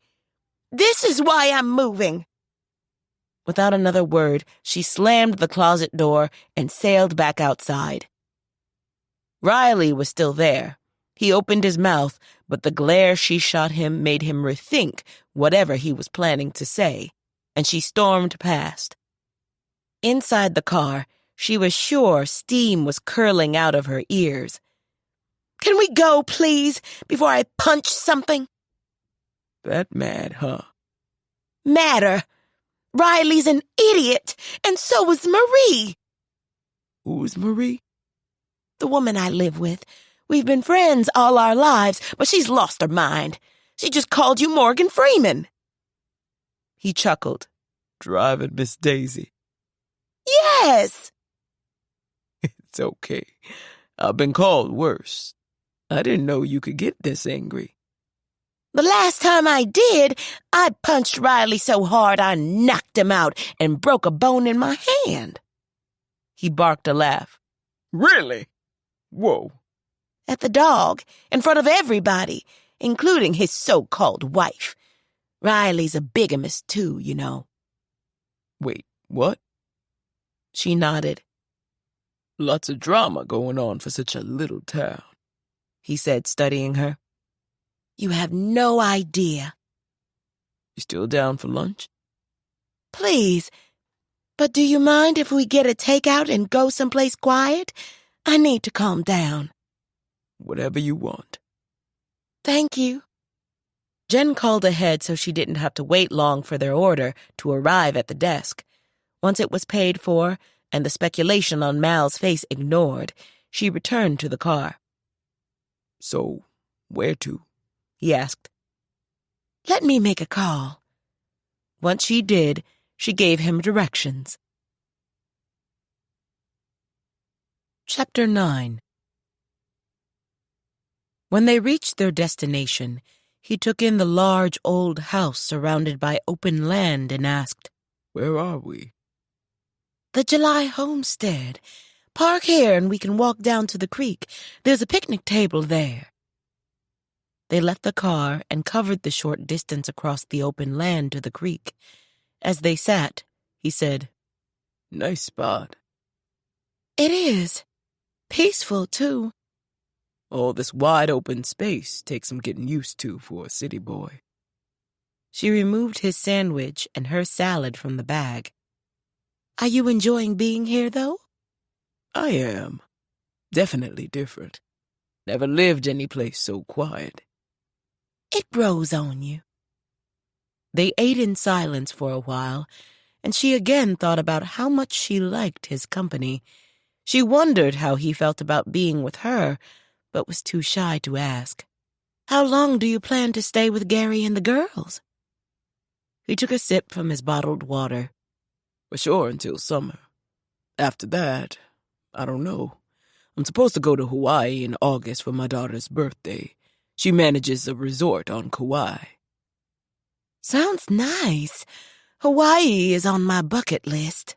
This is why I'm moving. Without another word, she slammed the closet door and sailed back outside. Riley was still there. He opened his mouth, but the glare she shot him made him rethink whatever he was planning to say, and she stormed past. Inside the car, she was sure steam was curling out of her ears. Can we go, please, before I punch something? That mad, huh? Madder. Riley's an idiot, and so is Marie. Who's Marie? The woman I live with. We've been friends all our lives, but she's lost her mind. She just called you Morgan Freeman. He chuckled. Driving Miss Daisy. Yes. It's okay. I've been called worse. I didn't know you could get this angry. The last time I did, I punched Riley so hard I knocked him out and broke a bone in my hand. He barked a laugh. Really? Whoa. At the dog, in front of everybody, including his so-called wife. Riley's a bigamist too, you know. Wait, what? She nodded. Lots of drama going on for such a little town. he said, studying her. You have no idea. You still down for lunch? Please, but do you mind if we get a takeout and go someplace quiet? I need to calm down. Whatever you want. Thank you. Jen called ahead so she didn't have to wait long for their order to arrive at the desk. Once it was paid for and the speculation on Mal's face ignored, she returned to the car. So, where to? He asked. Let me make a call. Once she did, she gave him directions. Chapter 9. When they reached their destination, he took in the large old house surrounded by open land and asked, Where are we? The July homestead. Park here and we can walk down to the creek. There's a picnic table there. They left the car and covered the short distance across the open land to the creek. As they sat, he said, Nice spot. It is. Peaceful, too. All this wide open space takes some getting used to for a city boy. She removed his sandwich and her salad from the bag. Are you enjoying being here, though? I am. Definitely different. Never lived any place so quiet. It grows on you. They ate in silence for a while, and she again thought about how much she liked his company. She wondered how he felt about being with her, but was too shy to ask. How long do you plan to stay with Gary and the girls? He took a sip from his bottled water. For sure until summer. After that, I don't know. I'm supposed to go to Hawaii in August for my daughter's birthday. She manages a resort on Kauai. Sounds nice. Hawaii is on my bucket list.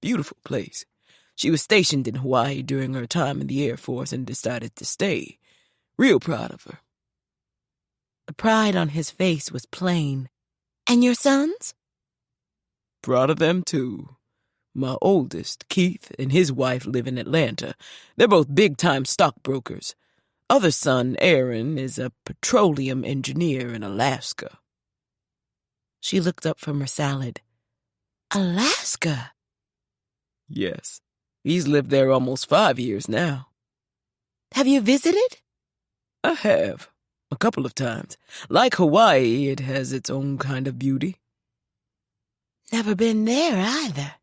Beautiful place. She was stationed in Hawaii during her time in the Air Force and decided to stay. Real proud of her. The pride on his face was plain. And your sons? Proud of them, too. My oldest, Keith, and his wife live in Atlanta. They're both big-time stockbrokers. Other son, Aaron, is a petroleum engineer in Alaska. She looked up from her salad. Alaska? Yes. He's lived there almost 5 years now. Have you visited? I have. A couple of times. Like Hawaii, it has its own kind of beauty. Never been there either.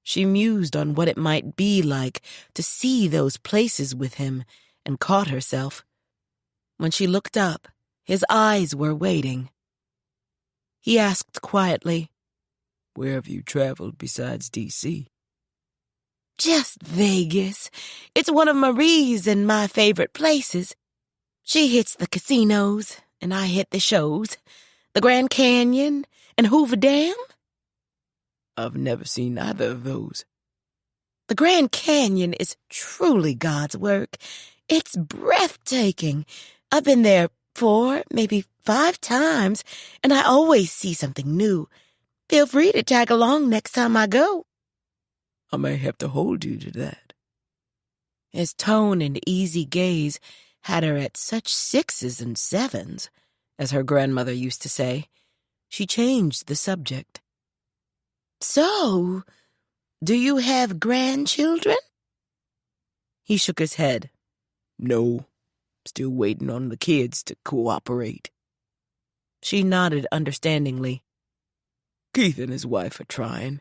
She mused on what it might be like to see those places with him and caught herself. When she looked up, his eyes were waiting. He asked quietly, Where have you traveled besides D.C.? Just Vegas. It's one of Marie's and my favorite places. She hits the casinos, and I hit the shows. The Grand Canyon and Hoover Dam. I've never seen either of those. The Grand Canyon is truly God's work. It's breathtaking. I've been there 4, maybe 5 times, and I always see something new. Feel free to tag along next time I go. I may have to hold you to that. His tone and easy gaze had her at such 6s and 7s, as her grandmother used to say. She changed the subject. So, do you have grandchildren? He shook his head. No. Still waiting on the kids to cooperate. She nodded understandingly. Keith and his wife are trying,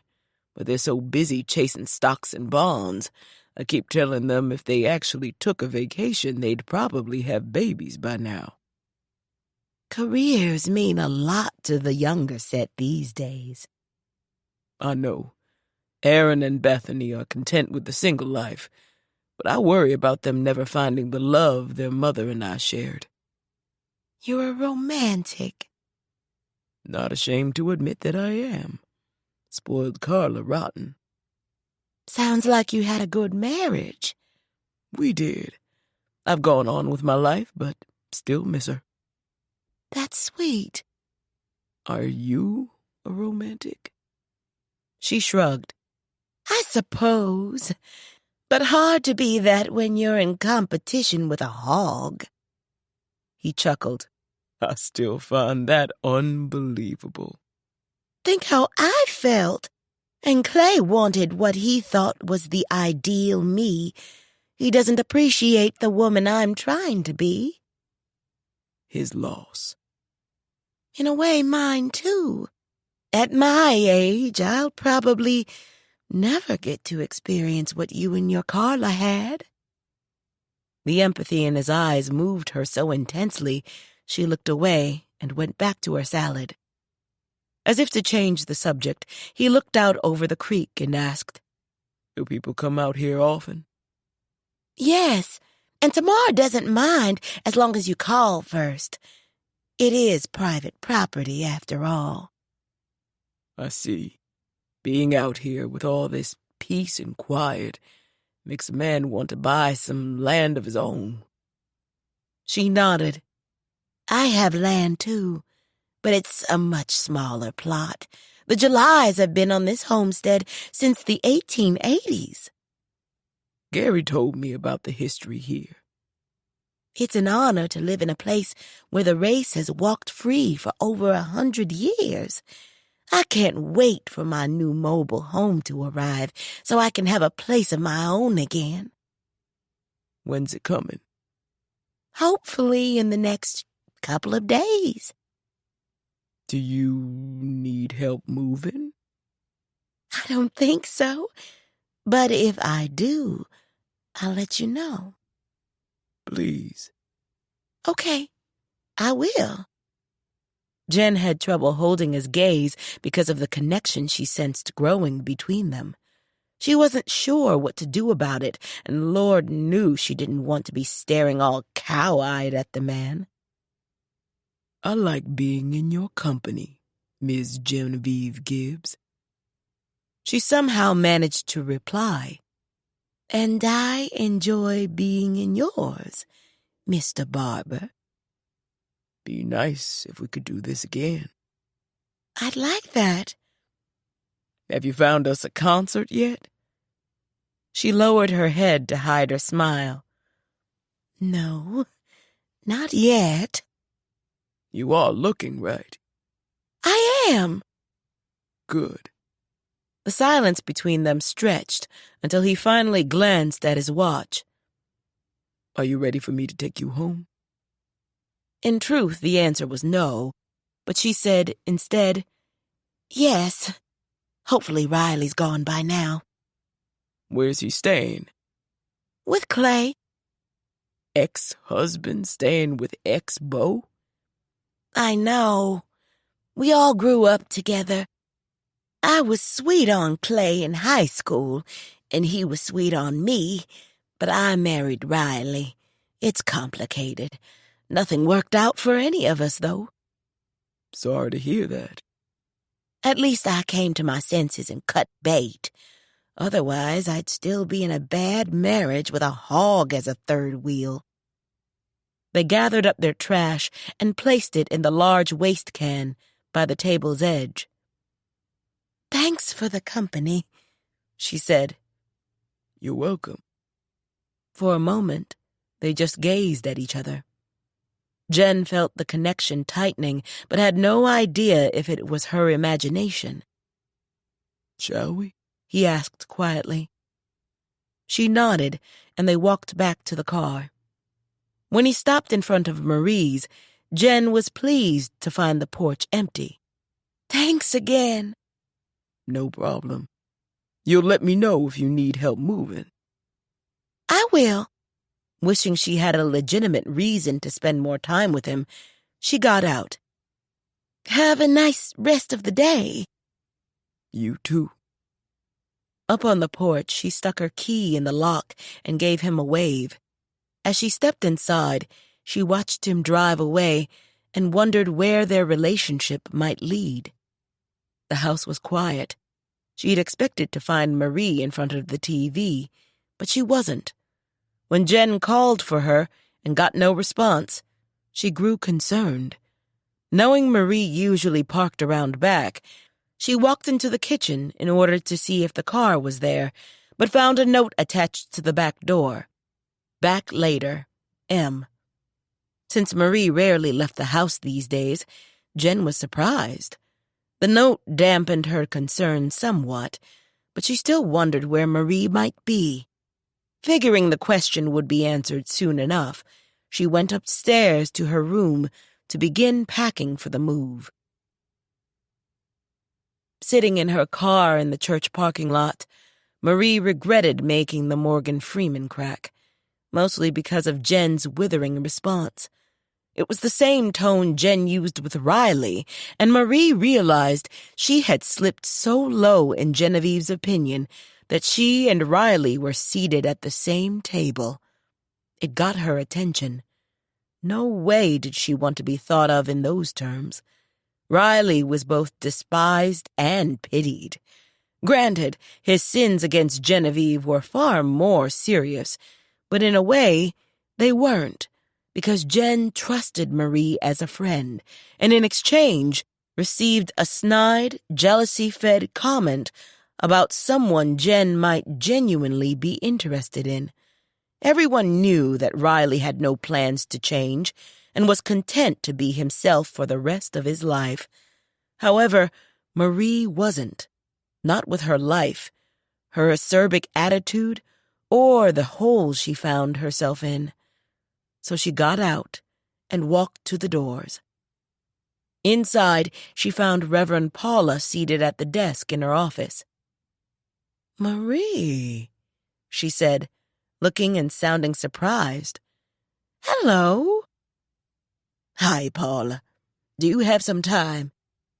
but they're so busy chasing stocks and bonds. I keep telling them if they actually took a vacation, they'd probably have babies by now. Careers mean a lot to the younger set these days. I know. Aaron and Bethany are content with the single life, but I worry about them never finding the love their mother and I shared. You're a romantic. Not ashamed to admit that I am. Spoiled Carla rotten. Sounds like you had a good marriage. We did. I've gone on with my life, but still miss her. That's sweet. Are you a romantic? She shrugged. I suppose. But hard to be that when you're in competition with a hog. He chuckled. I still find that unbelievable. Think how I felt. And Clay wanted what he thought was the ideal me. He doesn't appreciate the woman I'm trying to be. His loss. In a way, mine too. At my age, I'll probably never get to experience what you and your Carla had. The empathy in his eyes moved her so intensely, she looked away and went back to her salad. As if to change the subject, he looked out over the creek and asked, Do people come out here often? Yes, and Tamar doesn't mind as long as you call first. It is private property, after all. I see. Being out here with all this peace and quiet makes a man want to buy some land of his own. She nodded. I have land, too, but it's a much smaller plot. The Julys have been on this homestead since the 1880s. Gary told me about the history here. It's an honor to live in a place where the race has walked free for over 100 years. I can't wait for my new mobile home to arrive so I can have a place of my own again. When's it coming? Hopefully in the next couple of days. Do you need help moving? I don't think so. But if I do, I'll let you know. Please. Okay, I will. Jen had trouble holding his gaze because of the connection she sensed growing between them. She wasn't sure what to do about it, and Lord knew she didn't want to be staring all cow-eyed at the man. I like being in your company, Miss Genevieve Gibbs. She somehow managed to reply. And I enjoy being in yours, Mr. Barbour. Be nice if we could do this again. I'd like that. Have you found us a concert yet? She lowered her head to hide her smile. No, not yet. You are looking right. I am. Good. The silence between them stretched until he finally glanced at his watch. Are you ready for me to take you home? In truth, the answer was no, but she said instead, Yes. Hopefully Riley's gone by now. Where's he staying? With Clay. Ex-husband staying with ex-beau? I know. We all grew up together. I was sweet on Clay in high school, and he was sweet on me, but I married Riley. It's complicated. Nothing worked out for any of us, though. Sorry to hear that. At least I came to my senses and cut bait. Otherwise, I'd still be in a bad marriage with a hog as a third wheel. They gathered up their trash and placed it in the large waste can by the table's edge. Thanks for the company, she said. You're welcome. For a moment, they just gazed at each other. Jen felt the connection tightening, but had no idea if it was her imagination. Shall we? He asked quietly. She nodded, and they walked back to the car. When he stopped in front of Marie's, Jen was pleased to find the porch empty. Thanks again. No problem. You'll let me know if you need help moving. I will. Wishing she had a legitimate reason to spend more time with him, she got out. Have a nice rest of the day. You too. Up on the porch, she stuck her key in the lock and gave him a wave. As she stepped inside, she watched him drive away and wondered where their relationship might lead. The house was quiet. She'd expected to find Marie in front of the TV, but she wasn't. When Jen called for her and got no response, she grew concerned. Knowing Marie usually parked around back, she walked into the kitchen in order to see if the car was there, but found a note attached to the back door. Back later, M. Since Marie rarely left the house these days, Jen was surprised. The note dampened her concern somewhat, but she still wondered where Marie might be. Figuring the question would be answered soon enough, she went upstairs to her room to begin packing for the move. Sitting in her car in the church parking lot, Marie regretted making the Morgan Freeman crack, mostly because of Jen's withering response. It was the same tone Jen used with Riley, and Marie realized she had slipped so low in Genevieve's opinion that she and Riley were seated at the same table. It got her attention. No way did she want to be thought of in those terms. Riley was both despised and pitied. Granted, his sins against Genevieve were far more serious, but in a way, they weren't, because Jen trusted Marie as a friend, and in exchange received a snide, jealousy-fed comment about someone Jen might genuinely be interested in. Everyone knew that Riley had no plans to change and was content to be himself for the rest of his life. However, Marie wasn't. Not with her life, her acerbic attitude, or the hole she found herself in. So she got out and walked to the doors. Inside, she found Reverend Paula seated at the desk in her office. "Marie," she said, looking and sounding surprised. "Hello." "Hi, Paula. Do you have some time?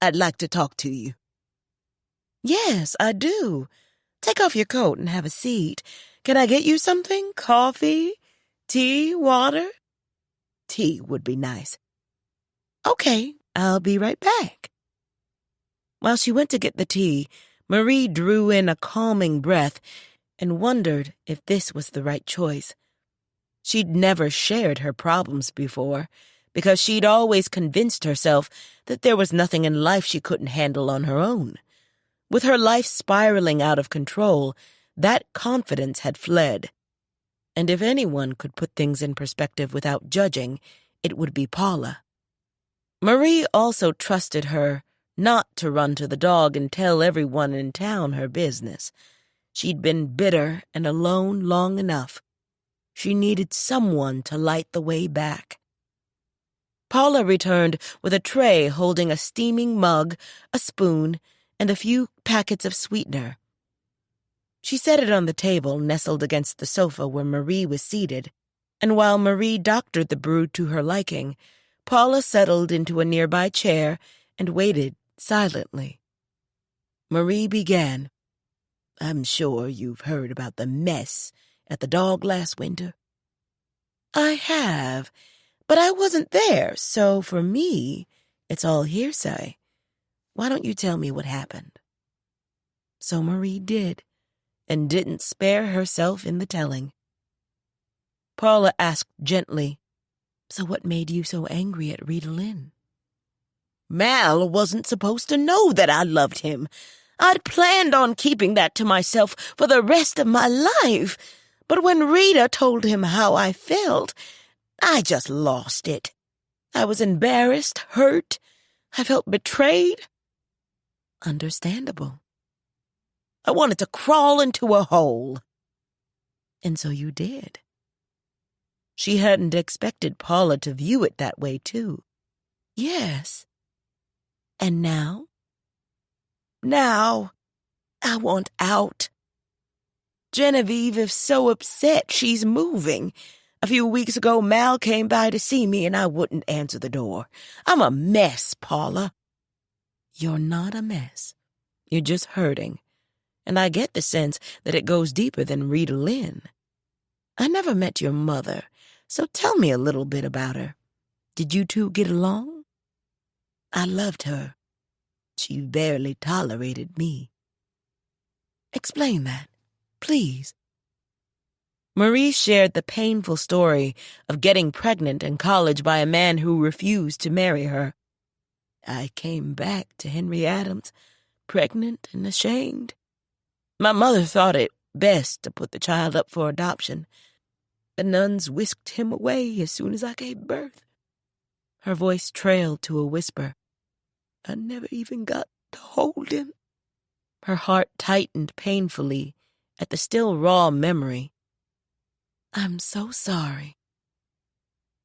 I'd like to talk to you." "Yes, I do. Take off your coat and have a seat. Can I get you something? Coffee? Tea? Water?" "Tea would be nice." "Okay, I'll be right back." While she went to get the tea, Marie drew in a calming breath and wondered if this was the right choice. She'd never shared her problems before, because she'd always convinced herself that there was nothing in life she couldn't handle on her own. With her life spiraling out of control, that confidence had fled. And if anyone could put things in perspective without judging, it would be Paula. Marie also trusted her not to run to the dog and tell everyone in town her business. She'd been bitter and alone long enough. She needed someone to light the way back. Paula returned with a tray holding a steaming mug, a spoon, and a few packets of sweetener. She set it on the table nestled against the sofa where Marie was seated, and while Marie doctored the brew to her liking, Paula settled into a nearby chair and waited silently. Marie began. "I'm sure you've heard about the mess at the dog last winter." "I have, but I wasn't there, so for me, it's all hearsay. Why don't you tell me what happened?" So Marie did, and didn't spare herself in the telling. Paula asked gently, "So what made you so angry at Rita Lynn?" "Mal wasn't supposed to know that I loved him. I'd planned on keeping that to myself for the rest of my life. But when Rita told him how I felt, I just lost it. I was embarrassed, hurt. I felt betrayed." "Understandable." "I wanted to crawl into a hole." "And so you did." She hadn't expected Paula to view it that way, too. "Yes. And now?" "Now, I want out. Genevieve is so upset she's moving. A few weeks ago, Mal came by to see me and I wouldn't answer the door. I'm a mess, Paula." "You're not a mess. You're just hurting. And I get the sense that it goes deeper than Rita Lynn. I never met your mother, so tell me a little bit about her. Did you two get along?" "I loved her. She barely tolerated me." "Explain that, please." Marie shared the painful story of getting pregnant in college by a man who refused to marry her. "I came back to Henry Adams, pregnant and ashamed. My mother thought it best to put the child up for adoption. The nuns whisked him away as soon as I gave birth. Her voice trailed to a whisper. I never even got to hold him. Her heart tightened painfully at the still raw memory. I'm so sorry.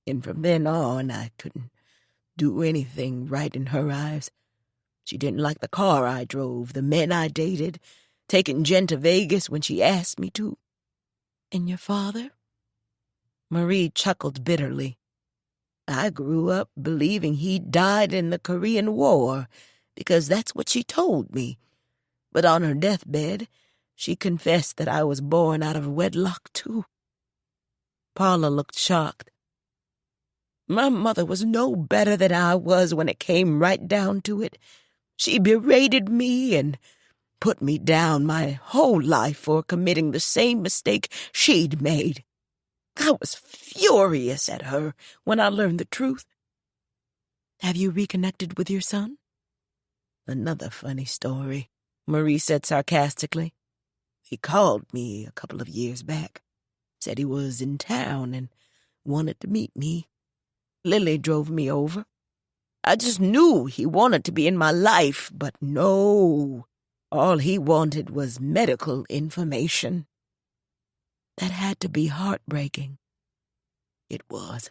And from then on, I couldn't do anything right in her eyes. She didn't like the car I drove, the men I dated, taking Jen to Vegas when she asked me to. And your father? Marie chuckled bitterly. I grew up believing he died in the Korean War, because that's what she told me. But on her deathbed, she confessed that I was born out of wedlock, too. Paula looked shocked. My mother was no better than I was when it came right down to it. She berated me and put me down my whole life for committing the same mistake she'd made. I was furious at her when I learned the truth. Have you reconnected with your son? Another funny story, Marie said sarcastically. He called me a couple of years back, said he was in town and wanted to meet me. Lily drove me over. I just knew he wanted to be in my life, but no. All he wanted was medical information. That had to be heartbreaking. It was.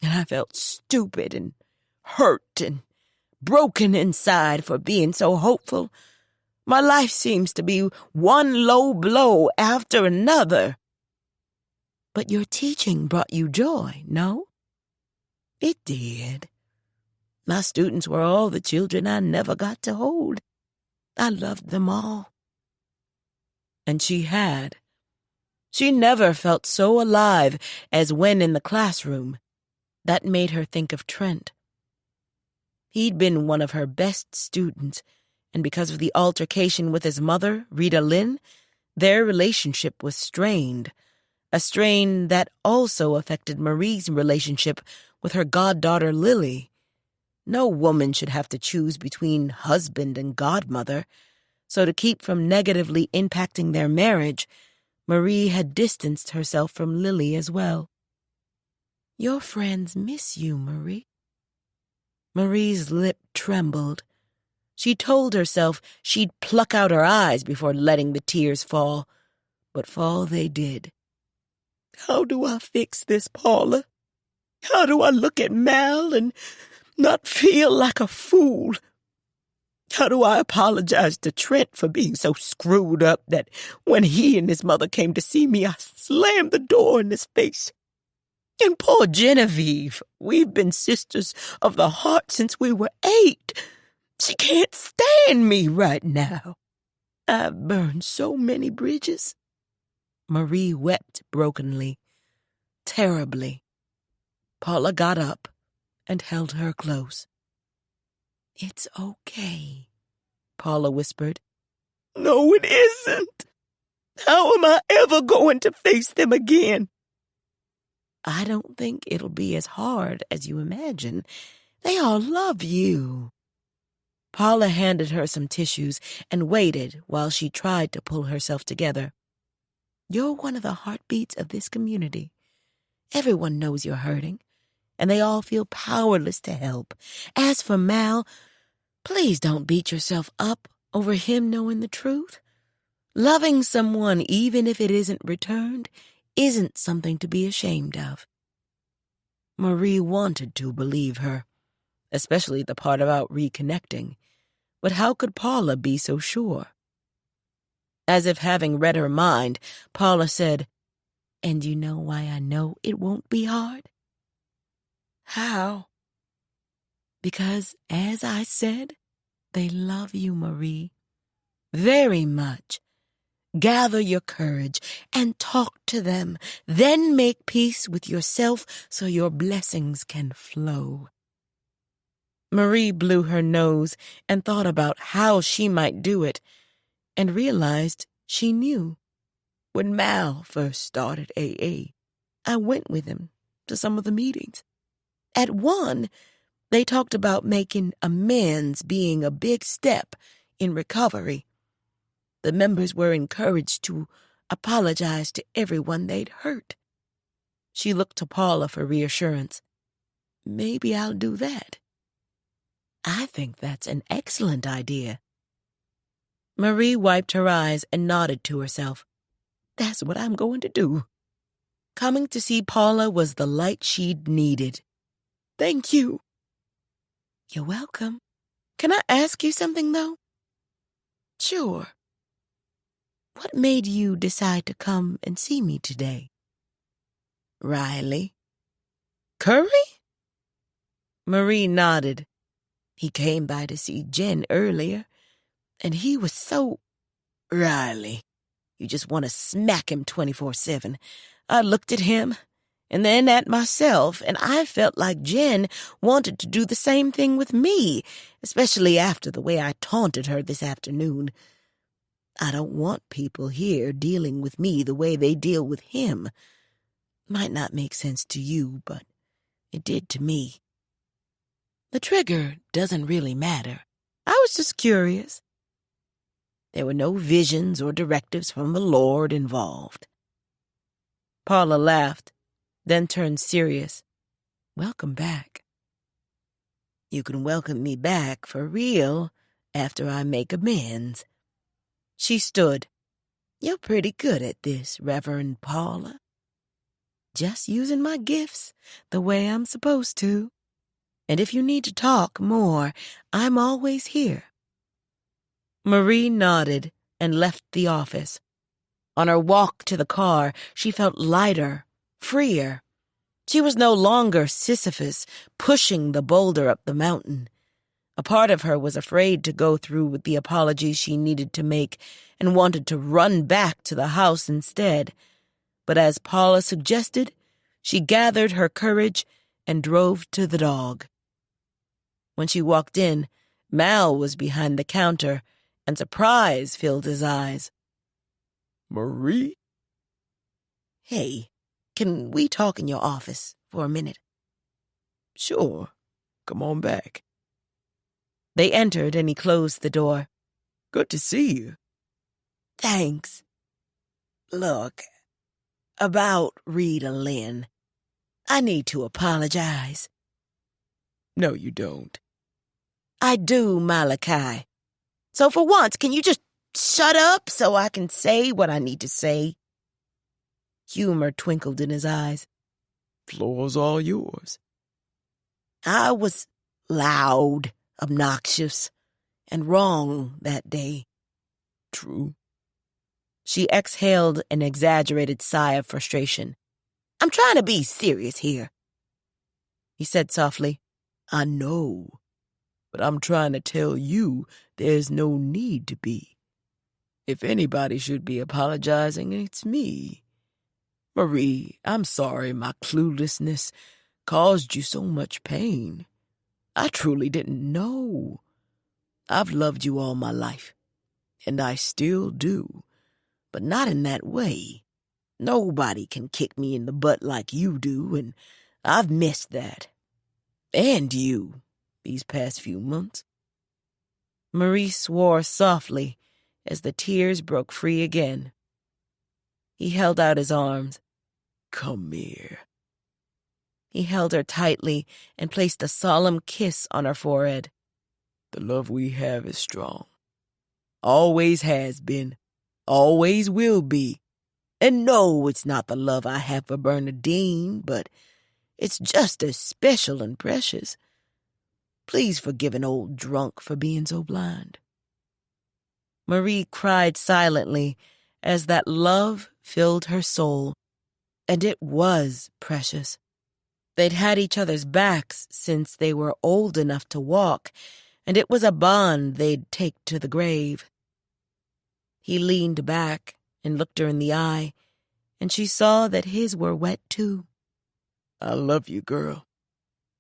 And I felt stupid and hurt and broken inside for being so hopeful. My life seems to be one low blow after another. But your teaching brought you joy, no? It did. My students were all the children I never got to hold. I loved them all. And she had. She never felt so alive as when in the classroom. That made her think of Trent. He'd been one of her best students, and because of the altercation with his mother, Rita Lynn, their relationship was strained, a strain that also affected Marie's relationship with her goddaughter Lily. No woman should have to choose between husband and godmother, so to keep from negatively impacting their marriage, Marie had distanced herself from Lily as well. Your friends miss you, Marie. Marie's lip trembled. She told herself she'd pluck out her eyes before letting the tears fall, but fall they did. How do I fix this, Paula? How do I look at Mal and not feel like a fool? How do I apologize to Trent for being so screwed up that when he and his mother came to see me, I slammed the door in his face? And poor Genevieve, we've been sisters of the heart since we were 8. She can't stand me right now. I've burned so many bridges. Marie wept brokenly, terribly. Paula got up and held her close. It's okay, Paula whispered. No, it isn't. How am I ever going to face them again? I don't think it'll be as hard as you imagine. They all love you. Paula handed her some tissues and waited while she tried to pull herself together. You're one of the heartbeats of this community. Everyone knows you're hurting, and they all feel powerless to help. As for Mal, please don't beat yourself up over him knowing the truth. Loving someone, even if it isn't returned, isn't something to be ashamed of. Marie wanted to believe her, especially the part about reconnecting. But how could Paula be so sure? As if having read her mind, Paula said, And you know why I know it won't be hard? How? Because, as I said, they love you, Marie. Very much. Gather your courage and talk to them. Then make peace with yourself so your blessings can flow. Marie blew her nose and thought about how she might do it, and realized she knew. When Mal first started AA, I went with him to some of the meetings. At one, they talked about making amends being a big step in recovery. The members were encouraged to apologize to everyone they'd hurt. She looked to Paula for reassurance. Maybe I'll do that. I think that's an excellent idea. Marie wiped her eyes and nodded to herself. That's what I'm going to do. Coming to see Paula was the light she'd needed. Thank you. You're welcome. Can I ask you something, though? Sure. What made you decide to come and see me today? Riley. Curry? Marie nodded. He came by to see Jen earlier, and he was so... Riley, you just want to smack him 24/7. I looked at him, and then at myself, and I felt like Jen wanted to do the same thing with me, especially after the way I taunted her this afternoon. I don't want people here dealing with me the way they deal with him. Might not make sense to you, but it did to me. The trigger doesn't really matter. I was just curious. There were no visions or directives from the Lord involved. Paula laughed, then turned serious. Welcome back. You can welcome me back for real after I make amends. She stood. You're pretty good at this, Reverend Paula. Just using my gifts the way I'm supposed to. And if you need to talk more, I'm always here. Marie nodded and left the office. On her walk to the car, she felt lighter, freer. She was no longer Sisyphus pushing the boulder up the mountain. A part of her was afraid to go through with the apologies she needed to make and wanted to run back to the house instead. But as Paula suggested, she gathered her courage and drove to the dog. When she walked in, Mal was behind the counter, and surprise filled his eyes. Marie? Hey, can we talk in your office for a minute? Sure. Come on back. They entered, and he closed the door. Good to see you. Thanks. Look, about Rita Lynn, I need to apologize. No, you don't. I do, Malachi. So for once, can you just shut up so I can say what I need to say? Humor twinkled in his eyes. Floor's all yours. I was loud, obnoxious, and wrong that day. True. She exhaled an exaggerated sigh of frustration. I'm trying to be serious here. He said softly, I know, but I'm trying to tell you there's no need to be. If anybody should be apologizing, it's me. Marie, I'm sorry my cluelessness caused you so much pain. I truly didn't know. I've loved you all my life, and I still do, but not in that way. Nobody can kick me in the butt like you do, and I've missed that. And you, these past few months. Marie swore softly as the tears broke free again. He held out his arms. Come here. He held her tightly and placed a solemn kiss on her forehead. The love we have is strong. Always has been. Always will be. And no, it's not the love I have for Bernadine, but it's just as special and precious. Please forgive an old drunk for being so blind. Marie cried silently as that love filled her soul. And it was precious. They'd had each other's backs since they were old enough to walk, and it was a bond they'd take to the grave. He leaned back and looked her in the eye, and she saw that his were wet too. I love you, girl.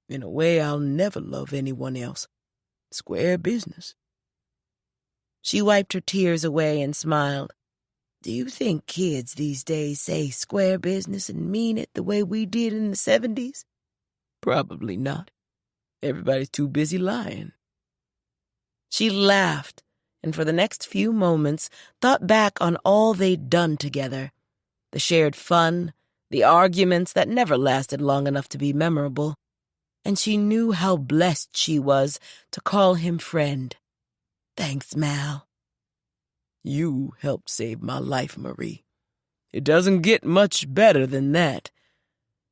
In a way I'll never love anyone else. Square business. She wiped her tears away and smiled. Do you think kids these days say square business and mean it the way we did in the 70s? Probably not. Everybody's too busy lying. She laughed, and for the next few moments thought back on all they'd done together. The shared fun, the arguments that never lasted long enough to be memorable. And she knew how blessed she was to call him friend. Thanks, Mal. You helped save my life, Marie. It doesn't get much better than that.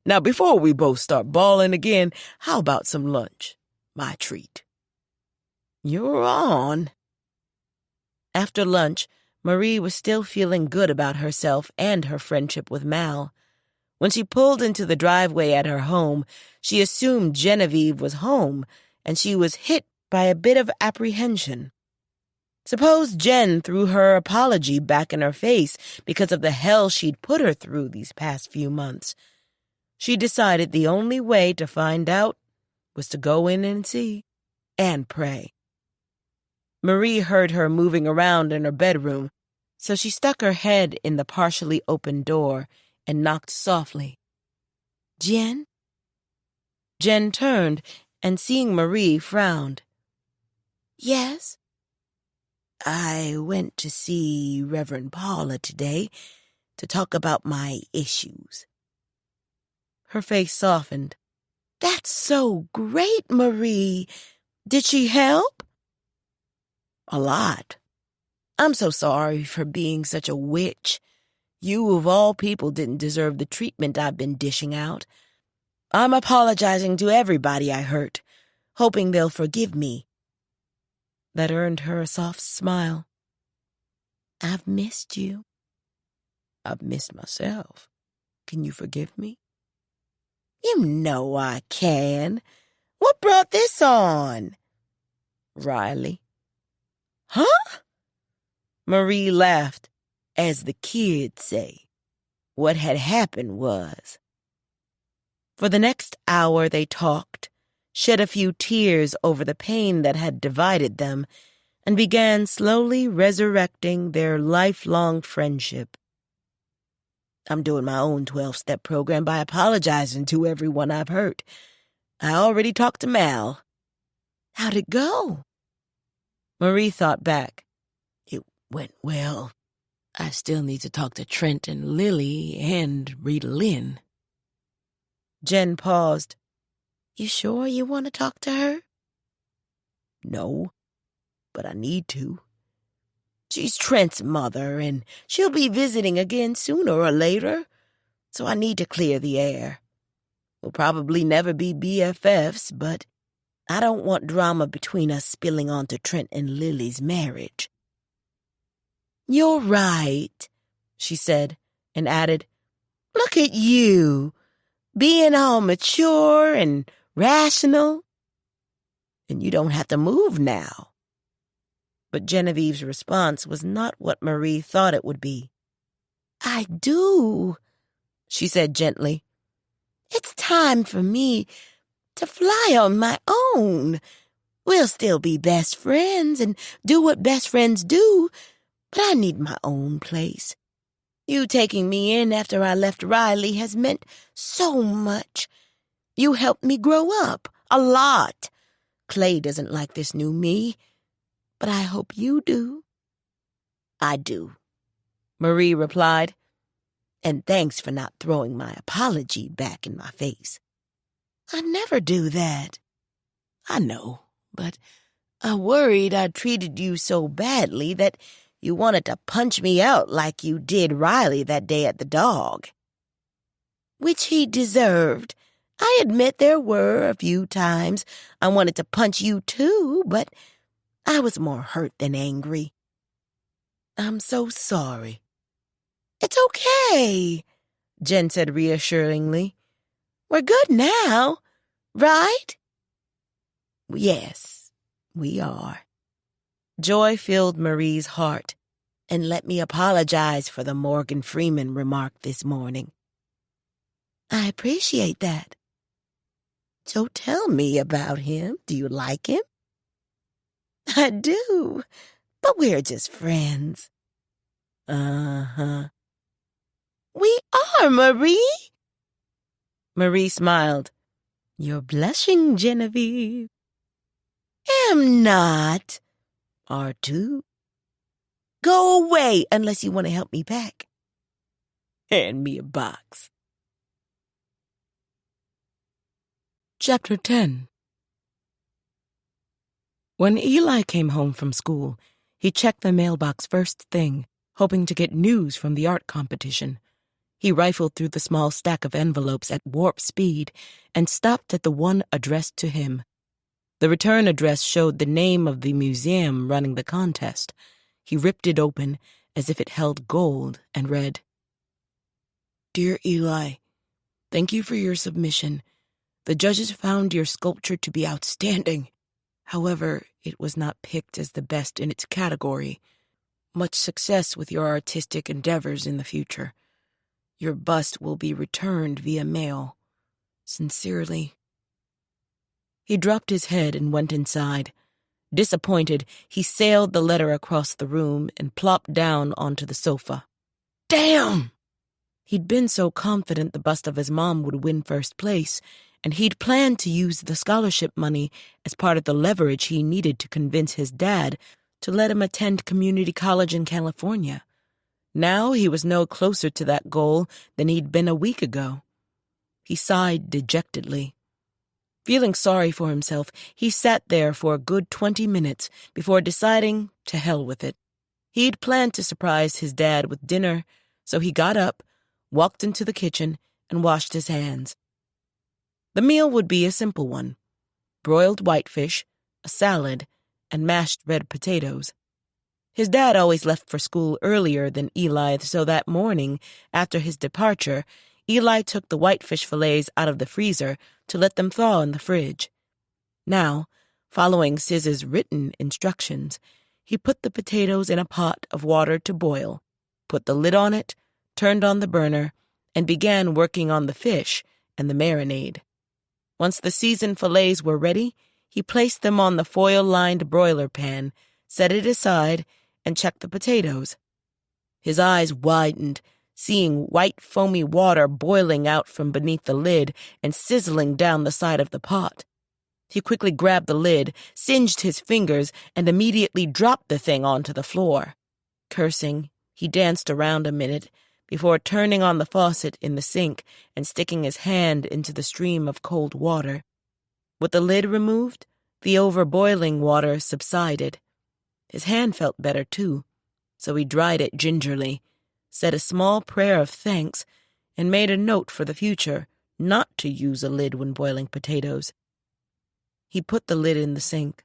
Now, before we both start bawling again, how about some lunch? My treat. You're on. After lunch, Marie was still feeling good about herself and her friendship with Mal. When she pulled into the driveway at her home, she assumed Genevieve was home, and she was hit by a bit of apprehension. Suppose Jen threw her apology back in her face because of the hell she'd put her through these past few months. She decided the only way to find out was to go in and see, and pray. Marie heard her moving around in her bedroom, so she stuck her head in the partially open door and knocked softly. "Jen?" Jen turned and, seeing Marie, frowned. Yes? "I went to see Reverend Paula today to talk about my issues." Her face softened. That's so great, Marie. Did she help? "A lot. I'm so sorry for being such a witch. You, of all people, didn't deserve the treatment I've been dishing out. I'm apologizing to everybody I hurt, hoping they'll forgive me." That earned her a soft smile. I've missed you. I've missed myself. Can you forgive me? You know I can. What brought this on? Riley. "Huh?" Marie laughed. As the kids say, what had happened was. For the next hour they talked, shed a few tears over the pain that had divided them, and began slowly resurrecting their lifelong friendship. I'm doing my own 12-step program by apologizing to everyone I've hurt. I already talked to Mal. How'd it go? Marie thought back. It went well. I still need to talk to Trent and Lily and Rita Lynn. Jen paused. You sure you want to talk to her? No, but I need to. She's Trent's mother, and she'll be visiting again sooner or later, so I need to clear the air. We'll probably never be BFFs, but I don't want drama between us spilling onto Trent and Lily's marriage. You're right, she said, and added, Look at you, being all mature and rational. And you don't have to move now. But Genevieve's response was not what Marie thought it would be. I do, she said gently. It's time for me to fly on my own. We'll still be best friends and do what best friends do, but I need my own place. You taking me in after I left Riley has meant so much. You helped me grow up a lot. Clay doesn't like this new me, but I hope you do. I do, Marie replied, and thanks for not throwing my apology back in my face. I never do that. I know, but I worried I treated you so badly that you wanted to punch me out like you did Riley that day at the dog. Which he deserved. I admit there were a few times I wanted to punch you too, but I was more hurt than angry. I'm so sorry. It's okay, Jen said reassuringly. We're good now, right? Yes, we are. Joy filled Marie's heart, and let me apologize for the Morgan Freeman remark this morning. I appreciate that. So tell me about him. Do you like him? I do, but we're just friends. Uh-huh. We are, Marie. Marie smiled. You're blushing, Genevieve. Am not. Are too. Go away unless you want to help me pack. Hand me a box. Chapter 10. When Eli came home from school, he checked the mailbox first thing, hoping to get news from the art competition. He rifled through the small stack of envelopes at warp speed and stopped at the one addressed to him. The return address showed the name of the museum running the contest. He ripped it open as if it held gold and read, "Dear Eli, thank you for your submission. The judges found your sculpture to be outstanding. However, it was not picked as the best in its category. Much success with your artistic endeavors in the future. Your bust will be returned via mail. Sincerely." He dropped his head and went inside. Disappointed, he sailed the letter across the room and plopped down onto the sofa. Damn! He'd been so confident the bust of his mom would win first place, and he'd planned to use the scholarship money as part of the leverage he needed to convince his dad to let him attend community college in California. Now he was no closer to that goal than he'd been a week ago. He sighed dejectedly. Feeling sorry for himself, he sat there for a good 20 minutes before deciding to hell with it. He'd planned to surprise his dad with dinner, so he got up, walked into the kitchen, and washed his hands. The meal would be a simple one: broiled whitefish, a salad, and mashed red potatoes. His dad always left for school earlier than Eli, so that morning, after his departure, Eli took the whitefish fillets out of the freezer to let them thaw in the fridge. Now, following Siz's written instructions, he put the potatoes in a pot of water to boil, put the lid on it, turned on the burner, and began working on the fish and the marinade. Once the seasoned fillets were ready, he placed them on the foil-lined broiler pan, set it aside, and checked the potatoes. His eyes widened, seeing white foamy water boiling out from beneath the lid and sizzling down the side of the pot. He quickly grabbed the lid, singed his fingers, and immediately dropped the thing onto the floor. Cursing, he danced around a minute before turning on the faucet in the sink and sticking his hand into the stream of cold water. With the lid removed, the overboiling water subsided. His hand felt better, too, so he dried it gingerly, said a small prayer of thanks, and made a note for the future not to use a lid when boiling potatoes. He put the lid in the sink.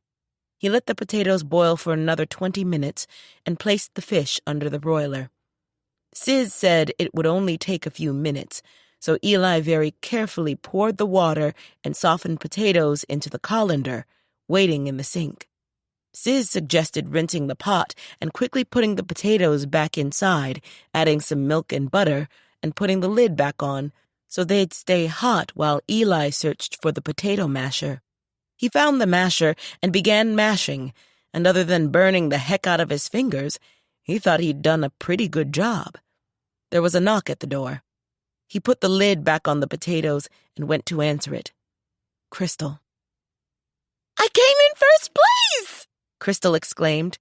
He let the potatoes boil for another 20 minutes and placed the fish under the broiler. Siz said it would only take a few minutes, so Eli very carefully poured the water and softened potatoes into the colander, waiting in the sink. Siz suggested rinsing the pot and quickly putting the potatoes back inside, adding some milk and butter, and putting the lid back on so they'd stay hot while Eli searched for the potato masher. He found the masher and began mashing, and other than burning the heck out of his fingers, he thought he'd done a pretty good job. There was a knock at the door. He put the lid back on the potatoes and went to answer it. Crystal. I came in first place! Crystal exclaimed.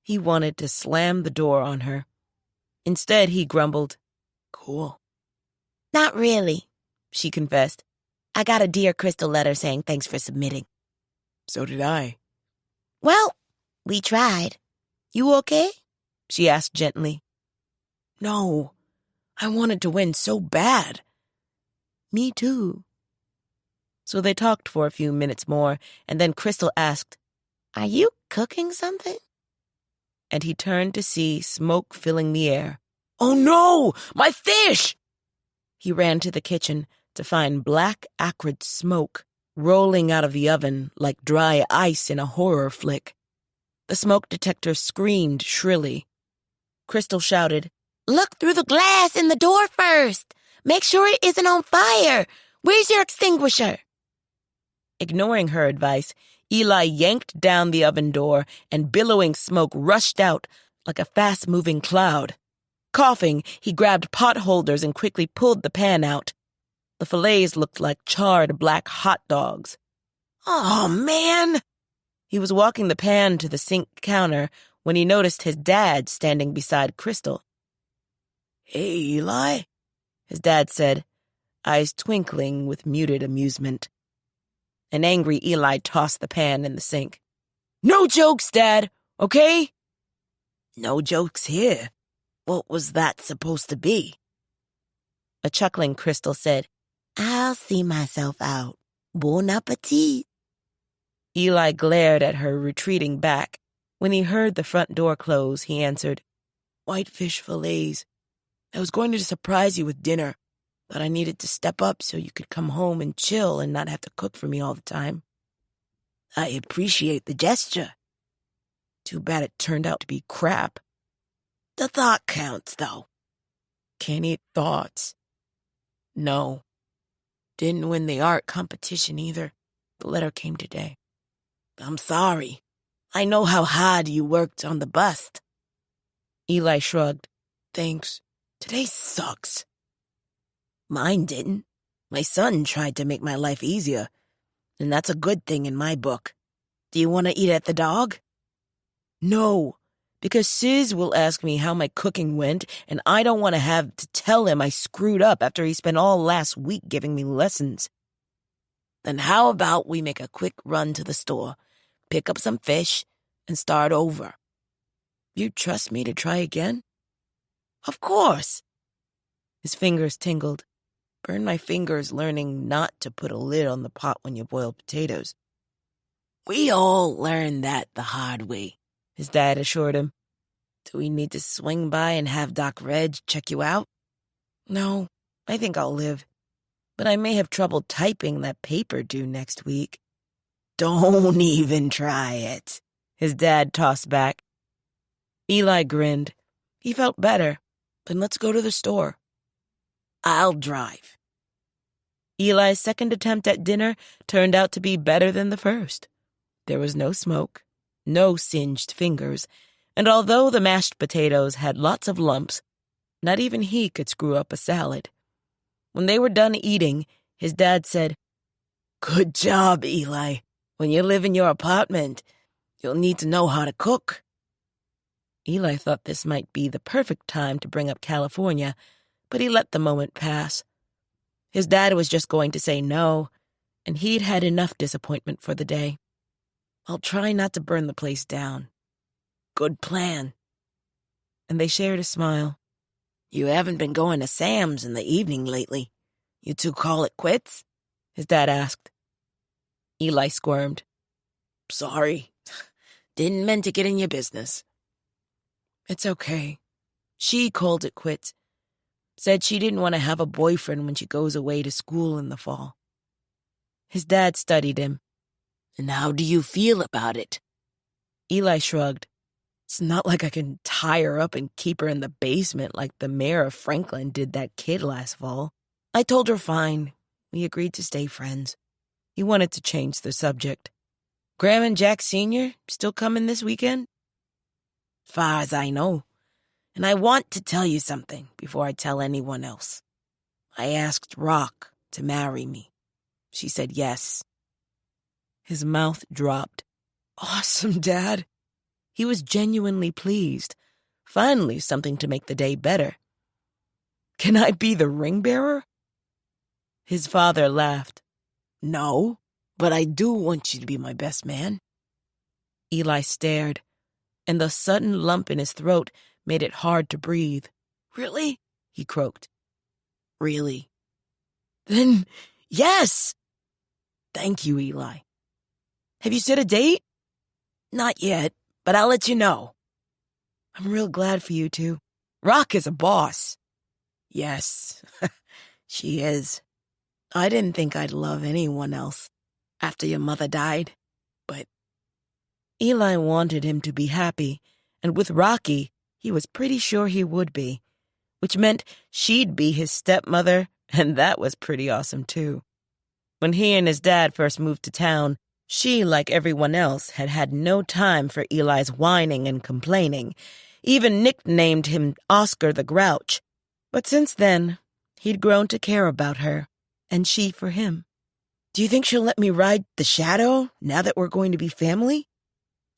He wanted to slam the door on her. Instead, he grumbled, "Cool." Not really, she confessed. I got a Dear Crystal letter saying thanks for submitting. So did I. Well, we tried. You okay? She asked gently. No, I wanted to win so bad. Me too. So they talked for a few minutes more, and then Crystal asked, Are you cooking something? And he turned to see smoke filling the air. Oh no, my fish! He ran to the kitchen to find black, acrid smoke rolling out of the oven like dry ice in a horror flick. The smoke detector screamed shrilly. Crystal shouted, Look through the glass in the door first. Make sure it isn't on fire. Where's your extinguisher? Ignoring her advice, Eli yanked down the oven door and billowing smoke rushed out like a fast-moving cloud. Coughing, he grabbed pot holders and quickly pulled the pan out. The fillets looked like charred black hot dogs. Oh, man! He was walking the pan to the sink counter when he noticed his dad standing beside Crystal. "Hey, Eli," his dad said, eyes twinkling with muted amusement. An angry Eli tossed the pan in the sink. "No jokes, Dad, okay?" "No jokes here. What was that supposed to be?" A chuckling Crystal said, "I'll see myself out. Bon appetit." Eli glared at her retreating back. When he heard the front door close, he answered, "Whitefish fillets. I was going to surprise you with dinner, but I needed to step up so you could come home and chill and not have to cook for me all the time. I appreciate the gesture. Too bad it turned out to be crap. The thought counts, though." "Can't eat thoughts." "No. Didn't win the art competition either. The letter came today. I'm sorry. I know how hard you worked on the bust." Eli shrugged. "Thanks. Today sucks." "Mine didn't. My son tried to make my life easier, and that's a good thing in my book. Do you want to eat at the Dog?" "No, because Sis will ask me how my cooking went, and I don't want to have to tell him I screwed up after he spent all last week giving me lessons." "Then how about we make a quick run to the store, pick up some fish, and start over?" "You trust me to try again?" "Of course." His fingers tingled. "Burn my fingers learning not to put a lid on the pot when you boil potatoes." "We all learned that the hard way," his dad assured him. "Do we need to swing by and have Doc Reg check you out?" "No, I think I'll live. But I may have trouble typing that paper due next week." "Don't even try it," his dad tossed back. Eli grinned. He felt better. "Then let's go to the store." "I'll drive." Eli's second attempt at dinner turned out to be better than the first. There was no smoke, no singed fingers, and although the mashed potatoes had lots of lumps, not even he could screw up a salad. When they were done eating, his dad said, "Good job, Eli. When you live in your apartment, you'll need to know how to cook." Eli thought this might be the perfect time to bring up California, but he let the moment pass. His dad was just going to say no, and he'd had enough disappointment for the day. "I'll try not to burn the place down." "Good plan." And they shared a smile. "You haven't been going to Sam's in the evening lately. You two call it quits?" his dad asked. Eli squirmed. "Sorry. Didn't mean to get in your business." "It's okay. She called it quits. Said she didn't want to have a boyfriend when she goes away to school in the fall." His dad studied him. "And how do you feel about it?" Eli shrugged. "It's not like I can tie her up and keep her in the basement like the mayor of Franklin did that kid last fall. I told her fine. We agreed to stay friends." He wanted to change the subject. "Graham and Jack Sr. still coming this weekend?" "Far as I know. And I want to tell you something before I tell anyone else. I asked Rock to marry me. She said yes." His mouth dropped. "Awesome, Dad." He was genuinely pleased. Finally, something to make the day better. "Can I be the ring bearer?" His father laughed. "No, but I do want you to be my best man." Eli stared, and the sudden lump in his throat made it hard to breathe. "Really?" he croaked. "Really." "Then, yes!" "Thank you, Eli." "Have you set a date?" "Not yet, but I'll let you know." "I'm real glad for you two. Rock is a boss." "Yes, she is. I didn't think I'd love anyone else after your mother died, but..." Eli wanted him to be happy, and with Rocky, he was pretty sure he would be, which meant she'd be his stepmother, and that was pretty awesome too. When he and his dad first moved to town, she, like everyone else, had had no time for Eli's whining and complaining, even nicknamed him Oscar the Grouch. But since then, he'd grown to care about her, and she for him. "Do you think she'll let me ride the Shadow now that we're going to be family?"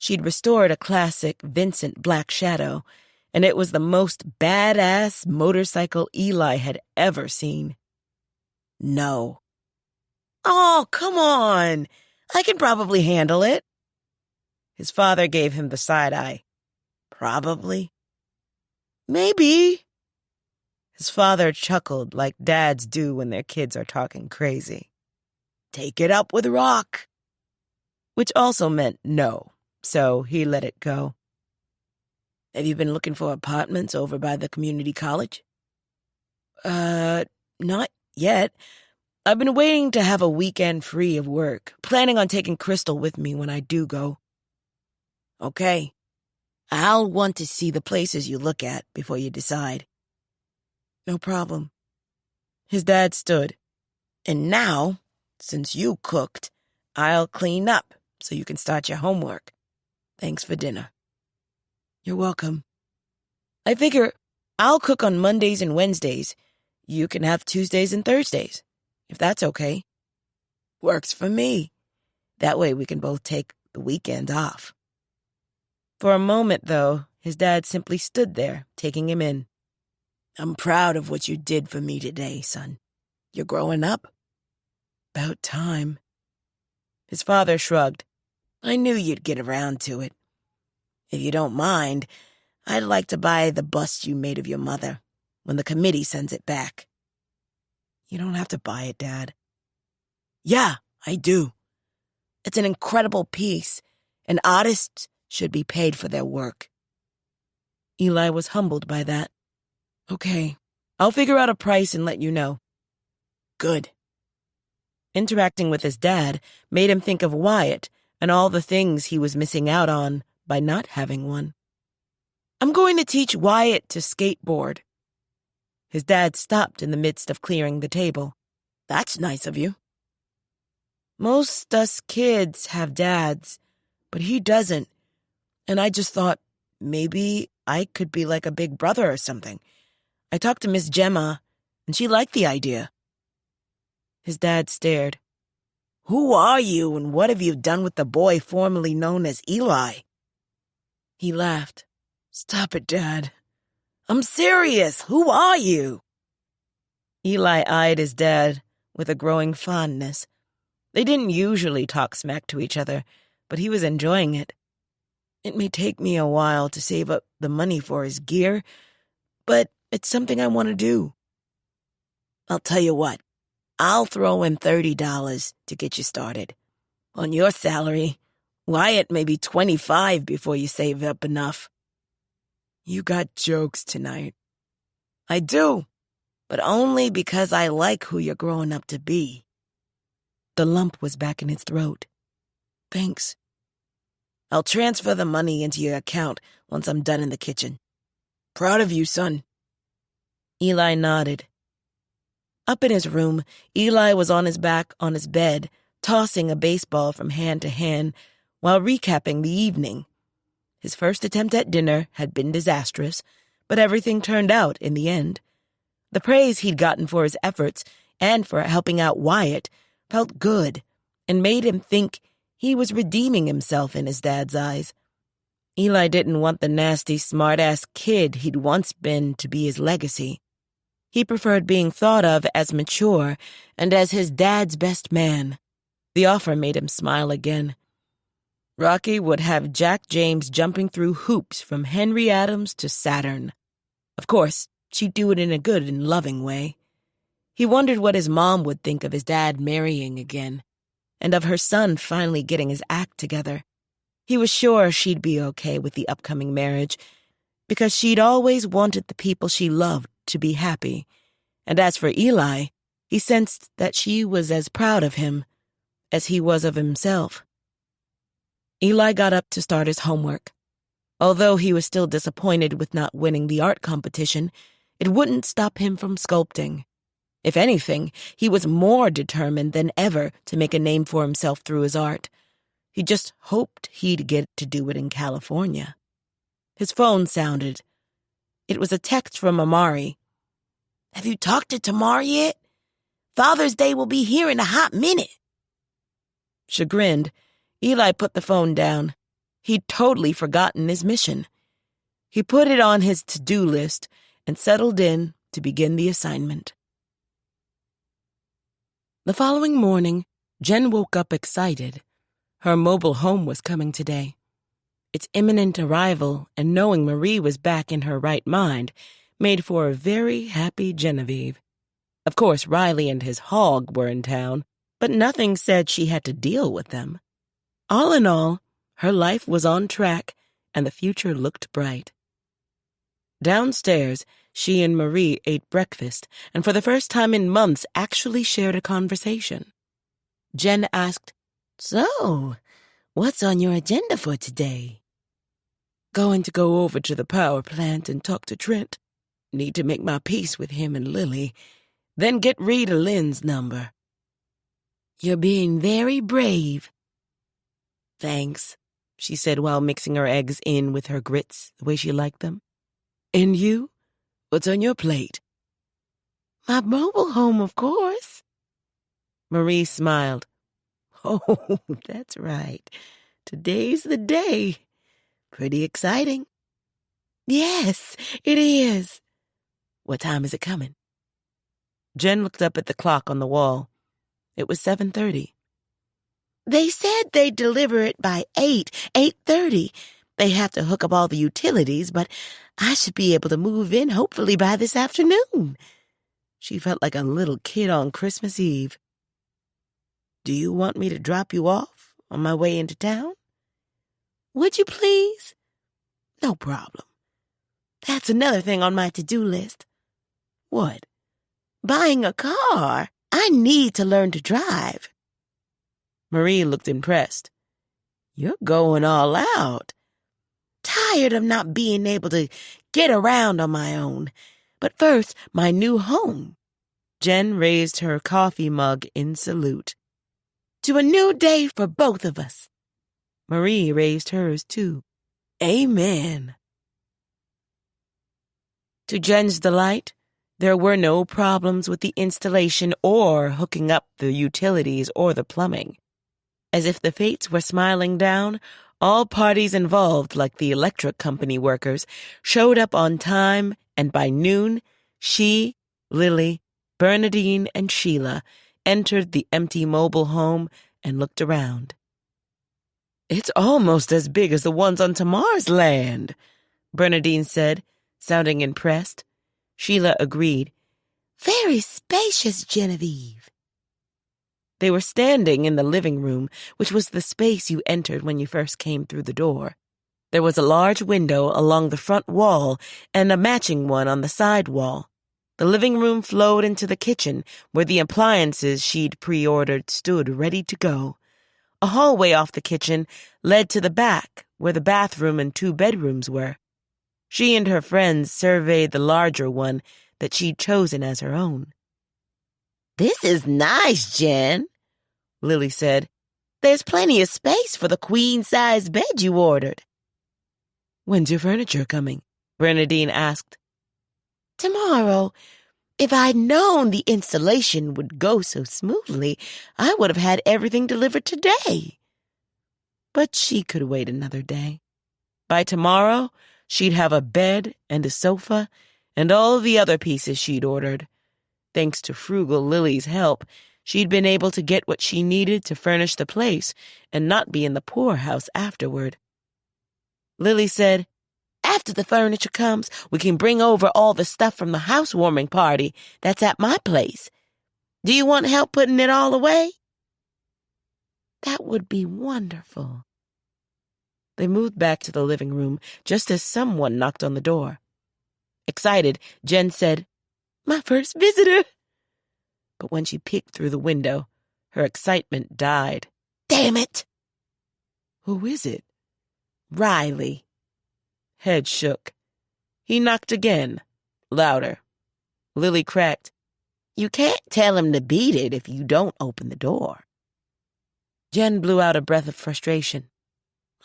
She'd restored a classic Vincent Black Shadow, and it was the most badass motorcycle Eli had ever seen. No. Oh, come on. I can probably handle it. His father gave him the side eye. Probably. Maybe. His father chuckled like dads do when their kids are talking crazy. Take it up with Rock. Which also meant no, so he let it go. Have you been looking for apartments over by the community college? Not yet. I've been waiting to have a weekend free of work, planning on taking Crystal with me when I do go. Okay. I'll want to see the places you look at before you decide. No problem. His dad stood. And now, since you cooked, I'll clean up so you can start your homework. Thanks for dinner. You're welcome. I figure I'll cook on Mondays and Wednesdays. You can have Tuesdays and Thursdays, if that's okay. Works for me. That way we can both take the weekend off. For a moment, though, his dad simply stood there, taking him in. I'm proud of what you did for me today, son. You're growing up. About time. His father shrugged. I knew you'd get around to it. If you don't mind, I'd like to buy the bust you made of your mother when the committee sends it back. You don't have to buy it, Dad. Yeah, I do. It's an incredible piece, and artists should be paid for their work. Eli was humbled by that. Okay, I'll figure out a price and let you know. Good. Interacting with his dad made him think of Wyatt and all the things he was missing out on by not having one. I'm going to teach Wyatt to skateboard. His dad stopped in the midst of clearing the table. That's nice of you. Most us kids have dads, but he doesn't. And I just thought maybe I could be like a big brother or something. I talked to Miss Gemma, and she liked the idea. His dad stared. Who are you, and what have you done with the boy formerly known as Eli? He laughed. Stop it, Dad. I'm serious. Who are you? Eli eyed his dad with a growing fondness. They didn't usually talk smack to each other, but he was enjoying it. It may take me a while to save up the money for his gear, but it's something I want to do. I'll tell you what. I'll throw in $30 to get you started. On your salary, Wyatt may be 25 before you save up enough. You got jokes tonight. I do, but only because I like who you're growing up to be. The lump was back in his throat. Thanks. I'll transfer the money into your account once I'm done in the kitchen. Proud of you, son. Eli nodded. Up in his room, Eli was on his back on his bed, tossing a baseball from hand to hand while recapping the evening. His first attempt at dinner had been disastrous, but everything turned out in the end. The praise he'd gotten for his efforts and for helping out Wyatt felt good and made him think he was redeeming himself in his dad's eyes. Eli didn't want the nasty, smart-ass kid he'd once been to be his legacy. He preferred being thought of as mature and as his dad's best man. The offer made him smile again. Rocky would have Jack James jumping through hoops from Henry Adams to Saturn. Of course, she'd do it in a good and loving way. He wondered what his mom would think of his dad marrying again, and of her son finally getting his act together. He was sure she'd be okay with the upcoming marriage, because she'd always wanted the people she loved to be happy. And as for Eli, he sensed that she was as proud of him as he was of himself. Eli got up to start his homework. Although he was still disappointed with not winning the art competition, it wouldn't stop him from sculpting. If anything, he was more determined than ever to make a name for himself through his art. He just hoped he'd get to do it in California. His phone sounded. It was a text from Amari. Have you talked to Tamar yet? Father's Day will be here in a hot minute. Chagrined, Eli put the phone down. He'd totally forgotten his mission. He put it on his to-do list and settled in to begin the assignment. The following morning, Jen woke up excited. Her mobile home was coming today. Its imminent arrival and knowing Marie was back in her right mind made for a very happy Genevieve. Of course, Riley and his hog were in town, but nothing said she had to deal with them. All in all, her life was on track and the future looked bright. Downstairs, she and Marie ate breakfast and for the first time in months actually shared a conversation. Jen asked, "So, what's on your agenda for today?" Going to go over to the power plant and talk to Trent. Need to make my peace with him and Lily. Then get Rita Lynn's number. "You're being very brave." "Thanks," she said while mixing her eggs in with her grits the way she liked them. "And you? What's on your plate?" "My mobile home, of course." Marie smiled. "Oh, that's right. Today's the day. Pretty exciting." "Yes, it is." "What time is it coming?" Jen looked up at the clock on the wall. It was 7:30. "They said they'd deliver it by 8:30. They have to hook up all the utilities, but I should be able to move in hopefully by this afternoon." She felt like a little kid on Christmas Eve. "Do you want me to drop you off on my way into town?" "Would you please?" "No problem. That's another thing on my to-do list." "What?" "Buying a car. I need to learn to drive." Marie looked impressed. "You're going all out." "Tired of not being able to get around on my own. But first, my new home." Jen raised her coffee mug in salute. "To a new day for both of us." Marie raised hers, too. Amen. To Jen's delight, there were no problems with the installation or hooking up the utilities or the plumbing. As if the fates were smiling down, all parties involved, like the electric company workers, showed up on time, and by noon, she, Lily, Bernadine, and Sheila entered the empty mobile home and looked around. "It's almost as big as the ones on Tamar's land," Bernadine said, sounding impressed. Sheila agreed. "Very spacious, Genevieve." They were standing in the living room, which was the space you entered when you first came through the door. There was a large window along the front wall and a matching one on the side wall. The living room flowed into the kitchen, where the appliances she'd pre-ordered stood ready to go. A hallway off the kitchen led to the back, where the bathroom and 2 bedrooms were. She and her friends surveyed the larger one that she'd chosen as her own. "This is nice, Jen," Lily said. "There's plenty of space for the queen-size bed you ordered." "When's your furniture coming?" Bernadine asked. "Tomorrow. If I'd known the installation would go so smoothly, I would have had everything delivered today." But she could wait another day. By tomorrow, she'd have a bed and a sofa and all the other pieces she'd ordered. Thanks to frugal Lily's help, she'd been able to get what she needed to furnish the place and not be in the poorhouse afterward. Lily said, "After the furniture comes, we can bring over all the stuff from the housewarming party that's at my place. Do you want help putting it all away?" "That would be wonderful." They moved back to the living room just as someone knocked on the door. Excited, Jen said, "My first visitor." But when she peeked through the window, her excitement died. "Damn it!" "Who is it?" "Riley." Head shook. He knocked again, louder. Lily cracked, "You can't tell him to beat it if you don't open the door." Jen blew out a breath of frustration.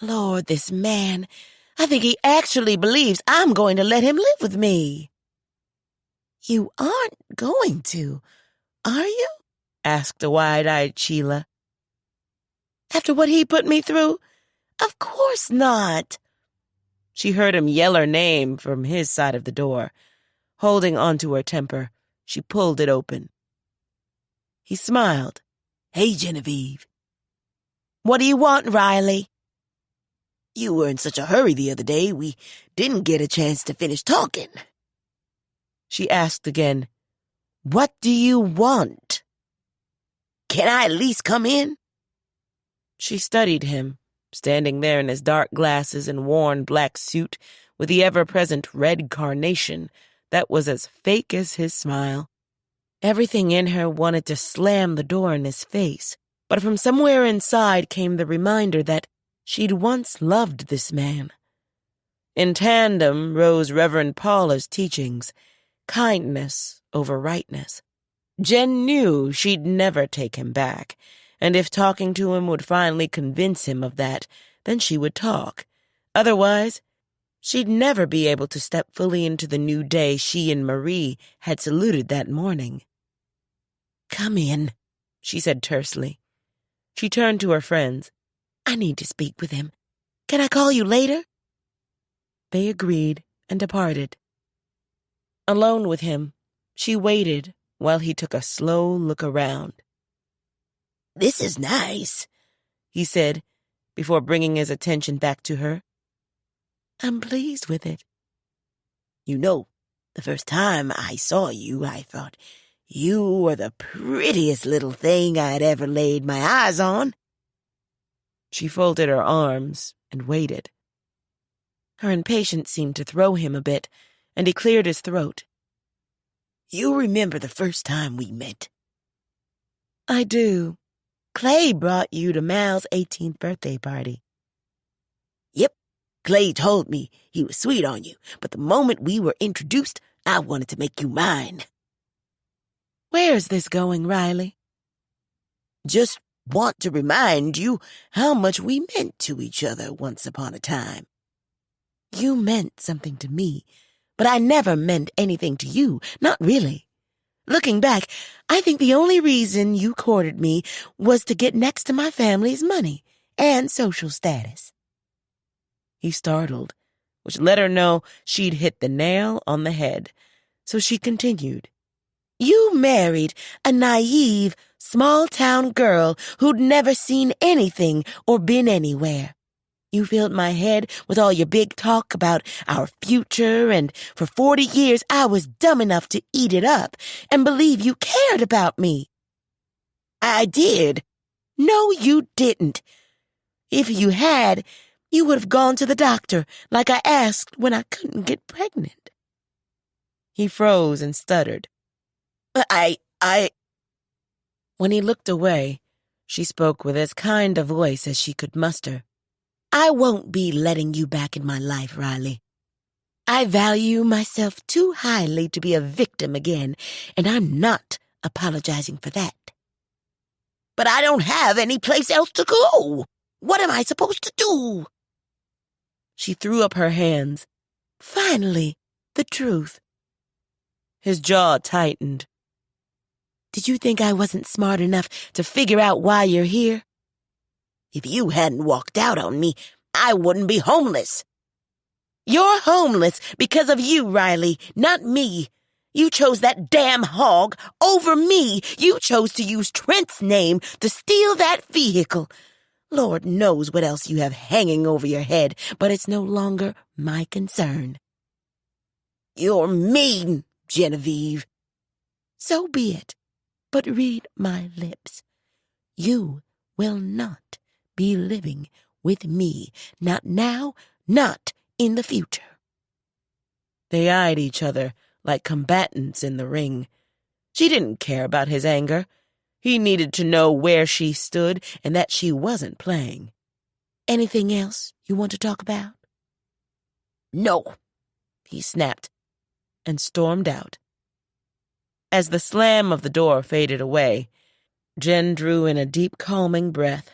"Lord, this man, I think he actually believes I'm going to let him live with me." "You aren't going to, are you?" asked a wide-eyed Sheila. "After what he put me through, Of course not. She heard him yell her name from his side of the door. Holding on to her temper, she pulled it open. He smiled. Hey, Genevieve. What do you want, Riley? You were in such a hurry the other day, we didn't get a chance to finish talking. She asked again. What do you want? Can I at least come in? She studied him, standing there in his dark glasses and worn black suit with the ever-present red carnation that was as fake as his smile. Everything in her wanted to slam the door in his face, but from somewhere inside came the reminder that she'd once loved this man. In tandem rose Reverend Paula's teachings, kindness over rightness. Jen knew she'd never take him back, and if talking to him would finally convince him of that, then she would talk. Otherwise, she'd never be able to step fully into the new day she and Marie had saluted that morning. Come in, she said tersely. She turned to her friends. I need to speak with him. Can I call you later? They agreed and departed. Alone with him, she waited while he took a slow look around. This is nice, he said, before bringing his attention back to her. I'm pleased with it. You know, the first time I saw you, I thought you were the prettiest little thing I'd ever laid my eyes on. She folded her arms and waited. Her impatience seemed to throw him a bit, and he cleared his throat. You remember the first time we met? I do. Clay brought you to Mal's 18th birthday party. Yep, Clay told me he was sweet on you, but the moment we were introduced, I wanted to make you mine. Where's this going, Riley? Just want to remind you how much we meant to each other once upon a time. You meant something to me, but I never meant anything to you, not really. Looking back, I think the only reason you courted me was to get next to my family's money and social status. He startled, which let her know she'd hit the nail on the head, so she continued. You married a naive, small-town girl who'd never seen anything or been anywhere. You filled my head with all your big talk about our future, and for 40 years I was dumb enough to eat it up and believe you cared about me. I did. No, you didn't. If you had, you would have gone to the doctor like I asked when I couldn't get pregnant. He froze and stuttered. When he looked away, she spoke with as kind a voice as she could muster. I won't be letting you back in my life, Riley. I value myself too highly to be a victim again, and I'm not apologizing for that. But I don't have any place else to go. What am I supposed to do? She threw up her hands. Finally, the truth. His jaw tightened. Did you think I wasn't smart enough to figure out why you're here? If you hadn't walked out on me, I wouldn't be homeless. You're homeless because of you, Riley, not me. You chose that damn hog over me. You chose to use Trent's name to steal that vehicle. Lord knows what else you have hanging over your head, but it's no longer my concern. You're mean, Genevieve. So be it, but read my lips. You will not be living with me, not now, not in the future. They eyed each other like combatants in the ring. She didn't care about his anger. He needed to know where she stood and that she wasn't playing. Anything else you want to talk about? No, he snapped and stormed out. As the slam of the door faded away, Jen drew in a deep, calming breath.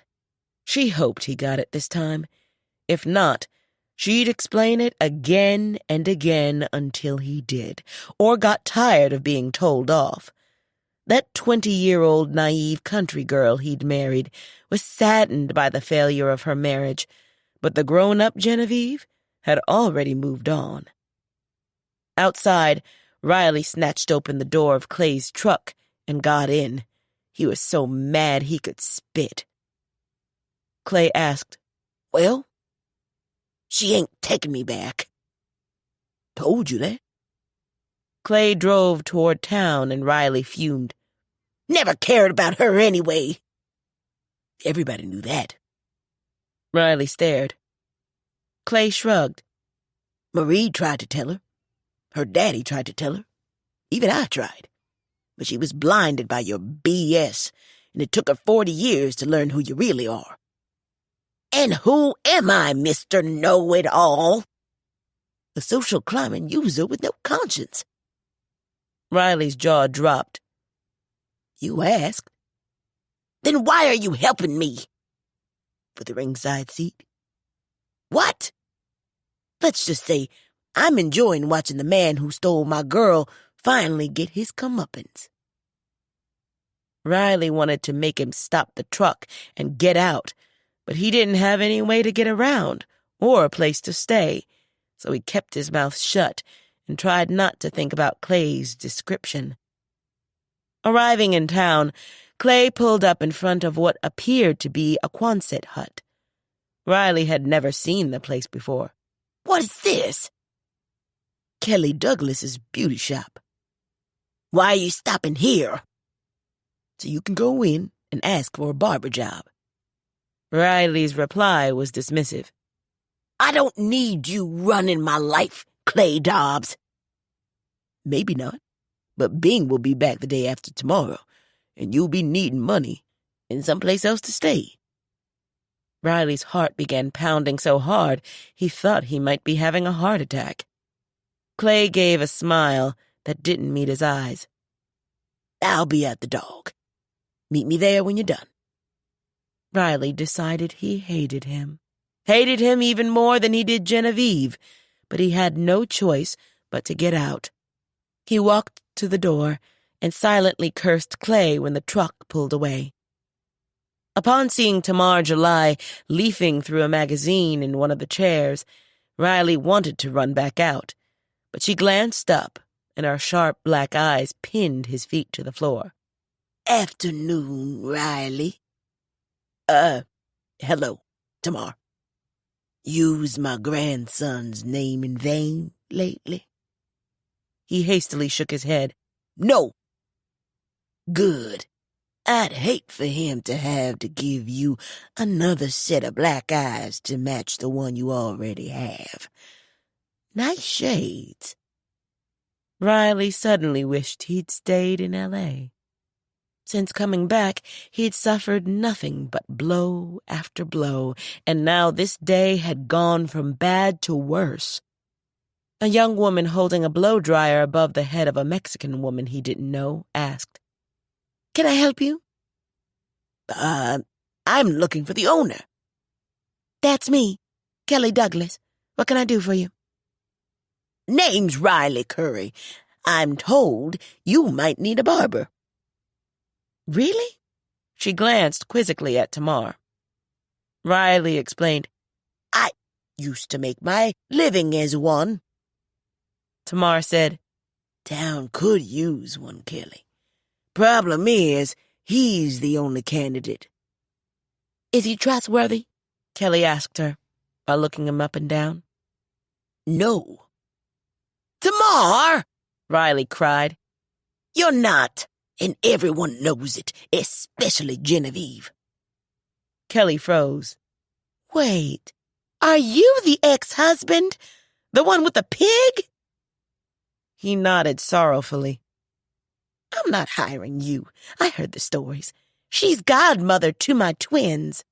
She hoped he got it this time. If not, she'd explain it again and again until he did, or got tired of being told off. That 20-year-old naive country girl he'd married was saddened by the failure of her marriage, but the grown-up Genevieve had already moved on. Outside, Riley snatched open the door of Clay's truck and got in. He was so mad he could spit. Clay asked, Well, she ain't taking me back. Told you that. Clay drove toward town and Riley fumed. Never cared about her anyway. Everybody knew that. Riley stared. Clay shrugged. Marie tried to tell her. Her daddy tried to tell her. Even I tried. But she was blinded by your BS, and it took her 40 years to learn who you really are. And who am I, Mr. Know-It-All? A social climbing user with no conscience. Riley's jaw dropped. You asked. Then why are you helping me? For the ringside seat? What? Let's just say I'm enjoying watching the man who stole my girl finally get his comeuppance. Riley wanted to make him stop the truck and get out, but he didn't have any way to get around or a place to stay, so he kept his mouth shut and tried not to think about Clay's description. Arriving in town, Clay pulled up in front of what appeared to be a Quonset hut. Riley had never seen the place before. What is this? Kelly Douglas's beauty shop. Why are you stopping here? So you can go in and ask for a barber job. Riley's reply was dismissive. I don't need you running my life, Clay Dobbs. Maybe not, but Bing will be back the day after tomorrow, and you'll be needing money and someplace else to stay. Riley's heart began pounding so hard he thought he might be having a heart attack. Clay gave a smile that didn't meet his eyes. I'll be at the dog. Meet me there when you're done. Riley decided he hated him. Hated him even more than he did Genevieve, but he had no choice but to get out. He walked to the door and silently cursed Clay when the truck pulled away. Upon seeing Tamar July leafing through a magazine in one of the chairs, Riley wanted to run back out, but she glanced up, and her sharp black eyes pinned his feet to the floor. Afternoon, Riley. Hello, Tamar. Used my grandson's name in vain lately? He hastily shook his head. No. Good. I'd hate for him to have to give you another set of black eyes to match the one you already have. Nice shades. Riley suddenly wished he'd stayed in L.A. Since coming back, he'd suffered nothing but blow after blow, and now this day had gone from bad to worse. A young woman holding a blow-dryer above the head of a Mexican woman he didn't know asked, Can I help you? I'm looking for the owner. That's me, Kelly Douglas. What can I do for you? Name's Riley Curry. I'm told you might need a barber. Really? She glanced quizzically at Tamar. Riley explained, I used to make my living as one. Tamar said, Town could use one, Kelly. Problem is, he's the only candidate. Is he trustworthy? Kelly asked her, while looking him up and down. No. Tamar! Riley cried. You're not, and everyone knows it, especially Genevieve. Kelly froze. Wait, are you the ex-husband? The one with the pig? He nodded sorrowfully. I'm not hiring you. I heard the stories. She's godmother to my twins.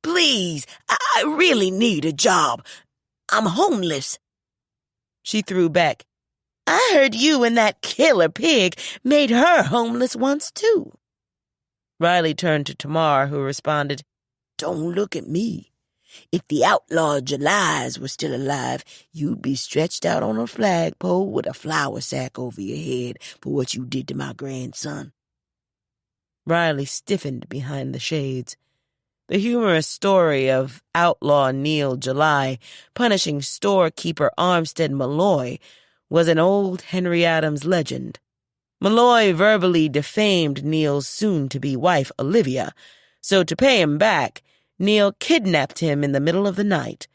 Please, I really need a job. I'm homeless. She threw back. I heard you and that killer pig made her homeless once, too. Riley turned to Tamar, who responded, Don't look at me. If the outlaw Julys were still alive, you'd be stretched out on a flagpole with a flour sack over your head for what you did to my grandson. Riley stiffened behind the shades. The humorous story of outlaw Neil July punishing storekeeper Armstead Malloy was an old Henry Adams legend. Malloy verbally defamed Neil's soon-to-be wife, Olivia, so to pay him back, Neil kidnapped him in the middle of the night.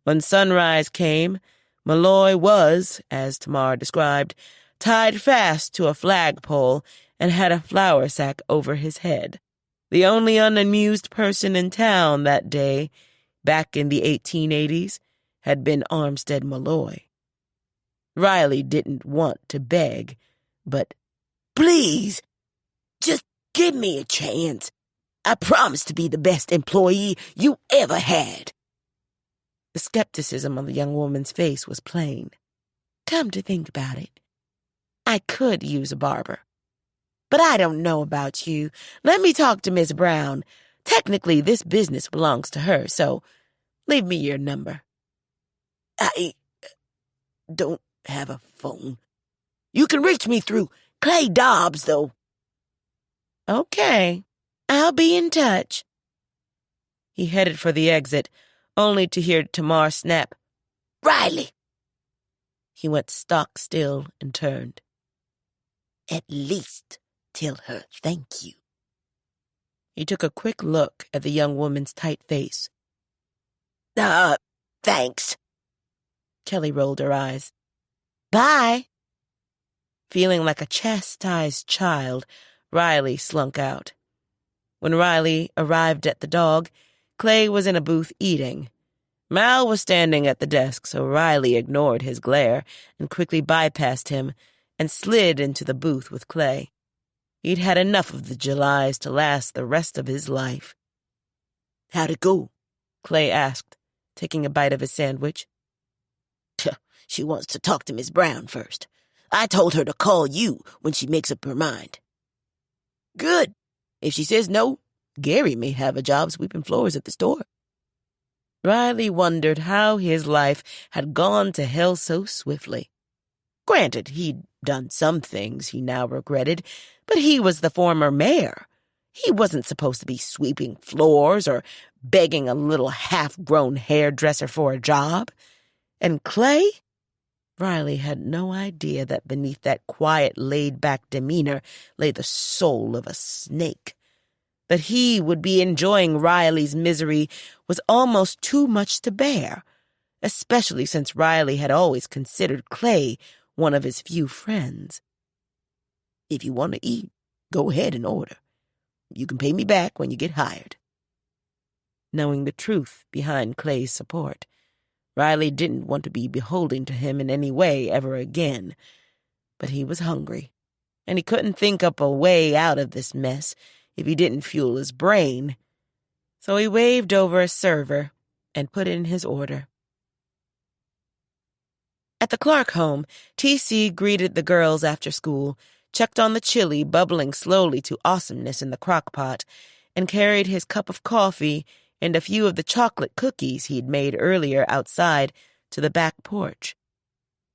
When sunrise came, Malloy was, as Tamar described, tied fast to a flagpole and had a flour sack over his head. The only unamused person in town that day, back in the 1880s, had been Armstead Malloy. Riley didn't want to beg, but, "Please, just give me a chance. I promise to be the best employee you ever had." the skepticism on the young woman's face was plain. Come to think about it, I could use a barber. But I don't know about you. Let me talk to Miss Brown. Technically, this business belongs to her, so leave me your number. I don't have a phone. You can reach me through Clay Dobbs, though. Okay, I'll be in touch. He headed for the exit, only to hear Tamar snap, "Riley!" He went stock still and turned. "At least tell her thank you." He took a quick look at the young woman's tight face. Thanks." Kelly rolled her eyes. "Bye." Feeling like a chastised child, Riley slunk out. When Riley arrived at the dog, Clay was in a booth eating. Mal was standing at the desk, so Riley ignored his glare and quickly bypassed him and slid into the booth with Clay. He'd had enough of the Julys to last the rest of his life. How'd it go? Clay asked, taking a bite of his sandwich. She wants to talk to Miss Brown first. I told her to call you when she makes up her mind. Good. If she says no, Gary may have a job sweeping floors at the store. Riley wondered how his life had gone to hell so swiftly. Granted, he'd done some things he now regretted, but he was the former mayor. He wasn't supposed to be sweeping floors or begging a little half-grown hairdresser for a job. And Clay? Riley had no idea that beneath that quiet, laid-back demeanor lay the soul of a snake. That he would be enjoying Riley's misery was almost too much to bear, especially since Riley had always considered Clay one of his few friends. If you want to eat, go ahead and order. You can pay me back when you get hired. Knowing the truth behind Clay's support, Riley didn't want to be beholden to him in any way ever again. But he was hungry, and he couldn't think up a way out of this mess if he didn't fuel his brain. So he waved over a server and put in his order. At the Clark home, T.C. greeted the girls after school, checked on the chili bubbling slowly to awesomeness in the crock pot, and carried his cup of coffee and a few of the chocolate cookies he'd made earlier outside to the back porch.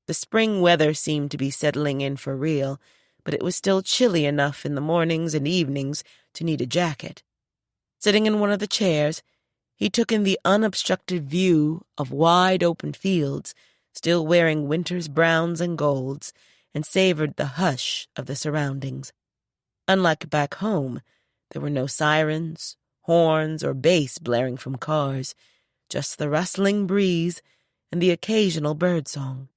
The spring weather seemed to be settling in for real, but it was still chilly enough in the mornings and evenings to need a jacket. Sitting in one of the chairs, he took in the unobstructed view of wide-open fields, still wearing winter's browns and golds, and savored the hush of the surroundings. Unlike back home, there were no sirens, horns, or bass blaring from cars, just the rustling breeze and the occasional birdsong.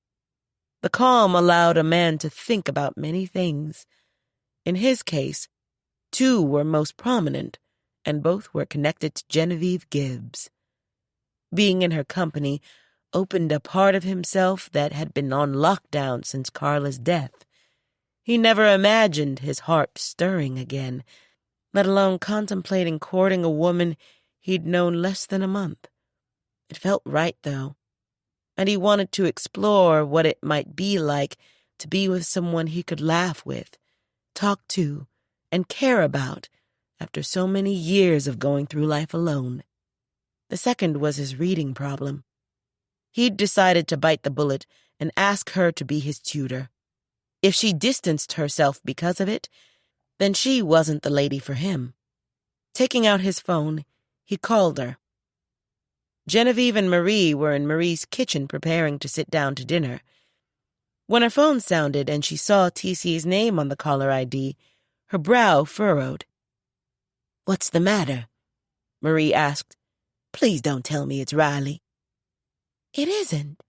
The calm allowed a man to think about many things. In his case, two were most prominent, and both were connected to Genevieve Gibbs. Being in her company opened a part of himself that had been on lockdown since Carla's death. He never imagined his heart stirring again, let alone contemplating courting a woman he'd known less than a month. It felt right, though, and he wanted to explore what it might be like to be with someone he could laugh with, talk to, and care about after so many years of going through life alone. The second was his reading problem. He'd decided to bite the bullet and ask her to be his tutor. If she distanced herself because of it, then she wasn't the lady for him. Taking out his phone, He called her. Genevieve and Marie were in Marie's kitchen preparing to sit down to dinner. When her phone sounded and she saw TC's name on the caller ID, her brow furrowed. "What's the matter?" Marie asked. "Please don't tell me it's Riley." "It isn't."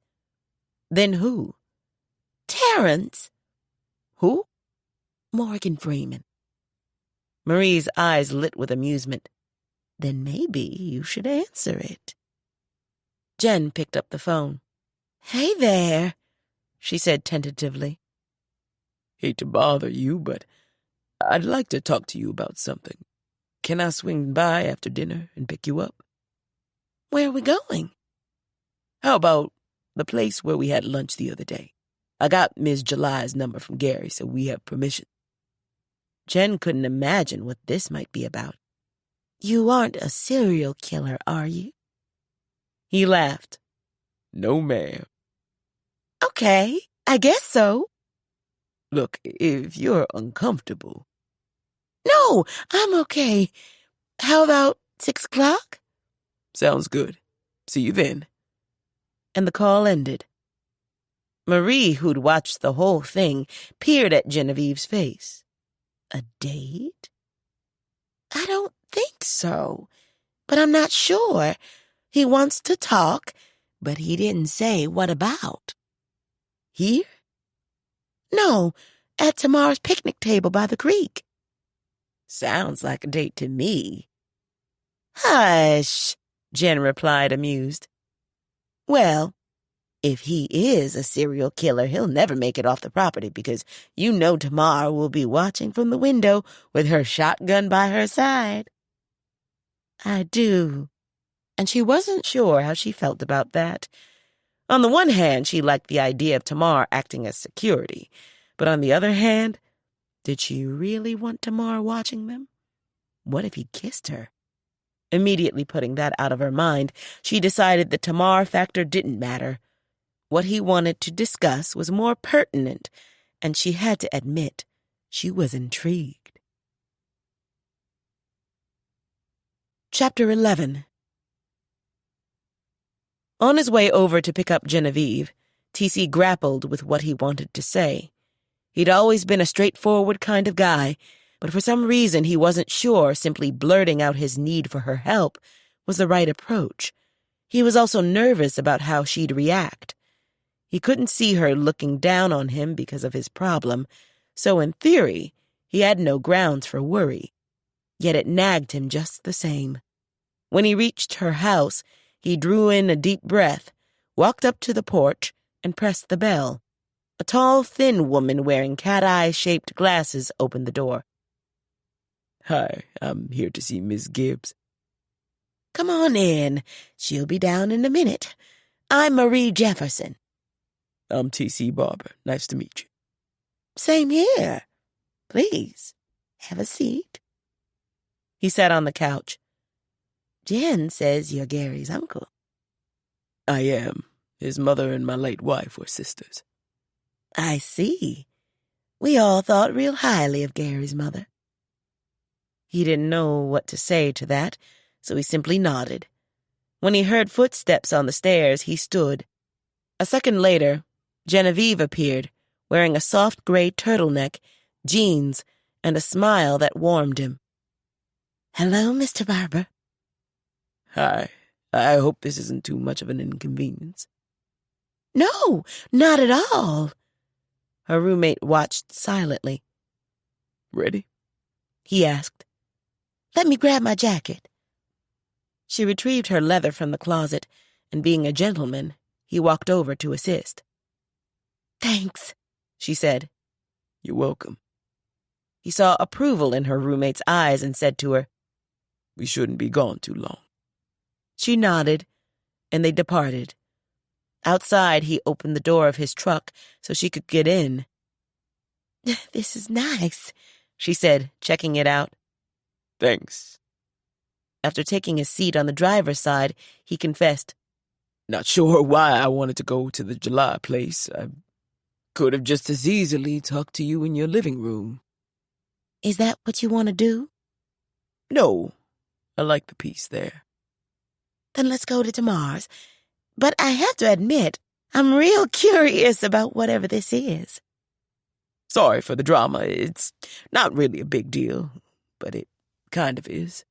"Then who?" "Terrence." "Who?" "Morgan Freeman." Marie's eyes lit with amusement. "Then maybe you should answer it." Jen picked up the phone. "Hey there," she said tentatively. Hate to bother you, but I'd like to talk to you about something. Can I swing by after dinner and pick you up? "Where are we going?" How about the place where we had lunch the other day? I got Miss July's number from Gary, so we have permission. Jen couldn't imagine what this might be about. "You aren't a serial killer, are you?" He laughed. No, ma'am. "Okay, I guess so." Look, if you're uncomfortable... "No, I'm okay. How about 6 o'clock? Sounds good. See you then." And the call ended. Marie, who'd watched the whole thing, peered at Genevieve's face. A date? "I don't think so, but I'm not sure. He wants to talk, but he didn't say what about." Here? "No, at tomorrow's picnic table by the creek." Sounds like a date to me. "Hush," Jen replied, amused. "Well, if he is a serial killer, he'll never make it off the property because you know Tamar will be watching from the window with her shotgun by her side." I do. And she wasn't sure how she felt about that. On the one hand, she liked the idea of Tamar acting as security. But on the other hand, did she really want Tamar watching them? What if he kissed her? Immediately putting that out of her mind, she decided the Tamar factor didn't matter. What he wanted to discuss was more pertinent, and she had to admit she was intrigued. Chapter 11. On his way over to pick up Genevieve, TC grappled with what he wanted to say. He'd always been a straightforward kind of guy, but for some reason he wasn't sure simply blurting out his need for her help was the right approach. He was also nervous about how she'd react. He couldn't see her looking down on him because of his problem, so in theory, he had no grounds for worry. Yet it nagged him just the same. When he reached her house, he drew in a deep breath, walked up to the porch, and pressed the bell. A tall, thin woman wearing cat-eye-shaped glasses opened the door. Hi, I'm here to see Miss Gibbs. "Come on in. She'll be down in a minute. I'm Marie Jefferson." I'm T.C. Barbour. Nice to meet you. "Same here. Please, have a seat." He sat on the couch. "Jen says you're Gary's uncle." I am. His mother and my late wife were sisters. "I see. We all thought real highly of Gary's mother." He didn't know what to say to that, so he simply nodded. When he heard footsteps on the stairs, he stood. A second later, Genevieve appeared, wearing a soft gray turtleneck, jeans, and a smile that warmed him. "Hello, Mr. Barbour." Hi. I hope this isn't too much of an inconvenience. "No, not at all." Her roommate watched silently. Ready? He asked. "Let me grab my jacket." She retrieved her leather from the closet, and being a gentleman, he walked over to assist. "Thanks," she said. You're welcome. He saw approval in her roommate's eyes and said to her, We shouldn't be gone too long. She nodded, and they departed. Outside, he opened the door of his truck so she could get in. "This is nice," she said, checking it out. Thanks. After taking a seat on the driver's side, he confessed, Not sure why I wanted to go to the July place. I could have just as easily talked to you in your living room. "Is that what you want to do?" No, I like the peace there. Then let's go to tomorrow's. But I have to admit, I'm real curious about whatever this is. Sorry for the drama. It's not really a big deal, but it kind of is.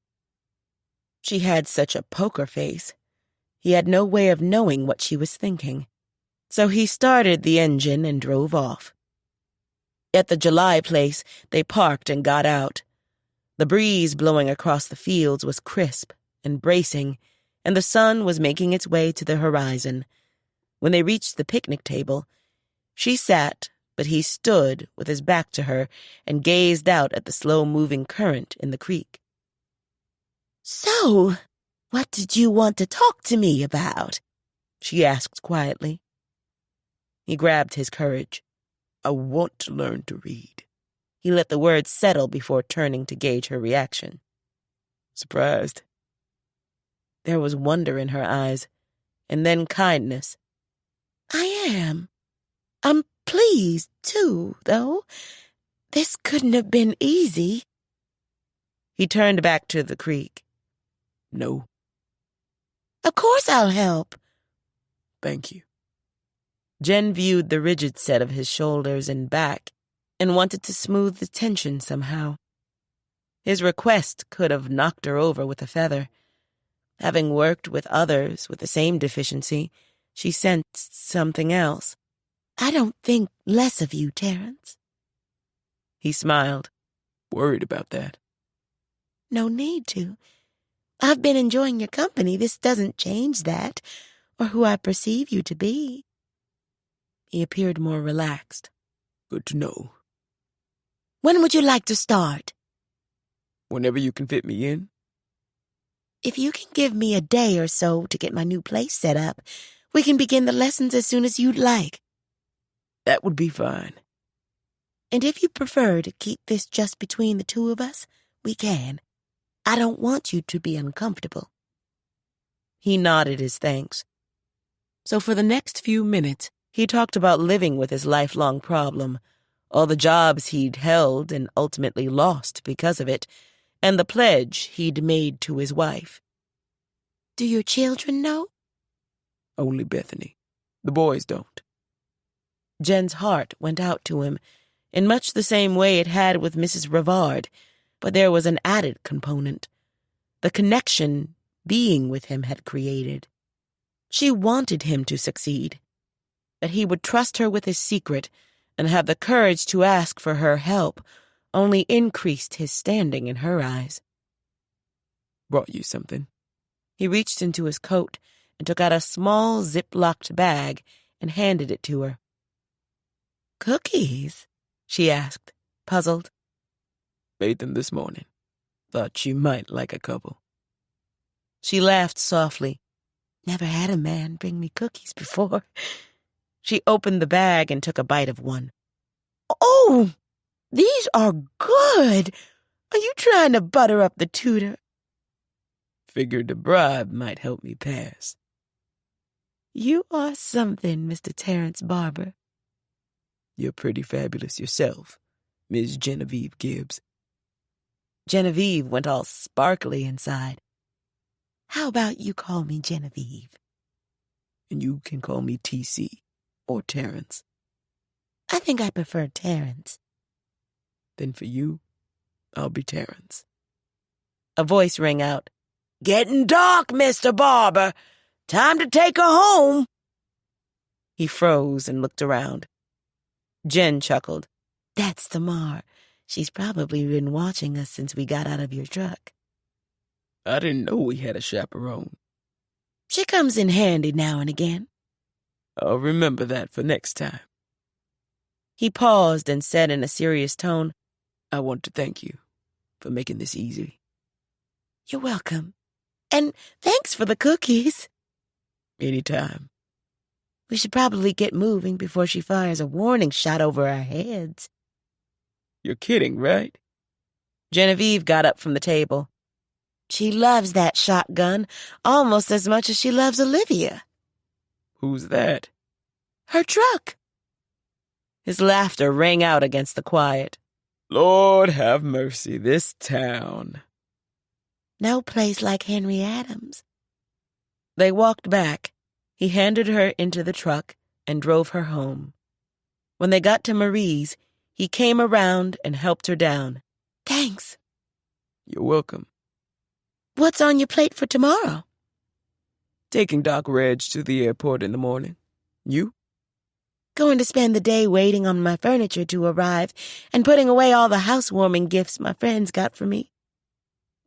She had such a poker face. He had no way of knowing what she was thinking. So he started the engine and drove off. At the July place, they parked and got out. The breeze blowing across the fields was crisp and bracing, and the sun was making its way to the horizon. When they reached the picnic table, she sat, but he stood with his back to her and gazed out at the slow-moving current in the creek. So, what did you want to talk to me about? She asked quietly. He grabbed his courage. I want to learn to read. He let the words settle before turning to gauge her reaction. Surprised? There was wonder in her eyes, and then kindness. I am. I'm pleased, too, though. This couldn't have been easy. He turned back to the creek. No. Of course I'll help. Thank you. Jen viewed the rigid set of his shoulders and back and wanted to smooth the tension somehow. His request could have knocked her over with a feather. Having worked with others with the same deficiency, she sensed something else. I don't think less of you, Terrence. He smiled. Worried about that. No need to. I've been enjoying your company. This doesn't change that, or who I perceive you to be. He appeared more relaxed. Good to know. When would you like to start? Whenever you can fit me in. If you can give me a day or so to get my new place set up, we can begin the lessons as soon as you'd like. That would be fine. And if you prefer to keep this just between the two of us, we can. I don't want you to be uncomfortable. He nodded his thanks. So for the next few minutes, he talked about living with his lifelong problem, all the jobs he'd held and ultimately lost because of it, and the pledge he'd made to his wife. Do your children know? Only Bethany. The boys don't. Jen's heart went out to him, in much the same way it had with Mrs. Rivard, but there was an added component. The connection being with him had created. She wanted him to succeed. That he would trust her with his secret and have the courage to ask for her help only increased his standing in her eyes. Brought you something. He reached into his coat and took out a small zip-locked bag and handed it to her. Cookies? She asked, puzzled. Made them this morning. Thought you might like a couple. She laughed softly. Never had a man bring me cookies before. She opened the bag and took a bite of one. Oh, these are good. Are you trying to butter up the tutor? Figured a bribe might help me pass. You are something, Mr. Terrence Barbour. You're pretty fabulous yourself, Miss Genevieve Gibbs. Genevieve went all sparkly inside. How about you call me Genevieve? And you can call me T.C. or Terrence. I think I prefer Terrence. Then for you, I'll be Terrence. A voice rang out. Getting dark, Mr. Barbour. Time to take her home. He froze and looked around. Jen chuckled. That's Tamar. She's probably been watching us since we got out of your truck. I didn't know we had a chaperone. She comes in handy now and again. I'll remember that for next time. He paused and said in a serious tone, I want to thank you for making this easy. You're welcome. And thanks for the cookies. Anytime. We should probably get moving before she fires a warning shot over our heads. You're kidding, right? Genevieve got up from the table. She loves that shotgun almost as much as she loves Olivia. Who's that? Her truck. His laughter rang out against the quiet. Lord have mercy, this town. No place like Henry Adams. They walked back. He handed her into the truck and drove her home. When they got to Marie's, he came around and helped her down. Thanks. You're welcome. What's on your plate for tomorrow? Taking Doc Reg to the airport in the morning. You? Going to spend the day waiting on my furniture to arrive and putting away all the housewarming gifts my friends got for me.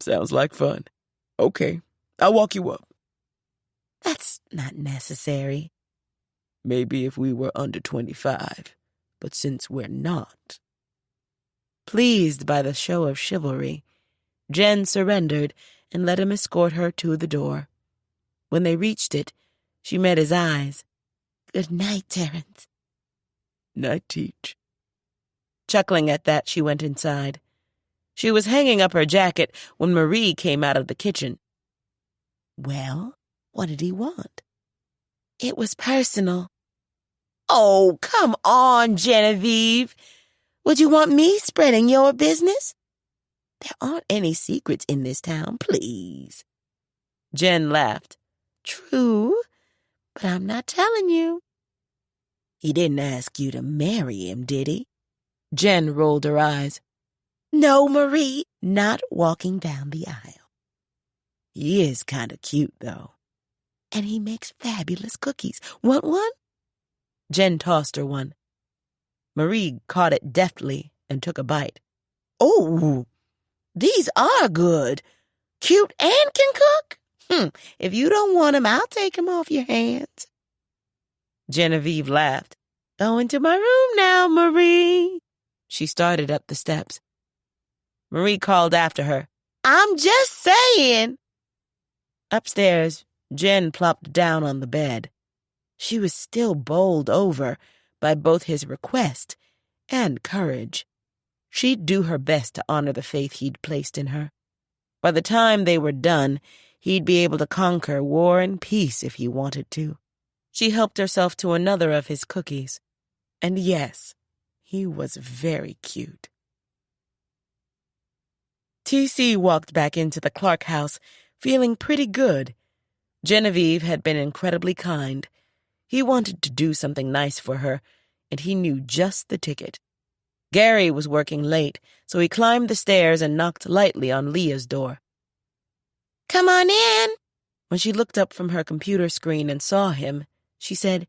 Sounds like fun. Okay, I'll walk you up. That's not necessary. Maybe if we were under 25, but since we're not. Pleased by the show of chivalry, Jen surrendered and let him escort her to the door. When they reached it, she met his eyes. Good night, Terrence. Night, Teach. Chuckling at that, she went inside. She was hanging up her jacket when Marie came out of the kitchen. Well, what did he want? It was personal. Oh, come on, Genevieve. Would you want me spreading your business? There aren't any secrets in this town, please. Jen laughed. True, but I'm not telling you. He didn't ask you to marry him, did he? Jen rolled her eyes. No, Marie, not walking down the aisle. He is kind of cute, though. And he makes fabulous cookies. Want one? Jen tossed her one. Marie caught it deftly and took a bite. Oh, these are good. Cute and can cook? If you don't want them, I'll take them off your hands. Genevieve laughed. Go into my room now, Marie. She started up the steps. Marie called after her. I'm just saying. Upstairs, Jen plopped down on the bed. She was still bowled over by both his request and courage. She'd do her best to honor the faith he'd placed in her. By the time they were done, he'd be able to conquer war and peace if he wanted to. She helped herself to another of his cookies. And yes, he was very cute. T.C. walked back into the Clark house, feeling pretty good. Genevieve had been incredibly kind. He wanted to do something nice for her, and he knew just the ticket. Gary was working late, so he climbed the stairs and knocked lightly on Leah's door. Come on in. When she looked up from her computer screen and saw him, she said,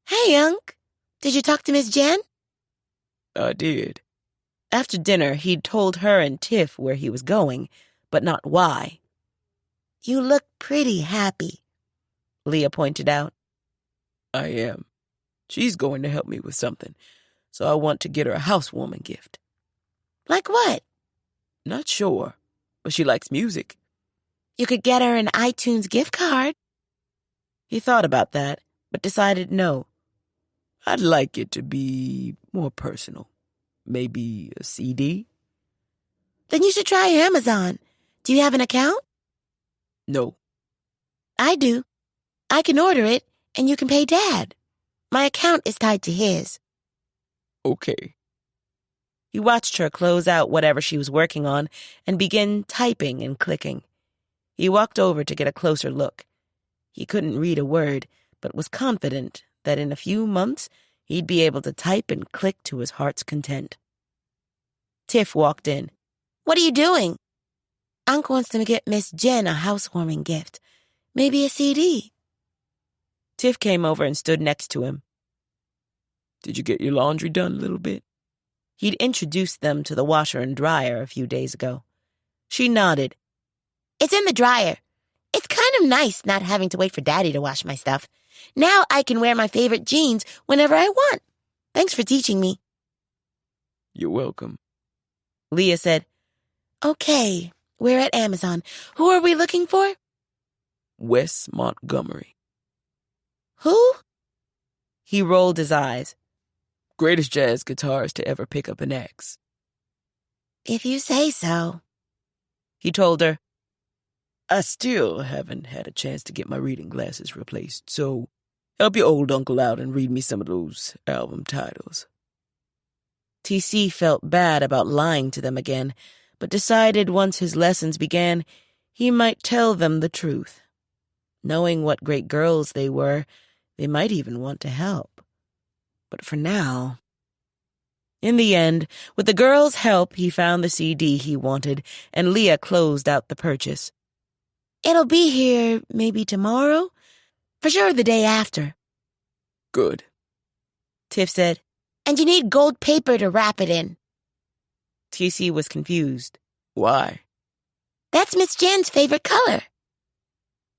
Hey, Unc. Did you talk to Miss Jen? I did. After dinner, he'd told her and Tiff where he was going, but not why. You look pretty happy, Leah pointed out. I am. She's going to help me with something, so I want to get her a housewarming gift. Like what? Not sure, but she likes music. You could get her an iTunes gift card. He thought about that, but decided no. I'd like it to be more personal. Maybe a CD? Then you should try Amazon. Do you have an account? No. I do. I can order it, and you can pay Dad. My account is tied to his. Okay. He watched her close out whatever she was working on and begin typing and clicking. He walked over to get a closer look. He couldn't read a word, but was confident that in a few months he'd be able to type and click to his heart's content. Tiff walked in. What are you doing? Unc wants to get Miss Jen a housewarming gift. Maybe a CD. Tiff came over and stood next to him. Did you get your laundry done a little bit? He'd introduced them to the washer and dryer a few days ago. She nodded. It's in the dryer. It's kind of nice not having to wait for Daddy to wash my stuff. Now I can wear my favorite jeans whenever I want. Thanks for teaching me. You're welcome. Leah said, Okay, we're at Amazon. Who are we looking for? Wes Montgomery. Who? He rolled his eyes. Greatest jazz guitarist to ever pick up an axe. If you say so. He told her, I still haven't had a chance to get my reading glasses replaced, so help your old uncle out and read me some of those album titles. T.C. felt bad about lying to them again, but decided once his lessons began, he might tell them the truth. Knowing what great girls they were, they might even want to help. But for now... In the end, with the girl's help, he found the CD he wanted, and Leah closed out the purchase. It'll be here maybe tomorrow. For sure the day after. Good, Tiff said. And you need gold paper to wrap it in. TC was confused. Why? That's Miss Jen's favorite color.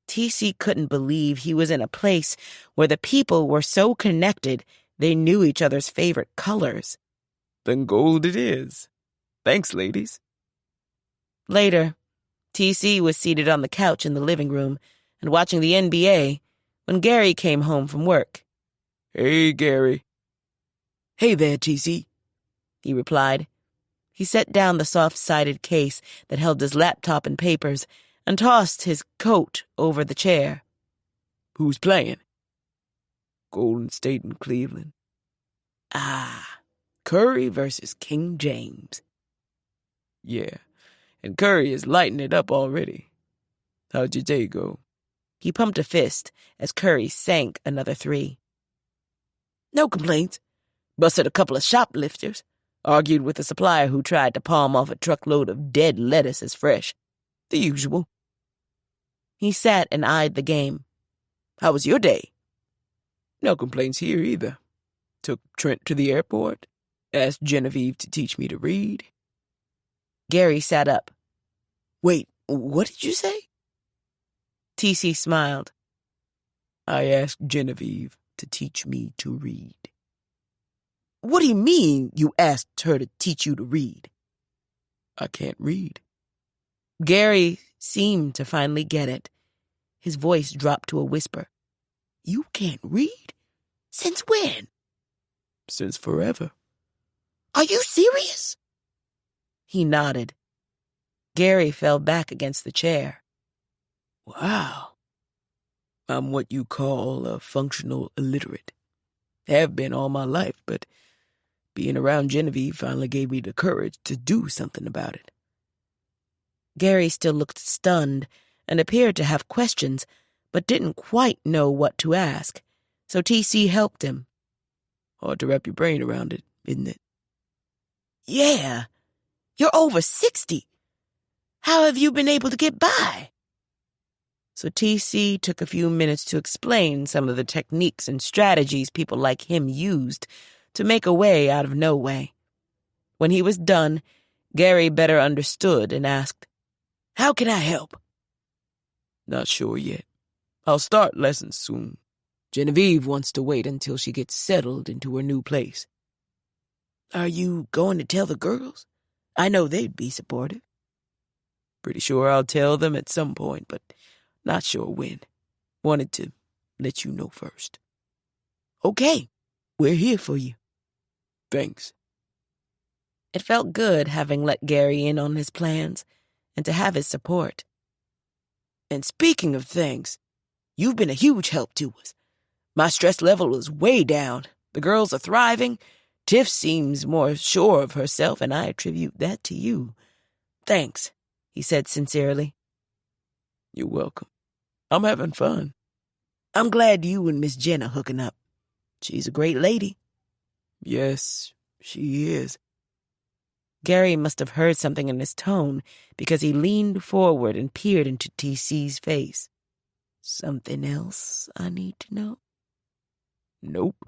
TC couldn't believe he was in a place where the people were so connected they knew each other's favorite colors. Then gold it is. Thanks, ladies. Later, TC was seated on the couch in the living room and watching the NBA when Gary came home from work. Hey, Gary. Hey there, TC, he replied. He set down the soft-sided case that held his laptop and papers and tossed his coat over the chair. Who's playing? Golden State and Cleveland. Ah, Curry versus King James. Yeah, and Curry is lighting it up already. How'd your day go? He pumped a fist as Curry sank another 3. No complaints. Busted a couple of shoplifters. Argued with a supplier who tried to palm off a truckload of dead lettuce as fresh. The usual. He sat and eyed the game. How was your day? No complaints here either. Took Trent to the airport. Asked Genevieve to teach me to read. Gary sat up. Wait, what did you say? TC smiled. I asked Genevieve to teach me to read. What do you mean you asked her to teach you to read? I can't read. Gary seemed to finally get it. His voice dropped to a whisper. You can't read? Since when? Since forever. Are you serious? He nodded. Gary fell back against the chair. Wow. I'm what you call a functional illiterate. Have been all my life, but being around Genevieve finally gave me the courage to do something about it. Gary still looked stunned and appeared to have questions, but didn't quite know what to ask, so TC helped him. Hard to wrap your brain around it, isn't it? Yeah. You're over 60. How have you been able to get by? So TC took a few minutes to explain some of the techniques and strategies people like him used to make a way out of no way. When he was done, Gary better understood and asked, How can I help? Not sure yet. I'll start lessons soon. Genevieve wants to wait until she gets settled into her new place. Are you going to tell the girls? I know they'd be supportive. Pretty sure I'll tell them at some point, but not sure when. Wanted to let you know first. Okay, we're here for you. Thanks. It felt good having let Gary in on his plans and to have his support. And speaking of thanks, you've been a huge help to us. My stress level is way down. The girls are thriving. Tiff seems more sure of herself, and I attribute that to you. Thanks, he said sincerely. You're welcome. I'm having fun. I'm glad you and Miss Jen are hooking up. She's a great lady. Yes, she is. Gary must have heard something in his tone because he leaned forward and peered into TC's face. Something else I need to know? Nope.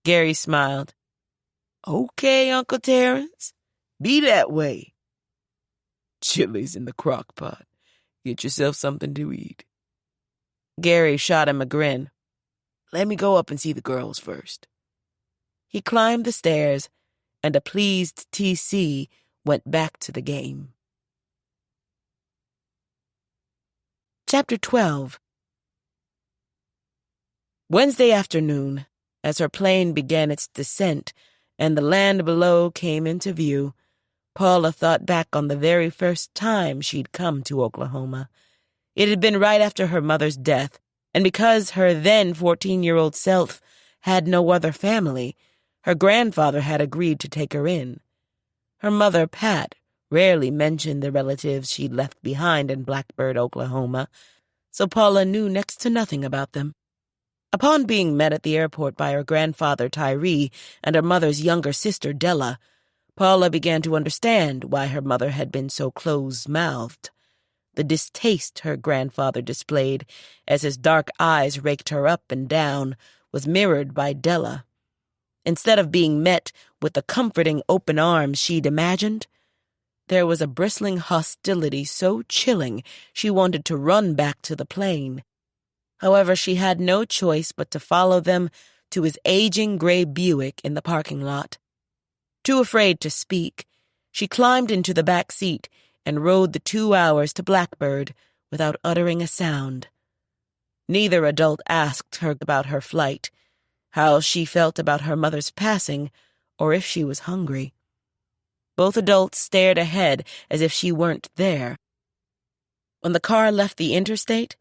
Gary smiled. Okay, Uncle Terrence. Be that way. Chili's in the crock pot. Get yourself something to eat. Gary shot him a grin. Let me go up and see the girls first. He climbed the stairs, and a pleased TC went back to the game. Chapter 12. Wednesday afternoon, as her plane began its descent and the land below came into view, Paula thought back on the very first time she'd come to Oklahoma. It had been right after her mother's death, and because her then 14-year-old self had no other family, her grandfather had agreed to take her in. Her mother, Pat, rarely mentioned the relatives she'd left behind in Blackbird, Oklahoma, so Paula knew next to nothing about them. Upon being met at the airport by her grandfather Tyree and her mother's younger sister Della, Paula began to understand why her mother had been so close-mouthed. The distaste her grandfather displayed as his dark eyes raked her up and down was mirrored by Della. Instead of being met with the comforting open arms she'd imagined, there was a bristling hostility so chilling she wanted to run back to the plane. However, she had no choice but to follow them to his aging gray Buick in the parking lot. Too afraid to speak, she climbed into the back seat and rode the 2 hours to Blackbird without uttering a sound. Neither adult asked her about her flight, how she felt about her mother's passing, or if she was hungry. Both adults stared ahead as if she weren't there. When the car left the interstate,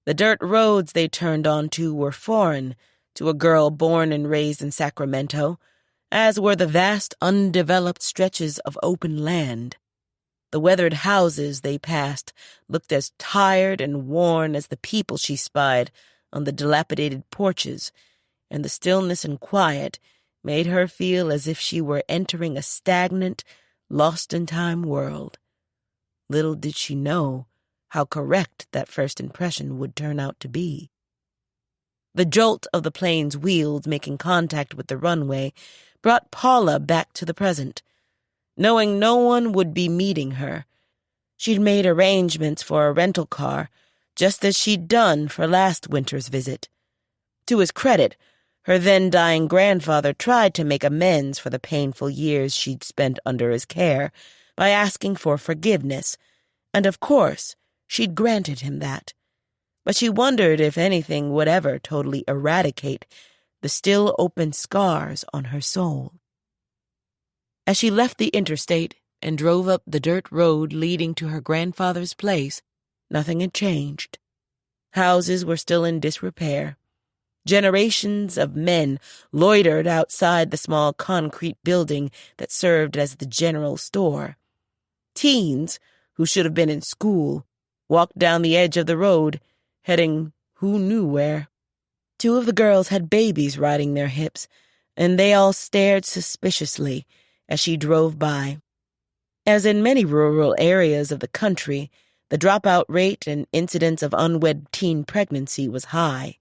the dirt roads they turned onto were foreign to a girl born and raised in Sacramento, as were the vast, undeveloped stretches of open land. The weathered houses they passed looked as tired and worn as the people she spied on the dilapidated porches, and the stillness and quiet made her feel as if she were entering a stagnant, lost-in-time world. Little did she know how correct that first impression would turn out to be. The jolt of the plane's wheels making contact with the runway brought Paula back to the present. Knowing no one would be meeting her, she'd made arrangements for a rental car, just as she'd done for last winter's visit. To his credit, her then-dying grandfather tried to make amends for the painful years she'd spent under his care by asking for forgiveness, and of course, she'd granted him that. But she wondered if anything would ever totally eradicate the still open scars on her soul. As she left the interstate and drove up the dirt road leading to her grandfather's place, nothing had changed. Houses were still in disrepair. Generations of men loitered outside the small concrete building that served as the general store. Teens, who should have been in school, walked down the edge of the road, heading who knew where. 2 of the girls had babies riding their hips, and they all stared suspiciously as she drove by. As in many rural areas of the country, the dropout rate and incidence of unwed teen pregnancy was high.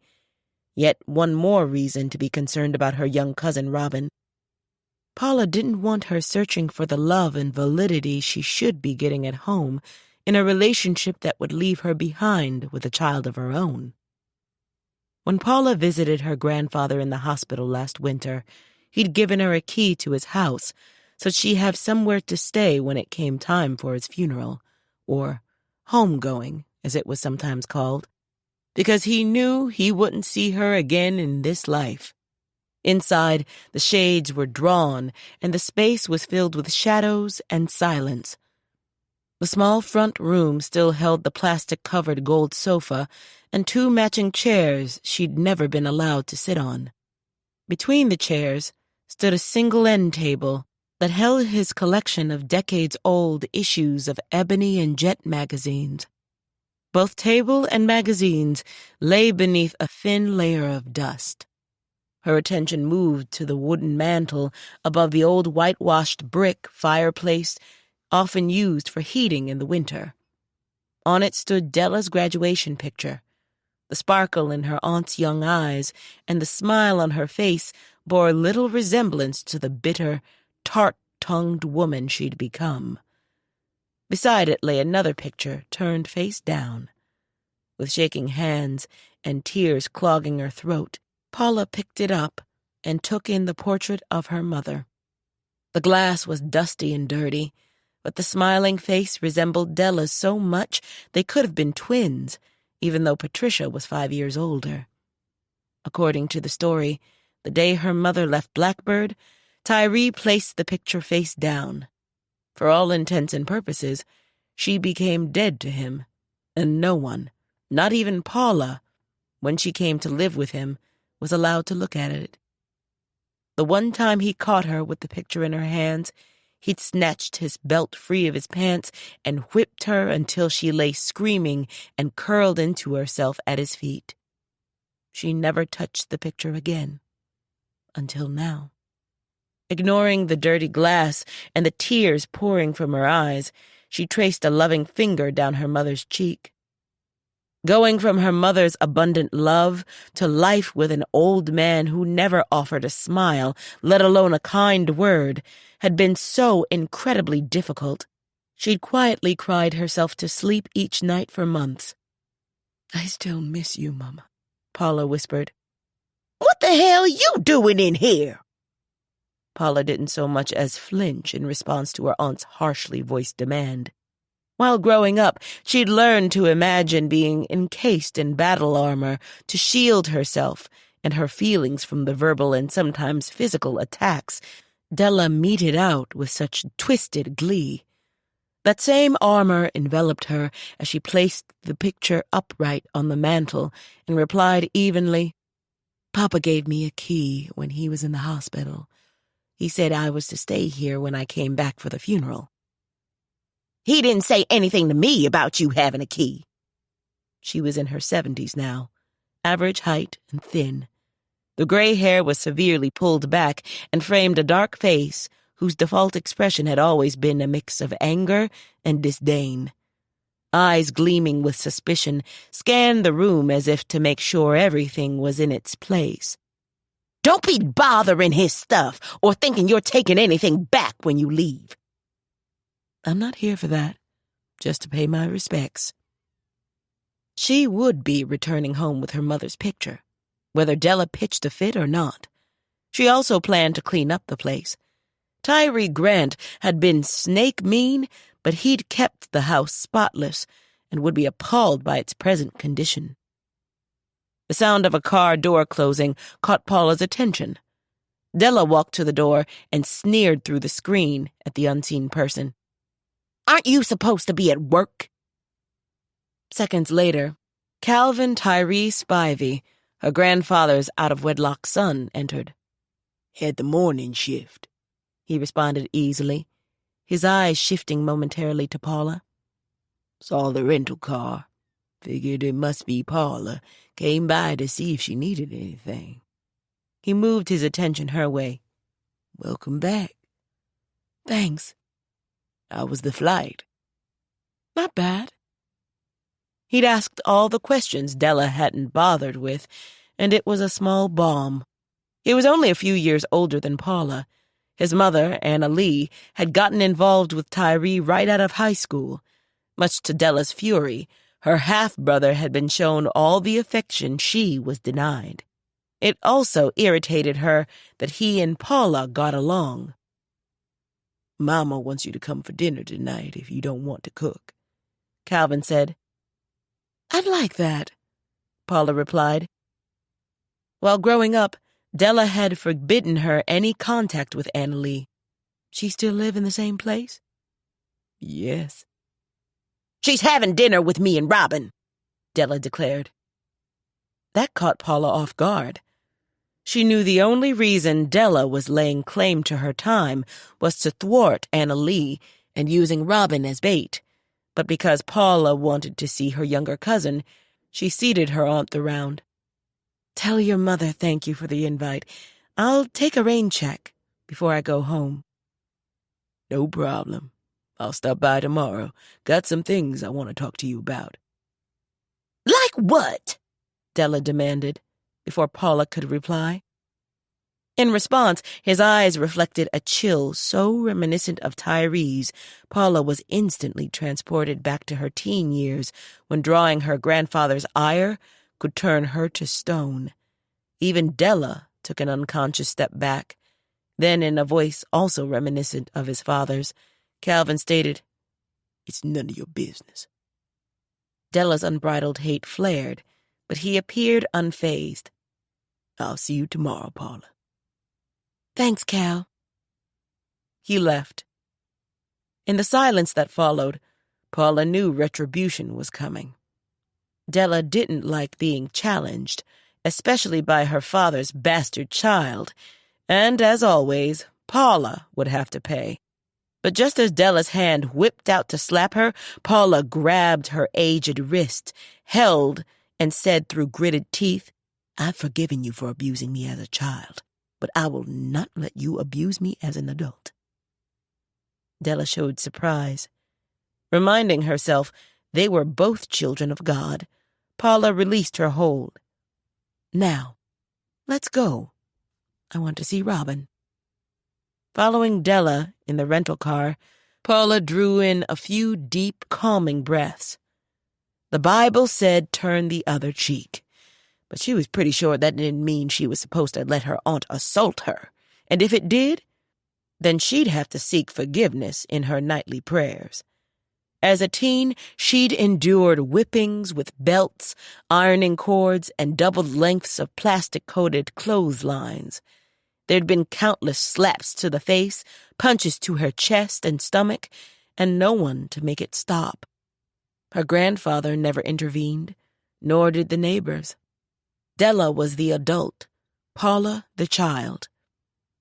Yet one more reason to be concerned about her young cousin Robin. Paula didn't want her searching for the love and validity she should be getting at home in a relationship that would leave her behind with a child of her own. When Paula visited her grandfather in the hospital last winter, he'd given her a key to his house so she'd have somewhere to stay when it came time for his funeral, or homegoing, as it was sometimes called, because he knew he wouldn't see her again in this life. Inside, the shades were drawn, and the space was filled with shadows and silence. The small front room still held the plastic-covered gold sofa and 2 matching chairs she'd never been allowed to sit on. Between the chairs stood a single end table that held his collection of decades-old issues of Ebony and Jet magazines. Both table and magazines lay beneath a thin layer of dust. Her attention moved to the wooden mantel above the old whitewashed brick fireplace often used for heating in the winter. On it stood Della's graduation picture. The sparkle in her aunt's young eyes and the smile on her face bore little resemblance to the bitter, tart-tongued woman she'd become. Beside it lay another picture turned face down. With shaking hands and tears clogging her throat, Paula picked it up and took in the portrait of her mother. The glass was dusty and dirty, but the smiling face resembled Della's so much they could have been twins, even though Patricia was 5 years older. According to the story, the day her mother left Blackbird, Tyree placed the picture face down. For all intents and purposes, she became dead to him, and no one, not even Paula, when she came to live with him, was allowed to look at it. The one time he caught her with the picture in her hands, He'd snatched his belt free of his pants and whipped her until she lay screaming and curled into herself at his feet. She never touched the picture again, until now. Ignoring the dirty glass and the tears pouring from her eyes, she traced a loving finger down her mother's cheek. Going from her mother's abundant love to life with an old man who never offered a smile, let alone a kind word, had been so incredibly difficult. She'd quietly cried herself to sleep each night for months. I still miss you, Mama, Paula whispered. What the hell you doing in here? Paula didn't so much as flinch in response to her aunt's harshly voiced demand. While growing up, she'd learned to imagine being encased in battle armor to shield herself and her feelings from the verbal and sometimes physical attacks Della meted out with such twisted glee. That same armor enveloped her as she placed the picture upright on the mantel and replied evenly, Papa gave me a key when he was in the hospital. He said I was to stay here when I came back for the funeral. He didn't say anything to me about you having a key. She was in her 70s now, average height and thin. The gray hair was severely pulled back and framed a dark face whose default expression had always been a mix of anger and disdain. Eyes gleaming with suspicion scanned the room as if to make sure everything was in its place. Don't be bothering his stuff or thinking you're taking anything back when you leave. I'm not here for that, just to pay my respects. She would be returning home with her mother's picture, whether Della pitched a fit or not. She also planned to clean up the place. Tyree Grant had been snake mean, but he'd kept the house spotless and would be appalled by its present condition. The sound of a car door closing caught Paula's attention. Della walked to the door and sneered through the screen at the unseen person. Aren't you supposed to be at work? Seconds later, Calvin Tyree Spivey, her grandfather's out-of-wedlock son, entered. Had the morning shift, he responded easily, his eyes shifting momentarily to Paula. Saw the rental car. Figured it must be Paula. Came by to see if she needed anything. He moved his attention her way. Welcome back. Thanks. How was the flight? Not bad. He'd asked all the questions Della hadn't bothered with, and it was a small balm. He was only a few years older than Paula. His mother, Anna Lee, had gotten involved with Tyree right out of high school. Much to Della's fury, her half-brother had been shown all the affection she was denied. It also irritated her that he and Paula got along. Mama wants you to come for dinner tonight if you don't want to cook, Calvin said. I'd like that, Paula replied. While growing up, Della had forbidden her any contact with Anna Lee. She still live in the same place? Yes. She's having dinner with me and Robin, Della declared. That caught Paula off guard. She knew the only reason Della was laying claim to her time was to thwart Anna Lee and using Robin as bait. But because Paula wanted to see her younger cousin, she ceded her aunt the round. Tell your mother thank you for the invite. I'll take a rain check before I go home. No problem. I'll stop by tomorrow. Got some things I want to talk to you about. Like what? Della demanded, before Paula could reply. In response, his eyes reflected a chill so reminiscent of Tyree's, Paula was instantly transported back to her teen years when drawing her grandfather's ire could turn her to stone. Even Della took an unconscious step back. Then, in a voice also reminiscent of his father's, Calvin stated, It's none of your business. Della's unbridled hate flared, but he appeared unfazed. I'll see you tomorrow, Paula. Thanks, Cal. He left. In the silence that followed, Paula knew retribution was coming. Della didn't like being challenged, especially by her father's bastard child, and, as always, Paula would have to pay. But just as Della's hand whipped out to slap her, Paula grabbed her aged wrist, held, and said through gritted teeth, "I've forgiven you for abusing me as a child, but I will not let you abuse me as an adult." Della showed surprise. Reminding herself they were both children of God, Paula released her hold. "Now, let's go. I want to see Robin." Following Della in the rental car, Paula drew in a few deep, calming breaths. The Bible said turn the other cheek, but she was pretty sure that didn't mean she was supposed to let her aunt assault her, and if it did, then she'd have to seek forgiveness in her nightly prayers. As a teen, she'd endured whippings with belts, ironing cords, and doubled lengths of plastic-coated clotheslines. There'd been countless slaps to the face, punches to her chest and stomach, and no one to make it stop. Her grandfather never intervened, nor did the neighbors. Della was the adult, Paula the child.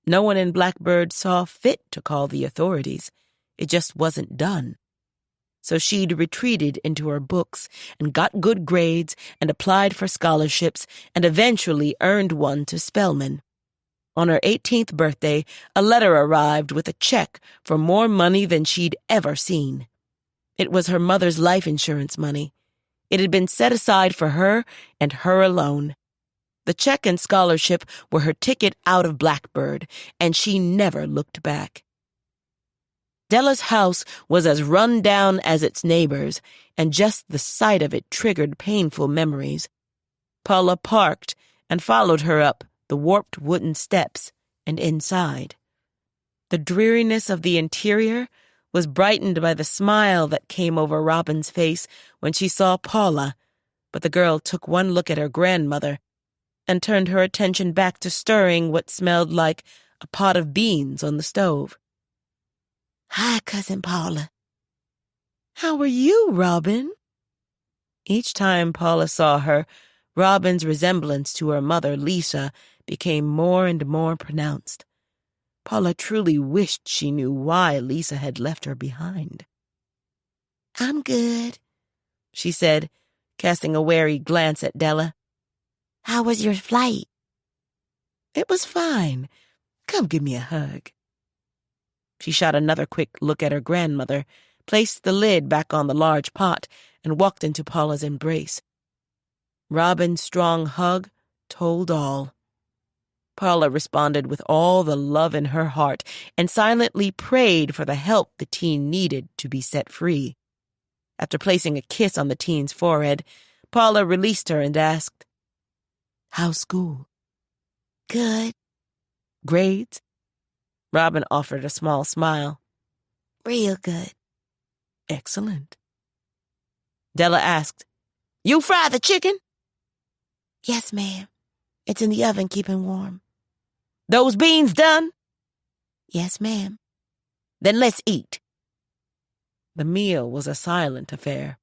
No one in Blackbird saw fit to call the authorities. It just wasn't done. So she'd retreated into her books and got good grades and applied for scholarships and eventually earned one to Spelman. On her 18th birthday, a letter arrived with a check for more money than she'd ever seen. It was her mother's life insurance money. It had been set aside for her and her alone. The check and scholarship were her ticket out of Blackbird, and she never looked back. Della's house was as run down as its neighbors, and just the sight of it triggered painful memories. Paula parked and followed her up the warped wooden steps and inside. The dreariness of the interior was brightened by the smile that came over Robin's face when she saw Paula, but the girl took one look at her grandmother and turned her attention back to stirring what smelled like a pot of beans on the stove. "Hi, Cousin Paula." "How are you, Robin?" Each time Paula saw her, Robin's resemblance to her mother, Lisa, became more and more pronounced. Paula truly wished she knew why Lisa had left her behind. "I'm good," she said, casting a wary glance at Della. "How was your flight?" "It was fine. Come give me a hug." She shot another quick look at her grandmother, placed the lid back on the large pot, and walked into Paula's embrace. Robin's strong hug told all. Paula responded with all the love in her heart and silently prayed for the help the teen needed to be set free. After placing a kiss on the teen's forehead, Paula released her and asked, "How's school?" "Good." "Grades?" Robin offered a small smile. "Real good." "Excellent." Della asked, "You fry the chicken?" "Yes, ma'am. It's in the oven keeping warm." "Those beans done?" "Yes, ma'am." "Then let's eat." The meal was a silent affair.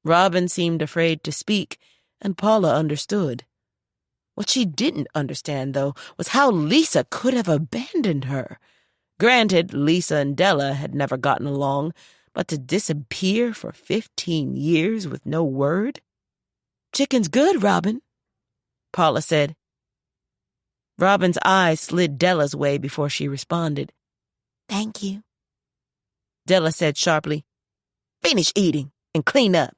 Robin seemed afraid to speak, and Paula understood. What she didn't understand, though, was how Lisa could have abandoned her. Granted, Lisa and Della had never gotten along, but to disappear for 15 years with no word? "Chicken's good, Robin," Paula said. Robin's eyes slid Della's way before she responded. "Thank you." Della said sharply, "Finish eating and clean up.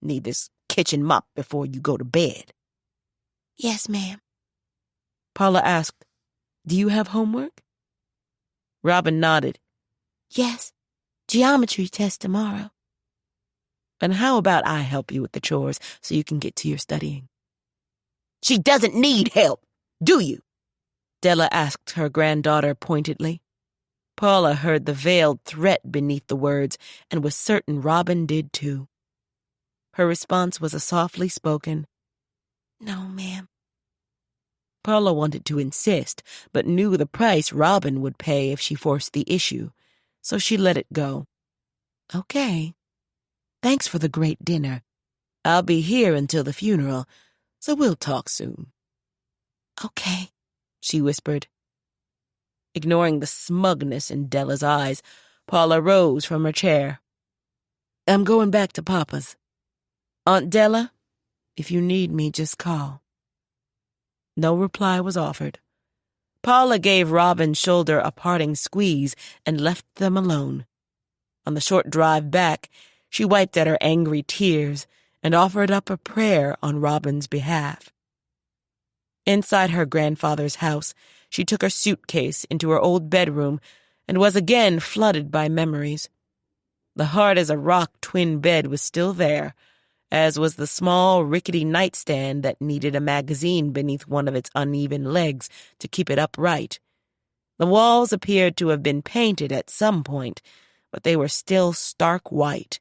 Need this kitchen mop before you go to bed." "Yes, ma'am." Paula asked, "Do you have homework?" Robin nodded. "Yes. Geometry test tomorrow." "And how about I help you with the chores so you can get to your studying?" She doesn't need help, do you? Della asked her granddaughter pointedly. Paula heard the veiled threat beneath the words and was certain Robin did too. Her response was a softly spoken, "No, ma'am." Paula wanted to insist, but knew the price Robin would pay if she forced the issue, so she let it go. "Okay. Thanks for the great dinner. I'll be here until the funeral, so we'll talk soon." "Okay," she whispered. Ignoring the smugness in Della's eyes, Paula rose from her chair. I'm going back to Papa's. Aunt Della, if you need me, just call. No reply was offered. Paula gave Robin's shoulder a parting squeeze and left them alone. On the short drive back, she wiped at her angry tears and offered up a prayer on Robin's behalf. Inside her grandfather's house, she took her suitcase into her old bedroom and was again flooded by memories. The hard-as-a-rock twin bed was still there, as was the small, rickety nightstand that needed a magazine beneath one of its uneven legs to keep it upright. The walls appeared to have been painted at some point, but they were still stark white.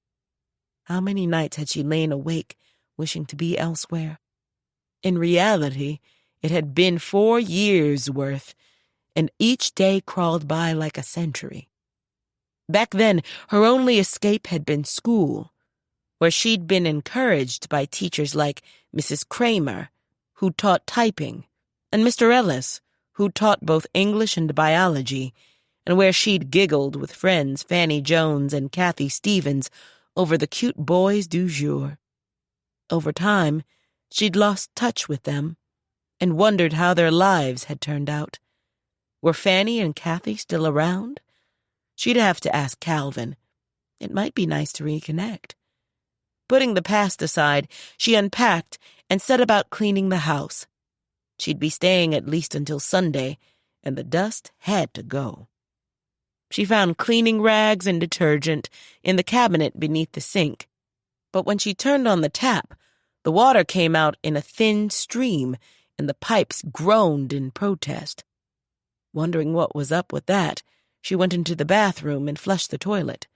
How many nights had she lain awake, wishing to be elsewhere? In reality, it had been 4 years' worth, and each day crawled by like a century. Back then, her only escape had been school, where she'd been encouraged by teachers like Mrs. Kramer, who taught typing, and Mr. Ellis, who taught both English and biology, and where she'd giggled with friends Fanny Jones and Kathy Stevens over the cute boys du jour. Over time, she'd lost touch with them and wondered how their lives had turned out. Were Fanny and Kathy still around? She'd have to ask Calvin. It might be nice to reconnect. Putting the past aside, she unpacked and set about cleaning the house. She'd be staying at least until Sunday, and the dust had to go. She found cleaning rags and detergent in the cabinet beneath the sink, but when she turned on the tap, the water came out in a thin stream, and the pipes groaned in protest. Wondering what was up with that, she went into the bathroom and flushed the toilet.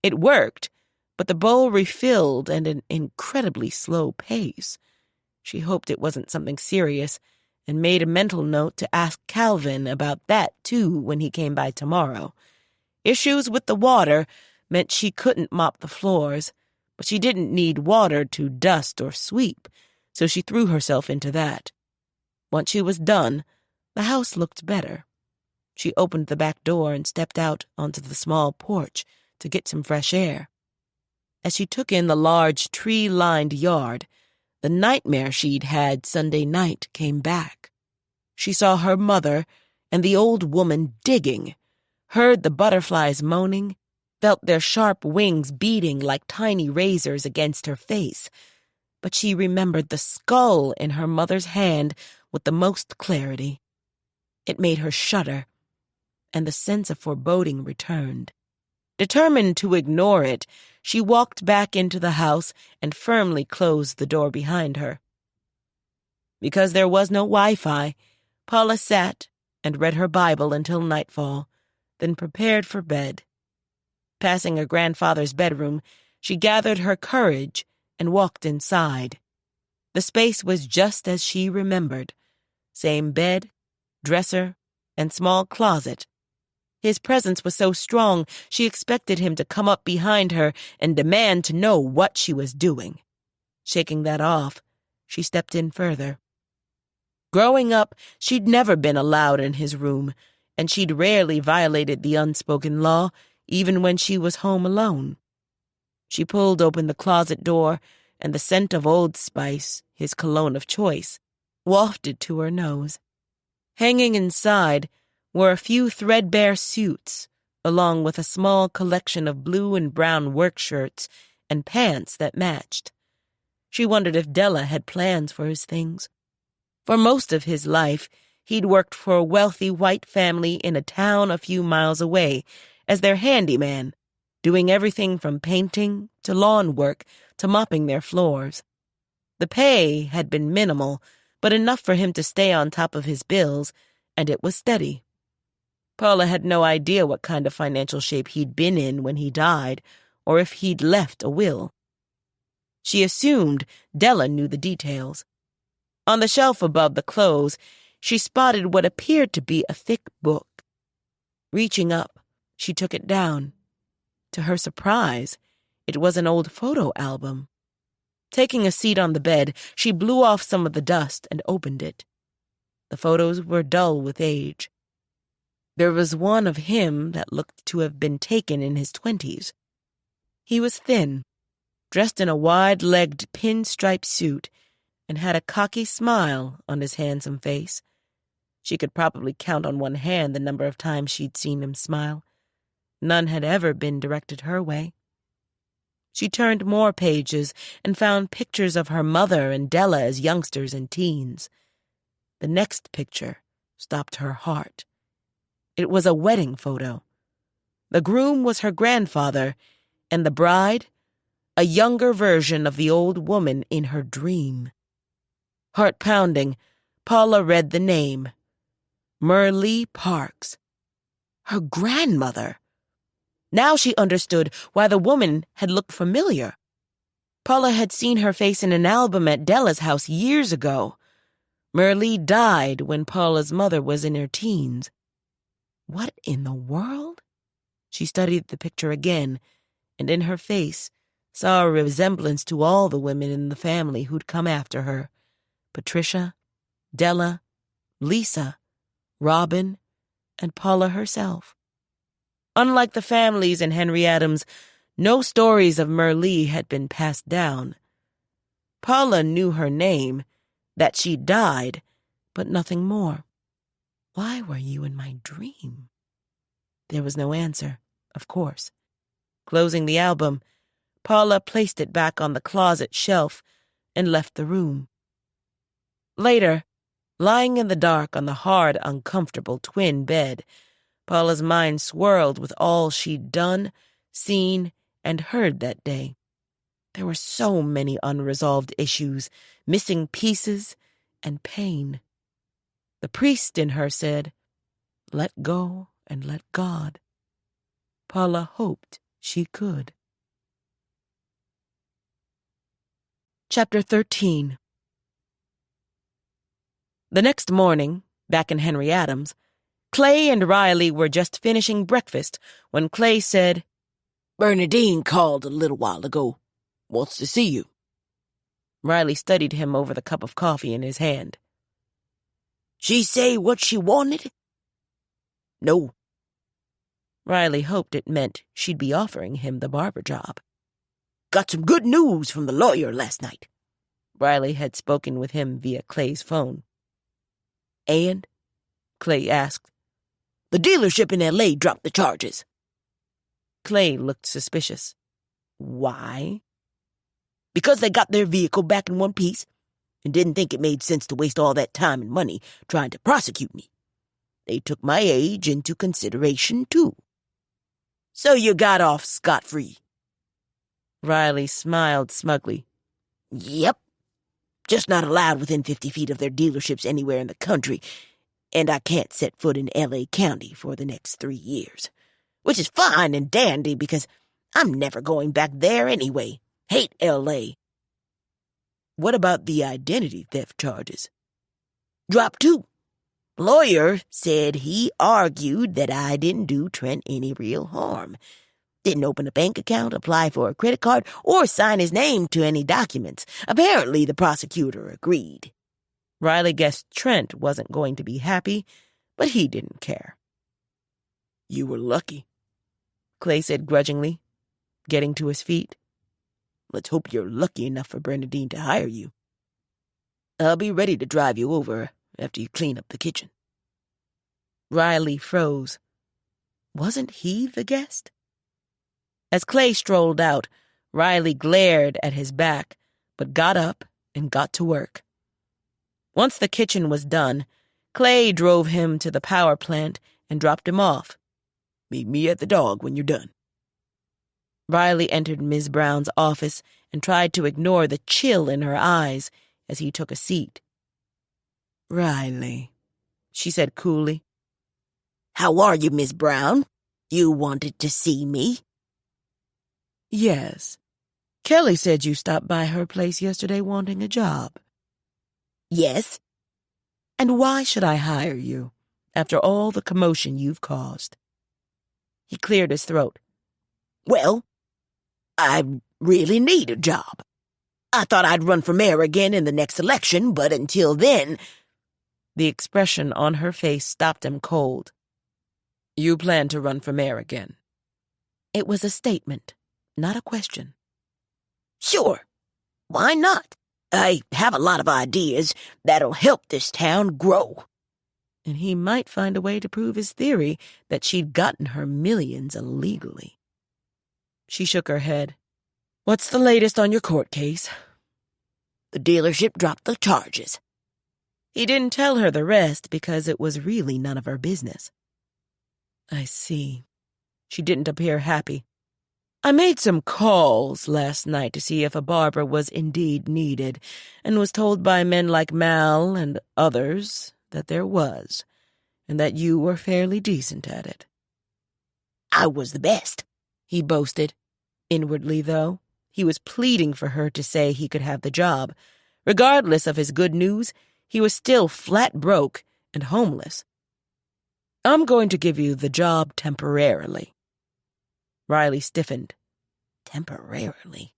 It worked, but the bowl refilled at an incredibly slow pace. She hoped it wasn't something serious and made a mental note to ask Calvin about that, too, when he came by tomorrow. Issues with the water meant she couldn't mop the floors, but she didn't need water to dust or sweep, so she threw herself into that. Once she was done, the house looked better. She opened the back door and stepped out onto the small porch to get some fresh air. As she took in the large tree-lined yard, the nightmare she'd had Sunday night came back. She saw her mother and the old woman digging, heard the butterflies moaning, felt their sharp wings beating like tiny razors against her face. But she remembered the skull in her mother's hand with the most clarity. It made her shudder, and the sense of foreboding returned. Determined to ignore it, she walked back into the house and firmly closed the door behind her. Because there was no Wi-Fi, Paula sat and read her Bible until nightfall, then prepared for bed. Passing her grandfather's bedroom, she gathered her courage and walked inside. The space was just as she remembered. Same bed, dresser, and small closet. His presence was so strong, she expected him to come up behind her and demand to know what she was doing. Shaking that off, she stepped in further. Growing up, she'd never been allowed in his room, and she'd rarely violated the unspoken law, even when she was home alone. She pulled open the closet door, and the scent of Old Spice, his cologne of choice, wafted to her nose. Hanging inside were a few threadbare suits, along with a small collection of blue and brown work shirts and pants that matched. She wondered if Della had plans for his things. For most of his life, he'd worked for a wealthy white family in a town a few miles away as their handyman, doing everything from painting to lawn work to mopping their floors. The pay had been minimal, but enough for him to stay on top of his bills, and it was steady. Paula had no idea what kind of financial shape he'd been in when he died, or if he'd left a will. She assumed Della knew the details. On the shelf above the clothes, she spotted what appeared to be a thick book. Reaching up, she took it down. To her surprise, it was an old photo album. Taking a seat on the bed, she blew off some of the dust and opened it. The photos were dull with age. There was one of him that looked to have been taken in his 20s. He was thin, dressed in a wide-legged pinstripe suit, and had a cocky smile on his handsome face. She could probably count on one hand the number of times she'd seen him smile. None had ever been directed her way. She turned more pages and found pictures of her mother and Della as youngsters and teens. The next picture stopped her heart. It was a wedding photo. The groom was her grandfather, and the bride, a younger version of the old woman in her dream. Heart-pounding, Paula read the name. Merle Parks. Her grandmother. Now she understood why the woman had looked familiar. Paula had seen her face in an album at Della's house years ago. Merle died when Paula's mother was in her teens. What in the world? She studied the picture again, and in her face saw a resemblance to all the women in the family who'd come after her. Patricia, Della, Lisa, Robin, and Paula herself. Unlike the families in Henry Adams, no stories of Merle had been passed down. Paula knew her name, that she died, but nothing more. Why were you in my dream? There was no answer, of course. Closing the album, Paula placed it back on the closet shelf and left the room. Later, lying in the dark on the hard, uncomfortable twin bed, Paula's mind swirled with all she'd done, seen, and heard that day. There were so many unresolved issues, missing pieces, and pain. The priest in her said, "Let go and let God." Paula hoped she could. Chapter 13. The next morning, back in Henry Adams, Clay and Riley were just finishing breakfast when Clay said, "Bernadine called a little while ago. Wants to see you." Riley studied him over the cup of coffee in his hand. "She say what she wanted?" "No." Riley hoped it meant she'd be offering him the barber job. "Got some good news from the lawyer last night." Riley had spoken with him via Clay's phone. "And?" Clay asked. "The dealership in L.A. dropped the charges." Clay looked suspicious. Why? "Because they got their vehicle back in one piece and didn't think it made sense to waste all that time and money trying to prosecute me. They took my age into consideration, too. So you got off scot-free." Riley smiled smugly. "Yep. Just not allowed within 50 feet of their dealerships anywhere in the country, and I can't set foot in L.A. County for the next 3 years. Which is fine and dandy because I'm never going back there anyway. Hate L.A. What about the identity theft charges?" "Dropped too. Lawyer said he argued that I didn't do Trent any real harm. Didn't open a bank account, apply for a credit card, or sign his name to any documents. Apparently the prosecutor agreed." Riley guessed Trent wasn't going to be happy, but he didn't care. "You were lucky," Clay said grudgingly, getting to his feet. "Let's hope you're lucky enough for Bernadine to hire you. I'll be ready to drive you over after you clean up the kitchen." Riley froze. Wasn't he the guest? As Clay strolled out, Riley glared at his back, but got up and got to work. Once the kitchen was done, Clay drove him to the power plant and dropped him off. "Meet me at the dog when you're done." Riley entered Ms. Brown's office and tried to ignore the chill in her eyes as he took a seat. "Riley," she said coolly. "How are you, Miss Brown? You wanted to see me?" "Yes. Kelly said you stopped by her place yesterday wanting a job." "Yes." "And why should I hire you, after all the commotion you've caused?" He cleared his throat. "Well, I really need a job. I thought I'd run for mayor again in the next election, but until then—" The expression on her face stopped him cold. You plan to run for mayor again? It was a statement, not a question. Sure. Why not? I have a lot of ideas that'll help this town grow. And he might find a way to prove his theory that she'd gotten her millions illegally. She shook her head. What's the latest on your court case? The dealership dropped the charges. He didn't tell her the rest because it was really none of her business. I see. She didn't appear happy. I made some calls last night to see if a barber was indeed needed, and was told by men like Mal and others that there was, and that you were fairly decent at it. I was the best, he boasted. Inwardly, though, he was pleading for her to say he could have the job. Regardless of his good news, he was still flat broke and homeless. I'm going to give you the job temporarily. Riley stiffened. Temporarily.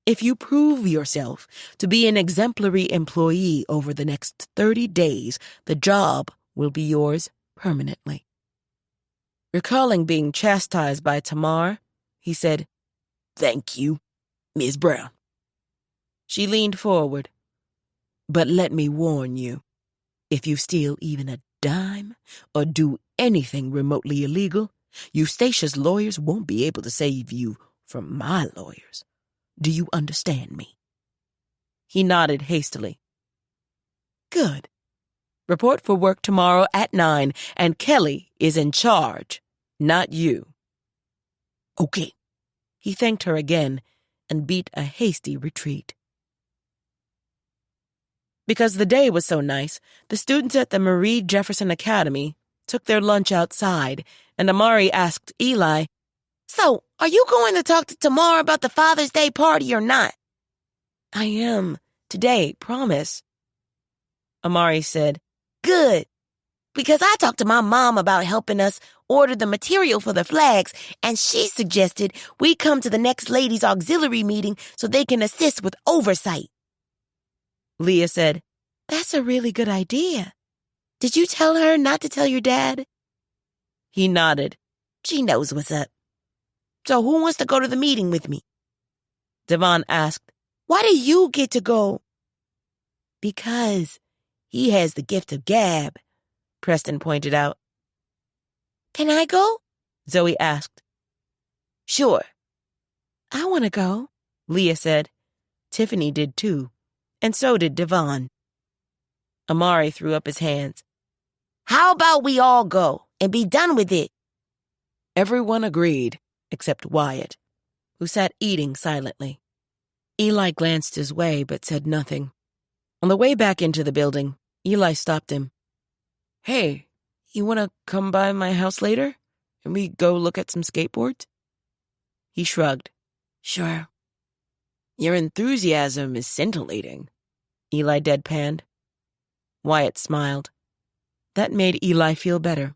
If you prove yourself to be an exemplary employee over the next 30 days, the job will be yours permanently. Recalling being chastised by Tamar, he said, Thank you, Miss Brown. She leaned forward. But let me warn you, if you steal even a dime or do anything remotely illegal, Eustatia's lawyers won't be able to save you from my lawyers. Do you understand me? He nodded hastily. Good. Report for work tomorrow at 9, and Kelly is in charge, not you. Okay. He thanked her again and beat a hasty retreat. Because the day was so nice, the students at the Marie Jefferson Academy took their lunch outside, and Amari asked Eli, So, are you going to talk to Tamar about the Father's Day party or not? I am. Today, promise. Amari said, Good. Because I talked to my mom about helping us order the material for the flags, and she suggested we come to the next ladies' auxiliary meeting so they can assist with oversight. Leah said, That's a really good idea. Did you tell her not to tell your dad? He nodded. She knows what's up. So who wants to go to the meeting with me? Devon asked. Why do you get to go? Because he has the gift of gab, Preston pointed out. Can I go? Zoe asked. Sure. I want to go, Leah said. Tiffany did too, and so did Devon. Amari threw up his hands. How about we all go and be done with it? Everyone agreed, except Wyatt, who sat eating silently. Eli glanced his way but said nothing. On the way back into the building, Eli stopped him. Hey, you want to come by my house later? And we go look at some skateboards? He shrugged. Sure. Your enthusiasm is scintillating, Eli deadpanned. Wyatt smiled. That made Eli feel better.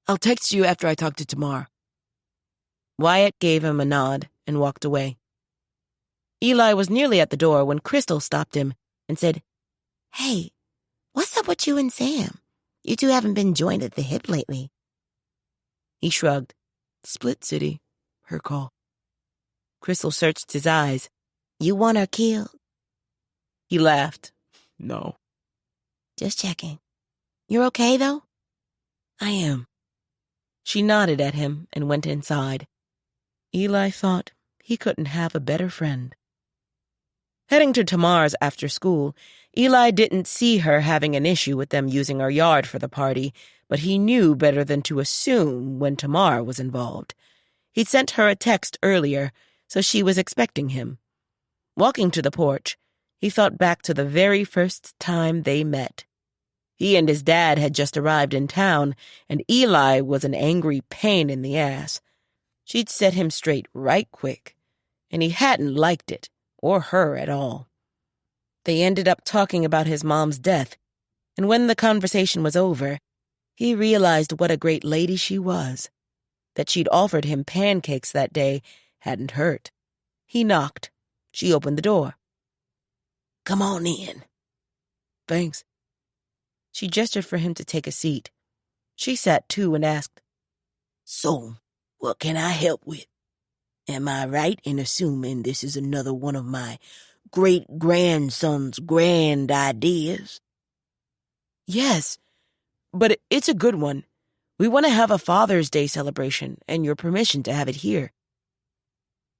I'll text you after I talk to Tamar. Wyatt gave him a nod and walked away. Eli was nearly at the door when Crystal stopped him and said, Hey, what's up with you and Sam? You two haven't been joined at the hip lately. He shrugged. Split City. Her call. Crystal searched his eyes. You want her killed? He laughed. No. Just checking. You're okay, though? I am. She nodded at him and went inside. Eli thought he couldn't have a better friend. Heading to Tamar's after school, Eli didn't see her having an issue with them using her yard for the party, but he knew better than to assume when Tamar was involved. He'd sent her a text earlier, so she was expecting him. Walking to the porch, he thought back to the very first time they met. He and his dad had just arrived in town, and Eli was an angry pain in the ass. She'd set him straight right quick, and he hadn't liked it, or her at all. They ended up talking about his mom's death, and when the conversation was over, he realized what a great lady she was. That she'd offered him pancakes that day hadn't hurt. He knocked. She opened the door. Come on in. Thanks. She gestured for him to take a seat. She sat too and asked, So, what can I help with? Am I right in assuming this is another one of my great-grandson's grand ideas? Yes, but it's a good one. We want to have a Father's Day celebration, and your permission to have it here.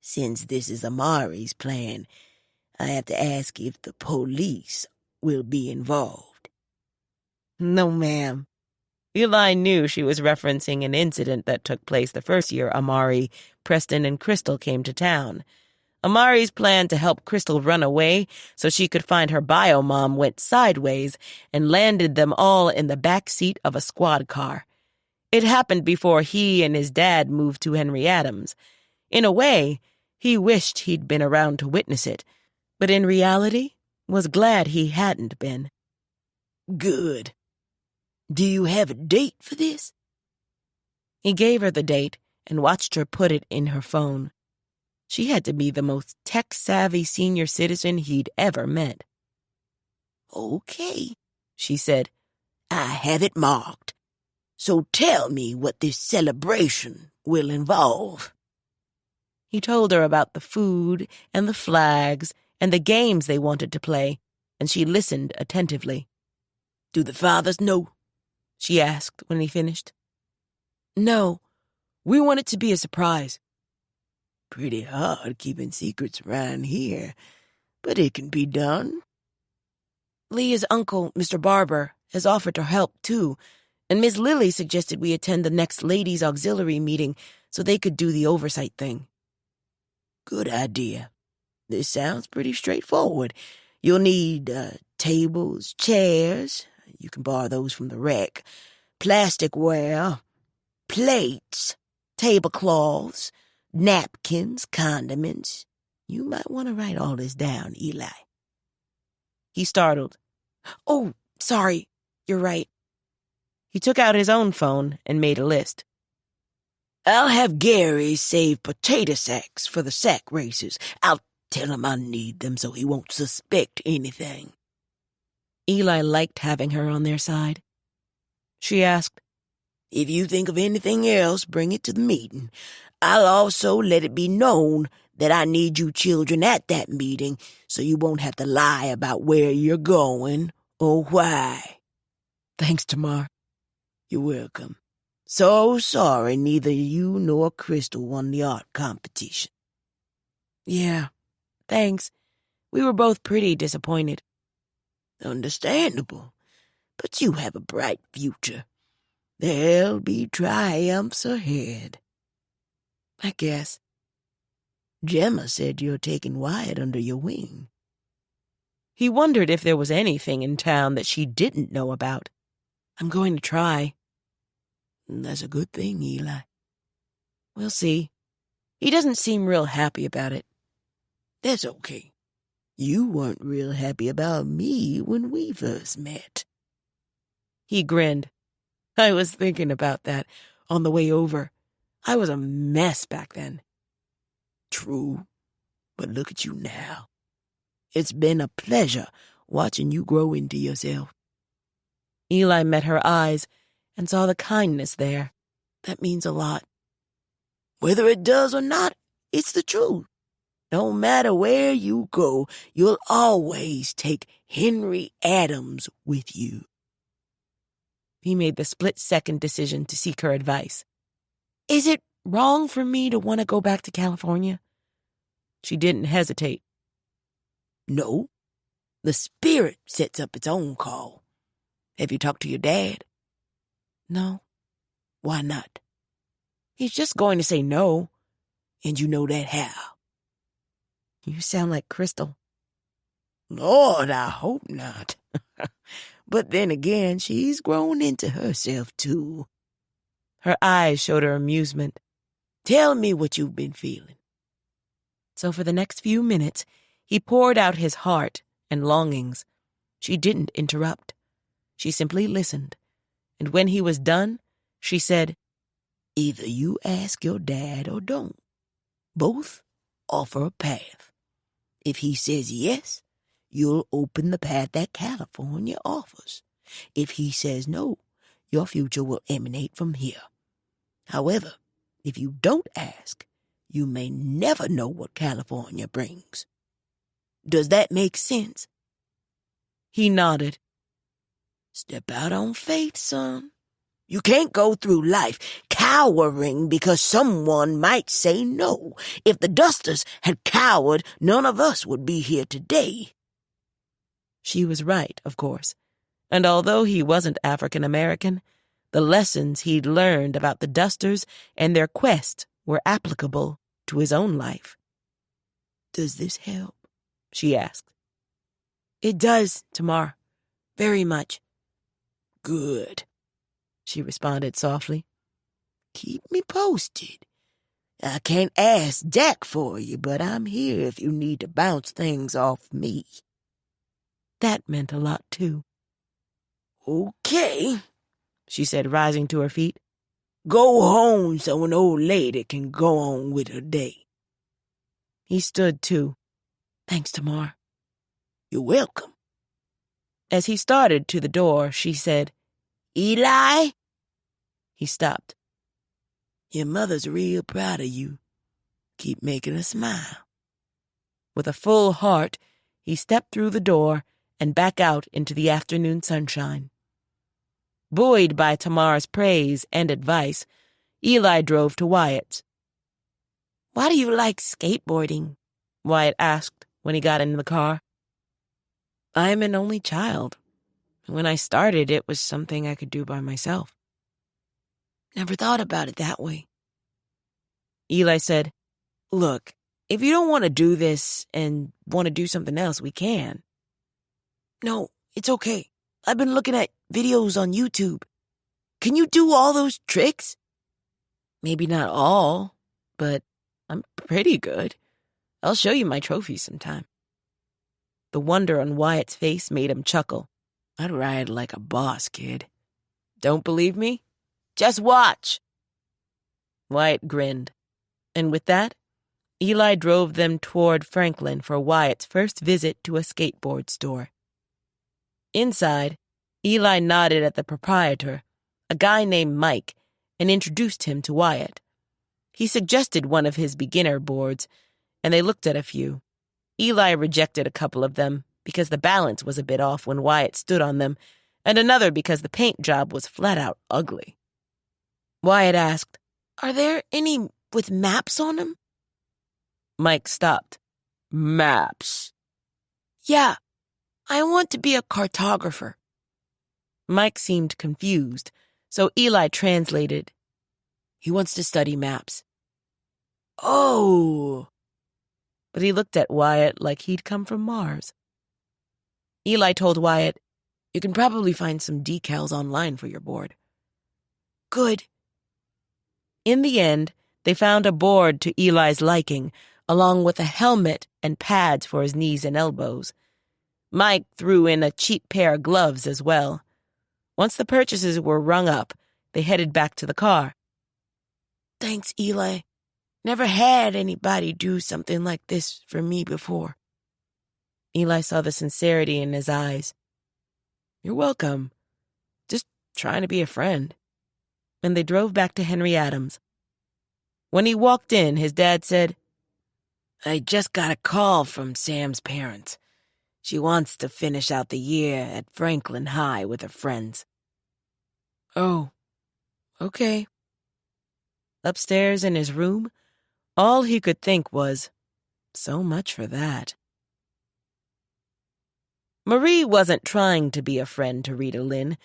Since this is Amari's plan, I have to ask if the police will be involved. No, ma'am. Eli knew she was referencing an incident that took place the first year Amari, Preston, and Crystal came to town. Amari's plan to help Crystal run away so she could find her bio mom went sideways and landed them all in the back seat of a squad car. It happened before he and his dad moved to Henry Adams. In a way, he wished he'd been around to witness it, but in reality, was glad he hadn't been. Good. Do you have a date for this? He gave her the date and watched her put it in her phone. She had to be the most tech-savvy senior citizen he'd ever met. Okay, she said. I have it marked. So tell me what this celebration will involve. He told her about the food and the flags and the games they wanted to play, and she listened attentively. Do the fathers know? She asked when he finished. No, we want it to be a surprise. Pretty hard keeping secrets around here, but it can be done. Leah's uncle, Mr. Barbour, has offered to help, too, and Miss Lily suggested we attend the next ladies' auxiliary meeting so they could do the oversight thing. Good idea. This sounds pretty straightforward. You'll need tables, chairs. You can borrow those from the wreck. Plasticware, plates, tablecloths, napkins, condiments. You might want to write all this down, Eli. He startled. Oh, sorry. You're right. He took out his own phone and made a list. I'll have Gary save potato sacks for the sack races. I'll tell him I need them so he won't suspect anything. Eli liked having her on their side. She asked, If you think of anything else, bring it to the meeting. I'll also let it be known that I need you children at that meeting so you won't have to lie about where you're going or why. Thanks, Tamar. You're welcome. So sorry neither you nor Crystal won the art competition. Yeah, thanks. We were both pretty disappointed. Understandable, but you have a bright future. There'll be triumphs ahead. I guess. Gemma said you're taking Wyatt under your wing. He wondered if there was anything in town that she didn't know about. I'm going to try. That's a good thing, Eli. We'll see. He doesn't seem real happy about it. That's okay. You weren't real happy about me when we first met. He grinned. I was thinking about that on the way over. I was a mess back then. True, but look at you now. It's been a pleasure watching you grow into yourself. Eli met her eyes and saw the kindness there. That means a lot. Whether it does or not, it's the truth. No matter where you go, you'll always take Henry Adams with you. He made the split-second decision to seek her advice. Is it wrong for me to want to go back to California? She didn't hesitate. No. The spirit sets up its own call. Have you talked to your dad? No. Why not? He's just going to say no. And you know that how? You sound like Crystal. Lord, I hope not. But then again, she's grown into herself, too. Her eyes showed her amusement. Tell me what you've been feeling. So for the next few minutes, he poured out his heart and longings. She didn't interrupt. She simply listened. And when he was done, she said, Either you ask your dad or don't. Both offer a path. If he says yes, you'll open the path that California offers. If he says no, your future will emanate from here. However, if you don't ask, you may never know what California brings. Does that make sense? He nodded. Step out on faith, son. You can't go through life cowering because someone might say no. If the Dusters had cowered, none of us would be here today. She was right, of course, and although he wasn't African American, the lessons he'd learned about the Dusters and their quest were applicable to his own life. Does this help? She asked. It does, Tamar. Very much. Good, she responded softly. Keep me posted. I can't ask Jack for you, but I'm here if you need to bounce things off me. That meant a lot, too. Okay, she said, rising to her feet. Go home so an old lady can go on with her day. He stood, too. Thanks, Tamar. You're welcome. As he started to the door, she said, Eli? He stopped. Your mother's real proud of you. Keep making her smile. With a full heart, he stepped through the door and back out into the afternoon sunshine. Buoyed by Tamar's praise and advice, Eli drove to Wyatt's. Why do you like skateboarding? Wyatt asked when he got in the car. I'm an only child. When I started, it was something I could do by myself. Never thought about it that way. Eli said, Look, if you don't want to do this and want to do something else, we can. No, it's okay. I've been looking at videos on YouTube. Can you do all those tricks? Maybe not all, but I'm pretty good. I'll show you my trophies sometime. The wonder on Wyatt's face made him chuckle. I'd ride like a boss, kid. Don't believe me? Just watch. Wyatt grinned. And with that, Eli drove them toward Franklin for Wyatt's first visit to a skateboard store. Inside, Eli nodded at the proprietor, a guy named Mike, and introduced him to Wyatt. He suggested one of his beginner boards, and they looked at a few. Eli rejected a couple of them because the balance was a bit off when Wyatt stood on them, and another because the paint job was flat-out ugly. Wyatt asked, Are there any with maps on them? Mike stopped. Maps? Yeah, I want to be a cartographer. Mike seemed confused, so Eli translated. He wants to study maps. Oh! But he looked at Wyatt like he'd come from Mars. Eli told Wyatt, You can probably find some decals online for your board. Good. In the end, they found a board to Eli's liking, along with a helmet and pads for his knees and elbows. Mike threw in a cheap pair of gloves as well. Once the purchases were rung up, they headed back to the car. Thanks, Eli. Never had anybody do something like this for me before. Eli saw the sincerity in his eyes. You're welcome. Just trying to be a friend. And they drove back to Henry Adams. When he walked in, his dad said, I just got a call from Sam's parents. She wants to finish out the year at Franklin High with her friends. Oh, okay. Upstairs in his room, all he could think was, so much for that. Marie wasn't trying to be a friend to Rita Lynn,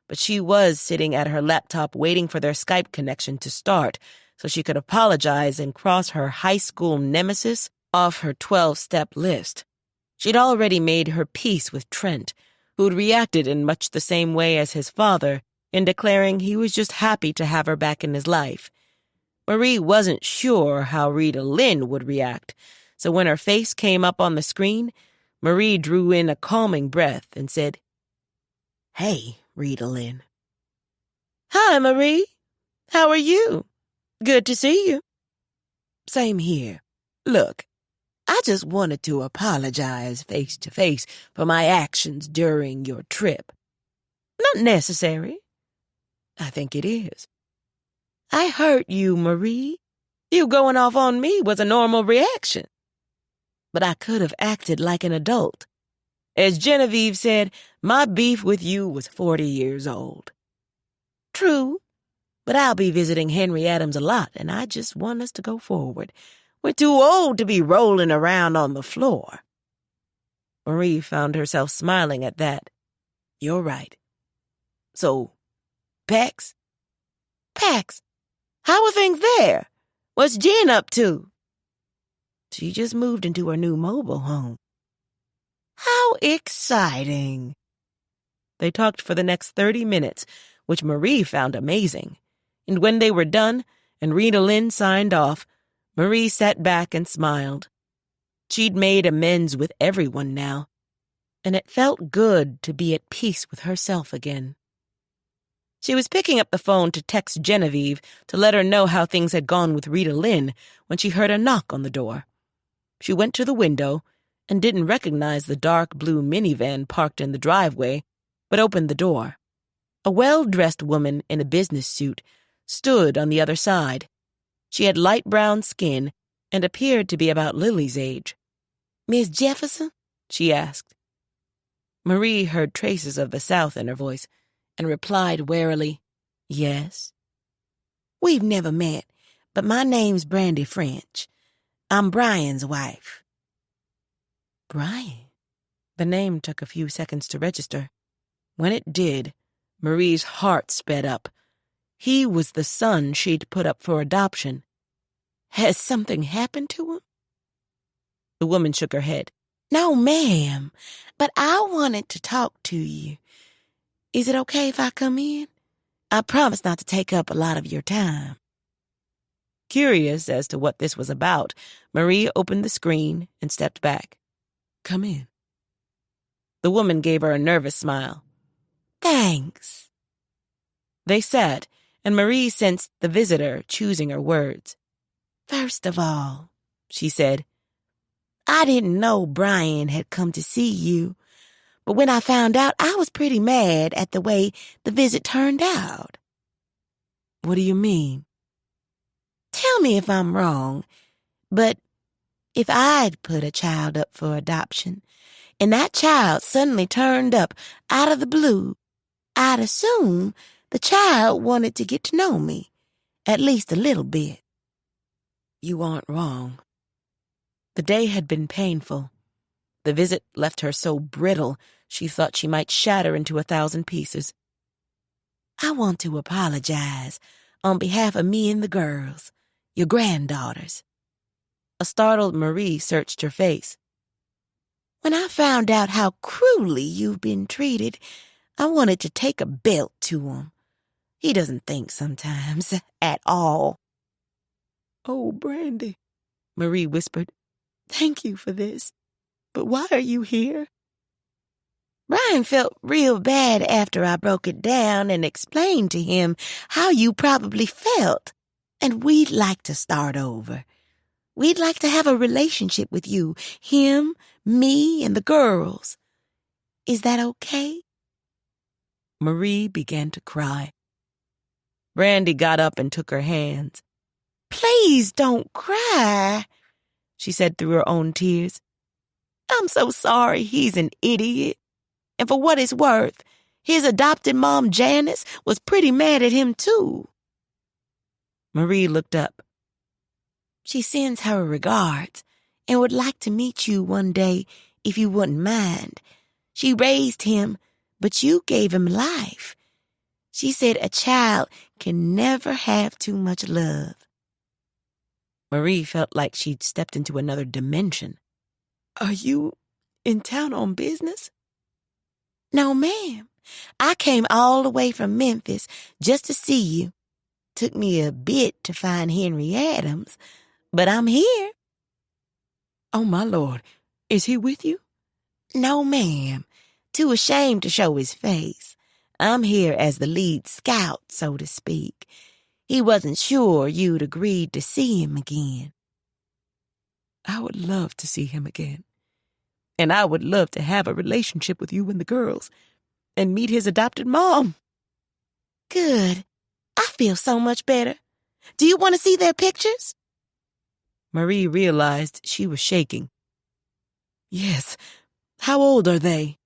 but she was sitting at her laptop waiting for their Skype connection to start so she could apologize and cross her high school nemesis off her 12-step list. She'd already made her peace with Trent, who'd reacted in much the same way as his father in declaring he was just happy to have her back in his life. Marie wasn't sure how Rita Lynn would react, so when her face came up on the screen, Marie drew in a calming breath and said, Hey, Rita Lynn. Hi, Marie. How are you? Good to see you. Same here. Look, I just wanted to apologize face to face for my actions during your trip. Not necessary. I think it is. I hurt you, Marie. You going off on me was a normal reaction. But I could have acted like an adult. As Genevieve said, my beef with you was 40 years old. True, but I'll be visiting Henry Adams a lot, and I just want us to go forward. We're too old to be rolling around on the floor. Marie found herself smiling at that. You're right. So, Pax? Pax, how are things there? What's Jen up to? She just moved into her new mobile home. How exciting. They talked for the next 30 minutes, which Marie found amazing. And when they were done and Rita Lynn signed off, Marie sat back and smiled. She'd made amends with everyone now, and it felt good to be at peace with herself again. She was picking up the phone to text Genevieve to let her know how things had gone with Rita Lynn when she heard a knock on the door. She went to the window and didn't recognize the dark blue minivan parked in the driveway, but opened the door. A well-dressed woman in a business suit stood on the other side. She had light brown skin and appeared to be about Lily's age. "Miss Jefferson?" she asked. Marie heard traces of the South in her voice and replied warily, "Yes." "We've never met, but my name's Brandy French. I'm Brian's wife." Brian? The name took a few seconds to register. When it did, Marie's heart sped up. He was the son she'd put up for adoption. Has something happened to him? The woman shook her head. "No, ma'am, but I wanted to talk to you. Is it okay if I come in? I promise not to take up a lot of your time." Curious as to what this was about, Marie opened the screen and stepped back. "Come in." The woman gave her a nervous smile. "Thanks." They sat, and Marie sensed the visitor choosing her words. "First of all," she said, "I didn't know Brian had come to see you, but when I found out, I was pretty mad at the way the visit turned out." "What do you mean?" "Tell me if I'm wrong, but if I'd put a child up for adoption, and that child suddenly turned up out of the blue, I'd assume the child wanted to get to know me, at least a little bit." "You aren't wrong." The day had been painful. The visit left her so brittle she thought she might shatter into 1,000 pieces. "I want to apologize on behalf of me and the girls, your granddaughters." A startled Marie searched her face. "When I found out how cruelly you've been treated, I wanted to take a belt to him. He doesn't think sometimes, at all." "Oh, Brandy," Marie whispered, "thank you for this. But why are you here?" "Brian felt real bad after I broke it down and explained to him how you probably felt, and we'd like to start over. We'd like to have a relationship with you, him, me, and the girls. Is that okay?" Marie began to cry. Brandy got up and took her hands. "Please don't cry," she said through her own tears. "I'm so sorry he's an idiot. And for what it's worth, his adopted mom, Janice, was pretty mad at him, too." Marie looked up. "She sends her regards and would like to meet you one day if you wouldn't mind. She raised him, but you gave him life. She said a child can never have too much love." Marie felt like she'd stepped into another dimension. "Are you in town on business?" "No, ma'am. I came all the way from Memphis just to see you. Took me a bit to find Henry Adams, but I'm here." "Oh, my Lord. Is he with you?" "No, ma'am. Too ashamed to show his face. I'm here as the lead scout, so to speak. He wasn't sure you'd agreed to see him again." "I would love to see him again. And I would love to have a relationship with you and the girls and meet his adopted mom." "Good. I feel so much better. Do you want to see their pictures? Marie realized she was shaking. Yes. How old are they?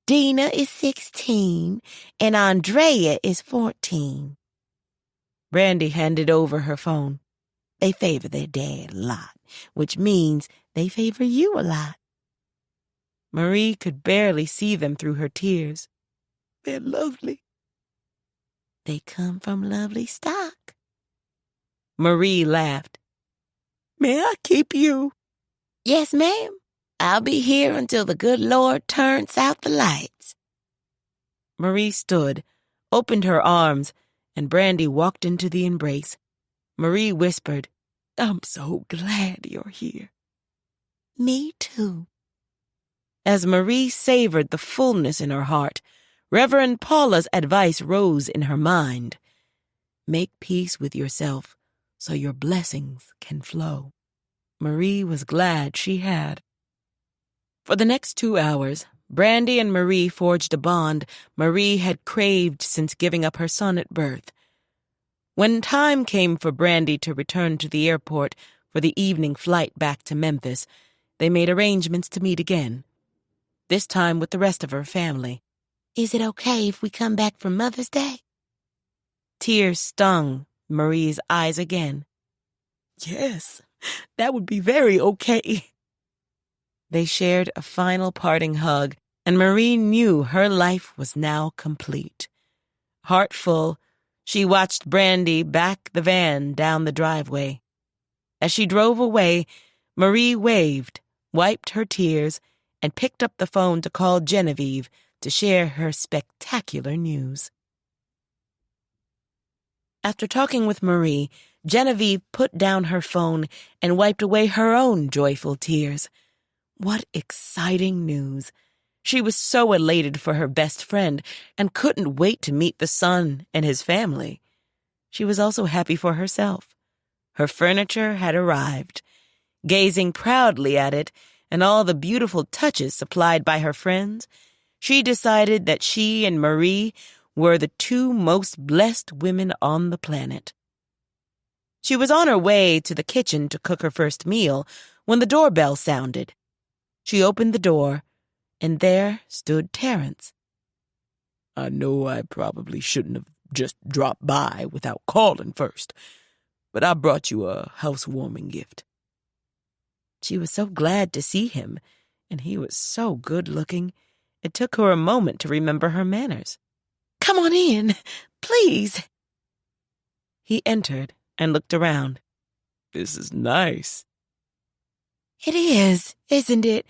Dina is 16 and Andrea is 14. Brandy handed over her phone. They favor their dad a lot, which means they favor you a lot. Marie could barely see them through her tears. They're lovely. They come from lovely stock. Marie laughed. May I keep you? Yes, ma'am. I'll be here until the good Lord turns out the lights. Marie stood, opened her arms, and Brandy walked into the embrace. Marie whispered, I'm so glad you're here. Me too. As Marie savored the fullness in her heart, Reverend Paula's advice rose in her mind. Make peace with yourself so your blessings can flow. Marie was glad she had. For the next 2 hours, Brandy and Marie forged a bond Marie had craved since giving up her son at birth. When time came for Brandy to return to the airport for the evening flight back to Memphis, they made arrangements to meet again, this time with the rest of her family. Is it okay if we come back for Mother's Day? Tears stung Marie's eyes again. Yes, that would be very okay. They shared a final parting hug, and Marie knew her life was now complete. Heart full, she watched Brandy back the van down the driveway. As she drove away, Marie waved, wiped her tears, and picked up the phone to call Genevieve to share her spectacular news. After talking with Marie, Genevieve put down her phone and wiped away her own joyful tears. What exciting news! She was so elated for her best friend and couldn't wait to meet the son and his family. She was also happy for herself. Her furniture had arrived. Gazing proudly at it and all the beautiful touches supplied by her friends, she decided that she and Marie were the two most blessed women on the planet. She was on her way to the kitchen to cook her first meal when the doorbell sounded. She opened the door, and there stood Terrence. I know I probably shouldn't have just dropped by without calling first, but I brought you a housewarming gift. She was so glad to see him, and he was so good-looking, it took her a moment to remember her manners. Come on in, please. He entered and looked around. This is nice. It is, isn't it?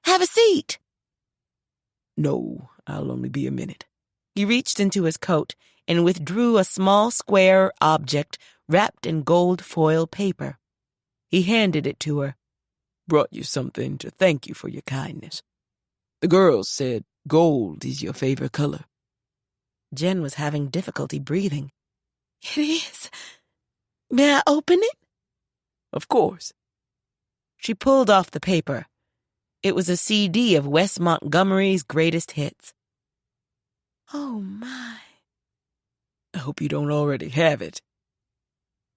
Have a seat. No, I'll only be a minute. He reached into his coat and withdrew a small square object wrapped in gold foil paper. He handed it to her. Brought you something to thank you for your kindness. The girls said gold is your favorite color. Jen was having difficulty breathing. It is. May I open it? Of course. She pulled off the paper. It was a CD of Wes Montgomery's greatest hits. Oh, my. I hope you don't already have it.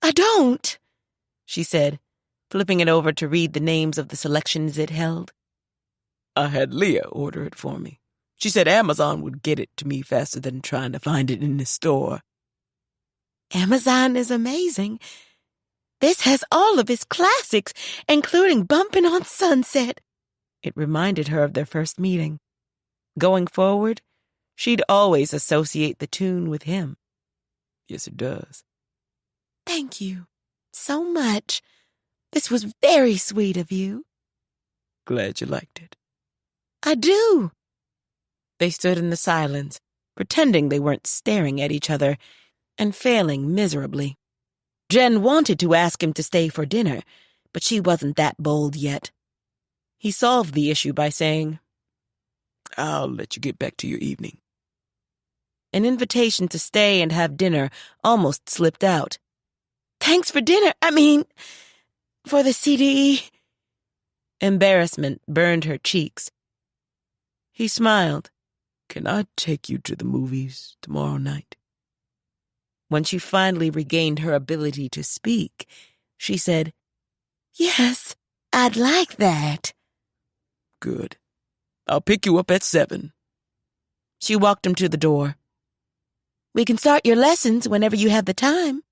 I don't, she said, flipping it over to read the names of the selections it held. I had Leah order it for me. She said Amazon would get it to me faster than trying to find it in the store. Amazon is amazing. This has all of his classics, including Bumpin' on Sunset. It reminded her of their first meeting. Going forward, she'd always associate the tune with him. Yes, it does. Thank you so much. This was very sweet of you. Glad you liked it. I do. They stood in the silence, pretending they weren't staring at each other, and failing miserably. Jen wanted to ask him to stay for dinner, but she wasn't that bold yet. He solved the issue by saying, I'll let you get back to your evening. An invitation to stay and have dinner almost slipped out. Thanks for dinner. For the CD. Embarrassment burned her cheeks. He smiled. Can I take you to the movies tomorrow night? When she finally regained her ability to speak, she said, Yes, I'd like that. Good. I'll pick you up at 7. She walked him to the door. We can start your lessons whenever you have the time.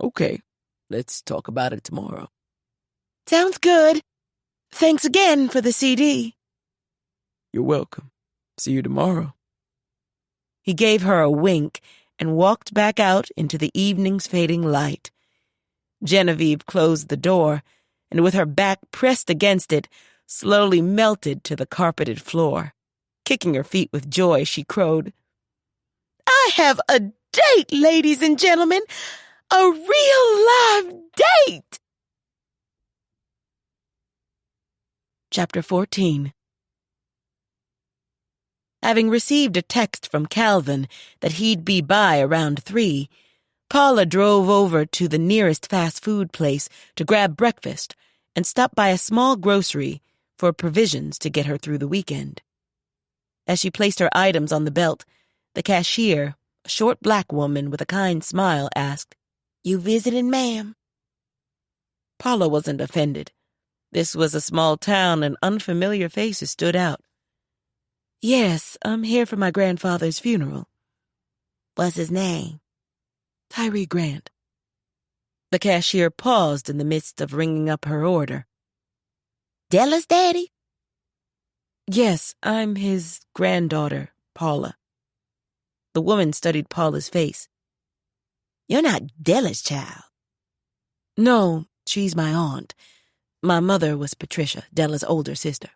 Okay, let's talk about it tomorrow. Sounds good. Thanks again for the CD. You're welcome. See you tomorrow. He gave her a wink and walked back out into the evening's fading light. Genevieve closed the door, and with her back pressed against it, slowly melted to the carpeted floor. Kicking her feet with joy, she crowed, I have a date, ladies and gentlemen. A real live date. Chapter 14. Having received a text from Calvin that he'd be by around 3, Paula drove over to the nearest fast food place to grab breakfast and stopped by a small grocery for provisions to get her through the weekend. As she placed her items on the belt, the cashier, a short black woman with a kind smile, asked, You visiting, ma'am? Paula wasn't offended. This was a small town and unfamiliar faces stood out. Yes, I'm here for my grandfather's funeral. What's his name? Tyree Grant. The cashier paused in the midst of ringing up her order. Della's daddy? Yes, I'm his granddaughter, Paula. The woman studied Paula's face. You're not Della's child. No, she's my aunt. My mother was Patricia, Della's older sister.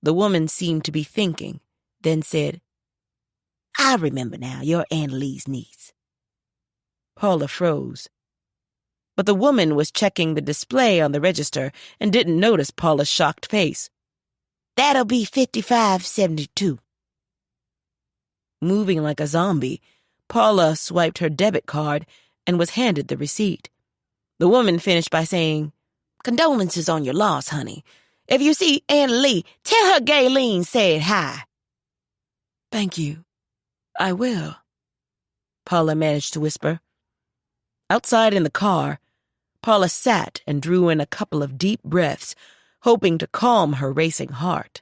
The woman seemed to be thinking, then said, I remember now, you're Aunt Lee's niece. Paula froze. But the woman was checking the display on the register and didn't notice Paula's shocked face. That'll be $55.72. Moving like a zombie, Paula swiped her debit card and was handed the receipt. The woman finished by saying, Condolences on your loss, honey. If you see Aunt Lee, tell her Gayleen said hi. Thank you. I will, Paula managed to whisper. Outside in the car, Paula sat and drew in a couple of deep breaths, hoping to calm her racing heart.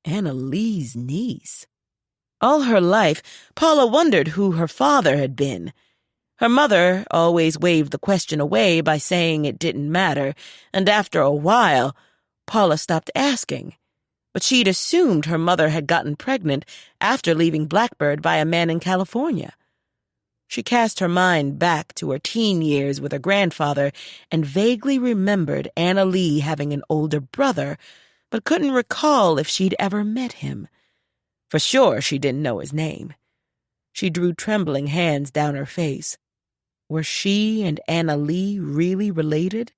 Anna Lee's niece. All her life, Paula wondered who her father had been. Her mother always waved the question away by saying it didn't matter, and after a while, Paula stopped asking. But she'd assumed her mother had gotten pregnant after leaving Blackbird by a man in California. She cast her mind back to her teen years with her grandfather and vaguely remembered Anna Lee having an older brother, but couldn't recall if she'd ever met him. For sure she didn't know his name. She drew trembling hands down her face. Were she and Anna Lee really related?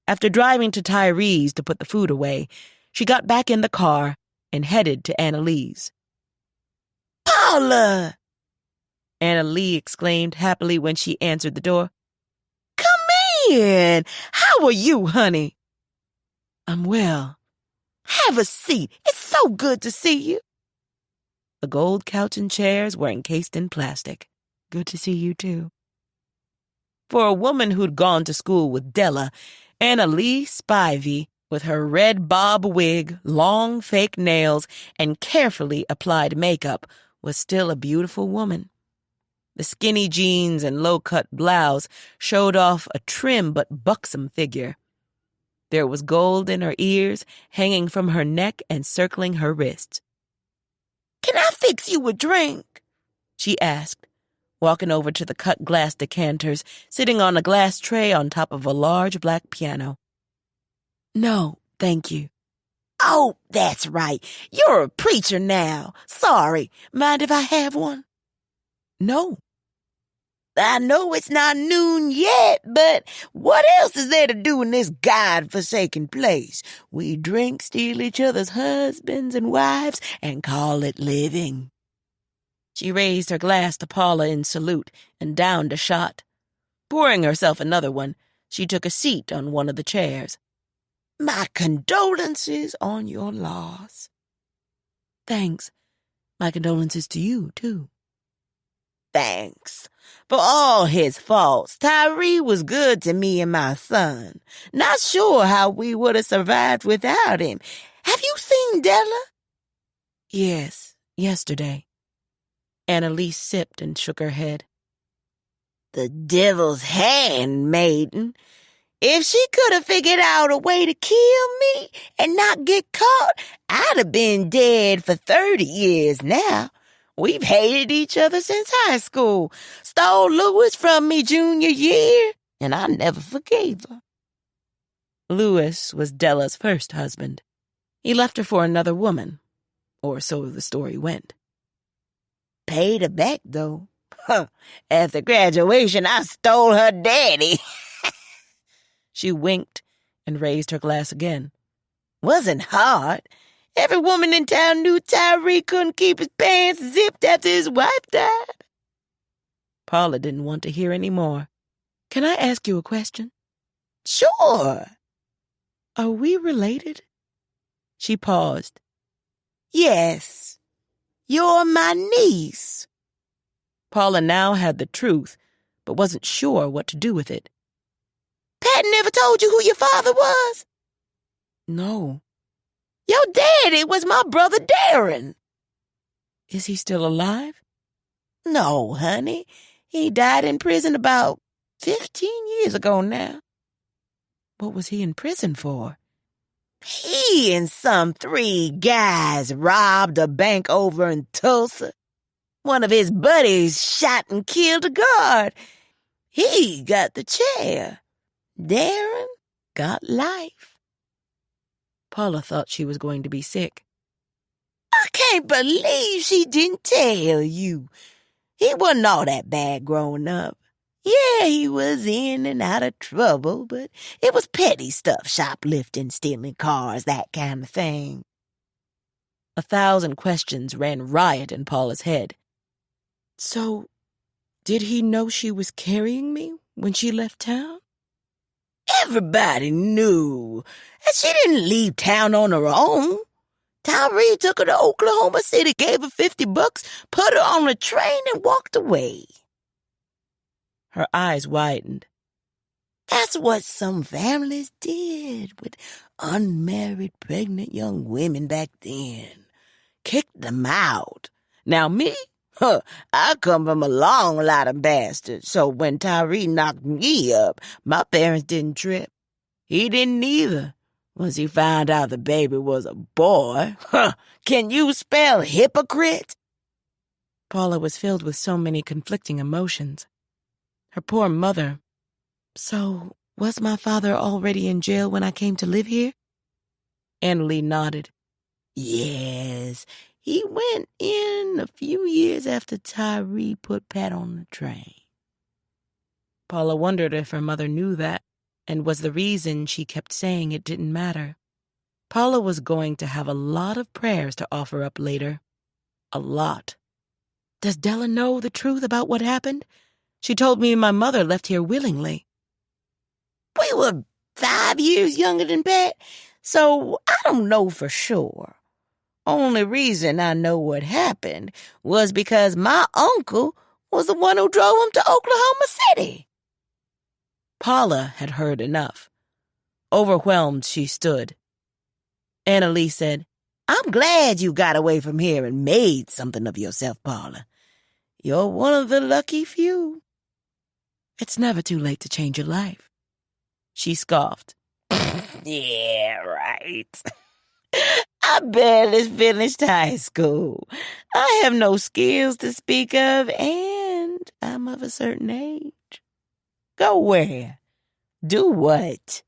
After driving to Tyree's to put the food away, she got back in the car and headed to Anna Lee's. Paula! Anna Lee exclaimed happily when she answered the door. Come in. How are you, honey? I'm well. Have a seat. It's so good to see you. The gold couch and chairs were encased in plastic. Good to see you, too. For a woman who'd gone to school with Della, Anna Lee Spivey, with her red bob wig, long fake nails, and carefully applied makeup, was still a beautiful woman. The skinny jeans and low-cut blouse showed off a trim but buxom figure. There was gold in her ears, hanging from her neck and circling her wrists. Can I fix you a drink? She asked, walking over to the cut glass decanters sitting on a glass tray on top of a large black piano. No, thank you. Oh, that's right. You're a preacher now. Sorry. Mind if I have one? No. I know it's not noon yet, but what else is there to do in this God-forsaken place? We drink, steal each other's husbands and wives, and call it living. She raised her glass to Paula in salute and downed a shot. Pouring herself another one, she took a seat on one of the chairs. My condolences on your loss. Thanks. My condolences to you, too. Thanks. For all his faults, Tyree was good to me and my son. Not sure how we would have survived without him. Have you seen Della? Yes, yesterday. Annalise sipped and shook her head. The devil's handmaiden. If she could have figured out a way to kill me and not get caught, I'd have been dead for 30 years now. We've hated each other since high school. Stole Louis from me junior year, and I never forgave her. Louis was Della's first husband. He left her for another woman, or so the story went. Paid her back, though. After graduation, I stole her daddy. She winked and raised her glass again. Wasn't hard. Every woman in town knew Tyree couldn't keep his pants zipped after his wife died. Paula didn't want to hear any more. Can I ask you a question? Sure. Are we related? She paused. Yes. You're my niece. Paula now had the truth, but wasn't sure what to do with it. Pat never told you who your father was? No. Your daddy was my brother Darren. Is he still alive? No, honey. He died in prison about 15 years ago now. What was he in prison for? He and some 3 guys robbed a bank over in Tulsa. One of his buddies shot and killed a guard. He got the chair. Darren got life. Paula thought she was going to be sick. I can't believe she didn't tell you. He wasn't all that bad growing up. Yeah, he was in and out of trouble, but it was petty stuff, shoplifting, stealing cars, that kind of thing. 1,000 questions ran riot in Paula's head. So, did he know she was carrying me when she left town? Everybody knew. And she didn't leave town on her own. Tyree took her to Oklahoma City, gave her $50, put her on a train, and walked away. Her eyes widened. That's what some families did with unmarried, pregnant young women back then. Kicked them out. Now me? I come from a long line of bastards, so when Tyree knocked me up, my parents didn't trip. He didn't either. Once he found out the baby was a boy, can you spell hypocrite? Paula was filled with so many conflicting emotions. Her poor mother. So, was my father already in jail when I came to live here? Annalie nodded. Yes, he went in a few years after Tyree put Pat on the train. Paula wondered if her mother knew that, and was the reason she kept saying it didn't matter. Paula was going to have a lot of prayers to offer up later. A lot. Does Della know the truth about what happened? She told me my mother left here willingly. We were 5 years younger than Pat, so I don't know for sure. Only reason I know what happened was because my uncle was the one who drove him to Oklahoma City. Paula had heard enough. Overwhelmed, she stood. Annalise said, I'm glad you got away from here and made something of yourself, Paula. You're one of the lucky few. It's never too late to change your life. She scoffed. Yeah, right. I barely finished high school. I have no skills to speak of, and I'm of a certain age. Go where? Do what?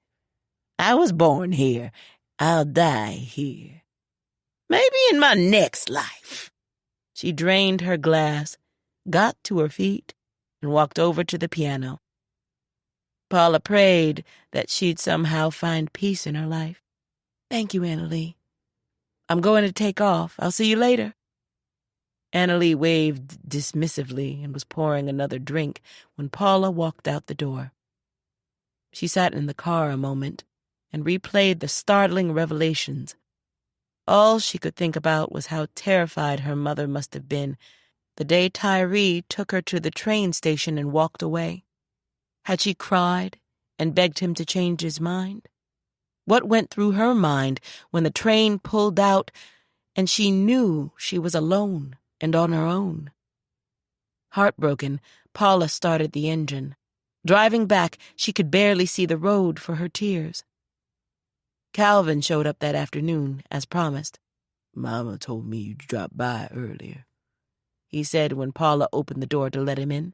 I was born here. I'll die here. Maybe in my next life. She drained her glass, got to her feet, and walked over to the piano. Paula prayed that she'd somehow find peace in her life. Thank you, Annalie. I'm going to take off. I'll see you later. Annalie waved dismissively and was pouring another drink when Paula walked out the door. She sat in the car a moment and replayed the startling revelations. All she could think about was how terrified her mother must have been The day Tyree took her to the train station and walked away. Had she cried and begged him to change his mind? What went through her mind when the train pulled out and she knew she was alone and on her own? Heartbroken, Paula started the engine. Driving back, she could barely see the road for her tears. Calvin showed up that afternoon, as promised. Mama told me you'd drop by earlier, he said when Paula opened the door to let him in.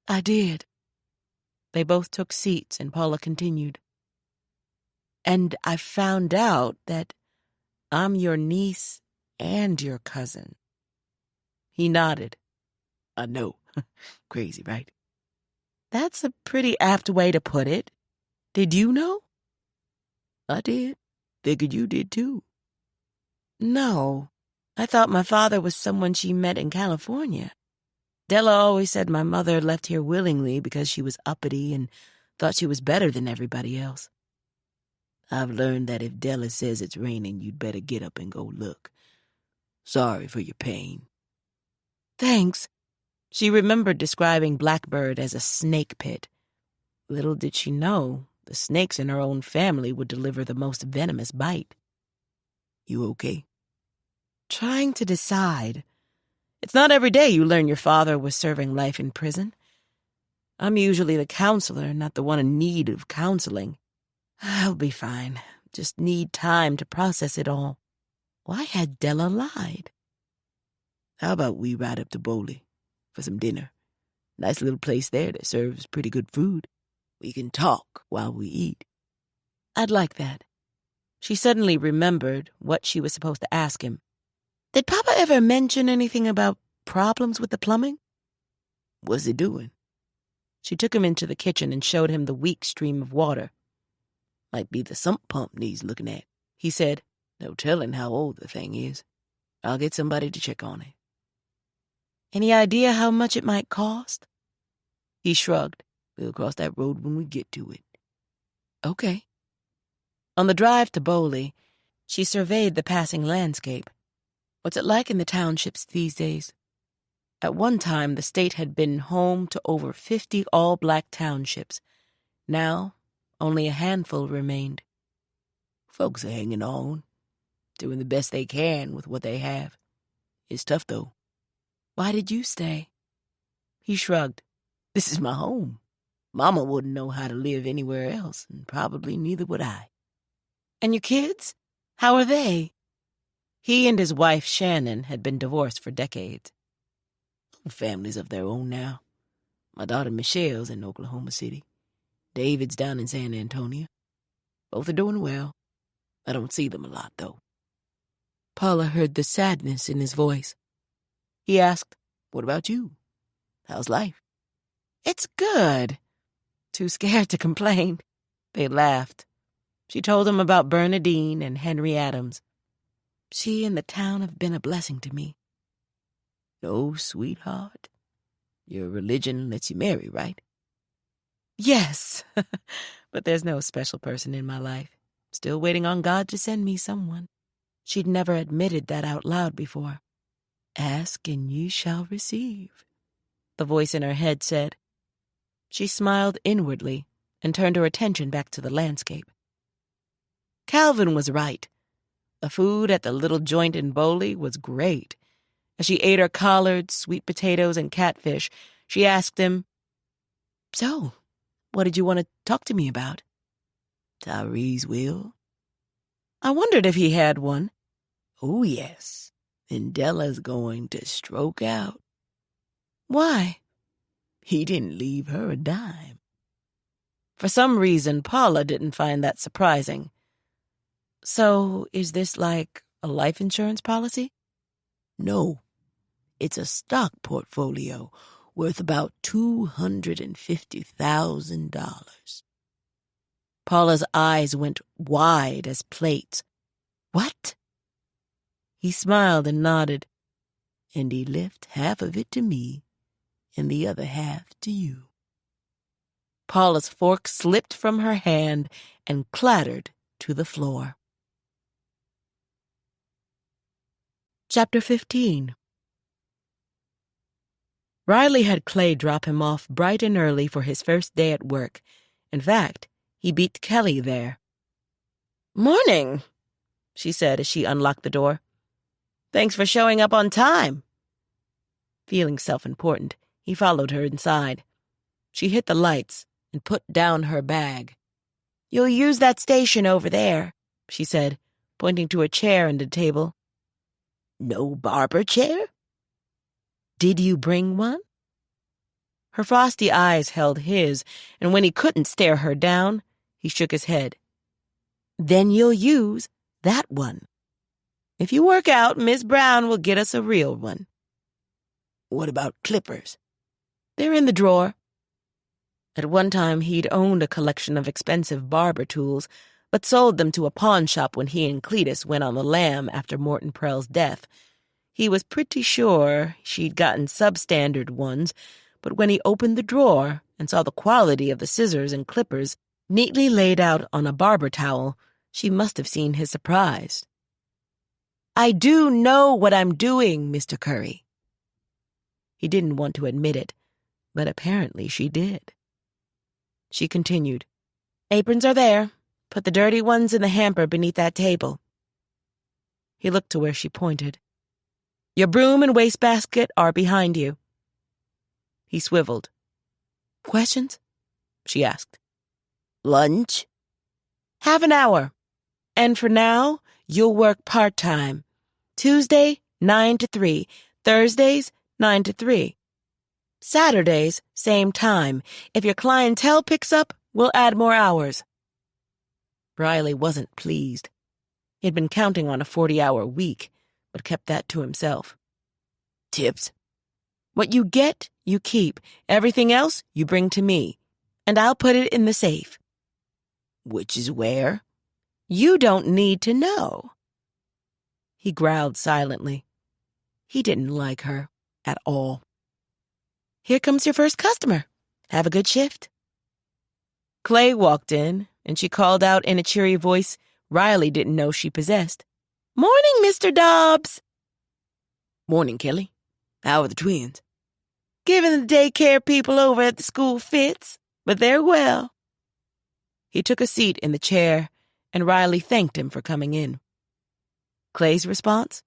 I did. They both took seats, and Paula continued. And I found out that I'm your niece and your cousin. He nodded. I know. Crazy, right? That's a pretty apt way to put it. Did you know? I did. Figured you did too. No. I thought my father was someone she met in California. Della always said my mother left here willingly because she was uppity and thought she was better than everybody else. I've learned that if Della says it's raining, you'd better get up and go look. Sorry for your pain. Thanks. She remembered describing Blackbird as a snake pit. Little did she know the snakes in her own family would deliver the most venomous bite. You okay? Trying to decide. It's not every day you learn your father was serving life in prison. I'm usually the counselor, not the one in need of counseling. I'll be fine. Just need time to process it all. Why had Della lied? How about we ride up to Beverly for some dinner? Nice little place there that serves pretty good food. We can talk while we eat. I'd like that. She suddenly remembered what she was supposed to ask him. Did Papa ever mention anything about problems with the plumbing? What's he doing? She took him into the kitchen and showed him the weak stream of water. Might be the sump pump needs looking at, he said. No telling how old the thing is. I'll get somebody to check on it. Any idea how much it might cost? He shrugged. We'll cross that road when we get to it. Okay. On the drive to Beverly, she surveyed the passing landscape. What's it like in the townships these days? At one time, the state had been home to over 50 all-black townships. Now, only a handful remained. Folks are hanging on, doing the best they can with what they have. It's tough, though. Why did you stay? He shrugged. This is my home. Mama wouldn't know how to live anywhere else, and probably neither would I. And your kids? How are they? He and his wife, Shannon, had been divorced for decades. Families of their own now. My daughter Michelle's in Oklahoma City. David's down in San Antonio. Both are doing well. I don't see them a lot, though. Paula heard the sadness in his voice. He asked, What about you? How's life? It's good. Too scared to complain. They laughed. She told him about Bernadine and Henry Adams. She and the town have been a blessing to me. No, sweetheart. Your religion lets you marry, right? Yes, but there's no special person in my life. Still waiting on God to send me someone. She'd never admitted that out loud before. Ask and you shall receive, the voice in her head said. She smiled inwardly and turned her attention back to the landscape. Calvin was right. The food at the little joint in Beverly was great. As she ate her collards, sweet potatoes, and catfish, she asked him, So, what did you want to talk to me about? Tyree's will? I wondered if he had one. Oh, yes. And Della's going to stroke out. Why? He didn't leave her a dime. For some reason, Paula didn't find that surprising. So, is this like a life insurance policy? No. It's a stock portfolio worth about $250,000. Paula's eyes went wide as plates. What? He smiled and nodded. And he left half of it to me and the other half to you. Paula's fork slipped from her hand and clattered to the floor. Chapter 15. Riley had Clay drop him off bright and early for his first day at work. In fact, he beat Kelly there. "Morning," she said as she unlocked the door. "Thanks for showing up on time." Feeling self-important, he followed her inside. She hit the lights and put down her bag. "You'll use that station over there," she said, pointing to a chair and a table. "No Barbour chair?" "Did you bring one?" Her frosty eyes held his, and when he couldn't stare her down, he shook his head. "Then you'll use that one. If you work out, Miss Brown will get us a real one." What about clippers? "They're in the drawer." At one time, he'd owned a collection of expensive barber tools, but sold them to a pawn shop when he and Cletus went on the lam after Morton Prell's death. He was pretty sure she'd gotten substandard ones, but when he opened the drawer and saw the quality of the scissors and clippers neatly laid out on a barber towel, she must have seen his surprise. "I do know what I'm doing, Mr. Curry." He didn't want to admit it, but apparently she did. She continued, "Aprons are there. Put the dirty ones in the hamper beneath that table." He looked to where she pointed. "Your broom and wastebasket are behind you." He swiveled. "Questions?" she asked. "Lunch?" "Half an hour. And for now, you'll work part-time. Tuesday, 9 to 3. Thursdays, 9 to 3. Saturdays, same time. If your clientele picks up, we'll add more hours." Riley wasn't pleased. He'd been counting on a 40-hour week, but kept that to himself. Tips? "What you get, you keep. Everything else, you bring to me. And I'll put it in the safe." Which is where? "You don't need to know." He growled silently. He didn't like her at all. "Here comes your first customer. Have a good shift." Clay walked in, and she called out in a cheery voice Riley didn't know she possessed. "Morning, Mr. Dobbs." Morning, Kelly. How are the twins? "Giving the daycare people over at the school fits, but they're well." He took a seat in the chair, and Riley thanked him for coming in. Clay's response?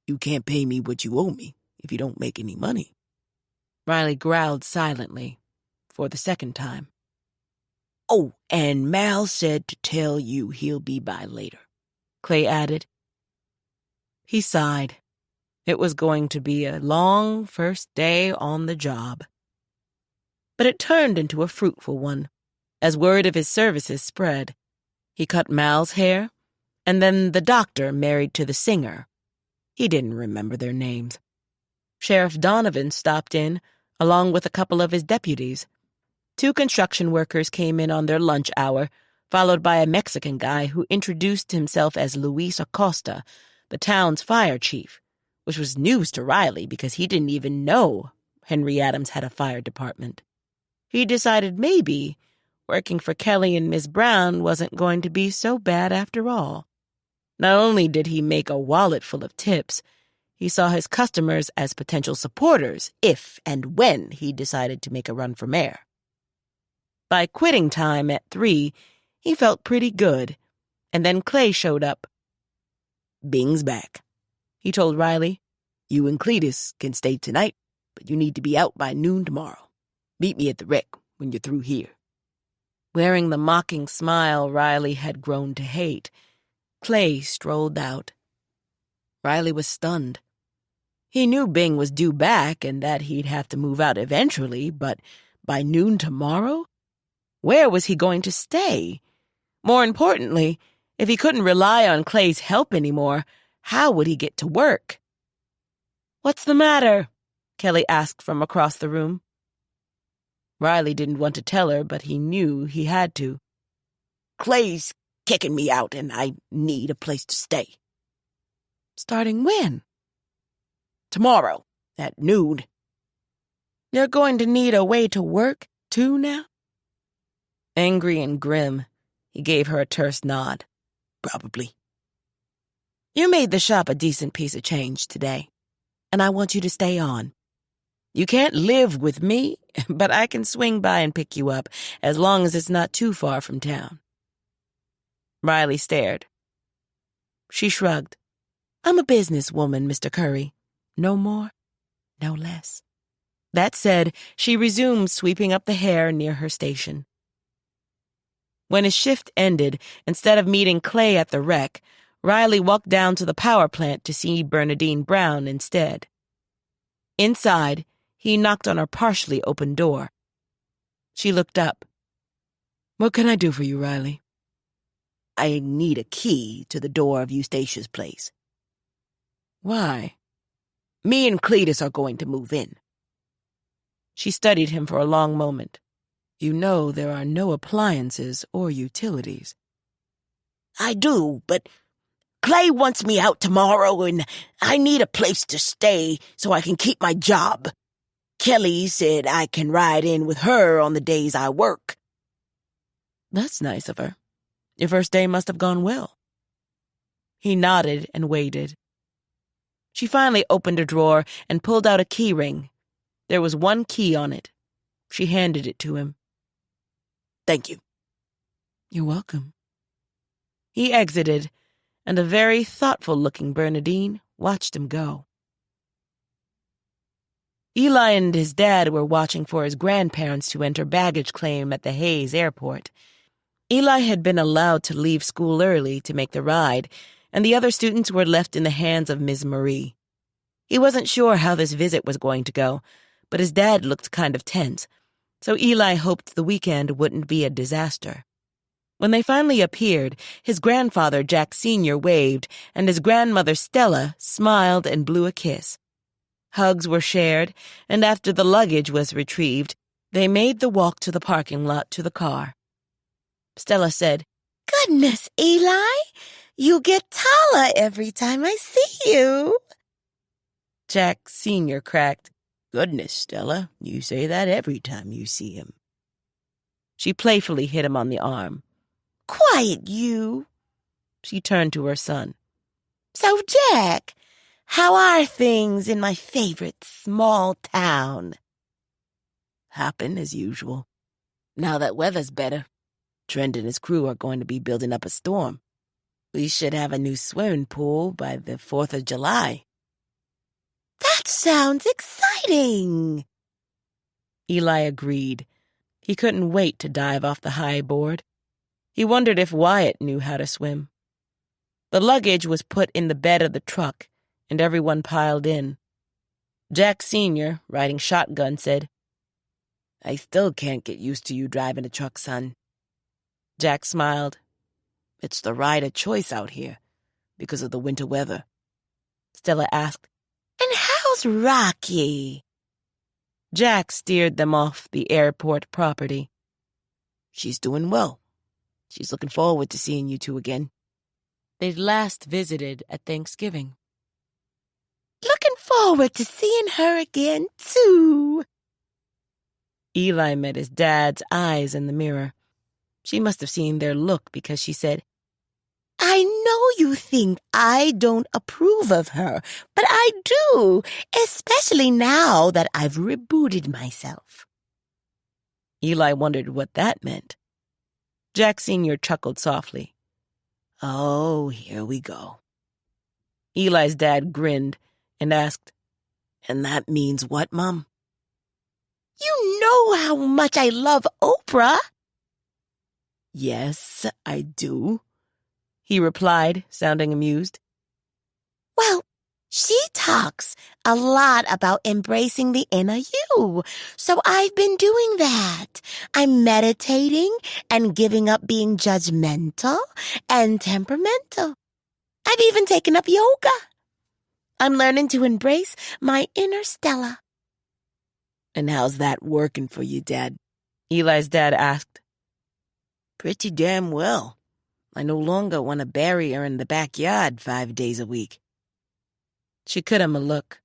You can't pay me what you owe me if you don't make any money. Riley growled silently for the second time. Oh, and Mal said to tell you he'll be by later, Clay added. He sighed. It was going to be a long first day on the job. But it turned into a fruitful one, as word of his services spread. He cut Mal's hair, and then the doctor married to the singer. He didn't remember their names. Sheriff Donovan stopped in, along with a couple of his deputies. 2 construction workers came in on their lunch hour, followed by a Mexican guy who introduced himself as Luis Acosta, the town's fire chief, which was news to Riley because he didn't even know Henry Adams had a fire department. He decided maybe working for Kelly and Miss Brown wasn't going to be so bad after all. Not only did he make a wallet full of tips, he saw his customers as potential supporters if and when he decided to make a run for mayor. By quitting time at 3, he felt pretty good, and then Clay showed up. Bing's back, he told Riley. You and Cletus can stay tonight, but you need to be out by noon tomorrow. Meet me at the rec when you're through here. Wearing the mocking smile Riley had grown to hate, Clay strolled out. Riley was stunned. He knew Bing was due back and that he'd have to move out eventually, but by noon tomorrow? Where was he going to stay? More importantly, if he couldn't rely on Clay's help anymore, how would he get to work? "What's the matter?" Kelly asked from across the room. Riley didn't want to tell her, but he knew he had to. Clay's kicking me out, and I need a place to stay. Starting when? Tomorrow, at noon. You're going to need a way to work, too, now? Angry and grim, he gave her a terse nod. Probably. You made the shop a decent piece of change today, and I want you to stay on. You can't live with me, but I can swing by and pick you up, as long as it's not too far from town. Riley stared. She shrugged. I'm a businesswoman, Mr. Curry. No more, no less. That said, she resumed sweeping up the hair near her station. When his shift ended, instead of meeting Clay at the wreck, Riley walked down to the power plant to see Bernadine Brown instead. Inside, he knocked on her partially open door. She looked up. What can I do for you, Riley? I need a key to the door of Eustatia's place. Why? Me and Cletus are going to move in. She studied him for a long moment. You know there are no appliances or utilities. I do, but Clay wants me out tomorrow, and I need a place to stay so I can keep my job. Kelly said I can ride in with her on the days I work. That's nice of her. Your first day must have gone well. He nodded and waited. She finally opened a drawer and pulled out a key ring. There was one key on it. She handed it to him. Thank you. You're welcome. He exited, and a very thoughtful-looking Bernadine watched him go. Eli and his dad were watching for his grandparents to enter baggage claim at the Hayes airport. Eli had been allowed to leave school early to make the ride, and the other students were left in the hands of Ms. Marie. He wasn't sure how this visit was going to go, but his dad looked kind of tense, so Eli hoped the weekend wouldn't be a disaster. When they finally appeared, his grandfather, Jack Sr., waved, and his grandmother, Stella, smiled and blew a kiss. Hugs were shared, and after the luggage was retrieved, they made the walk to the parking lot to the car. Stella said, Goodness, Eli, you get taller every time I see you. Jack Sr. cracked. Goodness, Stella, you say that every time you see him. She playfully hit him on the arm. Quiet, you. She turned to her son. So, Jack, how are things in my favorite small town? Hopping as usual. Now that weather's better, Trent and his crew are going to be building up a storm. We should have a new swimming pool by the 4th of July. That sounds exciting. Eli agreed. He couldn't wait to dive off the high board. He wondered if Wyatt knew how to swim. The luggage was put in the bed of the truck, and everyone piled in. Jack Sr., riding shotgun, said, I still can't get used to you driving a truck, son. Jack smiled. It's the ride of choice out here, because of the winter weather. Stella asked, And how's Rocky? Jack steered them off the airport property. She's doing well. She's looking forward to seeing you two again. They'd last visited at Thanksgiving. Looking forward to seeing her again, too. Eli met his dad's eyes in the mirror. She must have seen their look because she said, I know you think I don't approve of her, but I do, especially now that I've rebooted myself. Eli wondered what that meant. Jack Sr. chuckled softly. Oh, here we go. Eli's dad grinned and asked, And that means what, Mom? You know how much I love Oprah. Yes, I do, he replied, sounding amused. Well, she talks a lot about embracing the inner you, so I've been doing that. I'm meditating and giving up being judgmental and temperamental. I've even taken up yoga. I'm learning to embrace my inner Stella. And how's that working for you, Dad? Eli's dad asked. Pretty damn well. I no longer want to bury her in the backyard 5 days a week. She cut him a look.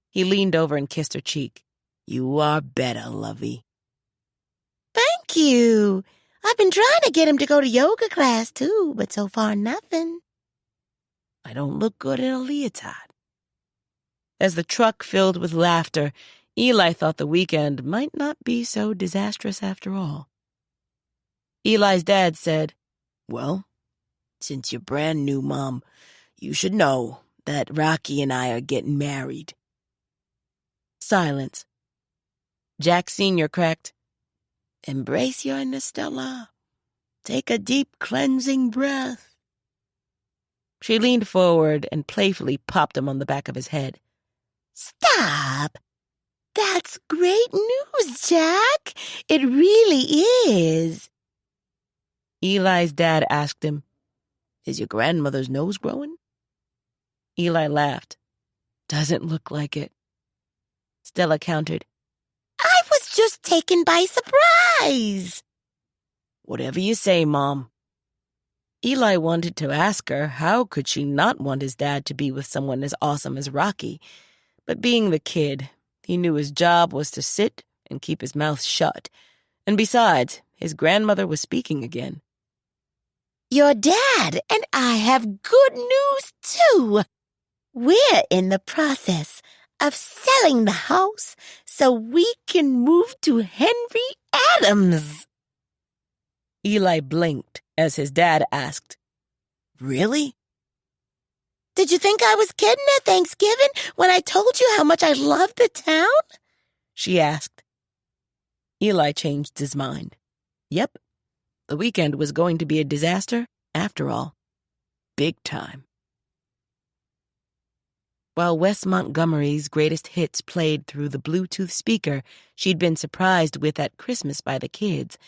He leaned over and kissed her cheek. You are better, lovey. Thank you. I've been trying to get him to go to yoga class, too, but so far nothing. I don't look good in a leotard. As the truck filled with laughter, Eli thought the weekend might not be so disastrous after all. Eli's dad said, Well, since you're brand new, Mom, you should know that Rocky and I are getting married. Silence. Jack Sr. cracked, Embrace your inner Stella. Take a deep cleansing breath. She leaned forward and playfully popped him on the back of his head. Stop! That's great news, Jack. It really is. Eli's dad asked him, Is your grandmother's nose growing? Eli laughed. Doesn't look like it. Stella countered. I was just taken by surprise. Whatever you say, Mom. Eli wanted to ask her how could she not want his dad to be with someone as awesome as Rocky, but being the kid, he knew his job was to sit and keep his mouth shut, and besides, his grandmother was speaking again. Your dad and I have good news, too. We're in the process of selling the house so we can move to Henry Adams. Eli blinked as his dad asked, Really? Did you think I was kidding at Thanksgiving when I told you how much I love the town? She asked. Eli changed his mind. Yep, the weekend was going to be a disaster after all. Big time. While Wes Montgomery's greatest hits played through the Bluetooth speaker she'd been surprised with at Christmas by the kids,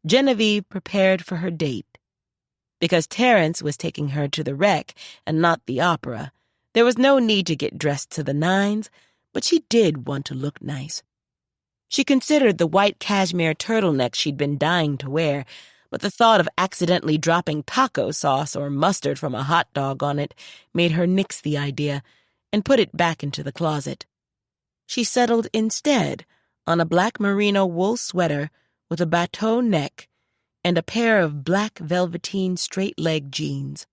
Genevieve prepared for her date. Because Terrence was taking her to the Rec and not the opera, there was no need to get dressed to the nines, but she did want to look nice. She considered the white cashmere turtleneck she'd been dying to wear, but the thought of accidentally dropping taco sauce or mustard from a hot dog on it made her nix the idea and put it back into the closet. She settled instead on a black merino wool sweater with a bateau neck and a pair of black velveteen straight-leg jeans.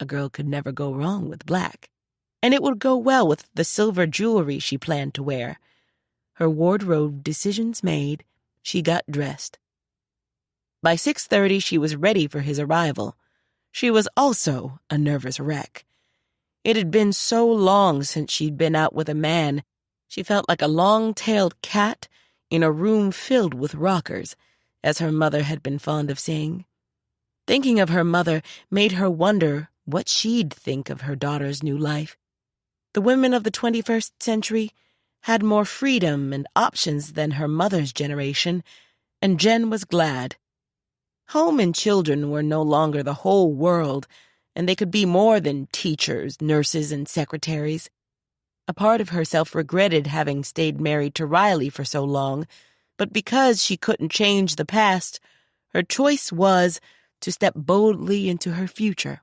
A girl could never go wrong with black, and it would go well with the silver jewelry she planned to wear. Her wardrobe decisions made, she got dressed. By 6:30, she was ready for his arrival. She was also a nervous wreck. It had been so long since she'd been out with a man, she felt like a long-tailed cat in a room filled with rockers, as her mother had been fond of saying. Thinking of her mother made her wonder what she'd think of her daughter's new life. The women of the 21st century had more freedom and options than her mother's generation, and Jen was glad. Home and children were no longer the whole world, and they could be more than teachers, nurses, and secretaries. A part of herself regretted having stayed married to Riley for so long, but because she couldn't change the past, her choice was to step boldly into her future.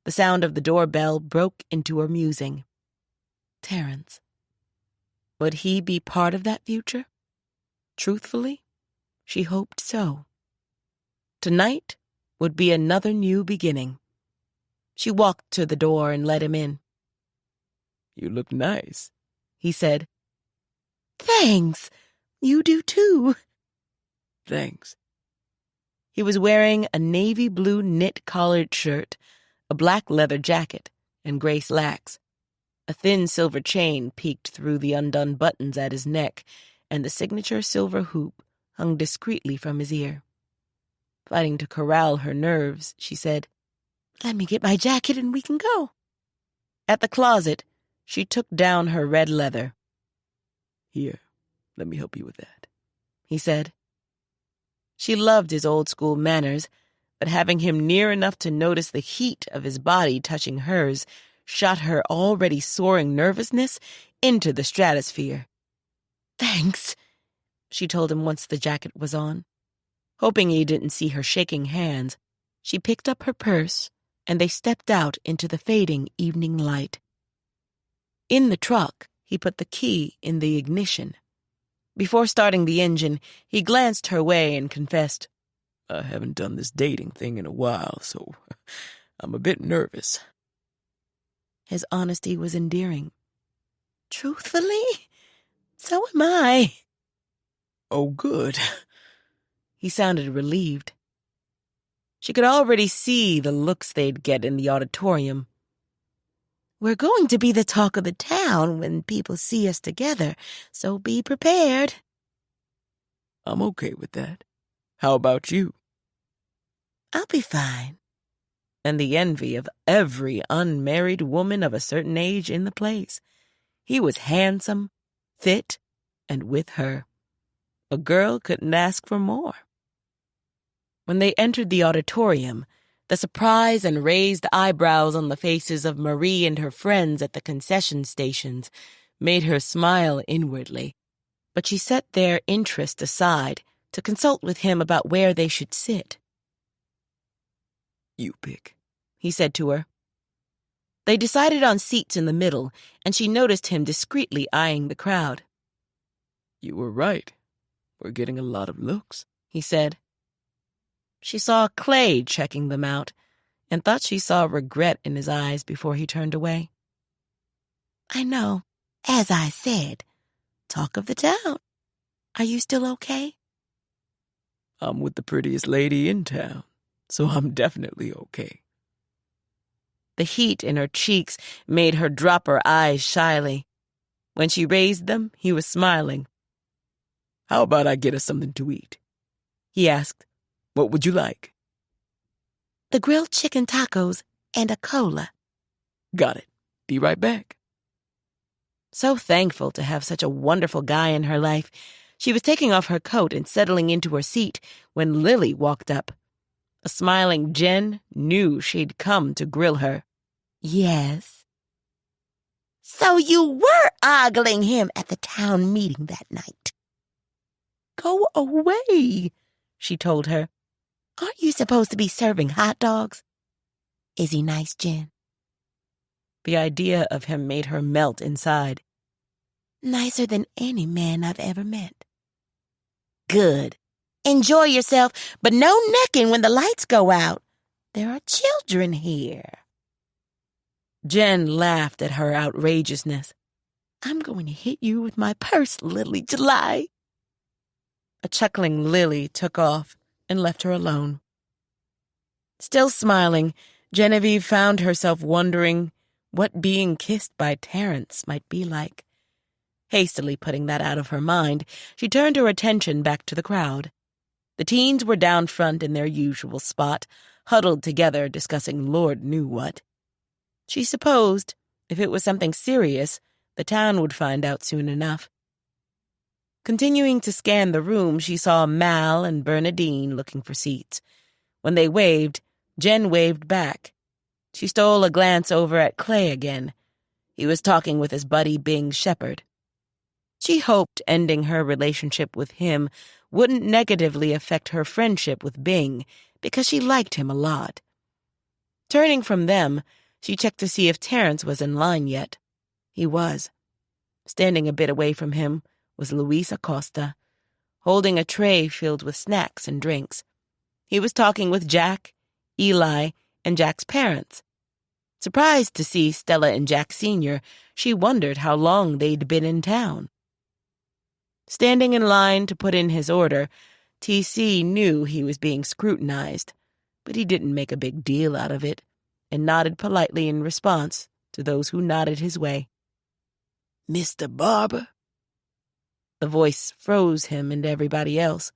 The sound of the doorbell broke into her musing. Terrence. Would he be part of that future? Truthfully, she hoped so. Tonight would be another new beginning. She walked to the door and let him in. You look nice, he said. Thanks. You do too. Thanks. He was wearing a navy blue knit collared shirt, a black leather jacket, and gray slacks. A thin silver chain peeked through the undone buttons at his neck, and the signature silver hoop hung discreetly from his ear. Fighting to corral her nerves, she said, Let me get my jacket and we can go. At the closet, she took down her red leather. Here, let me help you with that, he said. She loved his old-school manners, but having him near enough to notice the heat of his body touching hers shot her already soaring nervousness into the stratosphere. Thanks, she told him once the jacket was on. Hoping he didn't see her shaking hands, she picked up her purse, and they stepped out into the fading evening light. In the truck, he put the key in the ignition. Before starting the engine, he glanced her way and confessed, I haven't done this dating thing in a while, so I'm a bit nervous. His honesty was endearing. Truthfully? So am I. Oh, good. He sounded relieved. She could already see the looks they'd get in the auditorium. We're going to be the talk of the town when people see us together, so be prepared. I'm okay with that. How about you? I'll be fine. And the envy of every unmarried woman of a certain age in the place. He was handsome, fit, and with her. A girl couldn't ask for more. When they entered the auditorium, the surprise and raised eyebrows on the faces of Marie and her friends at the concession stations made her smile inwardly. But she set their interest aside to consult with him about where they should sit. You pick, he said to her. They decided on seats in the middle, and she noticed him discreetly eyeing the crowd. You were right. We're getting a lot of looks, he said. She saw Clay checking them out and thought she saw regret in his eyes before he turned away. I know. As I said, talk of the town. Are you still okay? I'm with the prettiest lady in town, so I'm definitely okay. The heat in her cheeks made her drop her eyes shyly. When she raised them, he was smiling. How about I get us something to eat? He asked. What would you like? The grilled chicken tacos and a cola. Got it. Be right back. So thankful to have such a wonderful guy in her life, she was taking off her coat and settling into her seat when Lily walked up. A smiling Jen knew she'd come to grill her. Yes. So you were ogling him at the town meeting that night. Go away, she told her. Aren't you supposed to be serving hot dogs? Is he nice, Jen? The idea of him made her melt inside. Nicer than any man I've ever met. Good. Enjoy yourself, but no necking when the lights go out. There are children here. Jen laughed at her outrageousness. I'm going to hit you with my purse, Lily July. A chuckling Lily took off and left her alone. Still smiling, Genevieve found herself wondering what being kissed by Terrence might be like. Hastily putting that out of her mind, she turned her attention back to the crowd. The teens were down front in their usual spot, huddled together discussing Lord knew what. She supposed, if it was something serious, the town would find out soon enough. Continuing to scan the room, she saw Mal and Bernadine looking for seats. When they waved, Jen waved back. She stole a glance over at Clay again. He was talking with his buddy Bing Shepherd. She hoped ending her relationship with him wouldn't negatively affect her friendship with Bing because she liked him a lot. Turning from them, she checked to see if Terrence was in line yet. He was. Standing a bit away from him was Luis Acosta, holding a tray filled with snacks and drinks. He was talking with Jack, Eli, and Jack's parents. Surprised to see Stella and Jack Sr., she wondered how long they'd been in town. Standing in line to put in his order, T.C. knew he was being scrutinized, but he didn't make a big deal out of it and nodded politely in response to those who nodded his way. Mr. Barbour? The voice froze him and everybody else.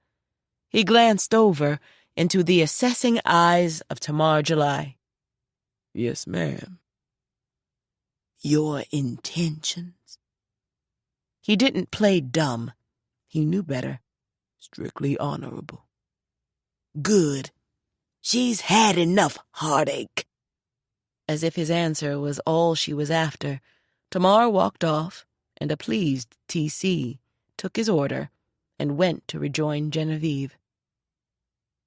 He glanced over into the assessing eyes of Tamar July. Yes, ma'am. Your intentions? He didn't play dumb. He knew better. Strictly honorable. Good. She's had enough heartache. As if his answer was all she was after, Tamar walked off, and a pleased T.C. took his order and went to rejoin Genevieve.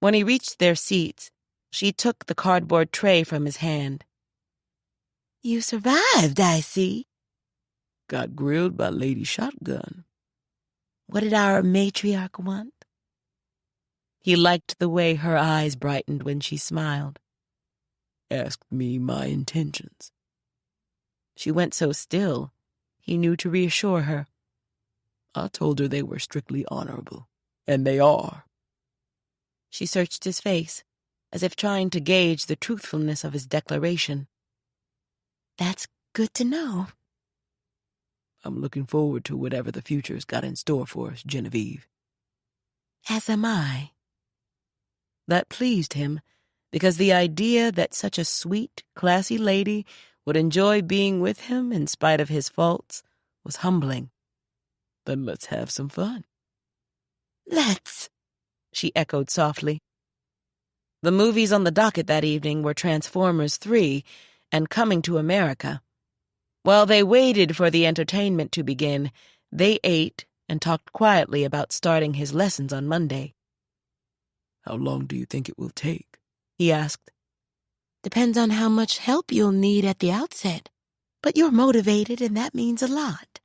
When he reached their seats, she took the cardboard tray from his hand. You survived, I see. Got grilled by Lady Shotgun. What did our matriarch want? He liked the way her eyes brightened when she smiled. Asked me my intentions. She went so still, he knew to reassure her. I told her they were strictly honorable, and they are. She searched his face, as if trying to gauge the truthfulness of his declaration. That's good to know. I'm looking forward to whatever the future's got in store for us, Genevieve. As am I. That pleased him, because the idea that such a sweet, classy lady would enjoy being with him in spite of his faults was humbling. Then let's have some fun. Let's, she echoed softly. The movies on the docket that evening were Transformers 3 and Coming to America. While they waited for the entertainment to begin, they ate and talked quietly about starting his lessons on Monday. How long do you think it will take? He asked. Depends on how much help you'll need at the outset. But you're motivated, and that means a lot.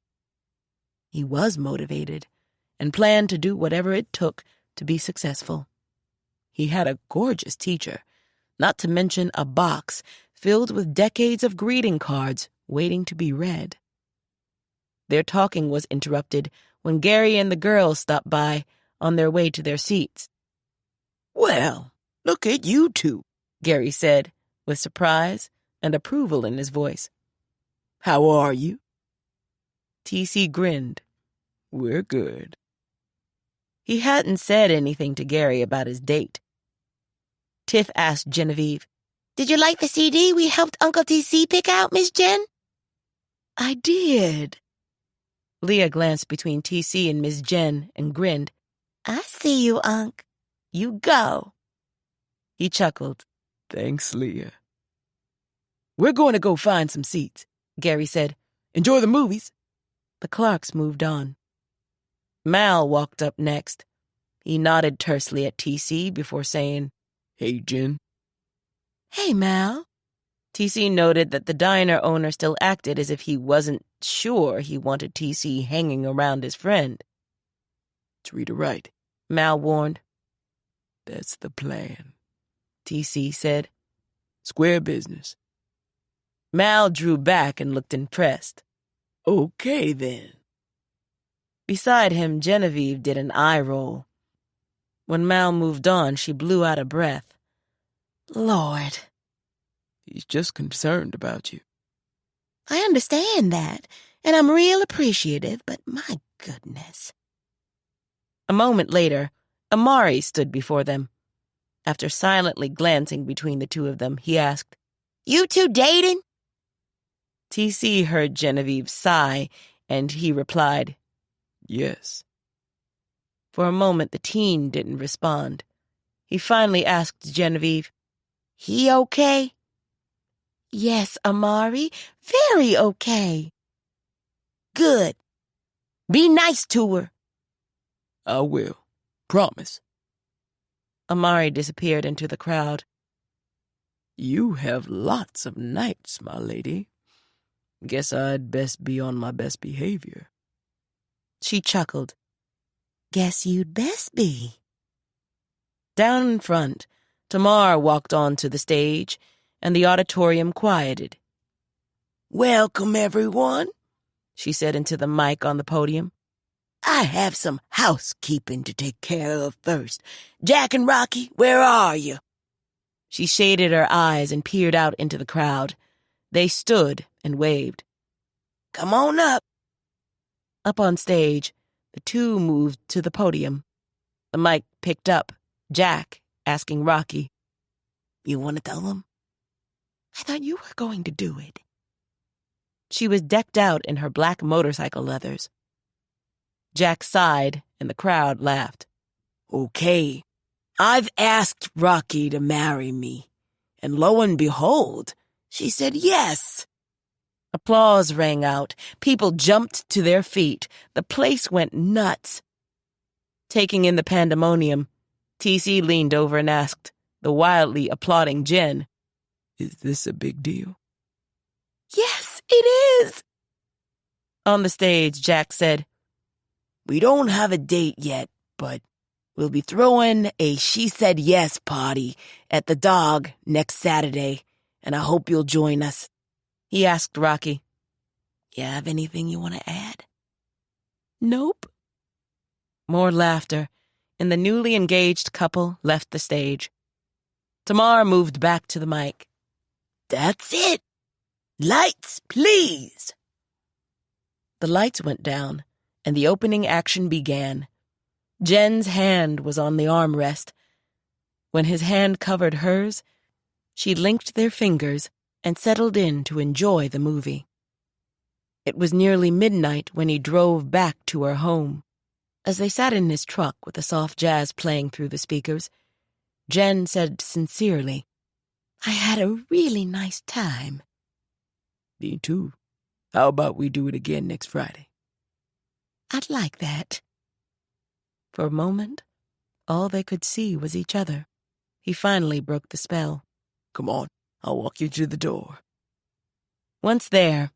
He was motivated and planned to do whatever it took to be successful. He had a gorgeous teacher, not to mention a box filled with decades of greeting cards waiting to be read. Their talking was interrupted when Gary and the girls stopped by on their way to their seats. Well, look at you two, Gary said, with surprise and approval in his voice. How are you? TC grinned. We're good. He hadn't said anything to Gary about his date. Tiff asked Genevieve, Did you like the CD we helped Uncle TC pick out, Miss Jen? I did. Leah glanced between TC and Miss Jen and grinned. I see you, Unc. You go. He chuckled. Thanks, Leah. We're going to go find some seats, Gary said. Enjoy the movies. The Clarks moved on. Mal walked up next. He nodded tersely at TC before saying, Hey, Jen. Hey, Mal. TC noted that the diner owner still acted as if he wasn't sure he wanted TC hanging around his friend. Treat her right, Mal warned. That's the plan, TC said. Square business. Mal drew back and looked impressed. Okay, then. Beside him, Genevieve did an eye roll. When Mal moved on, she blew out a breath. Lord. He's just concerned about you. I understand that, and I'm real appreciative, but my goodness. A moment later, Amari stood before them. After silently glancing between the two of them, he asked, You two dating? TC heard Genevieve sigh, and he replied, Yes. For a moment, the teen didn't respond. He finally asked Genevieve, He okay? Yes, Amari, very okay. Good. Be nice to her. I will. Promise. Amari disappeared into the crowd. You have lots of nights, my lady. Guess I'd best be on my best behavior. She chuckled. Guess you'd best be. Down in front, Tamar walked onto the stage, and the auditorium quieted. Welcome, everyone, she said into the mic on the podium. I have some housekeeping to take care of first. Jack and Rocky, where are you? She shaded her eyes and peered out into the crowd. They stood and waved. Come on up. Up on stage, the two moved to the podium. The mic picked up Jack asking Rocky, You want to tell them? I thought you were going to do it. She was decked out in her black motorcycle leathers. Jack sighed, and the crowd laughed. Okay, I've asked Rocky to marry me, and lo and behold, she said yes. Applause rang out. People jumped to their feet. The place went nuts. Taking in the pandemonium, TC leaned over and asked the wildly applauding Jen, Is this a big deal? Yes, it is. On the stage, Jack said, We don't have a date yet, but we'll be throwing a She Said Yes party at the Dog next Saturday, and I hope you'll join us. He asked Rocky, You have anything you want to add? Nope, More laughter, and the newly engaged couple left the stage. Tamar moved back to the mic. That's it. Lights, please. The lights went down, and the opening action began. Jen's hand was on the armrest. When his hand covered hers, she linked their fingers and settled in to enjoy the movie. It was nearly midnight when he drove back to her home. As they sat in his truck with the soft jazz playing through the speakers, Jen said sincerely, I had a really nice time. Me too. How about we do it again next Friday? I'd like that. For a moment, all they could see was each other. He finally broke the spell. Come on, I'll walk you to the door. Once there,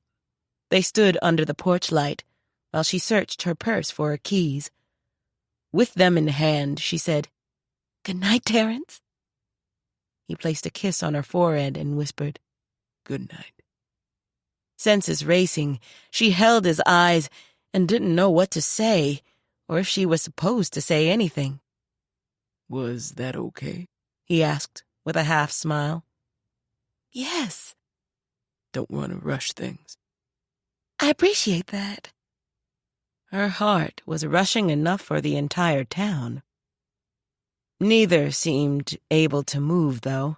they stood under the porch light while she searched her purse for her keys. With them in hand, she said, Good night, Terrence. He placed a kiss on her forehead and whispered, Good night. Senses racing, she held his eyes and didn't know what to say, or if she was supposed to say anything. Was that okay? He asked with a half smile. Yes. Don't want to rush things. I appreciate that. Her heart was rushing enough for the entire town. Neither seemed able to move, though.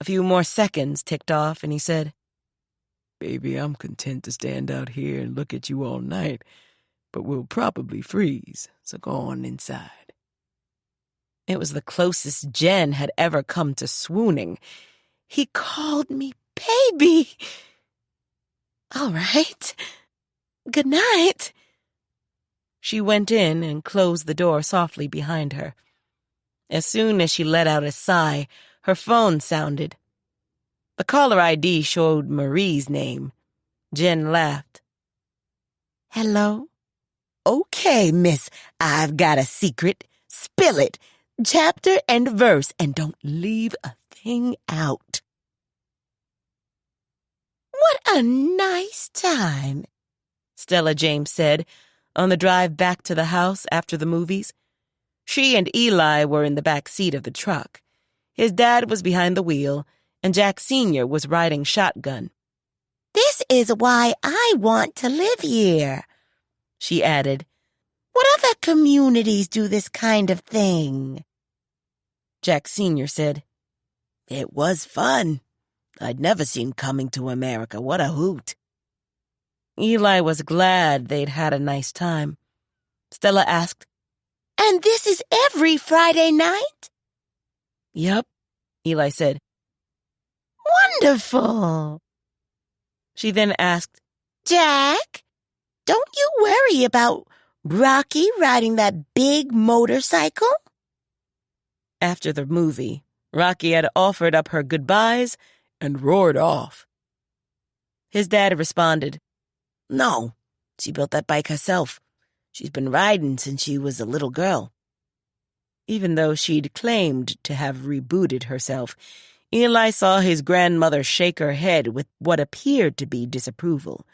A few more seconds ticked off, and he said, Baby, I'm content to stand out here and look at you all night, but we'll probably freeze, so go on inside. It was the closest Jen had ever come to swooning. He called me baby. All right. Good night. She went in and closed the door softly behind her. As soon as she let out a sigh, her phone sounded. The caller ID showed Marie's name. Jen laughed. Hello? Okay, miss, I've got a secret. Spill it. Chapter and verse, and don't leave a thing out. What a nice time, Stella James said on the drive back to the house after the movies. She and Eli were in the back seat of the truck. His dad was behind the wheel, and Jack Sr. was riding shotgun. This is why I want to live here, she added. What other communities do this kind of thing? Jack Sr. said, It was fun. I'd never seen Coming to America. What a hoot. Eli was glad they'd had a nice time. Stella asked, And this is every Friday night? Yep, Eli said. Wonderful. She then asked, Jack, don't you worry about Rocky riding that big motorcycle? After the movie, Rocky had offered up her goodbyes and roared off. His dad responded, No, she built that bike herself. She's been riding since she was a little girl. Even though she'd claimed to have rebooted herself, Eli saw his grandmother shake her head with what appeared to be disapproval.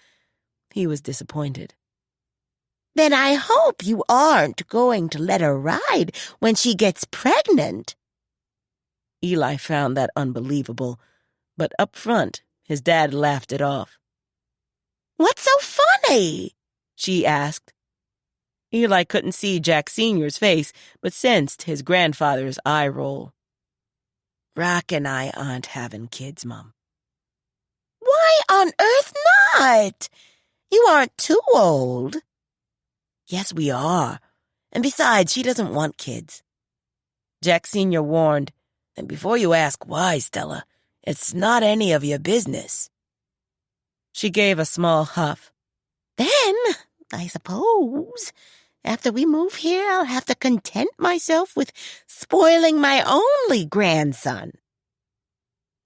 He was disappointed. Then I hope you aren't going to let her ride when she gets pregnant. Eli found that unbelievable, but up front, his dad laughed it off. What's so funny? She asked. Eli couldn't see Jack Sr.'s face, but sensed his grandfather's eye roll. Rock and I aren't having kids, Mom. Why on earth not? You aren't too old. Yes, we are. And besides, she doesn't want kids. Jack Sr. warned, And before you ask why, Stella, it's not any of your business. She gave a small huff. Then, I suppose, after we move here, I'll have to content myself with spoiling my only grandson.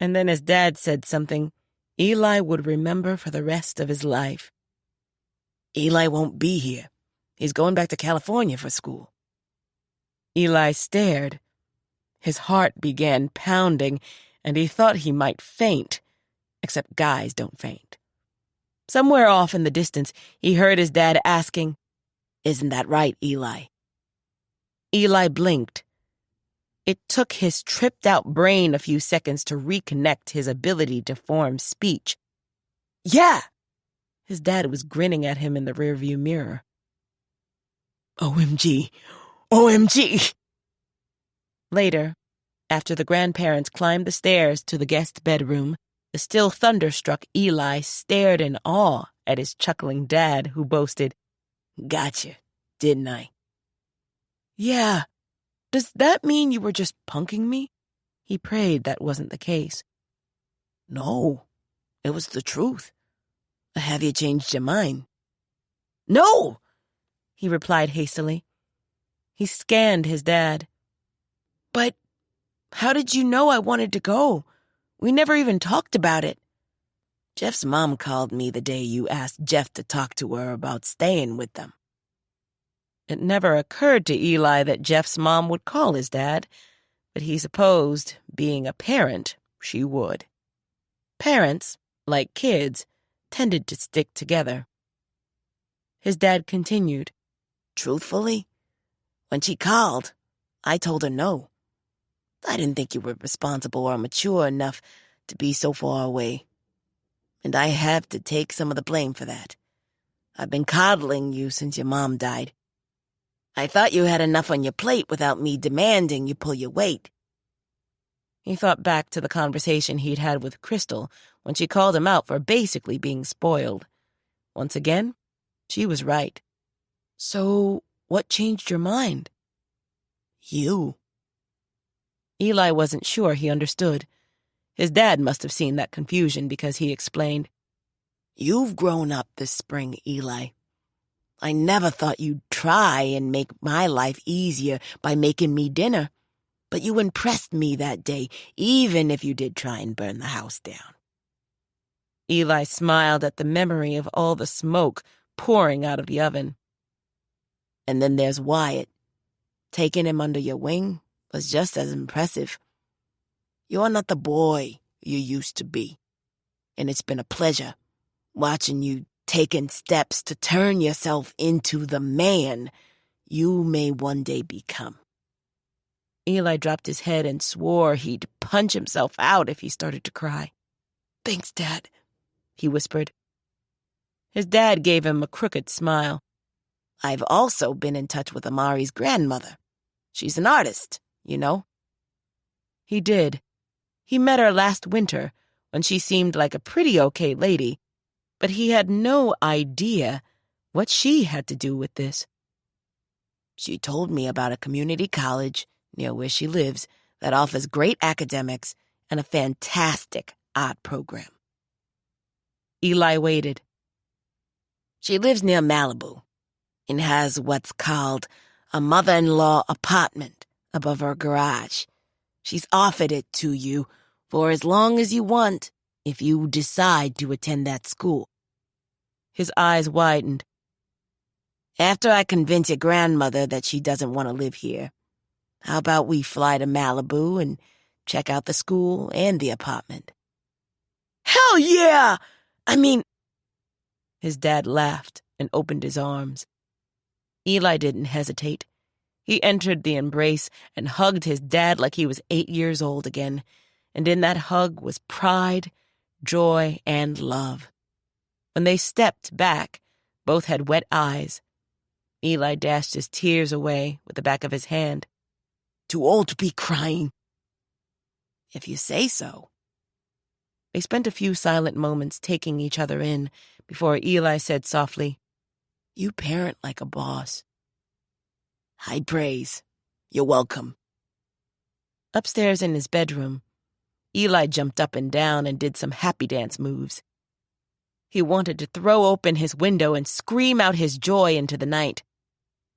And then his dad said something Eli would remember for the rest of his life. Eli won't be here. He's going back to California for school. Eli stared. His heart began pounding, and he thought he might faint, except guys don't faint. Somewhere off in the distance, he heard his dad asking, Isn't that right, Eli? Eli blinked. It took his tripped-out brain a few seconds to reconnect his ability to form speech. Yeah! His dad was grinning at him in the rearview mirror. OMG. OMG! Later, after the grandparents climbed the stairs to the guest bedroom, the still thunderstruck Eli stared in awe at his chuckling dad, who boasted, Gotcha, didn't I? "Yeah. Does that mean you were just punking me?" He prayed that wasn't the case. No, it was the truth. Have you changed your mind? No! He replied hastily. He scanned his dad. But how did you know I wanted to go? We never even talked about it. Jeff's mom called me the day you asked Jeff to talk to her about staying with them. It never occurred to Eli that Jeff's mom would call his dad, but he supposed, being a parent, she would. Parents, like kids, tended to stick together. His dad continued. Truthfully, when she called, I told her no. I didn't think you were responsible or mature enough to be so far away. And I have to take some of the blame for that. I've been coddling you since your mom died. I thought you had enough on your plate without me demanding you pull your weight. He thought back to the conversation he'd had with Crystal when she called him out for basically being spoiled. Once again, she was right. So, what changed your mind? You. Eli wasn't sure he understood. His dad must have seen that confusion because he explained. You've grown up this spring, Eli. I never thought you'd try and make my life easier by making me dinner, but you impressed me that day, even if you did try and burn the house down. Eli smiled at the memory of all the smoke pouring out of the oven. And then there's Wyatt. Taking him under your wing was just as impressive. You're not the boy you used to be, and it's been a pleasure watching you taking steps to turn yourself into the man you may one day become. Eli dropped his head and swore he'd punch himself out if he started to cry. Thanks, Dad, he whispered. His dad gave him a crooked smile. I've also been in touch with Amari's grandmother. She's an artist, you know. He did. He met her last winter when she seemed like a pretty okay lady, but he had no idea what she had to do with this. She told me about a community college near where she lives that offers great academics and a fantastic art program. Eli waited. She lives near Malibu and has what's called a mother-in-law apartment above her garage. She's offered it to you for as long as you want if you decide to attend that school. His eyes widened. After I convince your grandmother that she doesn't want to live here, how about we fly to Malibu and check out the school and the apartment? Hell yeah! His dad laughed and opened his arms. Eli didn't hesitate. He entered the embrace and hugged his dad like he was 8 years old again, and in that hug was pride, joy, and love. When they stepped back, both had wet eyes. Eli dashed his tears away with the back of his hand. Too old to be crying. If you say so. They spent a few silent moments taking each other in before Eli said softly, You parent like a boss. High praise. You're welcome. Upstairs in his bedroom, Eli jumped up and down and did some happy dance moves. He wanted to throw open his window and scream out his joy into the night.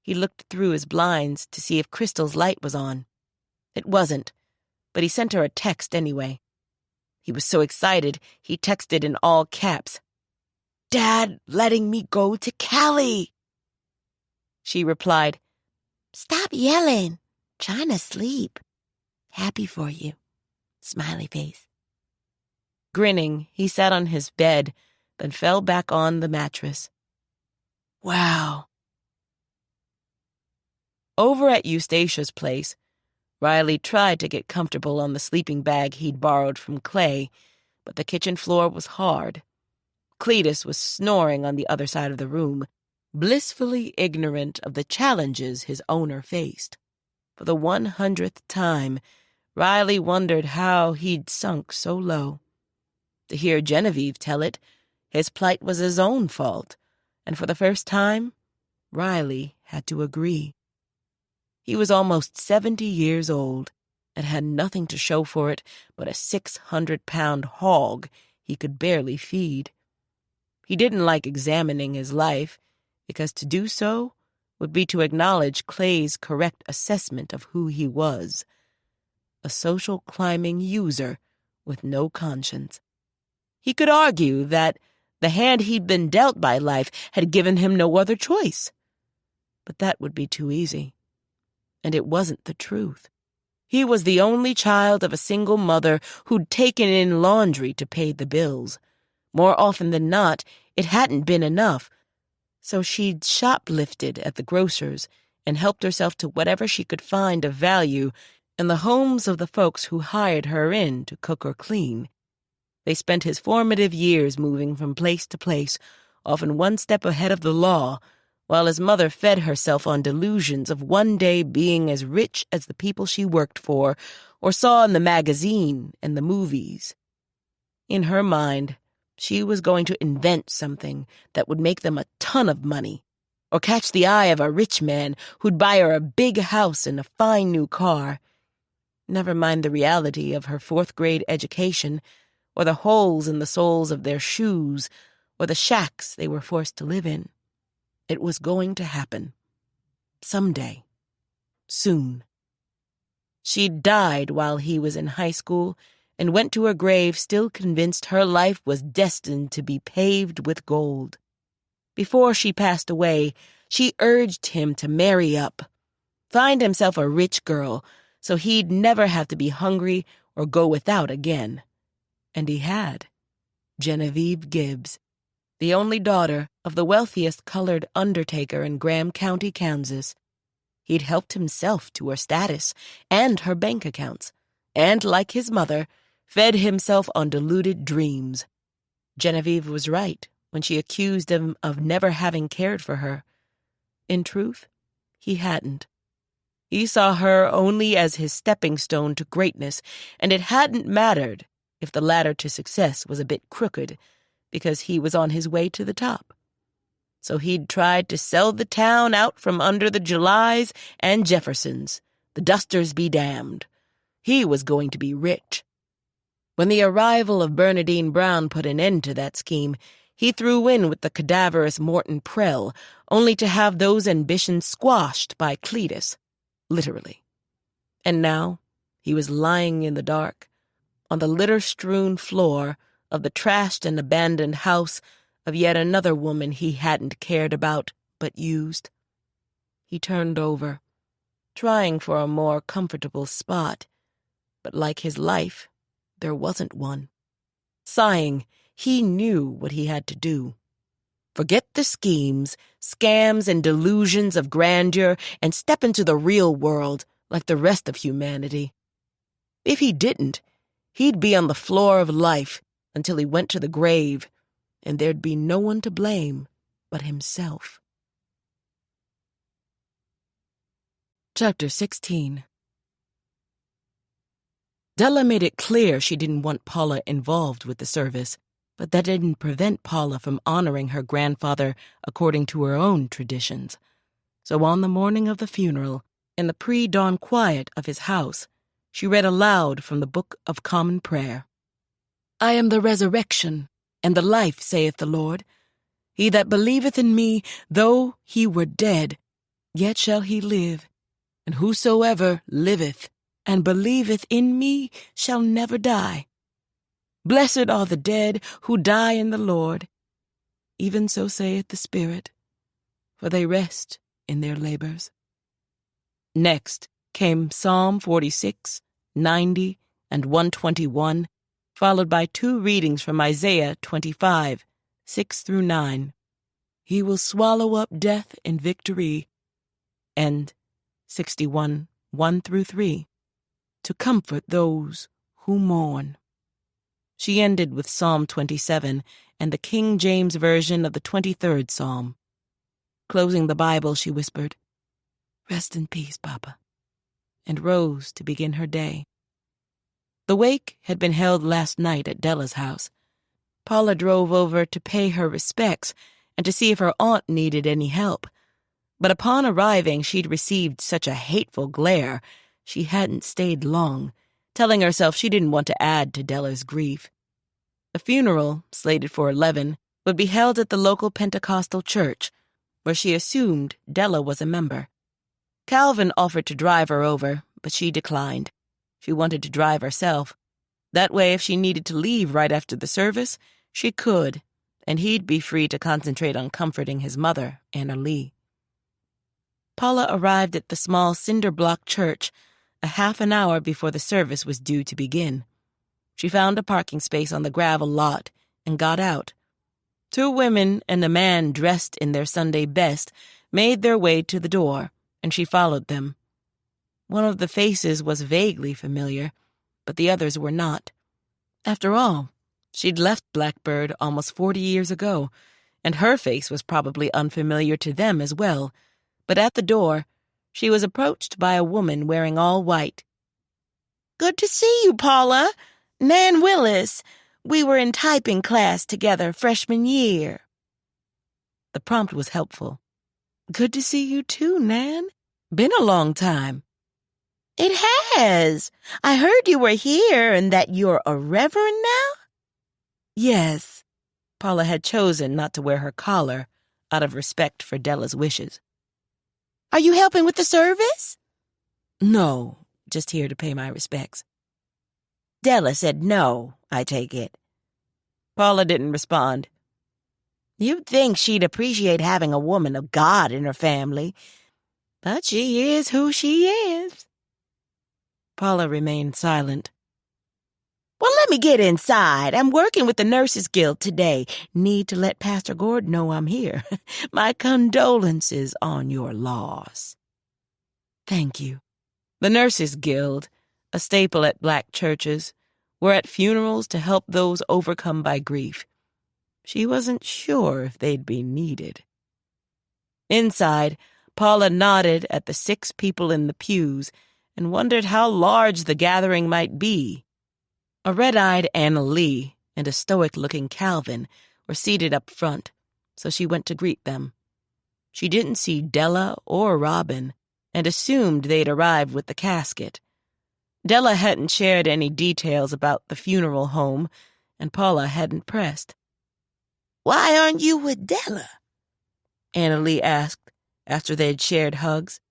He looked through his blinds to see if Crystal's light was on. It wasn't, but he sent her a text anyway. He was so excited, he texted in all caps, Dad letting me go to Cali. She replied, Stop yelling. Trying to sleep. Happy for you. Smiley face. Grinning, he sat on his bed, then fell back on the mattress. Wow. Over at Eustatia's place, Riley tried to get comfortable on the sleeping bag he'd borrowed from Clay, but the kitchen floor was hard. Cletus was snoring on the other side of the room, blissfully ignorant of the challenges his owner faced. For the 100th time, Riley wondered how he'd sunk so low. To hear Genevieve tell it, his plight was his own fault, and for the first time, Riley had to agree. He was almost 70 years old and had nothing to show for it but a 600-pound hog he could barely feed. He didn't like examining his life, because to do so would be to acknowledge Clay's correct assessment of who he was. A social climbing user with no conscience. He could argue that the hand he'd been dealt by life had given him no other choice. But that would be too easy. And it wasn't the truth. He was the only child of a single mother who'd taken in laundry to pay the bills. More often than not, it hadn't been enough, so she'd shoplifted at the grocer's and helped herself to whatever she could find of value in the homes of the folks who hired her in to cook or clean. They spent his formative years moving from place to place, often one step ahead of the law, while his mother fed herself on delusions of one day being as rich as the people she worked for or saw in the magazine and the movies. In her mind, she was going to invent something that would make them a ton of money, or catch the eye of a rich man who'd buy her a big house and a fine new car. Never mind the reality of her 4th-grade education, or the holes in the soles of their shoes, or the shacks they were forced to live in. It was going to happen. Someday. Soon. She'd died while he was in high school and went to her grave still convinced her life was destined to be paved with gold. Before she passed away, she urged him to marry up, find himself a rich girl so he'd never have to be hungry or go without again. And he had. Genevieve Gibbs, the only daughter of the wealthiest colored undertaker in Graham County, Kansas. He'd helped himself to her status and her bank accounts, and, like his mother, fed himself on deluded dreams. Genevieve was right when she accused him of never having cared for her. In truth, he hadn't. He saw her only as his stepping stone to greatness, and it hadn't mattered if the ladder to success was a bit crooked, because he was on his way to the top. So he'd tried to sell the town out from under the Julys and Jeffersons. The Dusters be damned. He was going to be rich. When the arrival of Bernadine Brown put an end to that scheme, he threw in with the cadaverous Morton Prell, only to have those ambitions squashed by Cletus, literally. And now he was lying in the dark, on the litter-strewn floor of the trashed and abandoned house of yet another woman he hadn't cared about but used. He turned over, trying for a more comfortable spot, but like his life, there wasn't one. Sighing, he knew what he had to do. Forget the schemes, scams, and delusions of grandeur and step into the real world like the rest of humanity. If he didn't, he'd be on the floor of life until he went to the grave, and there'd be no one to blame but himself. Chapter 16. Della made it clear she didn't want Paula involved with the service, but that didn't prevent Paula from honoring her grandfather according to her own traditions. So on the morning of the funeral, in the pre-dawn quiet of his house, she read aloud from the Book of Common Prayer. I am the resurrection and the life, saith the Lord. He that believeth in me, though he were dead, yet shall he live. And whosoever liveth and believeth in me shall never die. Blessed are the dead who die in the Lord. Even so saith the Spirit, for they rest in their labors. Next came Psalm 46, 90, and 121, followed by 2 readings from Isaiah 25, 6 through 9. He will swallow up death in victory, and 61, 1-3, to comfort those who mourn. She ended with Psalm 27 and the King James Version of the 23rd Psalm. Closing the Bible, she whispered, "Rest in peace, Papa," and rose to begin her day. The wake had been held last night at Della's house. Paula drove over to pay her respects and to see if her aunt needed any help. But upon arriving, she'd received such a hateful glare she hadn't stayed long, telling herself she didn't want to add to Della's grief. The funeral, slated for 11, would be held at the local Pentecostal church, where she assumed Della was a member. Calvin offered to drive her over, but she declined. She wanted to drive herself. That way, if she needed to leave right after the service, she could, and he'd be free to concentrate on comforting his mother, Anna Lee. Paula arrived at the small cinder-block church a half an hour before the service was due to begin. She found a parking space on the gravel lot and got out. 2 women and a man dressed in their Sunday best made their way to the door, and she followed them. One of the faces was vaguely familiar, but the others were not. After all, she'd left Blackbird almost 40 years ago, and her face was probably unfamiliar to them as well. But at the door, she was approached by a woman wearing all white. "Good to see you, Paula. Nan Willis. We were in typing class together freshman year." The prompt was helpful. "Good to see you too, Nan. Been a long time." "It has. I heard you were here and that you're a reverend now?" "Yes." Paula had chosen not to wear her collar out of respect for Della's wishes. "Are you helping with the service?" "No, just here to pay my respects." Della said no, I take it. Paula didn't respond. You'd think she'd appreciate having a woman of God in her family, but she is who she is. Paula remained silent. "Well, let me get inside. I'm working with the Nurses Guild today. Need to let Pastor Gordon know I'm here. My condolences on your loss." "Thank you." The Nurses Guild, a staple at black churches, were at funerals to help those overcome by grief. She wasn't sure if they'd be needed. Inside, Paula nodded at the 6 people in the pews and wondered how large the gathering might be. A red-eyed Anna Lee and a stoic-looking Calvin were seated up front, so she went to greet them. She didn't see Della or Robin and assumed they'd arrived with the casket. Della hadn't shared any details about the funeral home, and Paula hadn't pressed. "Why aren't you with Della?" Anna Lee asked after they'd shared hugs.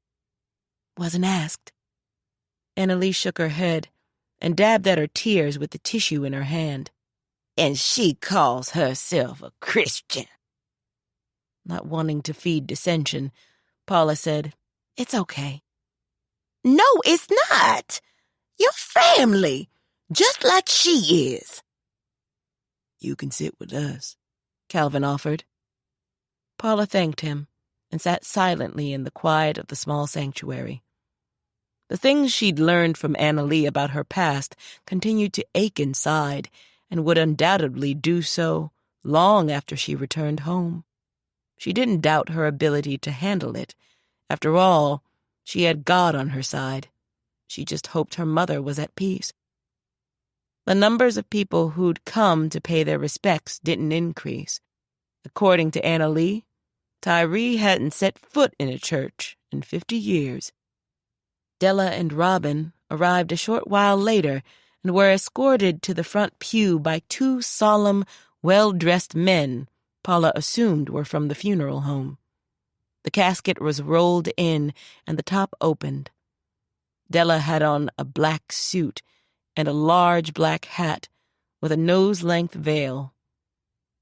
"Wasn't asked." Anna Lee shook her head and dabbed at her tears with the tissue in her hand. "And she calls herself a Christian." Not wanting to feed dissension, Paula said, "It's okay." "No, it's not. You're family, just like she is." "You can sit with us," Calvin offered. Paula thanked him and sat silently in the quiet of the small sanctuary. The things she'd learned from Anna Lee about her past continued to ache inside and would undoubtedly do so long after she returned home. She didn't doubt her ability to handle it. After all, she had God on her side. She just hoped her mother was at peace. The numbers of people who'd come to pay their respects didn't increase. According to Anna Lee, Tyree hadn't set foot in a church in 50 years. Della and Robin arrived a short while later and were escorted to the front pew by 2 solemn, well-dressed men Paula assumed were from the funeral home. The casket was rolled in and the top opened. Della had on a black suit and a large black hat with a nose-length veil.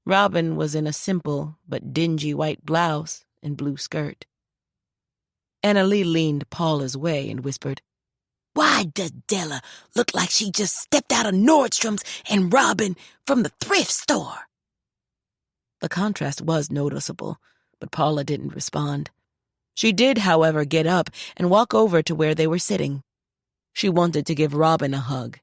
Robin was in a simple but dingy white blouse and blue skirt. Anna Lee leaned Paula's way and whispered, "Why does Della look like she just stepped out of Nordstrom's and Robin from the thrift store?" The contrast was noticeable, but Paula didn't respond. She did, however, get up and walk over to where they were sitting. She wanted to give Robin a hug.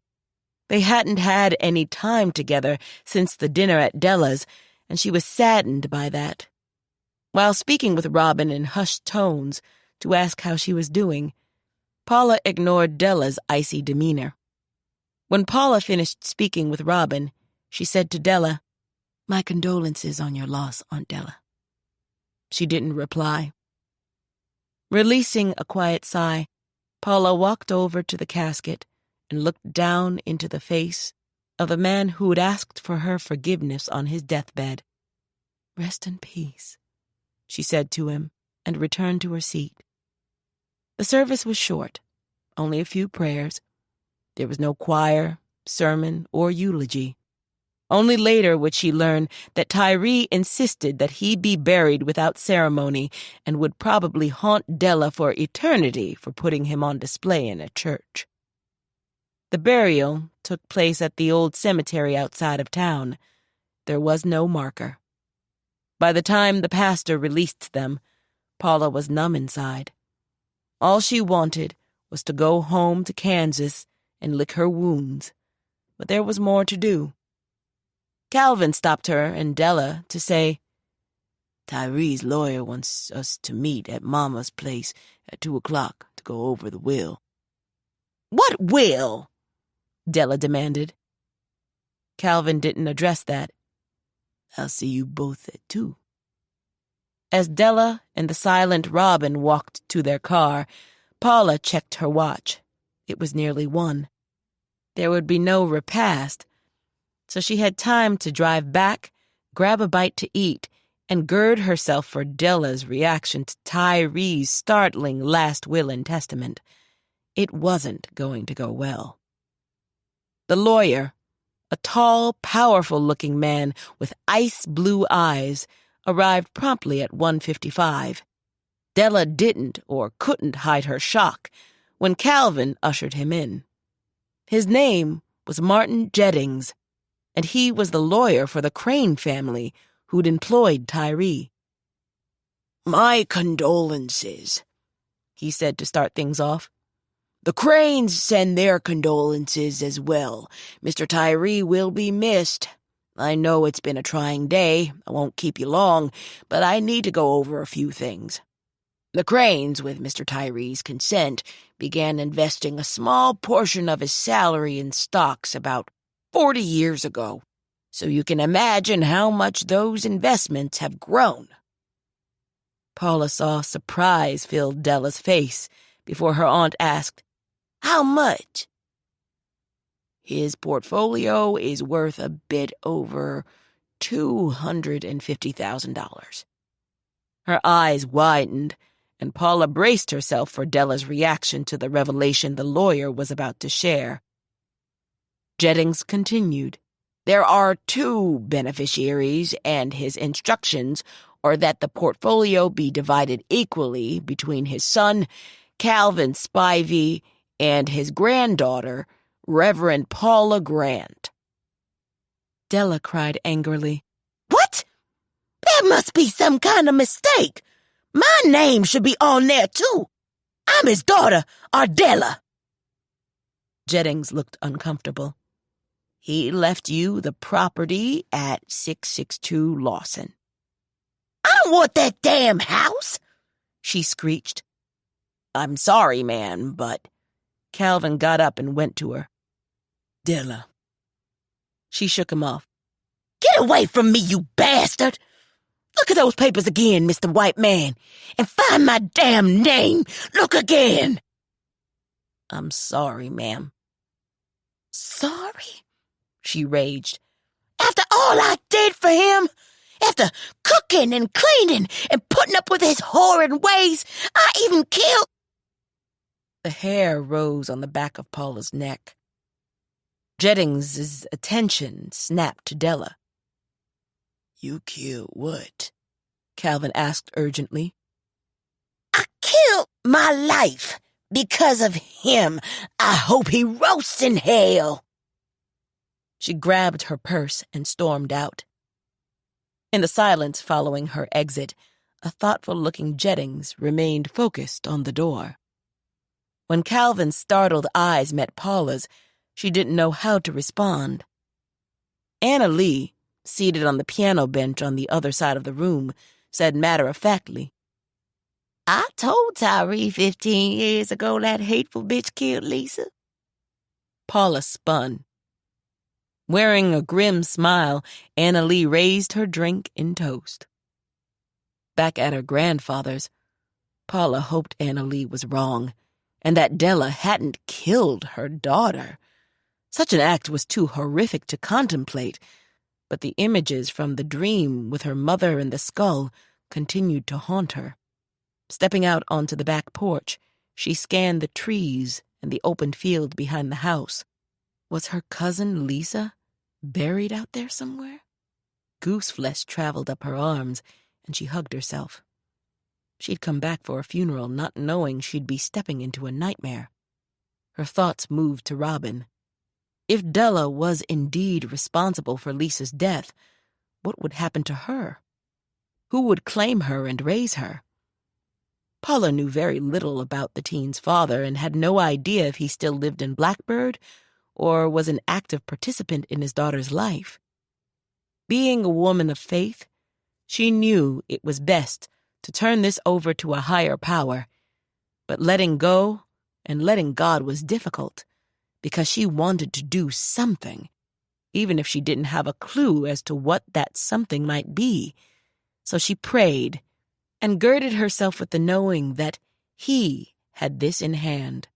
They hadn't had any time together since the dinner at Della's, and she was saddened by that. While speaking with Robin in hushed tones to ask how she was doing, Paula ignored Della's icy demeanor. When Paula finished speaking with Robin, she said to Della, "My condolences on your loss, Aunt Della." She didn't reply. Releasing a quiet sigh, Paula walked over to the casket and looked down into the face of the man who'd asked for her forgiveness on his deathbed. "Rest in peace," she said to him, and returned to her seat. The service was short, only a few prayers. There was no choir, sermon, or eulogy. Only later would she learn that Tyree insisted that he be buried without ceremony and would probably haunt Della for eternity for putting him on display in a church. The burial took place at the old cemetery outside of town. There was no marker. By the time the pastor released them, Paula was numb inside. All she wanted was to go home to Kansas and lick her wounds, but there was more to do. Calvin stopped her and Della to say, "Tyree's lawyer wants us to meet at Mama's place at 2:00 to go over the will." What will? Della demanded. Calvin didn't address that. "I'll see you both at 2. As Della and the silent Robin walked to their car, Paula checked her watch. It was nearly 1. There would be no repast, so she had time to drive back, grab a bite to eat, and gird herself for Della's reaction to Tyree's startling last will and testament. It wasn't going to go well. The lawyer, a tall, powerful-looking man with ice-blue eyes, arrived promptly at 1:55. Della didn't or couldn't hide her shock when Calvin ushered him in. His name was Martin Jenkins, and he was the lawyer for the Crane family who'd employed Tyree. "My condolences," he said to start things off. "The Cranes send their condolences as well. Mr. Tyree will be missed. I know it's been a trying day. I won't keep you long, but I need to go over a few things. The Cranes, with Mr. Tyree's consent, began investing a small portion of his salary in stocks about 40 years ago, so you can imagine how much those investments have grown." Paula saw surprise fill Della's face before her aunt asked, How much? His portfolio is worth a bit over $250,000. Her eyes widened, and Paula braced herself for Della's reaction to the revelation the lawyer was about to share. Jenkins continued, "There are 2 beneficiaries, and his instructions are that the portfolio be divided equally between his son, Calvin Spivey, and his granddaughter, Reverend Paula Grant." Della cried angrily. What? There must be some kind of mistake. My name should be on there, too. I'm his daughter, Ardella. Jenkins looked uncomfortable. "He left you the property at 662 Lawson." I don't want that damn house, she screeched. "I'm sorry, man, but..." Calvin got up and went to her. "Della." She shook him off. Get away from me, you bastard. Look at those papers again, Mr. White Man, and find my damn name. Look again. "I'm sorry, ma'am." Sorry? She raged. After all I did for him? After cooking and cleaning and putting up with his horrid ways, I even killed... The hair rose on the back of Paula's neck. Jenkins's attention snapped to Della. "You killed what?" Calvin asked urgently. I killed my life because of him. I hope he roasts in hell. She grabbed her purse and stormed out. In the silence following her exit, a thoughtful-looking Jenkins remained focused on the door. When Calvin's startled eyes met Paula's, she didn't know how to respond. Anna Lee, seated on the piano bench on the other side of the room, said matter-of-factly, I told Tyree 15 years ago that hateful bitch killed Lisa. Paula spun. Wearing a grim smile, Anna Lee raised her drink in toast. Back at her grandfather's, Paula hoped Anna Lee was wrong, and that Della hadn't killed her daughter. Such an act was too horrific to contemplate, but the images from the dream with her mother and the skull continued to haunt her. Stepping out onto the back porch, she scanned the trees and the open field behind the house. Was her cousin Lisa buried out there somewhere? Goose flesh traveled up her arms, and she hugged herself. She'd come back for a funeral not knowing she'd be stepping into a nightmare. Her thoughts moved to Robin. If Della was indeed responsible for Lisa's death, what would happen to her? Who would claim her and raise her? Paula knew very little about the teen's father and had no idea if he still lived in Blackbird or was an active participant in his daughter's life. Being a woman of faith, she knew it was best to turn this over to a higher power, but letting go and letting God was difficult because she wanted to do something, even if she didn't have a clue as to what that something might be. So she prayed and girded herself with the knowing that he had this in hand.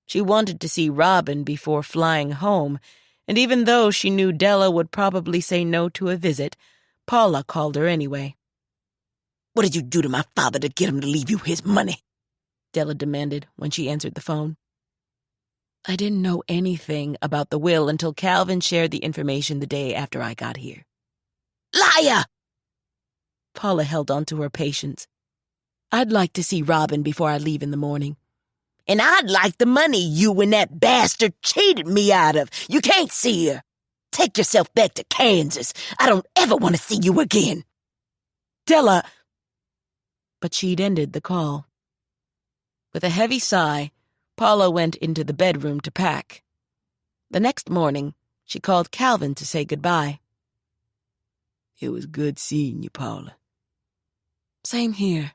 She wanted to see Robin before flying home, and even though she knew Della would probably say no to a visit, Paula called her anyway. What did you do to my father to get him to leave you his money? Della demanded when she answered the phone. I didn't know anything about the will until Calvin shared the information the day after I got here. Liar! Paula held on to her patience. I'd like to see Robin before I leave in the morning. And I'd like the money you and that bastard cheated me out of. You can't see her. Take yourself back to Kansas. I don't ever want to see you again. Della! But she'd ended the call. With a heavy sigh, Paula went into the bedroom to pack. The next morning, she called Calvin to say goodbye. It was good seeing you, Paula. Same here.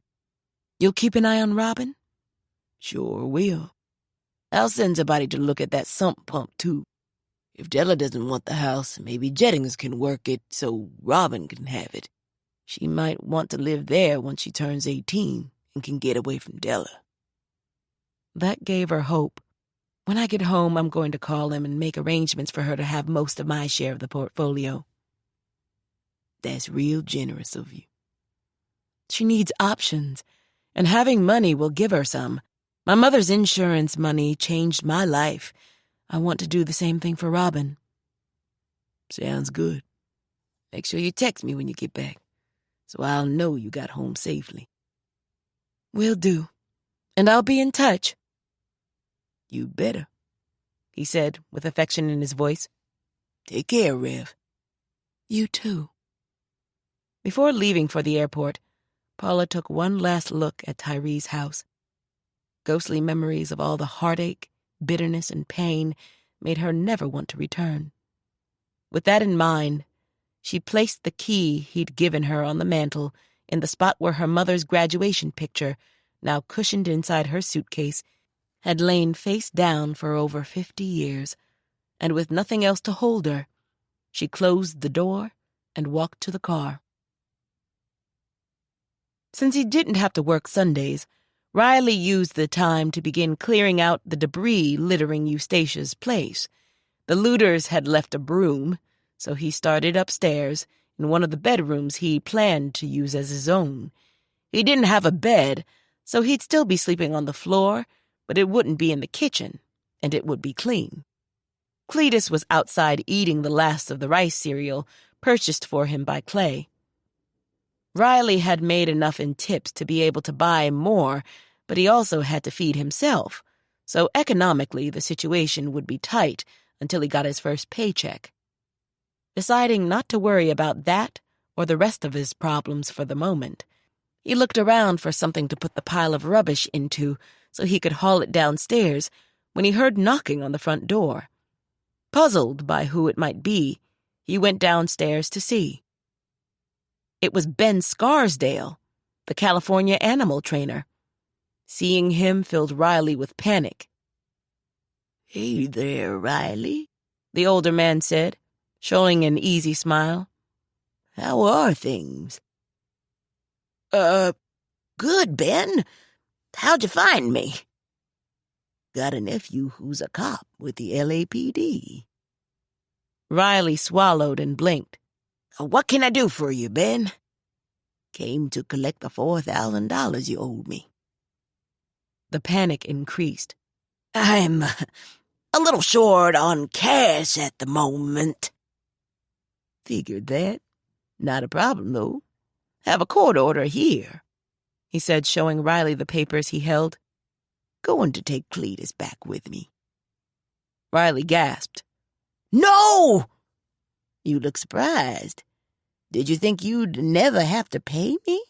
You'll keep an eye on Robin? Sure will. I'll send somebody to look at that sump pump, too. If Della doesn't want the house, maybe Jenkins can work it so Robin can have it. She might want to live there once she turns 18 and can get away from Della. That gave her hope. When I get home, I'm going to call him and make arrangements for her to have most of my share of the portfolio. That's real generous of you. She needs options, and having money will give her some. My mother's insurance money changed my life. I want to do the same thing for Robin. Sounds good. Make sure you text me when you get back, so I'll know you got home safely. Will do. And I'll be in touch. You better, he said with affection in his voice. Take care, Rev. You too. Before leaving for the airport, Paula took one last look at Tyree's house. Ghostly memories of all the heartache, bitterness, and pain made her never want to return. With that in mind, she placed the key he'd given her on the mantel in the spot where her mother's graduation picture, now cushioned inside her suitcase, had lain face down for over 50 years, and with nothing else to hold her, she closed the door and walked to the car. Since he didn't have to work Sundays, Riley used the time to begin clearing out the debris littering Eustatia's place. The looters had left a broom, so he started upstairs in one of the bedrooms he planned to use as his own. He didn't have a bed, so he'd still be sleeping on the floor, but it wouldn't be in the kitchen, and it would be clean. Cletus was outside eating the last of the rice cereal purchased for him by Clay. Riley had made enough in tips to be able to buy more, but he also had to feed himself, so economically the situation would be tight until he got his first paycheck. Deciding not to worry about that or the rest of his problems for the moment, He looked around for something to put the pile of rubbish into so he could haul it downstairs when he heard knocking on the front door. Puzzled by who it might be, he went downstairs to see. It was Ben Scarsdale, the California animal trainer. Seeing him filled Riley with panic. "Hey there, Riley," the older man said, showing an easy smile. "How are things?" Good, Ben. How'd you find me?" "Got a nephew who's a cop with the LAPD." Riley swallowed and blinked. What can I do for you, Ben? "Came to collect the $4,000 you owed me." The panic increased. I'm a little short on cash at the moment. "Figured that. Not a problem, though. Have a court order here," he said, showing Riley the papers he held. "Going to take Cletus back with me." Riley gasped. No! "You look surprised. Did you think you'd never have to pay me?"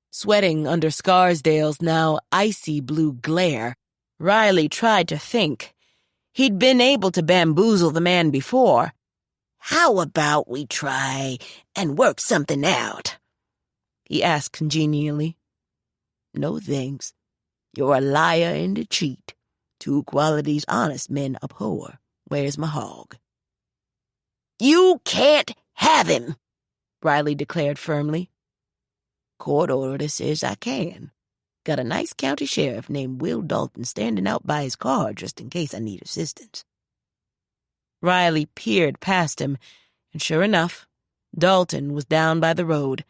Sweating under Scarsdale's now icy blue glare, Riley tried to think. He'd been able to bamboozle the man before. How about we try and work something out? He asked congenially. "No thanks. You're a liar and a cheat. Two qualities honest men abhor. Where's my hog?" You can't have him, Riley declared firmly. "Court order says I can. Got a nice county sheriff named Will Dalton standing out by his car just in case I need assistance." Riley peered past him, and sure enough, Dalton was down by the road.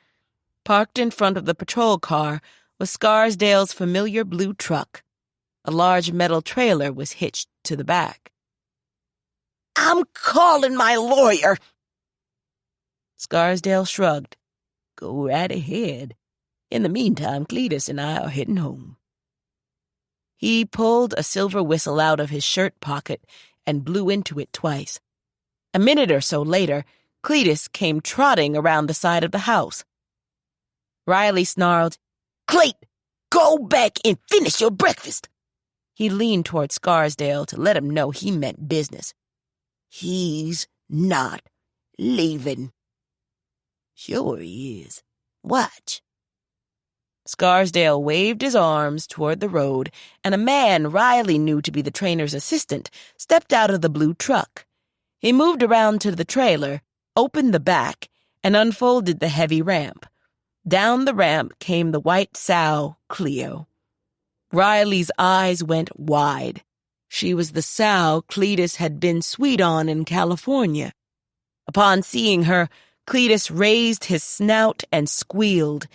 Parked in front of the patrol car was Scarsdale's familiar blue truck. A large metal trailer was hitched to the back. I'm calling my lawyer. Scarsdale shrugged. "Go right ahead. In the meantime, Cletus and I are heading home." He pulled a silver whistle out of his shirt pocket and blew into it twice. A minute or so later, Cletus came trotting around the side of the house. Riley snarled, Clete, go back and finish your breakfast. He leaned toward Scarsdale to let him know he meant business. He's not leaving. "Sure he is. Watch. Scarsdale waved his arms toward the road, and a man Riley knew to be the trainer's assistant stepped out of the blue truck. He moved around to the trailer, opened the back, and unfolded the heavy ramp. Down the ramp came the white sow, Cleo. Riley's eyes went wide. She was the sow Cletus had been sweet on in California. Upon seeing her, Cletus raised his snout and squealed.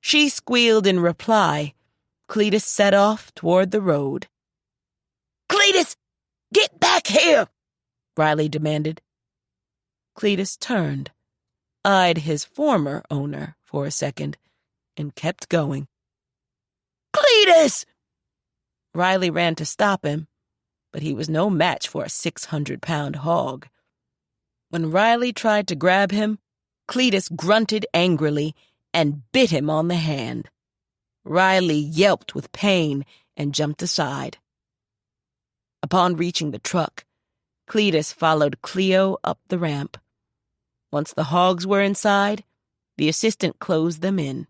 She squealed in reply. Cletus set off toward the road. Cletus, get back here, Riley demanded. Cletus turned, eyed his former owner for a second, and kept going. Cletus! Riley ran to stop him, but he was no match for a 600-pound hog. When Riley tried to grab him, Cletus grunted angrily and bit him on the hand. Riley yelped with pain and jumped aside. Upon reaching the truck, Cletus followed Cleo up the ramp. Once the hogs were inside, the assistant closed them in.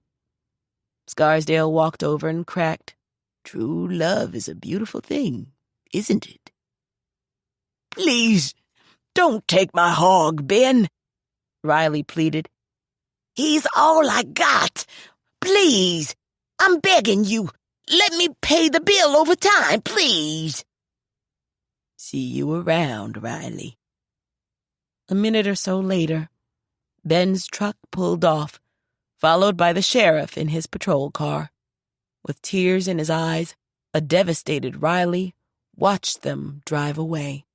Scarsdale walked over and cracked, "True love is a beautiful thing, isn't it?" Please, don't take my hog, Ben, Riley pleaded. He's all I got. Please, I'm begging you. Let me pay the bill over time, please. "See you around, Riley." A minute or so later, Ben's truck pulled off, followed by the sheriff in his patrol car. With tears in his eyes, a devastated Riley watched them drive away.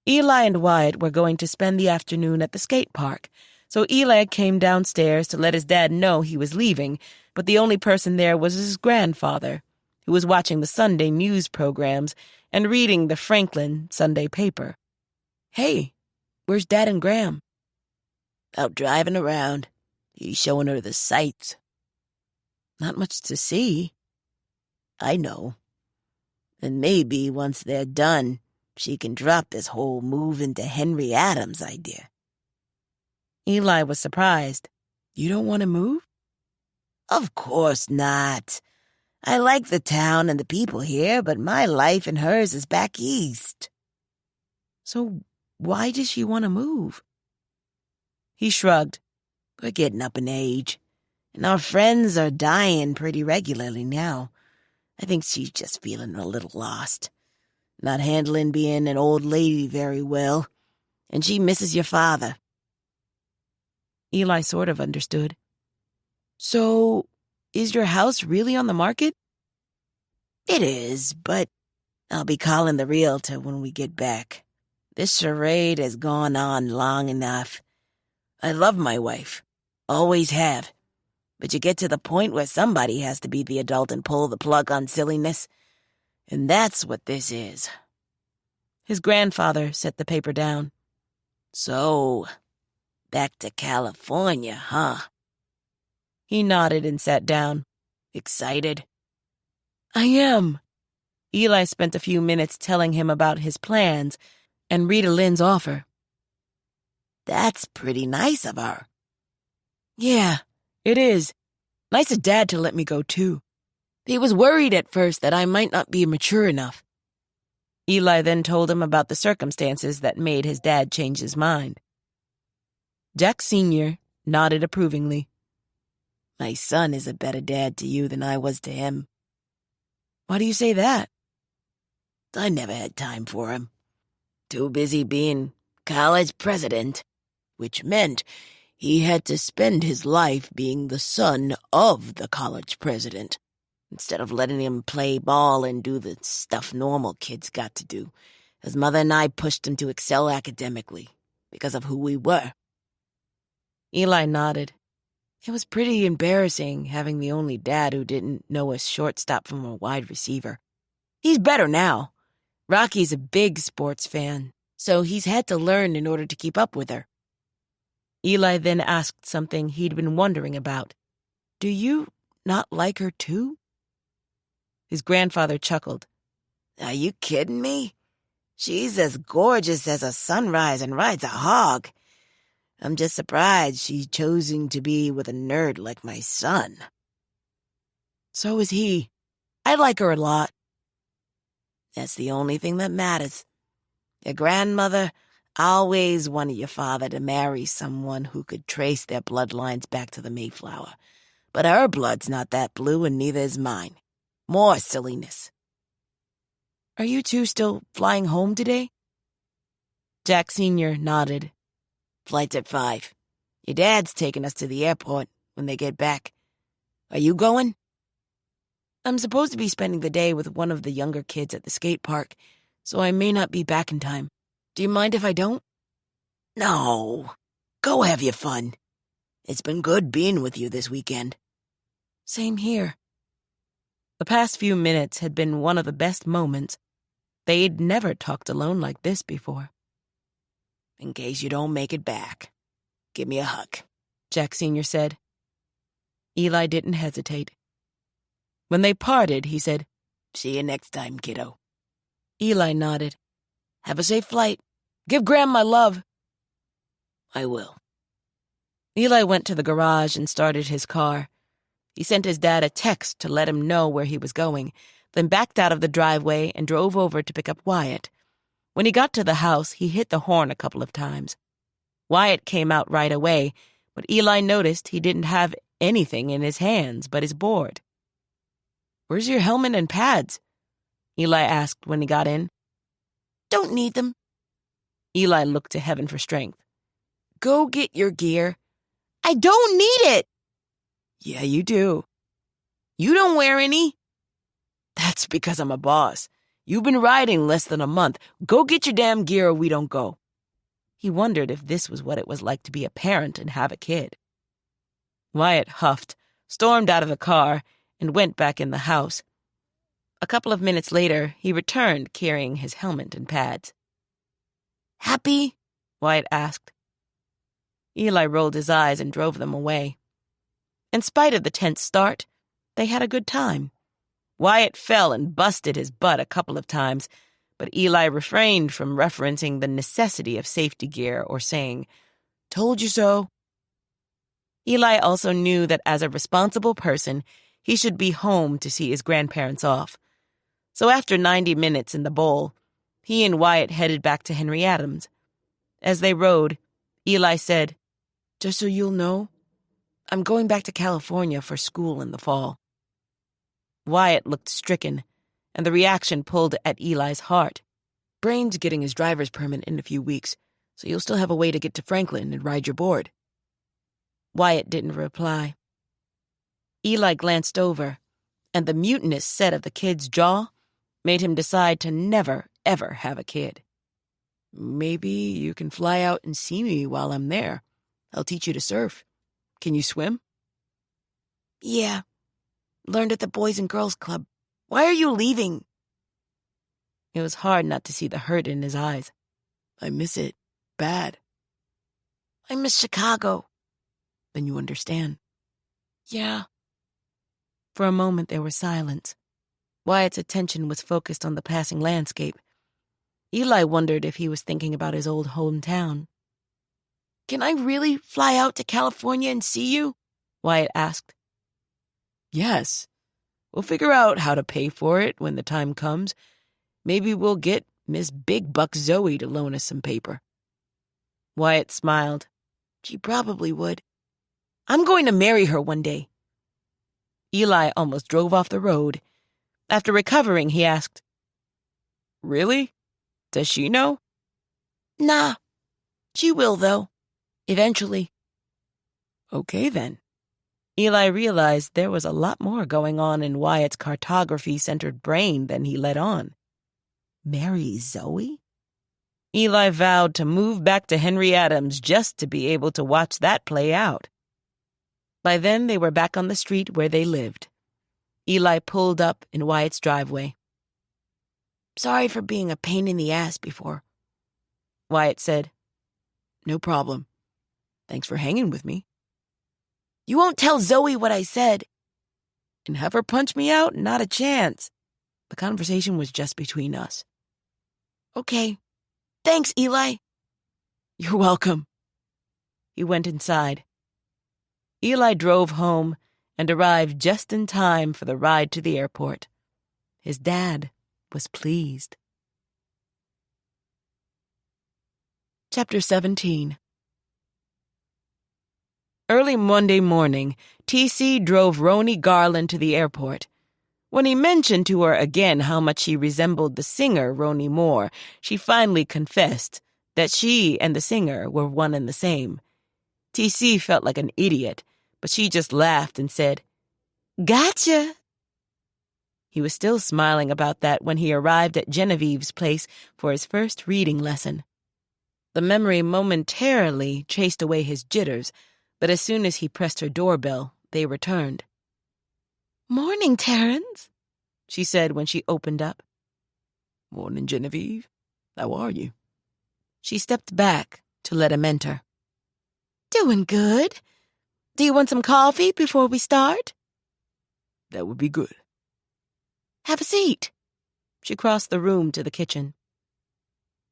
Eli and Wyatt were going to spend the afternoon at the skate park, so Eli came downstairs to let his dad know he was leaving, but the only person there was his grandfather, who was watching the Sunday news programs and reading the Franklin Sunday paper. "Hey, where's Dad and Graham?" "Out driving around. He's showing her the sights. Not much to see. I know. And maybe once they're done, she can drop this whole move into Henry Adams idea. Eli was surprised. You don't want to move? Of course not. I like the town and the people here, but my life and hers is back east. So why does she want to move? He shrugged. We're getting up in age, and our friends are dying pretty regularly now. I think she's just feeling a little lost. Not handling being an old lady very well, and she misses your father. Eli sort of understood. So, is your house really on the market? It is, but I'll be calling the realtor when we get back. This charade has gone on long enough. I love my wife. Always have. But you get to the point where somebody has to be the adult and pull the plug on silliness. And that's what this is. His grandfather set the paper down. So, back to California, huh? He nodded and sat down. Excited? I am. Eli spent a few minutes telling him about his plans and Rita Lynn's offer. That's pretty nice of her. Yeah, it is. Nice of Dad to let me go, too. He was worried at first that I might not be mature enough. Eli then told him about the circumstances that made his dad change his mind. Jack Sr. nodded approvingly. My son is a better dad to you than I was to him. Why do you say that? I never had time for him. Too busy being college president, which meant he had to spend his life being the son of the college president, instead of letting him play ball and do the stuff normal kids got to do. His mother and I pushed him to excel academically because of who we were. Eli nodded. It was pretty embarrassing having the only dad who didn't know a shortstop from a wide receiver. He's better now. Rocky's a big sports fan, so he's had to learn in order to keep up with her. Eli then asked something he'd been wondering about. Do you not like her too? His grandfather chuckled. Are you kidding me? She's as gorgeous as a sunrise and rides a hog. I'm just surprised she's choosing to be with a nerd like my son. So is he. I like her a lot. That's the only thing that matters. Your grandmother always wanted your father to marry someone who could trace their bloodlines back to the Mayflower. But her blood's not that blue, and neither is mine. More silliness. Are you two still flying home today? Jack Sr. nodded. Flight's at 5. Your dad's taking us to the airport when they get back. Are you going? I'm supposed to be spending the day with one of the younger kids at the skate park, so I may not be back in time. Do you mind if I don't? No. Go have your fun. It's been good being with you this weekend. Same here. The past few minutes had been one of the best moments. They'd never talked alone like this before. In case you don't make it back, give me a hug, Jack Sr. said. Eli didn't hesitate. When they parted, he said, See you next time, kiddo. Eli nodded. Have a safe flight. Give Gram my love. I will. Eli went to the garage and started his car. He sent his dad a text to let him know where he was going, then backed out of the driveway and drove over to pick up Wyatt. When he got to the house, he hit the horn a couple of times. Wyatt came out right away, but Eli noticed he didn't have anything in his hands but his board. Where's your helmet and pads? Eli asked when he got in. Don't need them. Eli looked to heaven for strength. Go get your gear. I don't need it. Yeah, you do. You don't wear any. That's because I'm a boss. You've been riding less than a month. Go get your damn gear or we don't go. He wondered if this was what it was like to be a parent and have a kid. Wyatt huffed, stormed out of the car, and went back in the house. A couple of minutes later, he returned carrying his helmet and pads. Happy? Wyatt asked. Eli rolled his eyes and drove them away. In spite of the tense start, they had a good time. Wyatt fell and busted his butt a couple of times, but Eli refrained from referencing the necessity of safety gear or saying, "Told you so." Eli also knew that as a responsible person, he should be home to see his grandparents off. So after 90 minutes in the bowl, he and Wyatt headed back to Henry Adams. As they rode, Eli said, "Just so you'll know, I'm going back to California for school in the fall." Wyatt looked stricken, and the reaction pulled at Eli's heart. Brain's getting his driver's permit in a few weeks, so you'll still have a way to get to Franklin and ride your board. Wyatt didn't reply. Eli glanced over, and the mutinous set of the kid's jaw made him decide to never, ever have a kid. Maybe you can fly out and see me while I'm there. I'll teach you to surf. Can you swim? Yeah. Learned at the Boys and Girls Club. Why are you leaving? It was hard not to see the hurt in his eyes. I miss it. Bad. I miss Chicago. Then you understand. Yeah. For a moment there was silence. Wyatt's attention was focused on the passing landscape. Eli wondered if he was thinking about his old hometown. Can I really fly out to California and see you? Wyatt asked. Yes. We'll figure out how to pay for it when the time comes. Maybe we'll get Miss Big Buck Zoe to loan us some paper. Wyatt smiled. She probably would. I'm going to marry her one day. Eli almost drove off the road. After recovering, he asked, Really? Does she know? Nah. She will, though. Eventually. Okay, then. Eli realized there was a lot more going on in Wyatt's cartography-centered brain than he let on. Marry Zoe? Eli vowed to move back to Henry Adams just to be able to watch that play out. By then, they were back on the street where they lived. Eli pulled up in Wyatt's driveway. Sorry for being a pain in the ass before, Wyatt said. No problem. Thanks for hanging with me. You won't tell Zoe what I said. And have her punch me out? Not a chance. The conversation was just between us. Okay. Thanks, Eli. You're welcome. He went inside. Eli drove home and arrived just in time for the ride to the airport. His dad was pleased. Chapter 17. Early Monday morning, T.C. drove Roni Garland to the airport. When he mentioned to her again how much she resembled the singer Roni Moore, she finally confessed that she and the singer were one and the same. T.C. felt like an idiot, but she just laughed and said, "Gotcha." He was still smiling about that when he arrived at Genevieve's place for his first reading lesson. The memory momentarily chased away his jitters, but as soon as he pressed her doorbell, they returned. Morning, Terrence, she said when she opened up. Morning, Genevieve. How are you? She stepped back to let him enter. Doing good. Do you want some coffee before we start? That would be good. Have a seat. She crossed the room to the kitchen.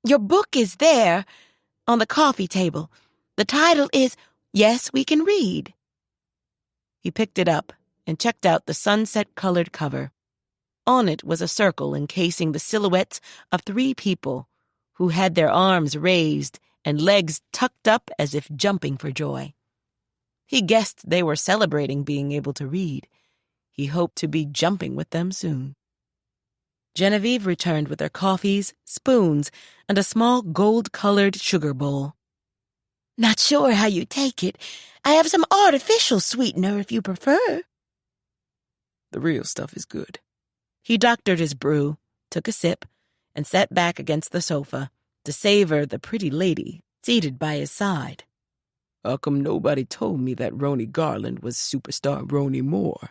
Your book is there, on the coffee table. The title is Yes, We Can Read. He picked it up and checked out the sunset-colored cover. On it was a circle encasing the silhouettes of 3 people who had their arms raised and legs tucked up as if jumping for joy. He guessed they were celebrating being able to read. He hoped to be jumping with them soon. Genevieve returned with her coffees, spoons, and a small gold-colored sugar bowl. Not sure how you take it. I have some artificial sweetener if you prefer. The real stuff is good. He doctored his brew, took a sip, and sat back against the sofa to savor the pretty lady seated by his side. How come nobody told me that Roni Garland was superstar Roni Moore?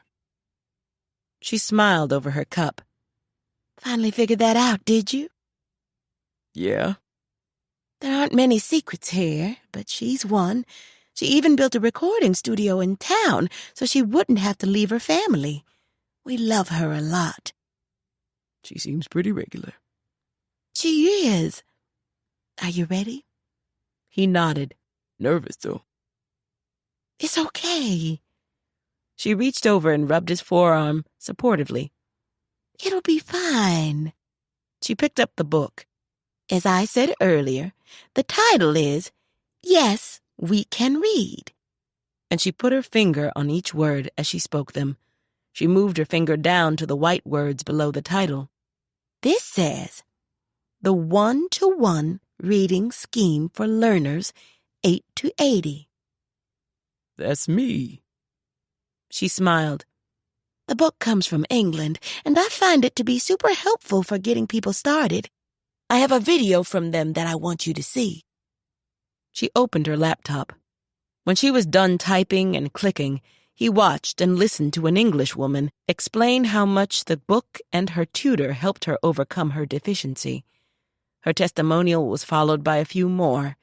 She smiled over her cup. Finally figured that out, did you? Yeah. There aren't many secrets here, but she's one. She even built a recording studio in town so she wouldn't have to leave her family. We love her a lot. She seems pretty regular. She is. Are you ready? He nodded. Nervous, though. It's okay. She reached over and rubbed his forearm supportively. It'll be fine. She picked up the book. As I said earlier, the title is Yes, We Can Read. And she put her finger on each word as she spoke them. She moved her finger down to the white words below the title. This says, The One-to-One Reading Scheme for Learners 8 to 80. That's me. She smiled. The book comes from England, and I find it to be super helpful for getting people started. I have a video from them that I want you to see. She opened her laptop. When she was done typing and clicking, he watched and listened to an Englishwoman explain how much the book and her tutor helped her overcome her deficiency. Her testimonial was followed by a few more.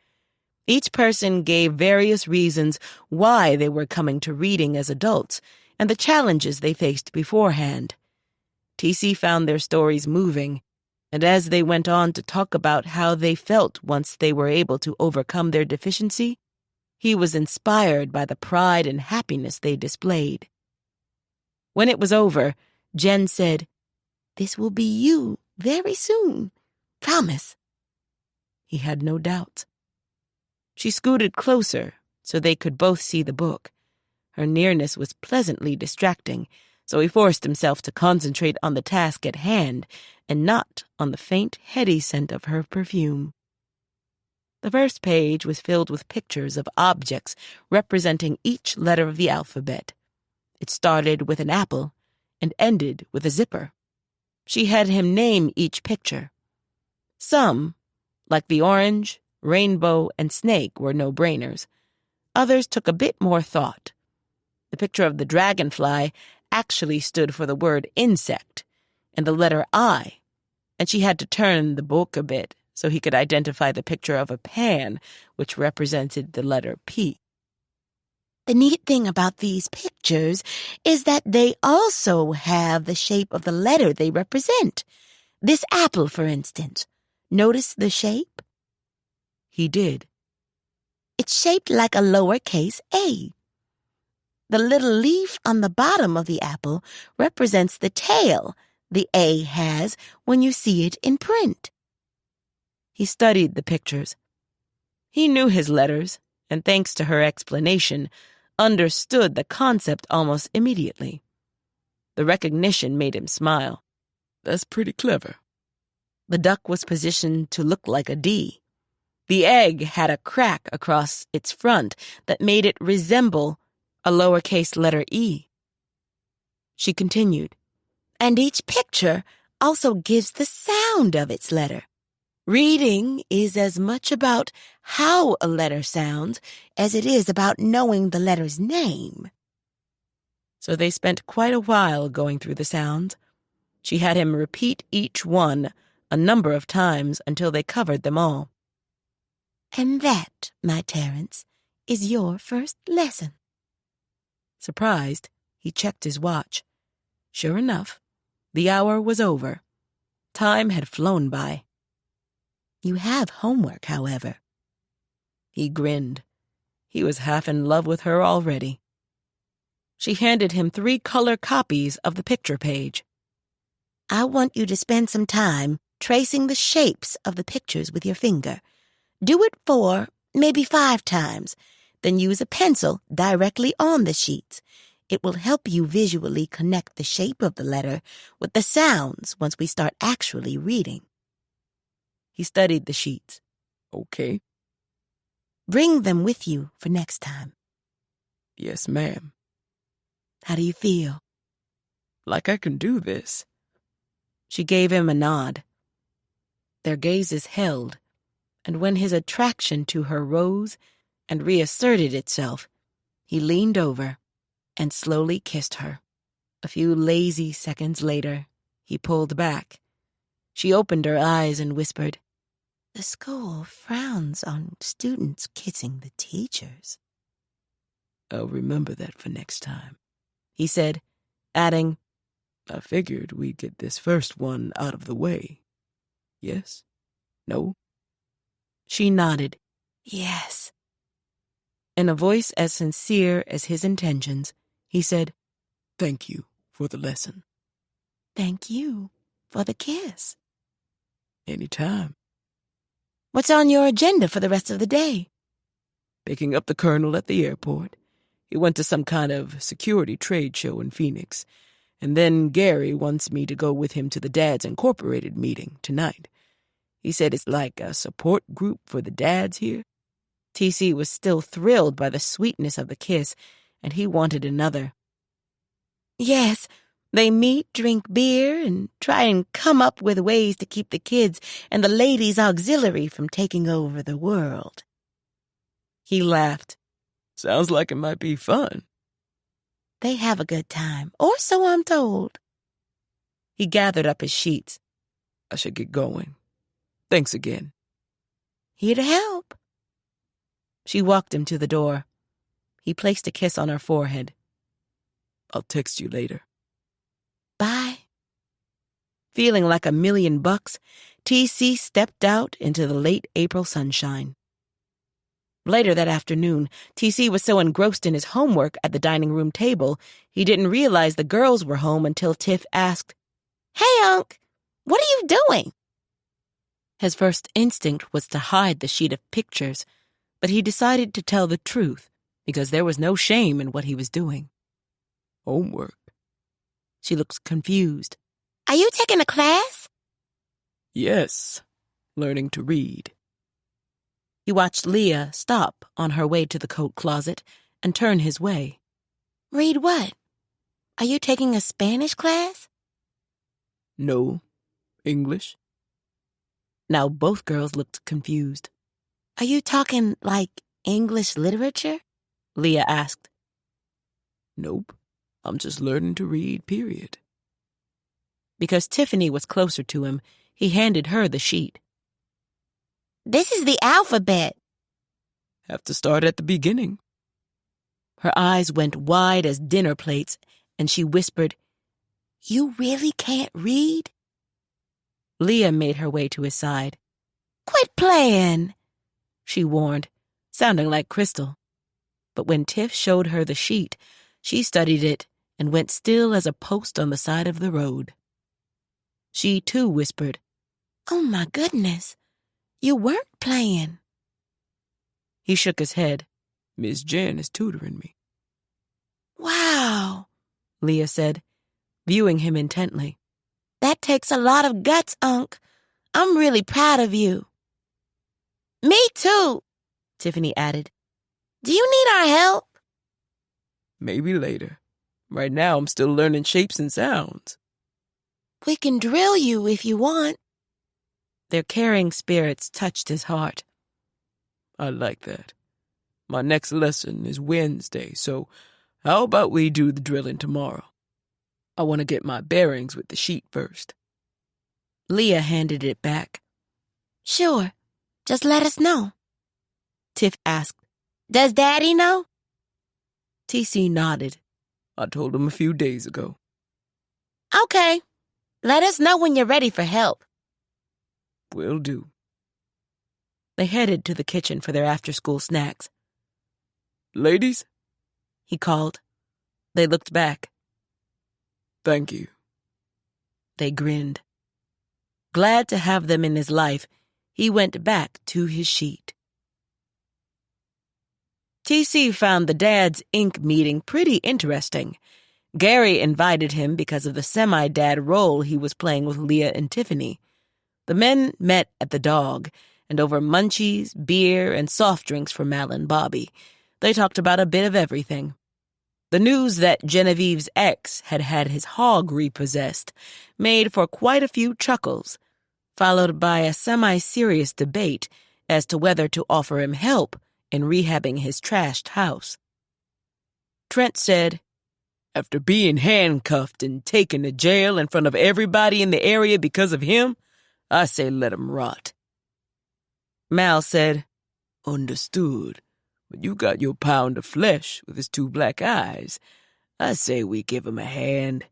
Each person gave various reasons why they were coming to reading as adults and the challenges they faced beforehand. TC found their stories moving, and as they went on to talk about how they felt once they were able to overcome their deficiency, he was inspired by the pride and happiness they displayed. When it was over, Jen said, This will be you very soon. Promise. He had no doubts. She scooted closer so they could both see the book. Her nearness was pleasantly distracting, so he forced himself to concentrate on the task at hand and not on the faint, heady scent of her perfume. The first page was filled with pictures of objects representing each letter of the alphabet. It started with an apple and ended with a zipper. She had him name each picture. Some, like the orange, rainbow, and snake, were no-brainers. Others took a bit more thought. The picture of the dragonfly actually stood for the word insect and the letter I, and she had to turn the book a bit so he could identify the picture of a pan, which represented the letter P. The neat thing about these pictures is that they also have the shape of the letter they represent. This apple, for instance. Notice the shape? He did. It's shaped like a lowercase a. The little leaf on the bottom of the apple represents the tail the A has when you see it in print. He studied the pictures. He knew his letters, and thanks to her explanation, understood the concept almost immediately. The recognition made him smile. That's pretty clever. The duck was positioned to look like a D. The egg had a crack across its front that made it resemble a lowercase letter E. She continued. And each picture also gives the sound of its letter. Reading is as much about how a letter sounds as it is about knowing the letter's name. So they spent quite a while going through the sounds. She had him repeat each one a number of times until they covered them all. And that, my Terence, is your first lesson. Surprised, he checked his watch. Sure enough, the hour was over. Time had flown by. You have homework, however. He grinned. He was half in love with her already. She handed him 3 color copies of the picture page. I want you to spend some time tracing the shapes of the pictures with your finger. Do it 4, maybe 5 times. Then use a pencil directly on the sheets. It will help you visually connect the shape of the letter with the sounds once we start actually reading. He studied the sheets. Okay. Bring them with you for next time. Yes, ma'am. How do you feel? Like I can do this. She gave him a nod. Their gazes held, and when his attraction to her rose and reasserted itself, he leaned over and slowly kissed her. A few lazy seconds later, he pulled back. She opened her eyes and whispered, The school frowns on students kissing the teachers. I'll remember that for next time, he said, adding, I figured we'd get this first one out of the way. Yes? No? She nodded. Yes. In a voice as sincere as his intentions, he said, Thank you for the lesson. Thank you for the kiss. Anytime. What's on your agenda for the rest of the day? Picking up the colonel at the airport. He went to some kind of security trade show in Phoenix. And then Gary wants me to go with him to the Dads Incorporated meeting tonight. He said it's like a support group for the dads here. TC was still thrilled by the sweetness of the kiss, and he wanted another. Yes, they meet, drink beer, and try and come up with ways to keep the kids and the ladies' auxiliary from taking over the world. He laughed. Sounds like it might be fun. They have a good time, or so I'm told. He gathered up his sheets. I should get going. Thanks again. Here to help. She walked him to the door. He placed a kiss on her forehead. I'll text you later. Bye. Feeling like $1,000,000, TC stepped out into the late April sunshine. Later that afternoon, TC was so engrossed in his homework at the dining room table, he didn't realize the girls were home until Tiff asked, Hey, Unc, what are you doing? His first instinct was to hide the sheet of pictures, but he decided to tell the truth because there was no shame in what he was doing. Homework? She looked confused. Are you taking a class? Yes, learning to read. He watched Leah stop on her way to the coat closet and turn his way. Read what? Are you taking a Spanish class? No. English? Now both girls looked confused. Are you talking like English literature? Leah asked. Nope. I'm just learning to read, period. Because Tiffany was closer to him, he handed her the sheet. This is the alphabet. Have to start at the beginning. Her eyes went wide as dinner plates, and she whispered, You really can't read? Leah made her way to his side. Quit playing, she warned, sounding like Crystal. But when Tiff showed her the sheet, she studied it and went still as a post on the side of the road. She, too, whispered, Oh, my goodness. You weren't playing. He shook his head. Miss Jan is tutoring me. Wow, Leah said, viewing him intently. That takes a lot of guts, Unc. I'm really proud of you. Me too, Tiffany added. Do you need our help? Maybe later. Right now I'm still learning shapes and sounds. We can drill you if you want. Their caring spirits touched his heart. I like that. My next lesson is Wednesday, so how about we do the drilling tomorrow? I want to get my bearings with the sheet first. Leah handed it back. Sure. Just let us know. Tiff asked, Does Daddy know? TC nodded. I told him a few days ago. Okay. Let us know when you're ready for help. Will do. They headed to the kitchen for their after-school snacks. Ladies? He called. They looked back. Thank you. They grinned. Glad to have them in his life, he went back to his sheet. TC found the Dad's Inc. meeting pretty interesting. Gary invited him because of the semi-dad role he was playing with Leah and Tiffany. The men met at the Dog, and over munchies, beer, and soft drinks for Mal and Bobby, they talked about a bit of everything. The news that Genevieve's ex had had his hog repossessed made for quite a few chuckles, followed by a semi-serious debate as to whether to offer him help in rehabbing his trashed house. Trent said, After being handcuffed and taken to jail in front of everybody in the area because of him, I say let him rot. Mal said, Understood. but you got your pound of flesh with his 2 black eyes. I say we give him a hand.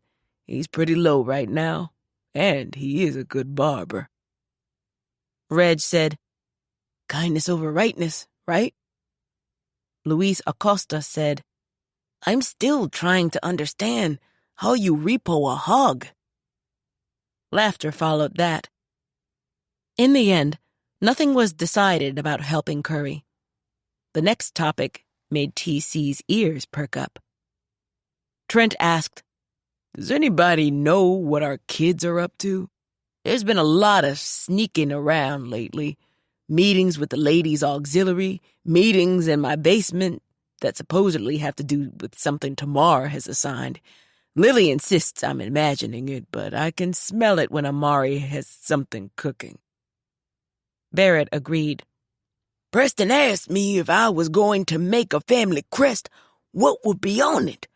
He's pretty low right now, and he is a good barber." Reg said, Kindness over rightness, right? Luis Acosta said, I'm still trying to understand how you repo a hog. Laughter followed that. In the end, nothing was decided about helping Curry. The next topic made TC's ears perk up. Trent asked, "Does anybody know what our kids are up to? There's been a lot of sneaking around lately. Meetings with the ladies' auxiliary, meetings in my basement that supposedly have to do with something Tamar has assigned. Lily insists I'm imagining it, but I can smell it when Amari has something cooking." Barrett agreed. Preston asked me if I was going to make a family crest, what would be on it.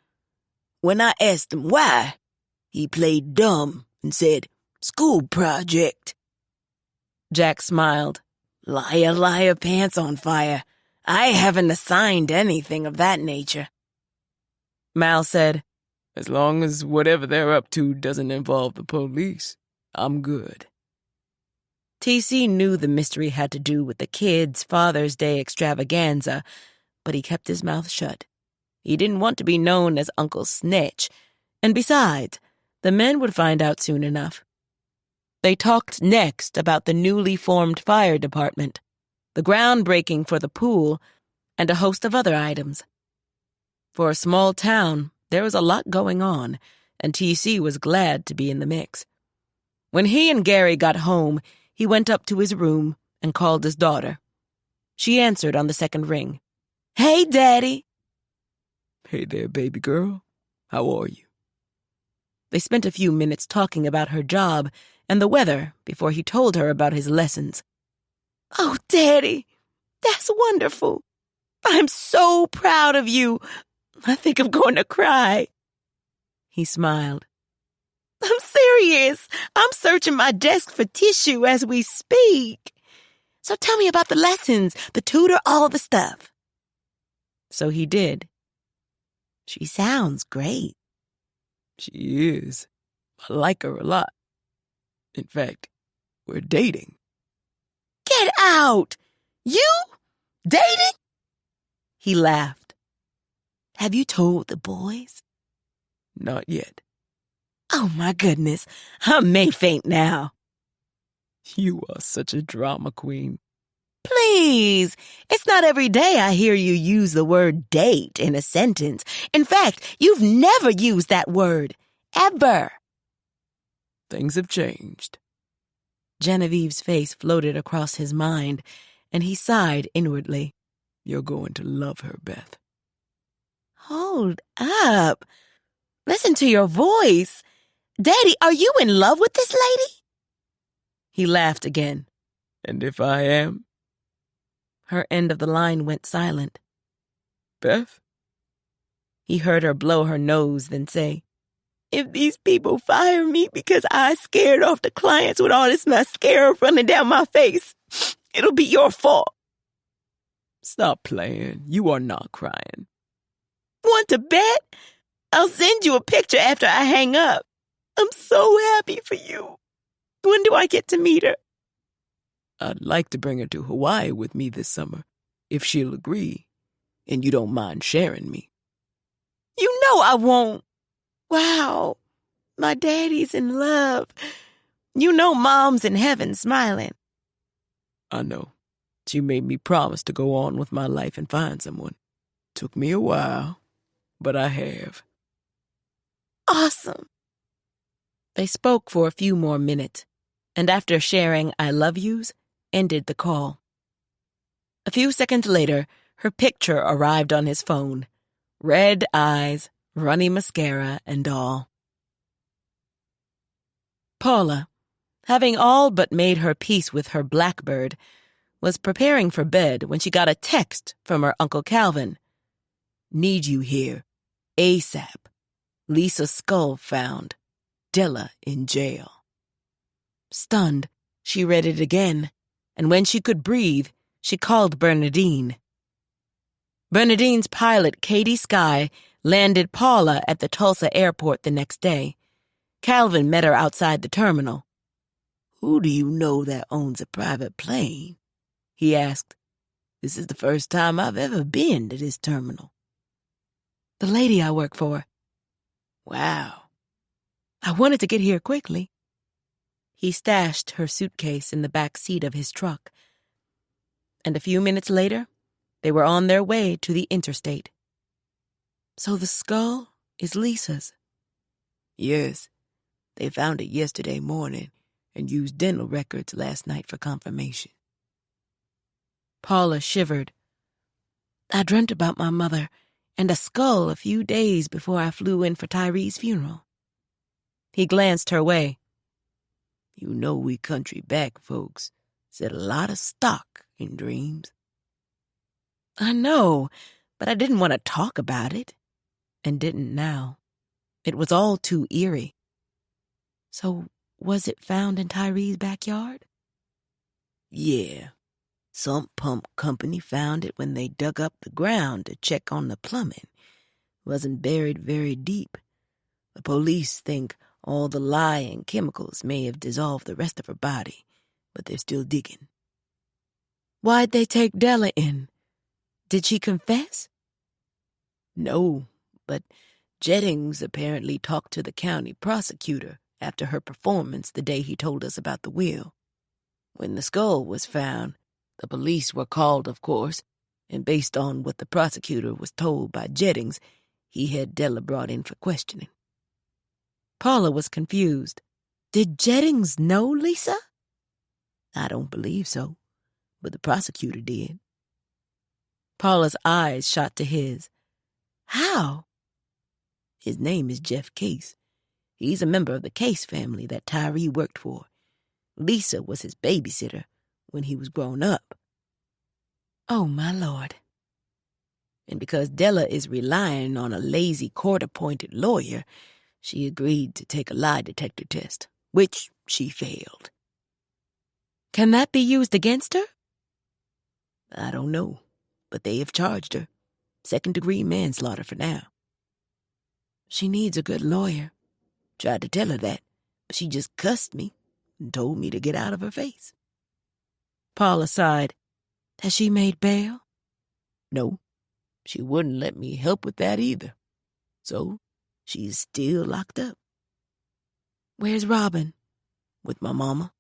When I asked him why, he played dumb and said, "School project." Jack smiled. Liar, liar, pants on fire. I haven't assigned anything of that nature. Mal said, "As long as whatever they're up to doesn't involve the police, I'm good." TC knew the mystery had to do with the kids' Father's Day extravaganza, but he kept his mouth shut. He didn't want to be known as Uncle Snitch, and besides, the men would find out soon enough. They talked next about the newly formed fire department, the groundbreaking for the pool, and a host of other items. For a small town, there was a lot going on, and TC was glad to be in the mix. When he and Gary got home, he went up to his room and called his daughter. She answered on the second ring. "Hey, Daddy." "Hey there, baby girl. How are you?" They spent a few minutes talking about her job and the weather before he told her about his lessons. "Oh, Daddy, that's wonderful. I'm so proud of you. I think I'm going to cry." He smiled. "I'm serious. I'm searching my desk for tissue as we speak. So tell me about the lessons, the tutor, all the stuff." So he did. "She sounds great." "She is. I like her a lot. In fact, we're dating." "Get out! You? Dating?" He laughed. "Have you told the boys?" "Not yet." "Oh, my goodness. I'm made faint now." "You are such a drama queen." "Please, it's not every day I hear you use the word date in a sentence. In fact, you've never used that word. Ever." "Things have changed." Genevieve's face floated across his mind, and he sighed inwardly. "You're going to love her, Beth." Hold up. Listen to your voice. Daddy, are you in love with this lady? He laughed again. "And if I am?" Her end of the line went silent. "Beth?" He heard her blow her nose, then say, "If these people fire me because I scared off the clients with all this mascara running down my face, it'll be your fault." "Stop playing. You are not crying." "Want to bet? I'll send you a picture after I hang up. I'm so happy for you. When do I get to meet her?" "I'd like to bring her to Hawaii with me this summer, if she'll agree, and you don't mind sharing me." "You know I won't." "Wow, my daddy's in love. You know Mom's in heaven smiling." "I know. She made me promise to go on with my life and find someone. Took me a while, but I have." "Awesome." They spoke for a few more minutes, and after sharing I love yous, ended the call. A few seconds later, her picture arrived on his phone. Red eyes, runny mascara, and all. Paula, having all but made her peace with her blackbird, was preparing for bed when she got a text from her Uncle Calvin. "Need you here. ASAP. Lisa's skull found. Della in jail." Stunned, she read it again, and when she could breathe, she called Bernadine. Bernadine's pilot, Katie Skye, landed Paula at the Tulsa airport the next day. Calvin met her outside the terminal. "Who do you know that owns a private plane?" he asked. "This is the first time I've ever been to this terminal." "The lady I work for." "Wow." "I wanted to get here quickly." He stashed her suitcase in the back seat of his truck, and a few minutes later, they were on their way to the interstate. "So the skull is Lisa's?" "Yes. They found it yesterday morning and used dental records last night for confirmation." Paula shivered. "I dreamt about my mother and a skull a few days before I flew in for Tyree's funeral." He glanced her way. "You know we country back folks set a lot of stock in dreams." "I know, but I didn't want to talk about it, and didn't now. It was all too eerie." "So was it found in Tyree's backyard?" "Yeah. Some pump company found it when they dug up the ground to check on the plumbing. Wasn't buried very deep. The police think all the lye and chemicals may have dissolved the rest of her body, but they're still digging." "Why'd they take Della in? Did she confess?" "No, but Jenkins apparently talked to the county prosecutor after her performance the day he told us about the will. When the skull was found, the police were called, of course, and based on what the prosecutor was told by Jenkins, he had Della brought in for questioning." Paula was confused. "Did Jenkins know Lisa?" "I don't believe so, but the prosecutor did." Paula's eyes shot to his. "How?" "His name is Jeff Case. He's a member of the Case family that Tyree worked for. Lisa was his babysitter when he was growing up." "Oh, my Lord." And because Della is relying on a lazy court-appointed lawyer, she agreed to take a lie detector test, which she failed. "Can that be used against her?" "I don't know, but they have charged her. 2nd-degree manslaughter for now." "She needs a good lawyer." Tried to tell her that, but she just cussed me and told me to get out of her face. Paula sighed. "Has she made bail?" "No, she wouldn't let me help with that either. So she's still locked up." "Where's Robin?" "With my mama."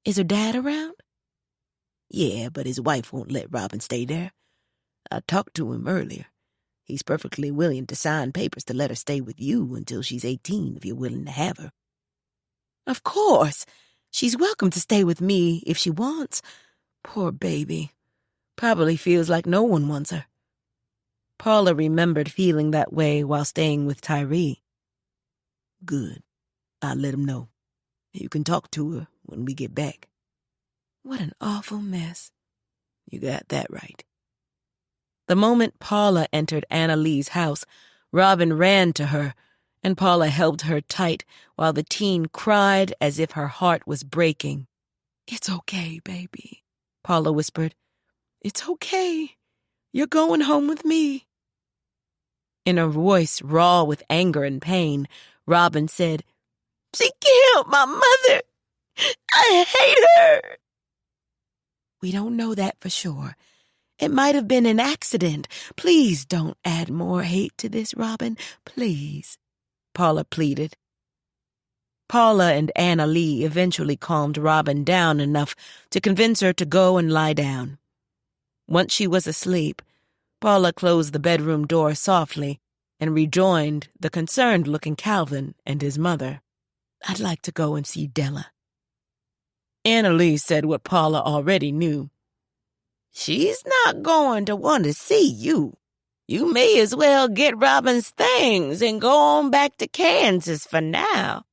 "Is her dad around?" "Yeah, but his wife won't let Robin stay there. I talked to him earlier. He's perfectly willing to sign papers to let her stay with you until she's 18 if you're willing to have her." "Of course. She's welcome to stay with me if she wants. Poor baby. Probably feels like no one wants her." Paula remembered feeling that way while staying with Tyree. "Good. I'll let him know. You can talk to her when we get back." "What an awful mess." "You got that right." The moment Paula entered Anna Lee's house, Robin ran to her, and Paula held her tight while the teen cried as if her heart was breaking. "It's okay, baby," Paula whispered. "It's okay. You're going home with me." In a voice raw with anger and pain, Robin said, "She killed my mother. I hate her." "We don't know that for sure. It might have been an accident. Please don't add more hate to this, Robin. Please," Paula pleaded. Paula and Anna Lee eventually calmed Robin down enough to convince her to go and lie down. Once she was asleep, Paula closed the bedroom door softly and rejoined the concerned-looking Calvin and his mother. "I'd like to go and see Della." Anna Lee said what Paula already knew. "She's not going to want to see you. You may as well get Robin's things and go on back to Kansas for now.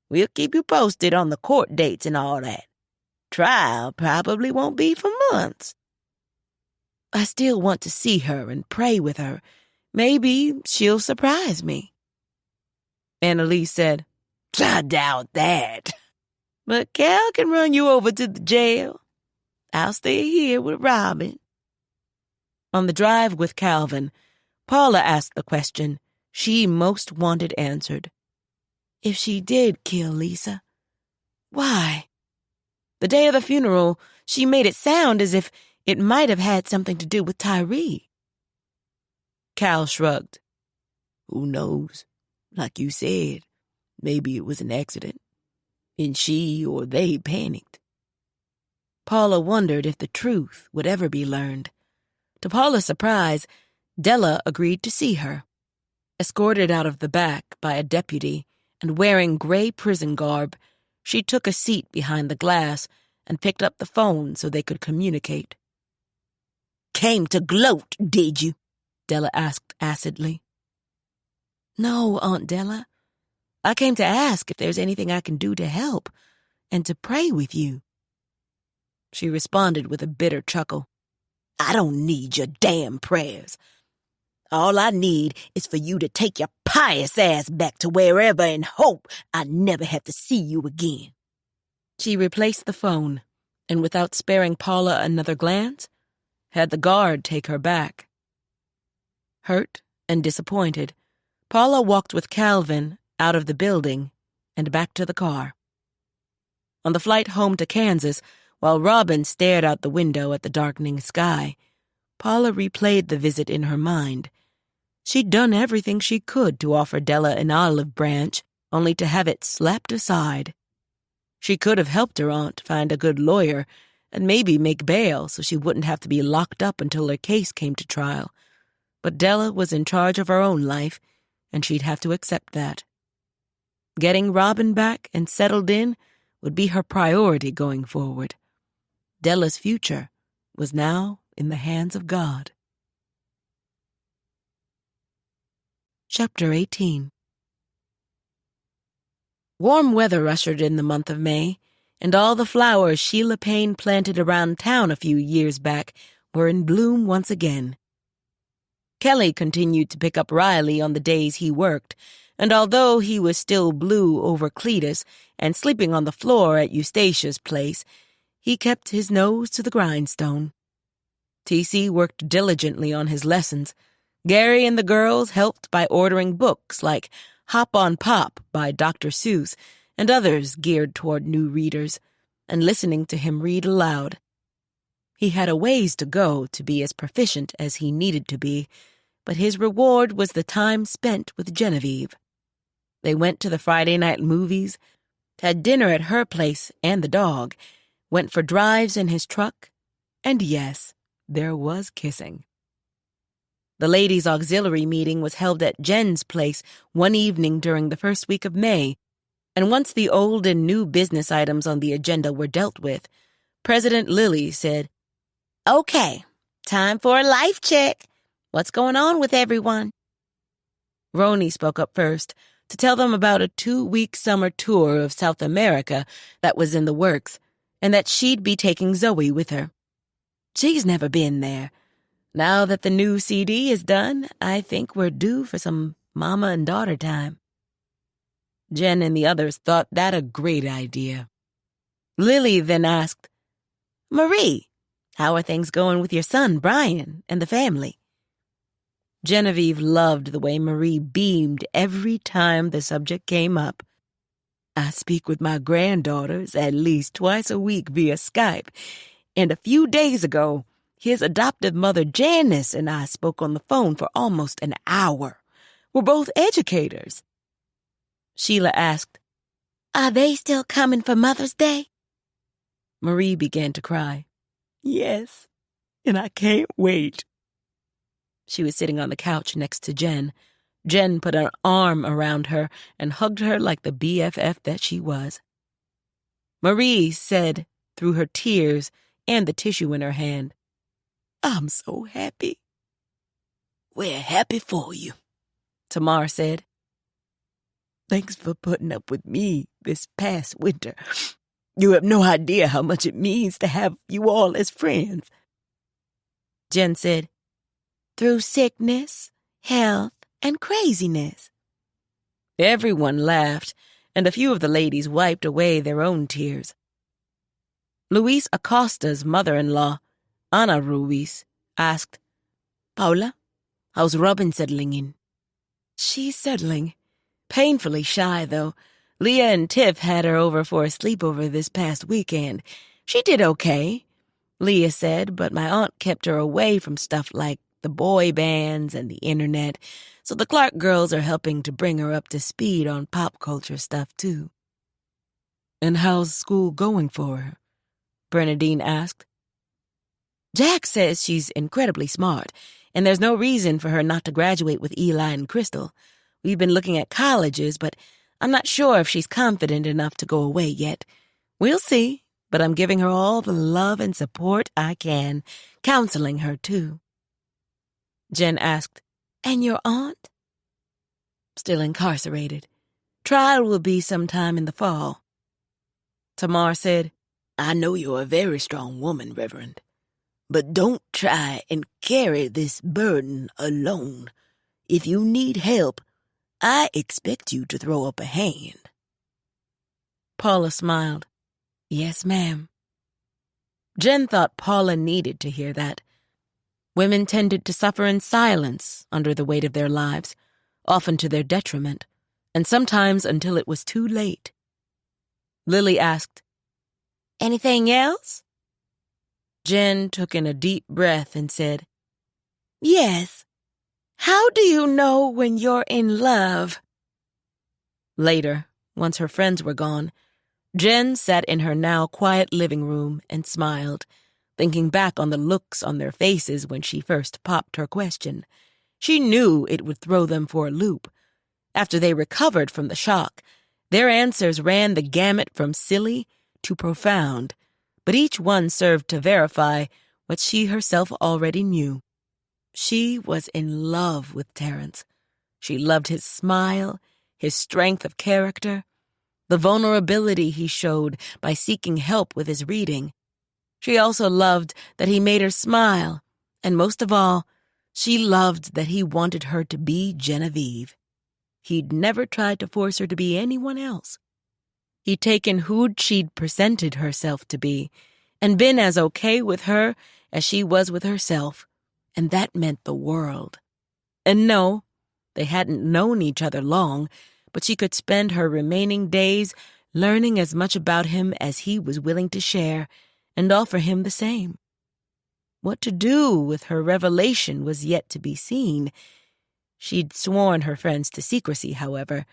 We'll keep you posted on the court dates and all that. Trial probably won't be for months." "I still want to see her and pray with her. Maybe she'll surprise me." Anna Lee said, "I doubt that. But Cal can run you over to the jail. I'll stay here with Robin." On the drive with Calvin, Paula asked the question she most wanted answered. If she did kill Lisa, why? The day of the funeral, she made it sound as if it might have had something to do with Tyree. Cal shrugged. Who knows? Like you said, maybe it was an accident, and she or they panicked. Paula wondered if the truth would ever be learned. To Paula's surprise, Della agreed to see her. Escorted out of the back by a deputy and wearing gray prison garb, she took a seat behind the glass and picked up the phone so they could communicate. Came to gloat, did you? Della asked acidly. No, Aunt Della. I came to ask if there's anything I can do to help and to pray with you. She responded with a bitter chuckle. I don't need your damn prayers. All I need is for you to take your pious ass back to wherever and hope I never have to see you again. She replaced the phone, and without sparing Paula another glance, had the guard take her back. Hurt and disappointed, Paula walked with Calvin out of the building and back to the car. On the flight home to Kansas, while Robin stared out the window at the darkening sky, Paula replayed the visit in her mind. She'd done everything she could to offer Della an olive branch, only to have it slapped aside. She could have helped her aunt find a good lawyer and maybe make bail so she wouldn't have to be locked up until her case came to trial. But Della was in charge of her own life, and she'd have to accept that. Getting Robin back and settled in would be her priority going forward. Della's future was now in the hands of God. Chapter 18. Warm weather ushered in the month of May, and all the flowers Sheila Payne planted around town a few years back were in bloom once again. Kelly continued to pick up Riley on the days he worked, and although he was still blue over Cletus and sleeping on the floor at Eustatia's place, he kept his nose to the grindstone. T.C. worked diligently on his lessons. Gary and the girls helped by ordering books like Hop on Pop by Dr. Seuss and others geared toward new readers, and listening to him read aloud. He had a ways to go to be as proficient as he needed to be, but his reward was the time spent with Genevieve. They went to the Friday night movies, had dinner at her place and the dog, went for drives in his truck, and yes, there was kissing. The ladies' auxiliary meeting was held at Jen's place one evening during the first week of May, and once the old and new business items on the agenda were dealt with, President Lilly said, Okay, time for a life check. What's going on with everyone? Roni spoke up first to tell them about a 2-week summer tour of South America that was in the works, and that she'd be taking Zoe with her. She's never been there. Now that the new CD is done, I think we're due for some mama and daughter time. Jen and the others thought that a great idea. Lily then asked, Marie, how are things going with your son, Brian, and the family? Genevieve loved the way Marie beamed every time the subject came up. I speak with my granddaughters at least twice a week via Skype, and a few days ago, his adoptive mother Janice and I spoke on the phone for almost an hour. We're both educators. Sheila asked, Are they still coming for Mother's Day? Marie began to cry. Yes, and I can't wait. She was sitting on the couch next to Jen. Jen put an arm around her and hugged her like the BFF that she was. Marie said, through her tears and the tissue in her hand, I'm so happy. We're happy for you, Tamar said. Thanks for putting up with me this past winter. You have no idea how much it means to have you all as friends. Jen said, Through sickness, health, and craziness. Everyone laughed, and a few of the ladies wiped away their own tears. Luis Acosta's mother-in-law, Ana Ruiz, asked, Paula, how's Robin settling in? She's settling. Painfully shy, though. Leah and Tiff had her over for a sleepover this past weekend. She did okay, Leah said, but my aunt kept her away from stuff like the boy bands and the internet, so the Clark girls are helping to bring her up to speed on pop culture stuff, too. And how's school going for her? Bernadine asked. Jack says she's incredibly smart, and there's no reason for her not to graduate with Eli and Crystal. We've been looking at colleges, but I'm not sure if she's confident enough to go away yet. We'll see, but I'm giving her all the love and support I can, counseling her, too. Jen asked, And your aunt? Still incarcerated. Trial will be sometime in the fall. Tamar said, I know you're a very strong woman, Reverend, but don't try and carry this burden alone. If you need help, I expect you to throw up a hand. Paula smiled. Yes, ma'am. Jen thought Paula needed to hear that. Women tended to suffer in silence under the weight of their lives, often to their detriment, and sometimes until it was too late. Lily asked, Anything else? Jen took in a deep breath and said, Yes. How do you know when you're in love? Later, once her friends were gone, Jen sat in her now quiet living room and smiled, thinking back on the looks on their faces when she first popped her question. She knew it would throw them for a loop. After they recovered from the shock, their answers ran the gamut from silly to profound, but each one served to verify what she herself already knew. She was in love with Terrence. She loved his smile, his strength of character, the vulnerability he showed by seeking help with his reading. She also loved that he made her smile, and most of all, she loved that he wanted her to be Genevieve. He'd never tried to force her to be anyone else. He'd taken who she'd presented herself to be, and been as okay with her as she was with herself, and that meant the world. And no, they hadn't known each other long, but she could spend her remaining days learning as much about him as he was willing to share, and offer him the same. What to do with her revelation was yet to be seen. She'd sworn her friends to secrecy, however.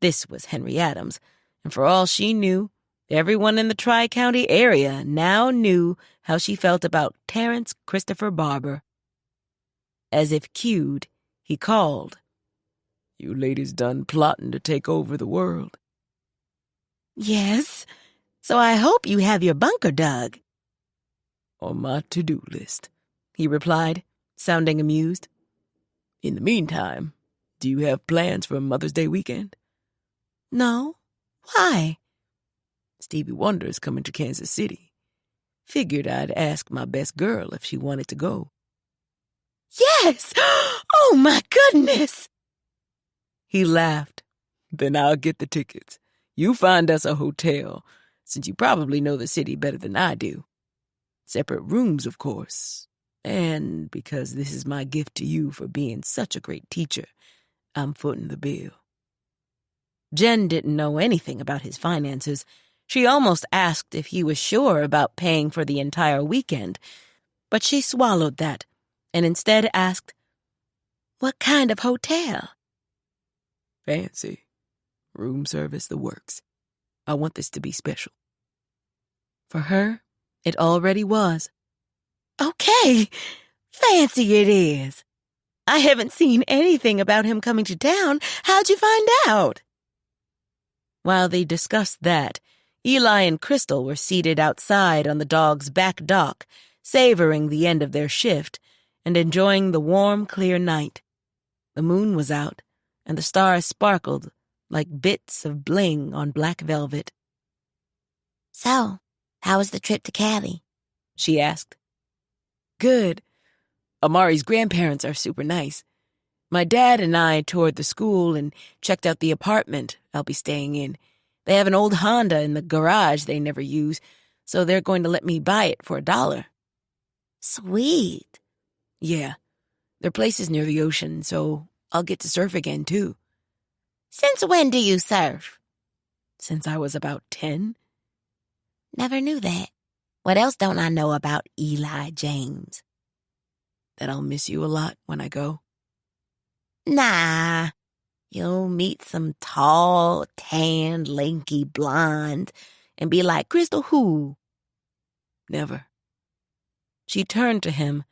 This was Henry Adams, and for all she knew, everyone in the Tri-County area now knew how she felt about Terrence Christopher Barbour. As if cued, he called. You ladies done plotting to take over the world? Yes, so I hope you have your bunker dug. On my to-do list, he replied, sounding amused. In the meantime, do you have plans for Mother's Day weekend? No. Why? Stevie Wonder's coming to Kansas City. Figured I'd ask my best girl if she wanted to go. Yes! Oh, my goodness! He laughed. Then I'll get the tickets. You find us a hotel, since you probably know the city better than I do. Separate rooms, of course. And because this is my gift to you for being such a great teacher, I'm footing the bill. Jen didn't know anything about his finances. She almost asked if he was sure about paying for the entire weekend, but she swallowed that and instead asked, What kind of hotel? Fancy. Room service, the works. I want this to be special. For her, it already was. Okay, fancy it is. I haven't seen anything about him coming to town. How'd you find out? While they discussed that, Eli and Crystal were seated outside on the dog's back dock, savoring the end of their shift and enjoying the warm, clear night. The moon was out, and the stars sparkled like bits of bling on black velvet. So, how was the trip to Cali? She asked. Good. Amari's grandparents are super nice. My dad and I toured the school and checked out the apartment I'll be staying in. They have an old Honda in the garage they never use, so they're going to let me buy it for $1. Sweet. Yeah. There are places near the ocean, so I'll get to surf again, too. Since when do you surf? Since I was about 10. Never knew that. What else don't I know about Eli James? That I'll miss you a lot when I go. Nah. You'll meet some tall, tanned, lanky blonde and be like, Crystal who? Never. She turned to him,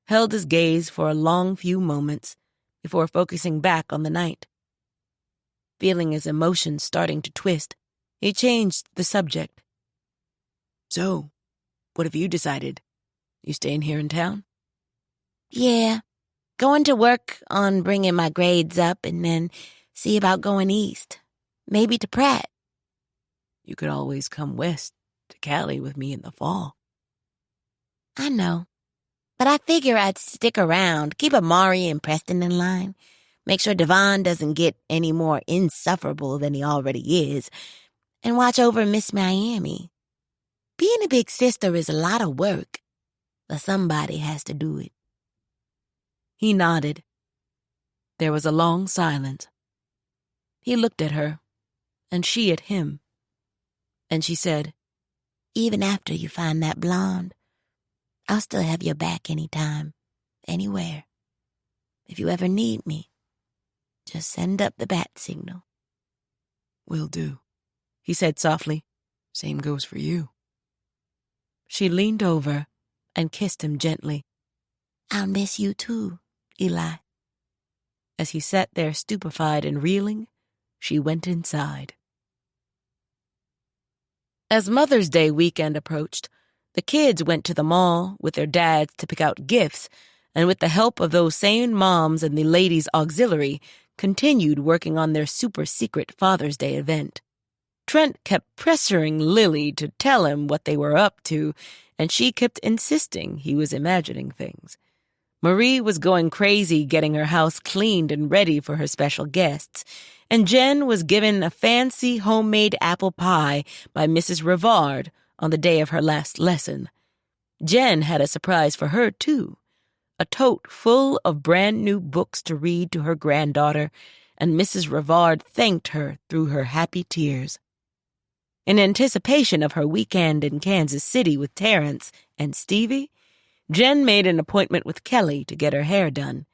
held his gaze for a long few moments before focusing back on the night. Feeling his emotions starting to twist, he changed the subject. So, what have you decided? You staying here in town? Yeah. Going to work on bringing my grades up and then see about going east. Maybe to Pratt. You could always come west to Cali with me in the fall. I know. But I figure I'd stick around, keep Amari and Preston in line, make sure Devon doesn't get any more insufferable than he already is, and watch over Miss Miami. Being a big sister is a lot of work, but somebody has to do it. He nodded. There was a long silence. He looked at her, and she at him. And she said, Even after you find that blonde, I'll still have your back anytime, anywhere. If you ever need me, just send up the bat signal. Will do, he said softly. Same goes for you. She leaned over and kissed him gently. I'll miss you too, Eli. As he sat there stupefied and reeling, she went inside. As Mother's Day weekend approached, the kids went to the mall with their dads to pick out gifts, and with the help of those same moms and the ladies' auxiliary, continued working on their super-secret Father's Day event. Trent kept pressuring Lily to tell him what they were up to, and she kept insisting he was imagining things. Marie was going crazy getting her house cleaned and ready for her special guests, and Jen was given a fancy homemade apple pie by Mrs. Rivard on the day of her last lesson. Jen had a surprise for her, too. A tote full of brand-new books to read to her granddaughter, and Mrs. Rivard thanked her through her happy tears. In anticipation of her weekend in Kansas City with Terrence and Stevie, Jen made an appointment with Kelly to get her hair done.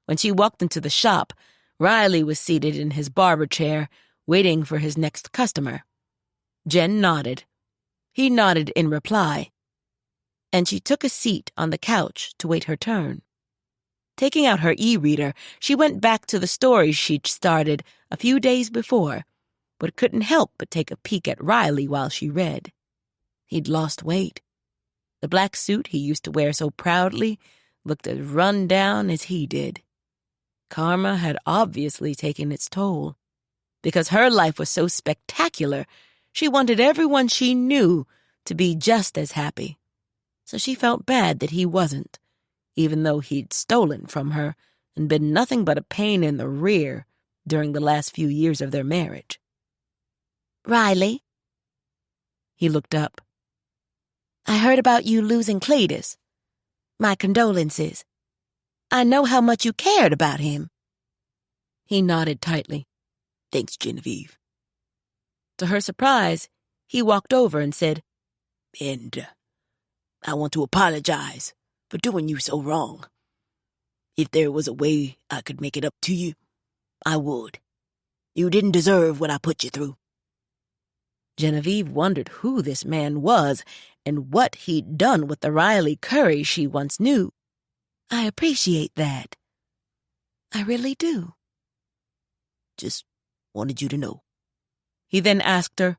When she walked into the shop, Riley was seated in his barber chair, waiting for his next customer. Jen nodded. He nodded in reply, and she took a seat on the couch to wait her turn. Taking out her e-reader, she went back to the story she'd started a few days before, but couldn't help but take a peek at Riley while she read. He'd lost weight. The black suit he used to wear so proudly looked as run down as he did. Karma had obviously taken its toll. Because her life was so spectacular, she wanted everyone she knew to be just as happy. So she felt bad that he wasn't, even though he'd stolen from her and been nothing but a pain in the rear during the last few years of their marriage. Riley? He looked up. I heard about you losing Cletus. My condolences. I know how much you cared about him. He nodded tightly. Thanks, Genevieve. To her surprise, he walked over and said, And I want to apologize for doing you so wrong. If there was a way I could make it up to you, I would. You didn't deserve what I put you through. Genevieve wondered who this man was and what he'd done with the Riley Curry she once knew. I appreciate that. I really do. Just wanted you to know. He then asked her,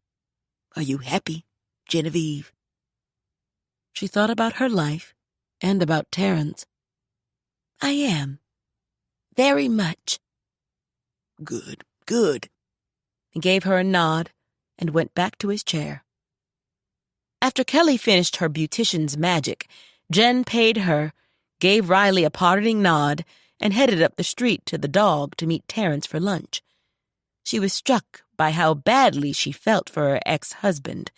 Are you happy, Genevieve? She thought about her life and about Terrence. I am. Very much. Good, good. He gave her a nod and went back to his chair. After Kelly finished her beautician's magic, Jen paid her, gave Riley a parting nod, and headed up the street to the dog to meet Terrence for lunch. She was struck by how badly she felt for her ex-husband,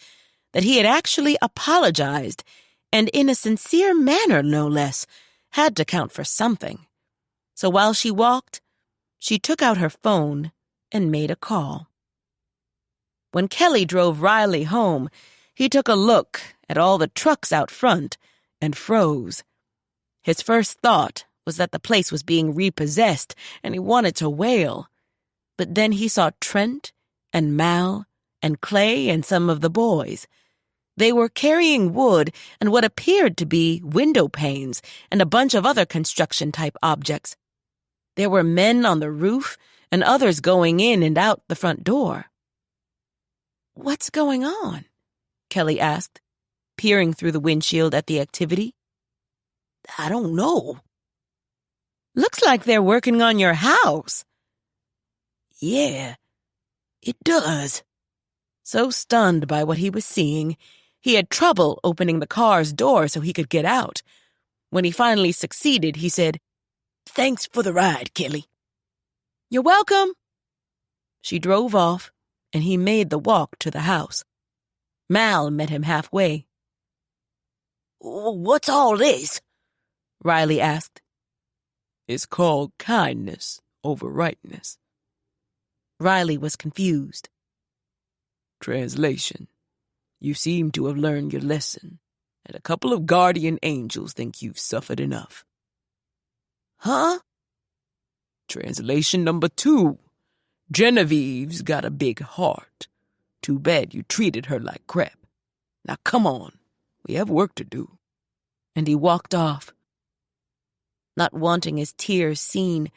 that he had actually apologized, and in a sincere manner, no less, had to count for something. So while she walked, she took out her phone and made a call. When Kelly drove Riley home, he took a look at all the trucks out front and froze. His first thought was that the place was being repossessed and he wanted to wail. But then he saw Trent and Mal and Clay and some of the boys. They were carrying wood and what appeared to be window panes and a bunch of other construction-type objects. There were men on the roof and others going in and out the front door. "What's going on?" Kelly asked, peering through the windshield at the activity. I don't know. "Looks like they're working on your house." Yeah, it does. So stunned by what he was seeing, he had trouble opening the car's door so he could get out. When he finally succeeded, he said, Thanks for the ride, Kelly. "You're welcome." She drove off, and he made the walk to the house. Mal met him halfway. What's all this? Riley asked. It's called kindness over rightness. Riley was confused. Translation. You seem to have learned your lesson, and a couple of guardian angels think you've suffered enough. Huh? Translation number 2. Genevieve's got a big heart. Too bad you treated her like crap. Now come on, we have work to do. And he walked off. Not wanting his tears seen,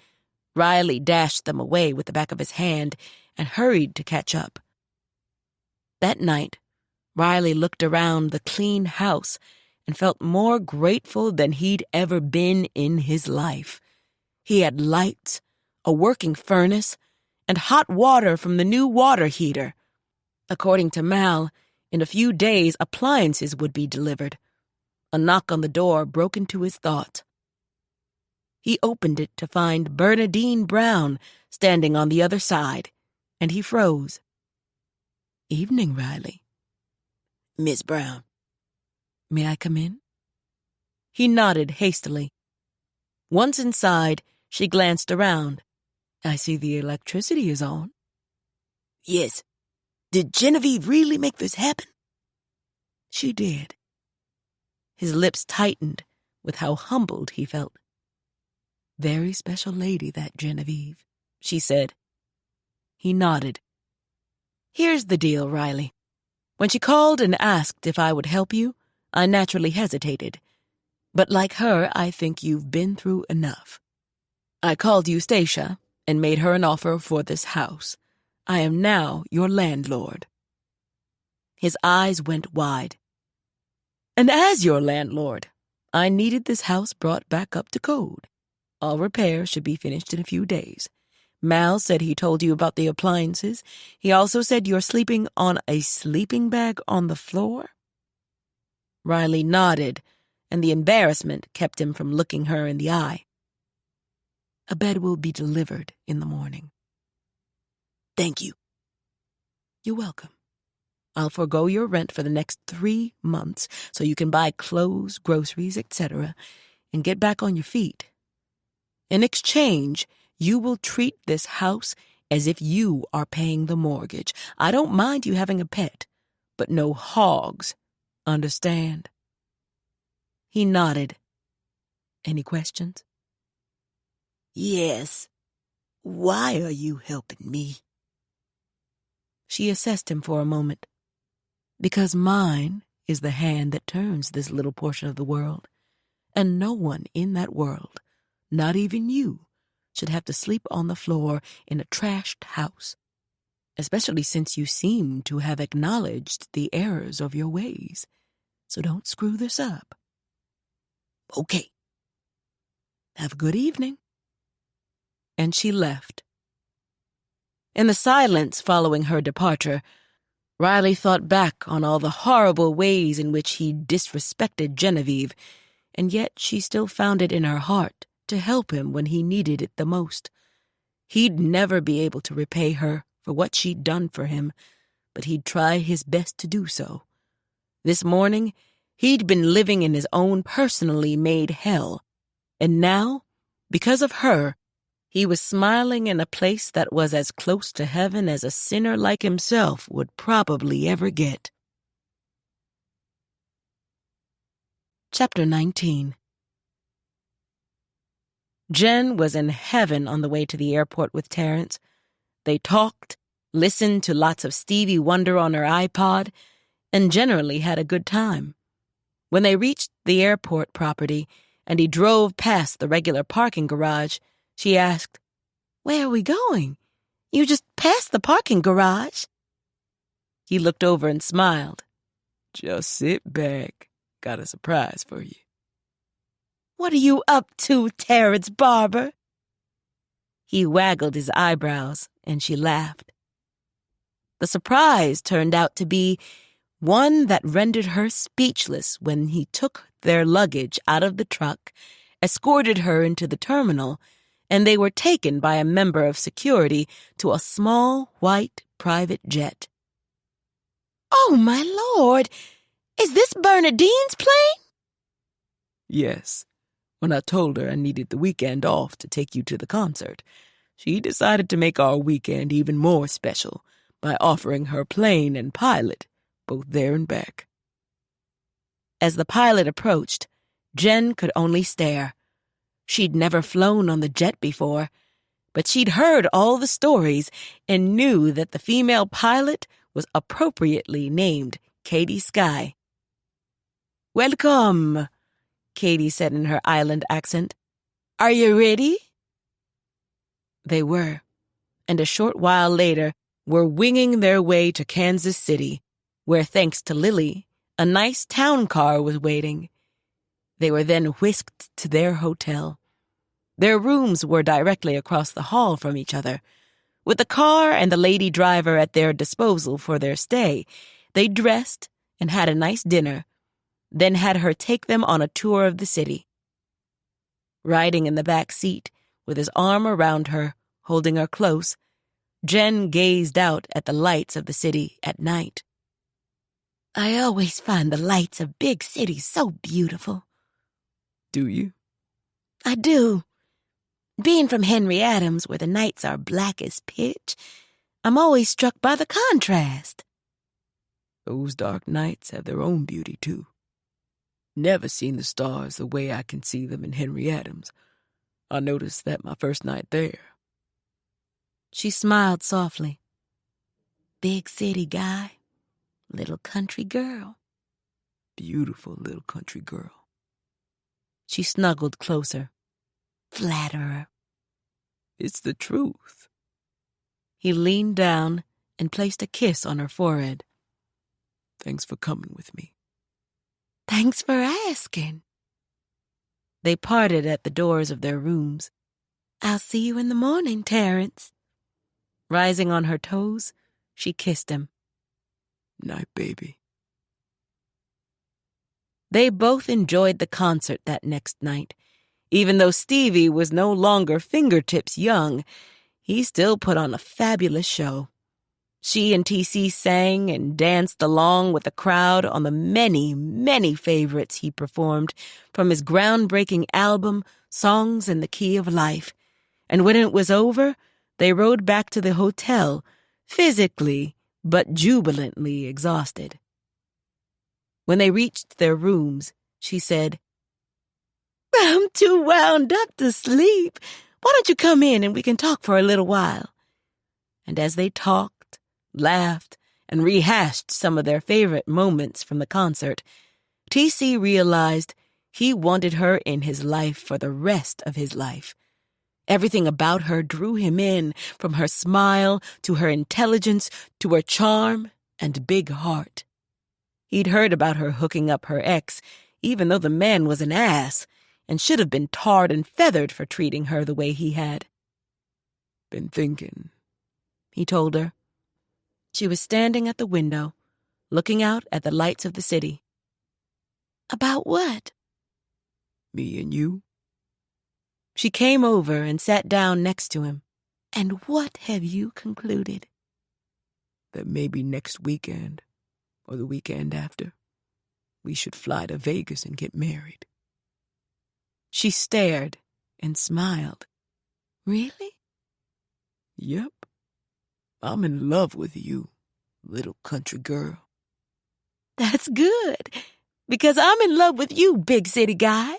Riley dashed them away with the back of his hand and hurried to catch up. That night, Riley looked around the clean house and felt more grateful than he'd ever been in his life. He had lights, a working furnace, and hot water from the new water heater. According to Mal, in a few days appliances would be delivered. A knock on the door broke into his thoughts. He opened it to find Bernadine Brown standing on the other side, and he froze. "Evening, Riley." Miss Brown. "May I come in?" He nodded hastily. Once inside, she glanced around. "I see the electricity is on." Yes. Did Genevieve really make this happen? She did. His lips tightened with how humbled he felt. "Very special lady, that Genevieve," she said. He nodded. "Here's the deal, Riley. When she called and asked if I would help you, I naturally hesitated. But like her, I think you've been through enough. I called Eustacia and made her an offer for this house. I am now your landlord." His eyes went wide. "And as your landlord, I needed this house brought back up to code. All repairs should be finished in a few days. Mal said he told you about the appliances. He also said you're sleeping on a sleeping bag on the floor?" Riley nodded, and the embarrassment kept him from looking her in the eye. "A bed will be delivered in the morning." Thank you. "You're welcome. I'll forego your rent for the next 3 months so you can buy clothes, groceries, etc., and get back on your feet. In exchange, you will treat this house as if you are paying the mortgage. I don't mind you having a pet, but no hogs. Understand?" He nodded. "Any questions?" Yes. Why are you helping me? She assessed him for a moment. "Because mine is the hand that turns this little portion of the world, and no one in that world, not even you, should have to sleep on the floor in a trashed house, especially since you seem to have acknowledged the errors of your ways. So don't screw this up." Okay. "Have a good evening." And she left. In the silence following her departure, Riley thought back on all the horrible ways in which he disrespected Genevieve, and yet she still found it in her heart to help him when he needed it the most. He'd never be able to repay her for what she'd done for him, but he'd try his best to do so. This morning, he'd been living in his own personally made hell, and now Because of her, he was smiling in a place that was as close to heaven as a sinner like himself would probably ever get. Chapter 19. Jen was in heaven on the way to the airport with Terrence. They talked, listened to lots of Stevie Wonder on her iPod, and generally had a good time. When they reached the airport property and he drove past the regular parking garage, she asked, "Where are we going? You just passed the parking garage." He looked over and smiled. Just sit back. Got a surprise for you. "What are you up to, Terrence Barbour?" He waggled his eyebrows, and she laughed. The surprise turned out to be one that rendered her speechless when he took their luggage out of the truck, escorted her into the terminal, and they were taken by a member of security to a small, white private jet. "Oh, my Lord! Is this Bernadine's plane?" Yes. When I told her I needed the weekend off to take you to the concert, she decided to make our weekend even more special by offering her plane and pilot, both there and back. As the pilot approached, Jen could only stare. She'd never flown on the jet before, but she'd heard all the stories and knew that the female pilot was appropriately named Katie Sky. "Welcome," Katie said in her island accent. "Are you ready?" They were, and a short while later were winging their way to Kansas City, where, thanks to Lily, a nice town car was waiting. They were then whisked to their hotel. Their rooms were directly across the hall from each other. With the car and the lady driver at their disposal for their stay, they dressed and had a nice dinner, then had her take them on a tour of the city. Riding in the back seat, with his arm around her, holding her close, Jen gazed out at the lights of the city at night. "I always find the lights of big cities so beautiful." Do you? "I do. Being from Henry Adams, where the nights are black as pitch, I'm always struck by the contrast." Those dark nights have their own beauty, too. Never seen the stars the way I can see them in Henry Adams. I noticed that my first night there. She smiled softly. "Big city guy, little country girl." Beautiful little country girl. She snuggled closer. "Flatterer." It's the truth. He leaned down and placed a kiss on her forehead. Thanks for coming with me. "Thanks for asking." They parted at the doors of their rooms. "I'll see you in the morning, Terrence." Rising on her toes, she kissed him. Night, baby. They both enjoyed the concert that next night. Even though Stevie was no longer fingertips young, he still put on a fabulous show. She and TC sang and danced along with the crowd on the many, many favorites he performed from his groundbreaking album, Songs in the Key of Life. And when it was over, they rode back to the hotel, physically but jubilantly exhausted. When they reached their rooms, she said, "I'm too wound up to sleep. Why don't you come in and we can talk for a little while?" And as they talked, laughed, and rehashed some of their favorite moments from the concert, TC realized he wanted her in his life for the rest of his life. Everything about her drew him in, from her smile to her intelligence to her charm and big heart. He'd heard about her hooking up her ex, even though the man was an ass, and should have been tarred and feathered for treating her the way he had. Been thinking, he told her. She was standing at the window, looking out at the lights of the city. "About what?" me and you. She came over and sat down next to him. "And what have you concluded?" That maybe next weekend, or the weekend after, we should fly to Vegas and get married. She stared, and smiled. Really? Yep. I'm in love with you, little country girl. That's good, because I'm in love with you, big city guy.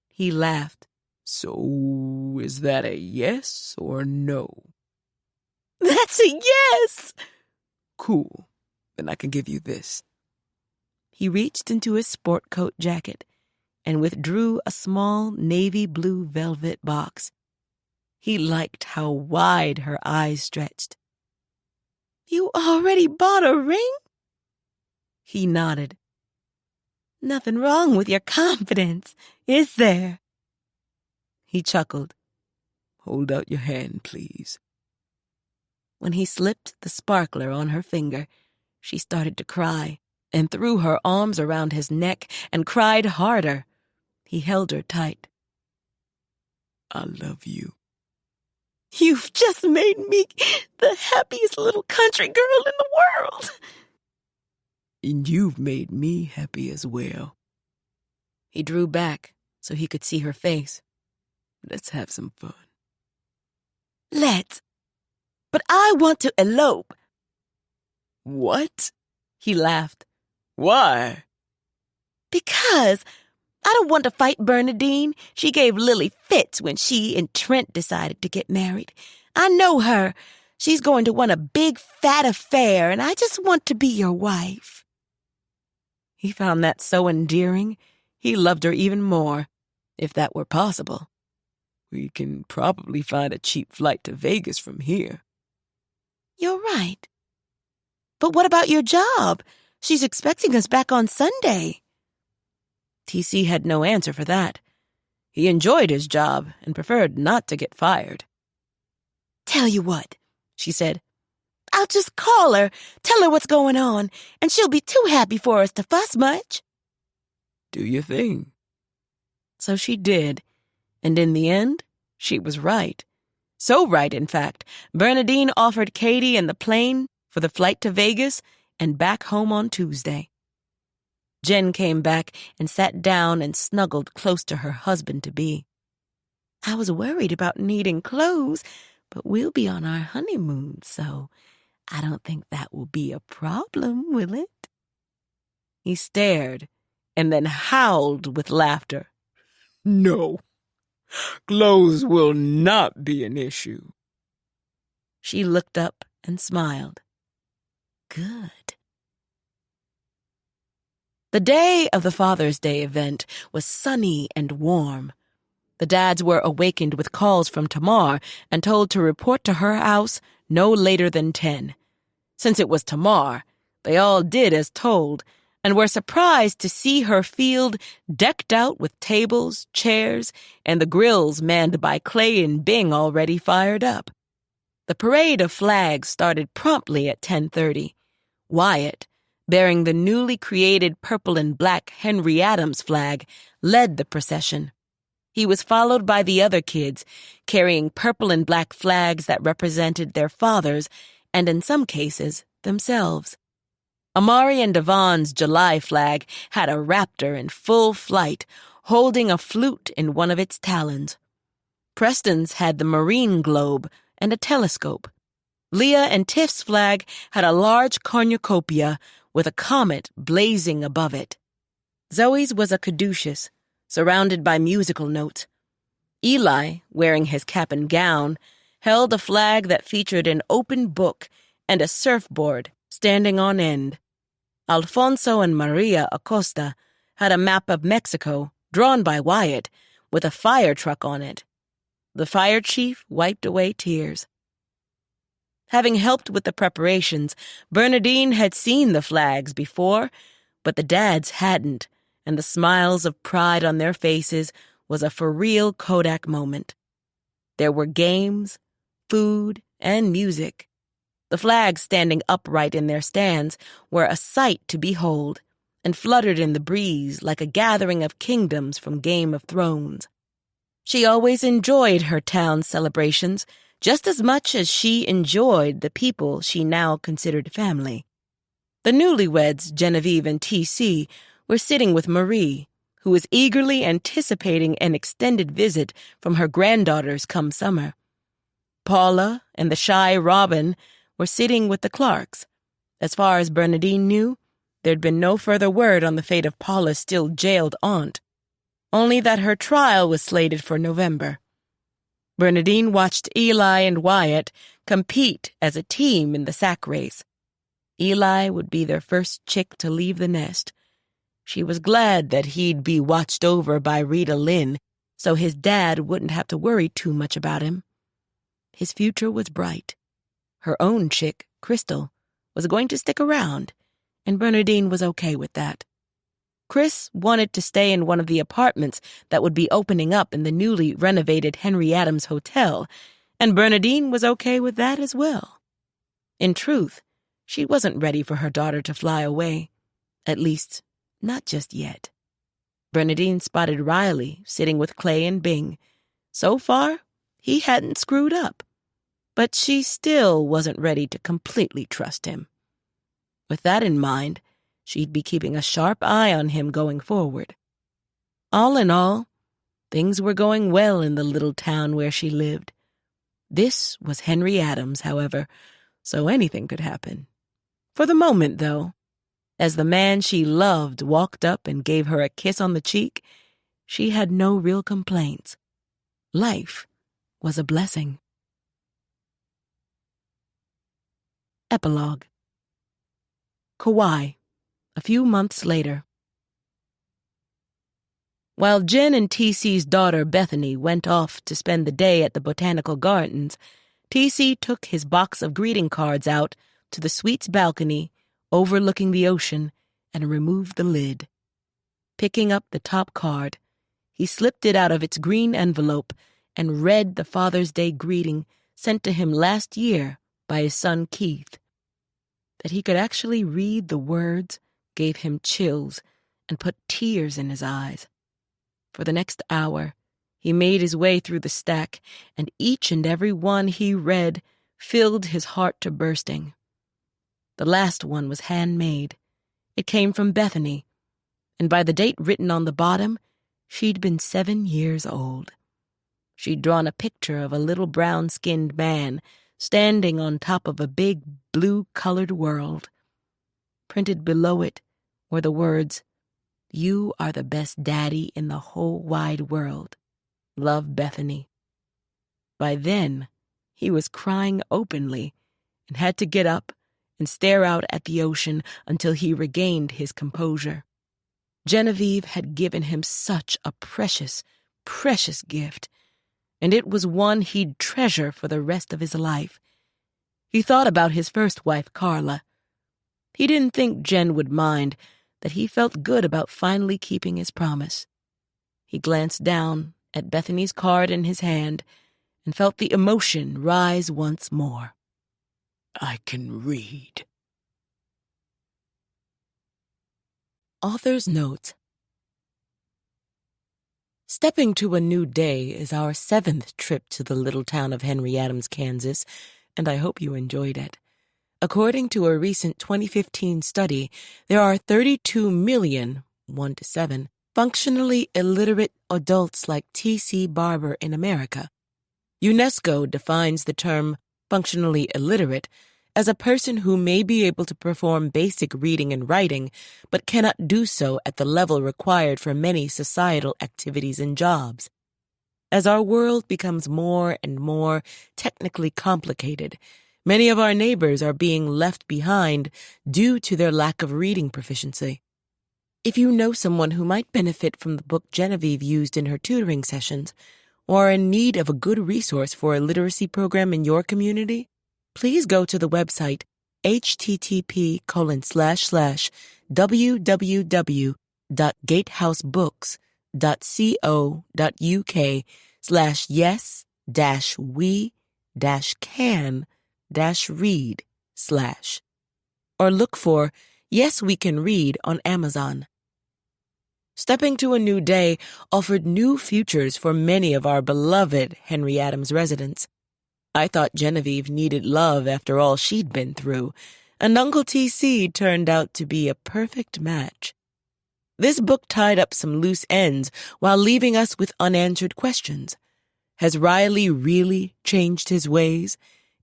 He laughed. So, is that a yes or no? That's a yes! Cool. Then I can give you this. He reached into his sport coat jacket and withdrew a small navy blue velvet box. He liked how wide her eyes stretched. You already bought a ring? He nodded. Nothing wrong with your confidence, is there? He chuckled. Hold out your hand, please. When he slipped the sparkler on her finger, she started to cry and threw her arms around his neck and cried harder. He held her tight. I love you. You've just made me the happiest little country girl in the world. And you've made me happy as well. He drew back so he could see her face. Let's have some fun. Let's. But I want to elope. What? He laughed. Why? Because I don't want to fight Bernadine. She gave Lily fits when she and Trent decided to get married. I know her. She's going to want a big, fat affair, and I just want to be your wife. He found that so endearing, he loved her even more, if that were possible. We can probably find a cheap flight to Vegas from here. You're right. But what about your job? She's expecting us back on Sunday. TC had no answer for that. He enjoyed his job and preferred not to get fired. Tell you what, she said. I'll just call her, tell her what's going on, and she'll be too happy for us to fuss much. Do your thing. So she did, and in the end, she was right. So right, in fact, Bernadine offered Katie and the plane for the flight to Vegas and back home on Tuesday. Jen came back and sat down and snuggled close to her husband-to-be. I was worried about needing clothes, but we'll be on our honeymoon, so I don't think that will be a problem, will it? He stared and then howled with laughter. No. Clothes will not be an issue. She looked up and smiled. Good. The day of the Father's Day event was sunny and warm. The dads were awakened with calls from Tamar and told to report to her house no later than 10. Since it was Tamar, they all did as told and were surprised to see her field decked out with tables, chairs, and the grills manned by Clay and Bing already fired up. The parade of flags started promptly at 10:30. Wyatt, bearing the newly created purple and black Henry Adams flag, led the procession. He was followed by the other kids, carrying purple and black flags that represented their fathers and, in some cases, themselves. Amari and Devon's July flag had a raptor in full flight, holding a flute in one of its talons. Preston's had the marine globe and a telescope. Leah and Tiff's flag had a large cornucopia with a comet blazing above it. Zoe's was a caduceus, surrounded by musical notes. Eli, wearing his cap and gown, held a flag that featured an open book and a surfboard standing on end. Alfonso and Maria Acosta had a map of Mexico, drawn by Wyatt, with a fire truck on it. The fire chief wiped away tears. Having helped with the preparations, Bernadine had seen the flags before, but the dads hadn't, and the smiles of pride on their faces was a for-real Kodak moment. There were games, food, and music. The flags standing upright in their stands were a sight to behold, and fluttered in the breeze like a gathering of kingdoms from Game of Thrones. She always enjoyed her town celebrations just as much as she enjoyed the people she now considered family. The newlyweds, Genevieve and T.C., were sitting with Marie, who was eagerly anticipating an extended visit from her granddaughters come summer. Paula and the shy Robin were sitting with the Clarks. As far as Bernadine knew, there'd been no further word on the fate of Paula's still jailed aunt, only that her trial was slated for November. Bernadine watched Eli and Wyatt compete as a team in the sack race. Eli would be their first chick to leave the nest. She was glad that he'd be watched over by Rita Lynn, so his dad wouldn't have to worry too much about him. His future was bright. Her own chick, Crystal, was going to stick around, and Bernadine was okay with that. Chris wanted to stay in one of the apartments that would be opening up in the newly renovated Henry Adams Hotel, and Bernadine was okay with that as well. In truth, she wasn't ready for her daughter to fly away, at least not just yet. Bernadine spotted Riley sitting with Clay and Bing. So far, he hadn't screwed up, but she still wasn't ready to completely trust him. With that in mind, she'd be keeping a sharp eye on him going forward. All in all, things were going well in the little town where she lived. This was Henry Adams, however, so anything could happen. For the moment, though, as the man she loved walked up and gave her a kiss on the cheek, she had no real complaints. Life was a blessing. Epilogue. Kauai, a few months later. While Jen and TC's daughter Bethany went off to spend the day at the botanical gardens, TC took his box of greeting cards out to the suite's balcony overlooking the ocean and removed the lid. Picking up the top card, he slipped it out of its green envelope and read the Father's Day greeting sent to him last year by his son Keith. That he could actually read the words gave him chills and put tears in his eyes. For the next hour, he made his way through the stack, and each and every one he read filled his heart to bursting. The last one was handmade. It came from Bethany, and by the date written on the bottom, she'd been 7 years old. She'd drawn a picture of a little brown-skinned man standing on top of a big blue-colored world. Printed below it were the words, "You are the best daddy in the whole wide world. Love, Bethany." By then, he was crying openly and had to get up and stare out at the ocean until he regained his composure. Genevieve had given him such a precious, precious gift, and it was one he'd treasure for the rest of his life. He thought about his first wife, Carla. He didn't think Jen would mind, that he felt good about finally keeping his promise. He glanced down at Bethany's card in his hand and felt the emotion rise once more. I can read. Author's Note. Stepping to a New Day is our 7th trip to the little town of Henry Adams, Kansas, and I hope you enjoyed it. According to a recent 2015 study, there are 32 million, 1 to 7, functionally illiterate adults like T.C. Barbour in America. UNESCO defines the term functionally illiterate as a person who may be able to perform basic reading and writing, but cannot do so at the level required for many societal activities and jobs. As our world becomes more and more technically complicated, many of our neighbors are being left behind due to their lack of reading proficiency. If you know someone who might benefit from the book Genevieve used in her tutoring sessions, or are in need of a good resource for a literacy program in your community, please go to the website http://www.gatehousebooks.co.uk/yes-we-can-read/ or look for Yes We Can Read on Amazon. Stepping to a New Day offered new futures for many of our beloved Henry Adams residents. I thought Genevieve needed love after all she'd been through, and Uncle T.C. turned out to be a perfect match. This book tied up some loose ends while leaving us with unanswered questions. Has Riley really changed his ways?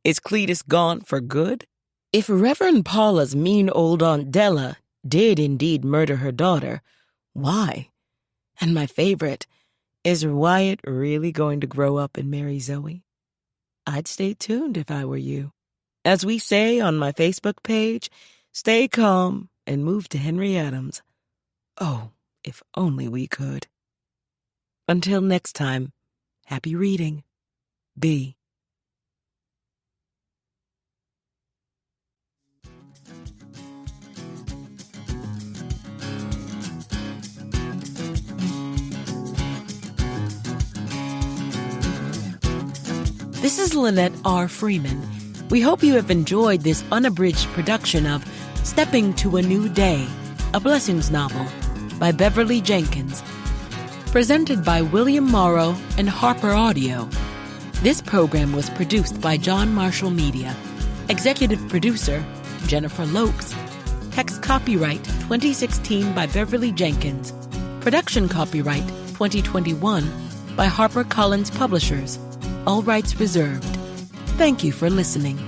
Is Cletus gone for good? If Reverend Paula's mean old Aunt Della did indeed murder her daughter, why? And my favorite, is Wyatt really going to grow up and marry Zoe? I'd stay tuned if I were you. As we say on my Facebook page, stay calm and move to Henry Adams. Oh, if only we could. Until next time, happy reading. B. This is Lynette R. Freeman. We hope you have enjoyed this unabridged production of Stepping to a New Day, a Blessings novel by Beverly Jenkins. Presented by William Morrow and Harper Audio. This program was produced by John Marshall Media. Executive producer, Jennifer Lokes. Text copyright 2016 by Beverly Jenkins. Production copyright 2021 by HarperCollins Publishers. All rights reserved. Thank you for listening.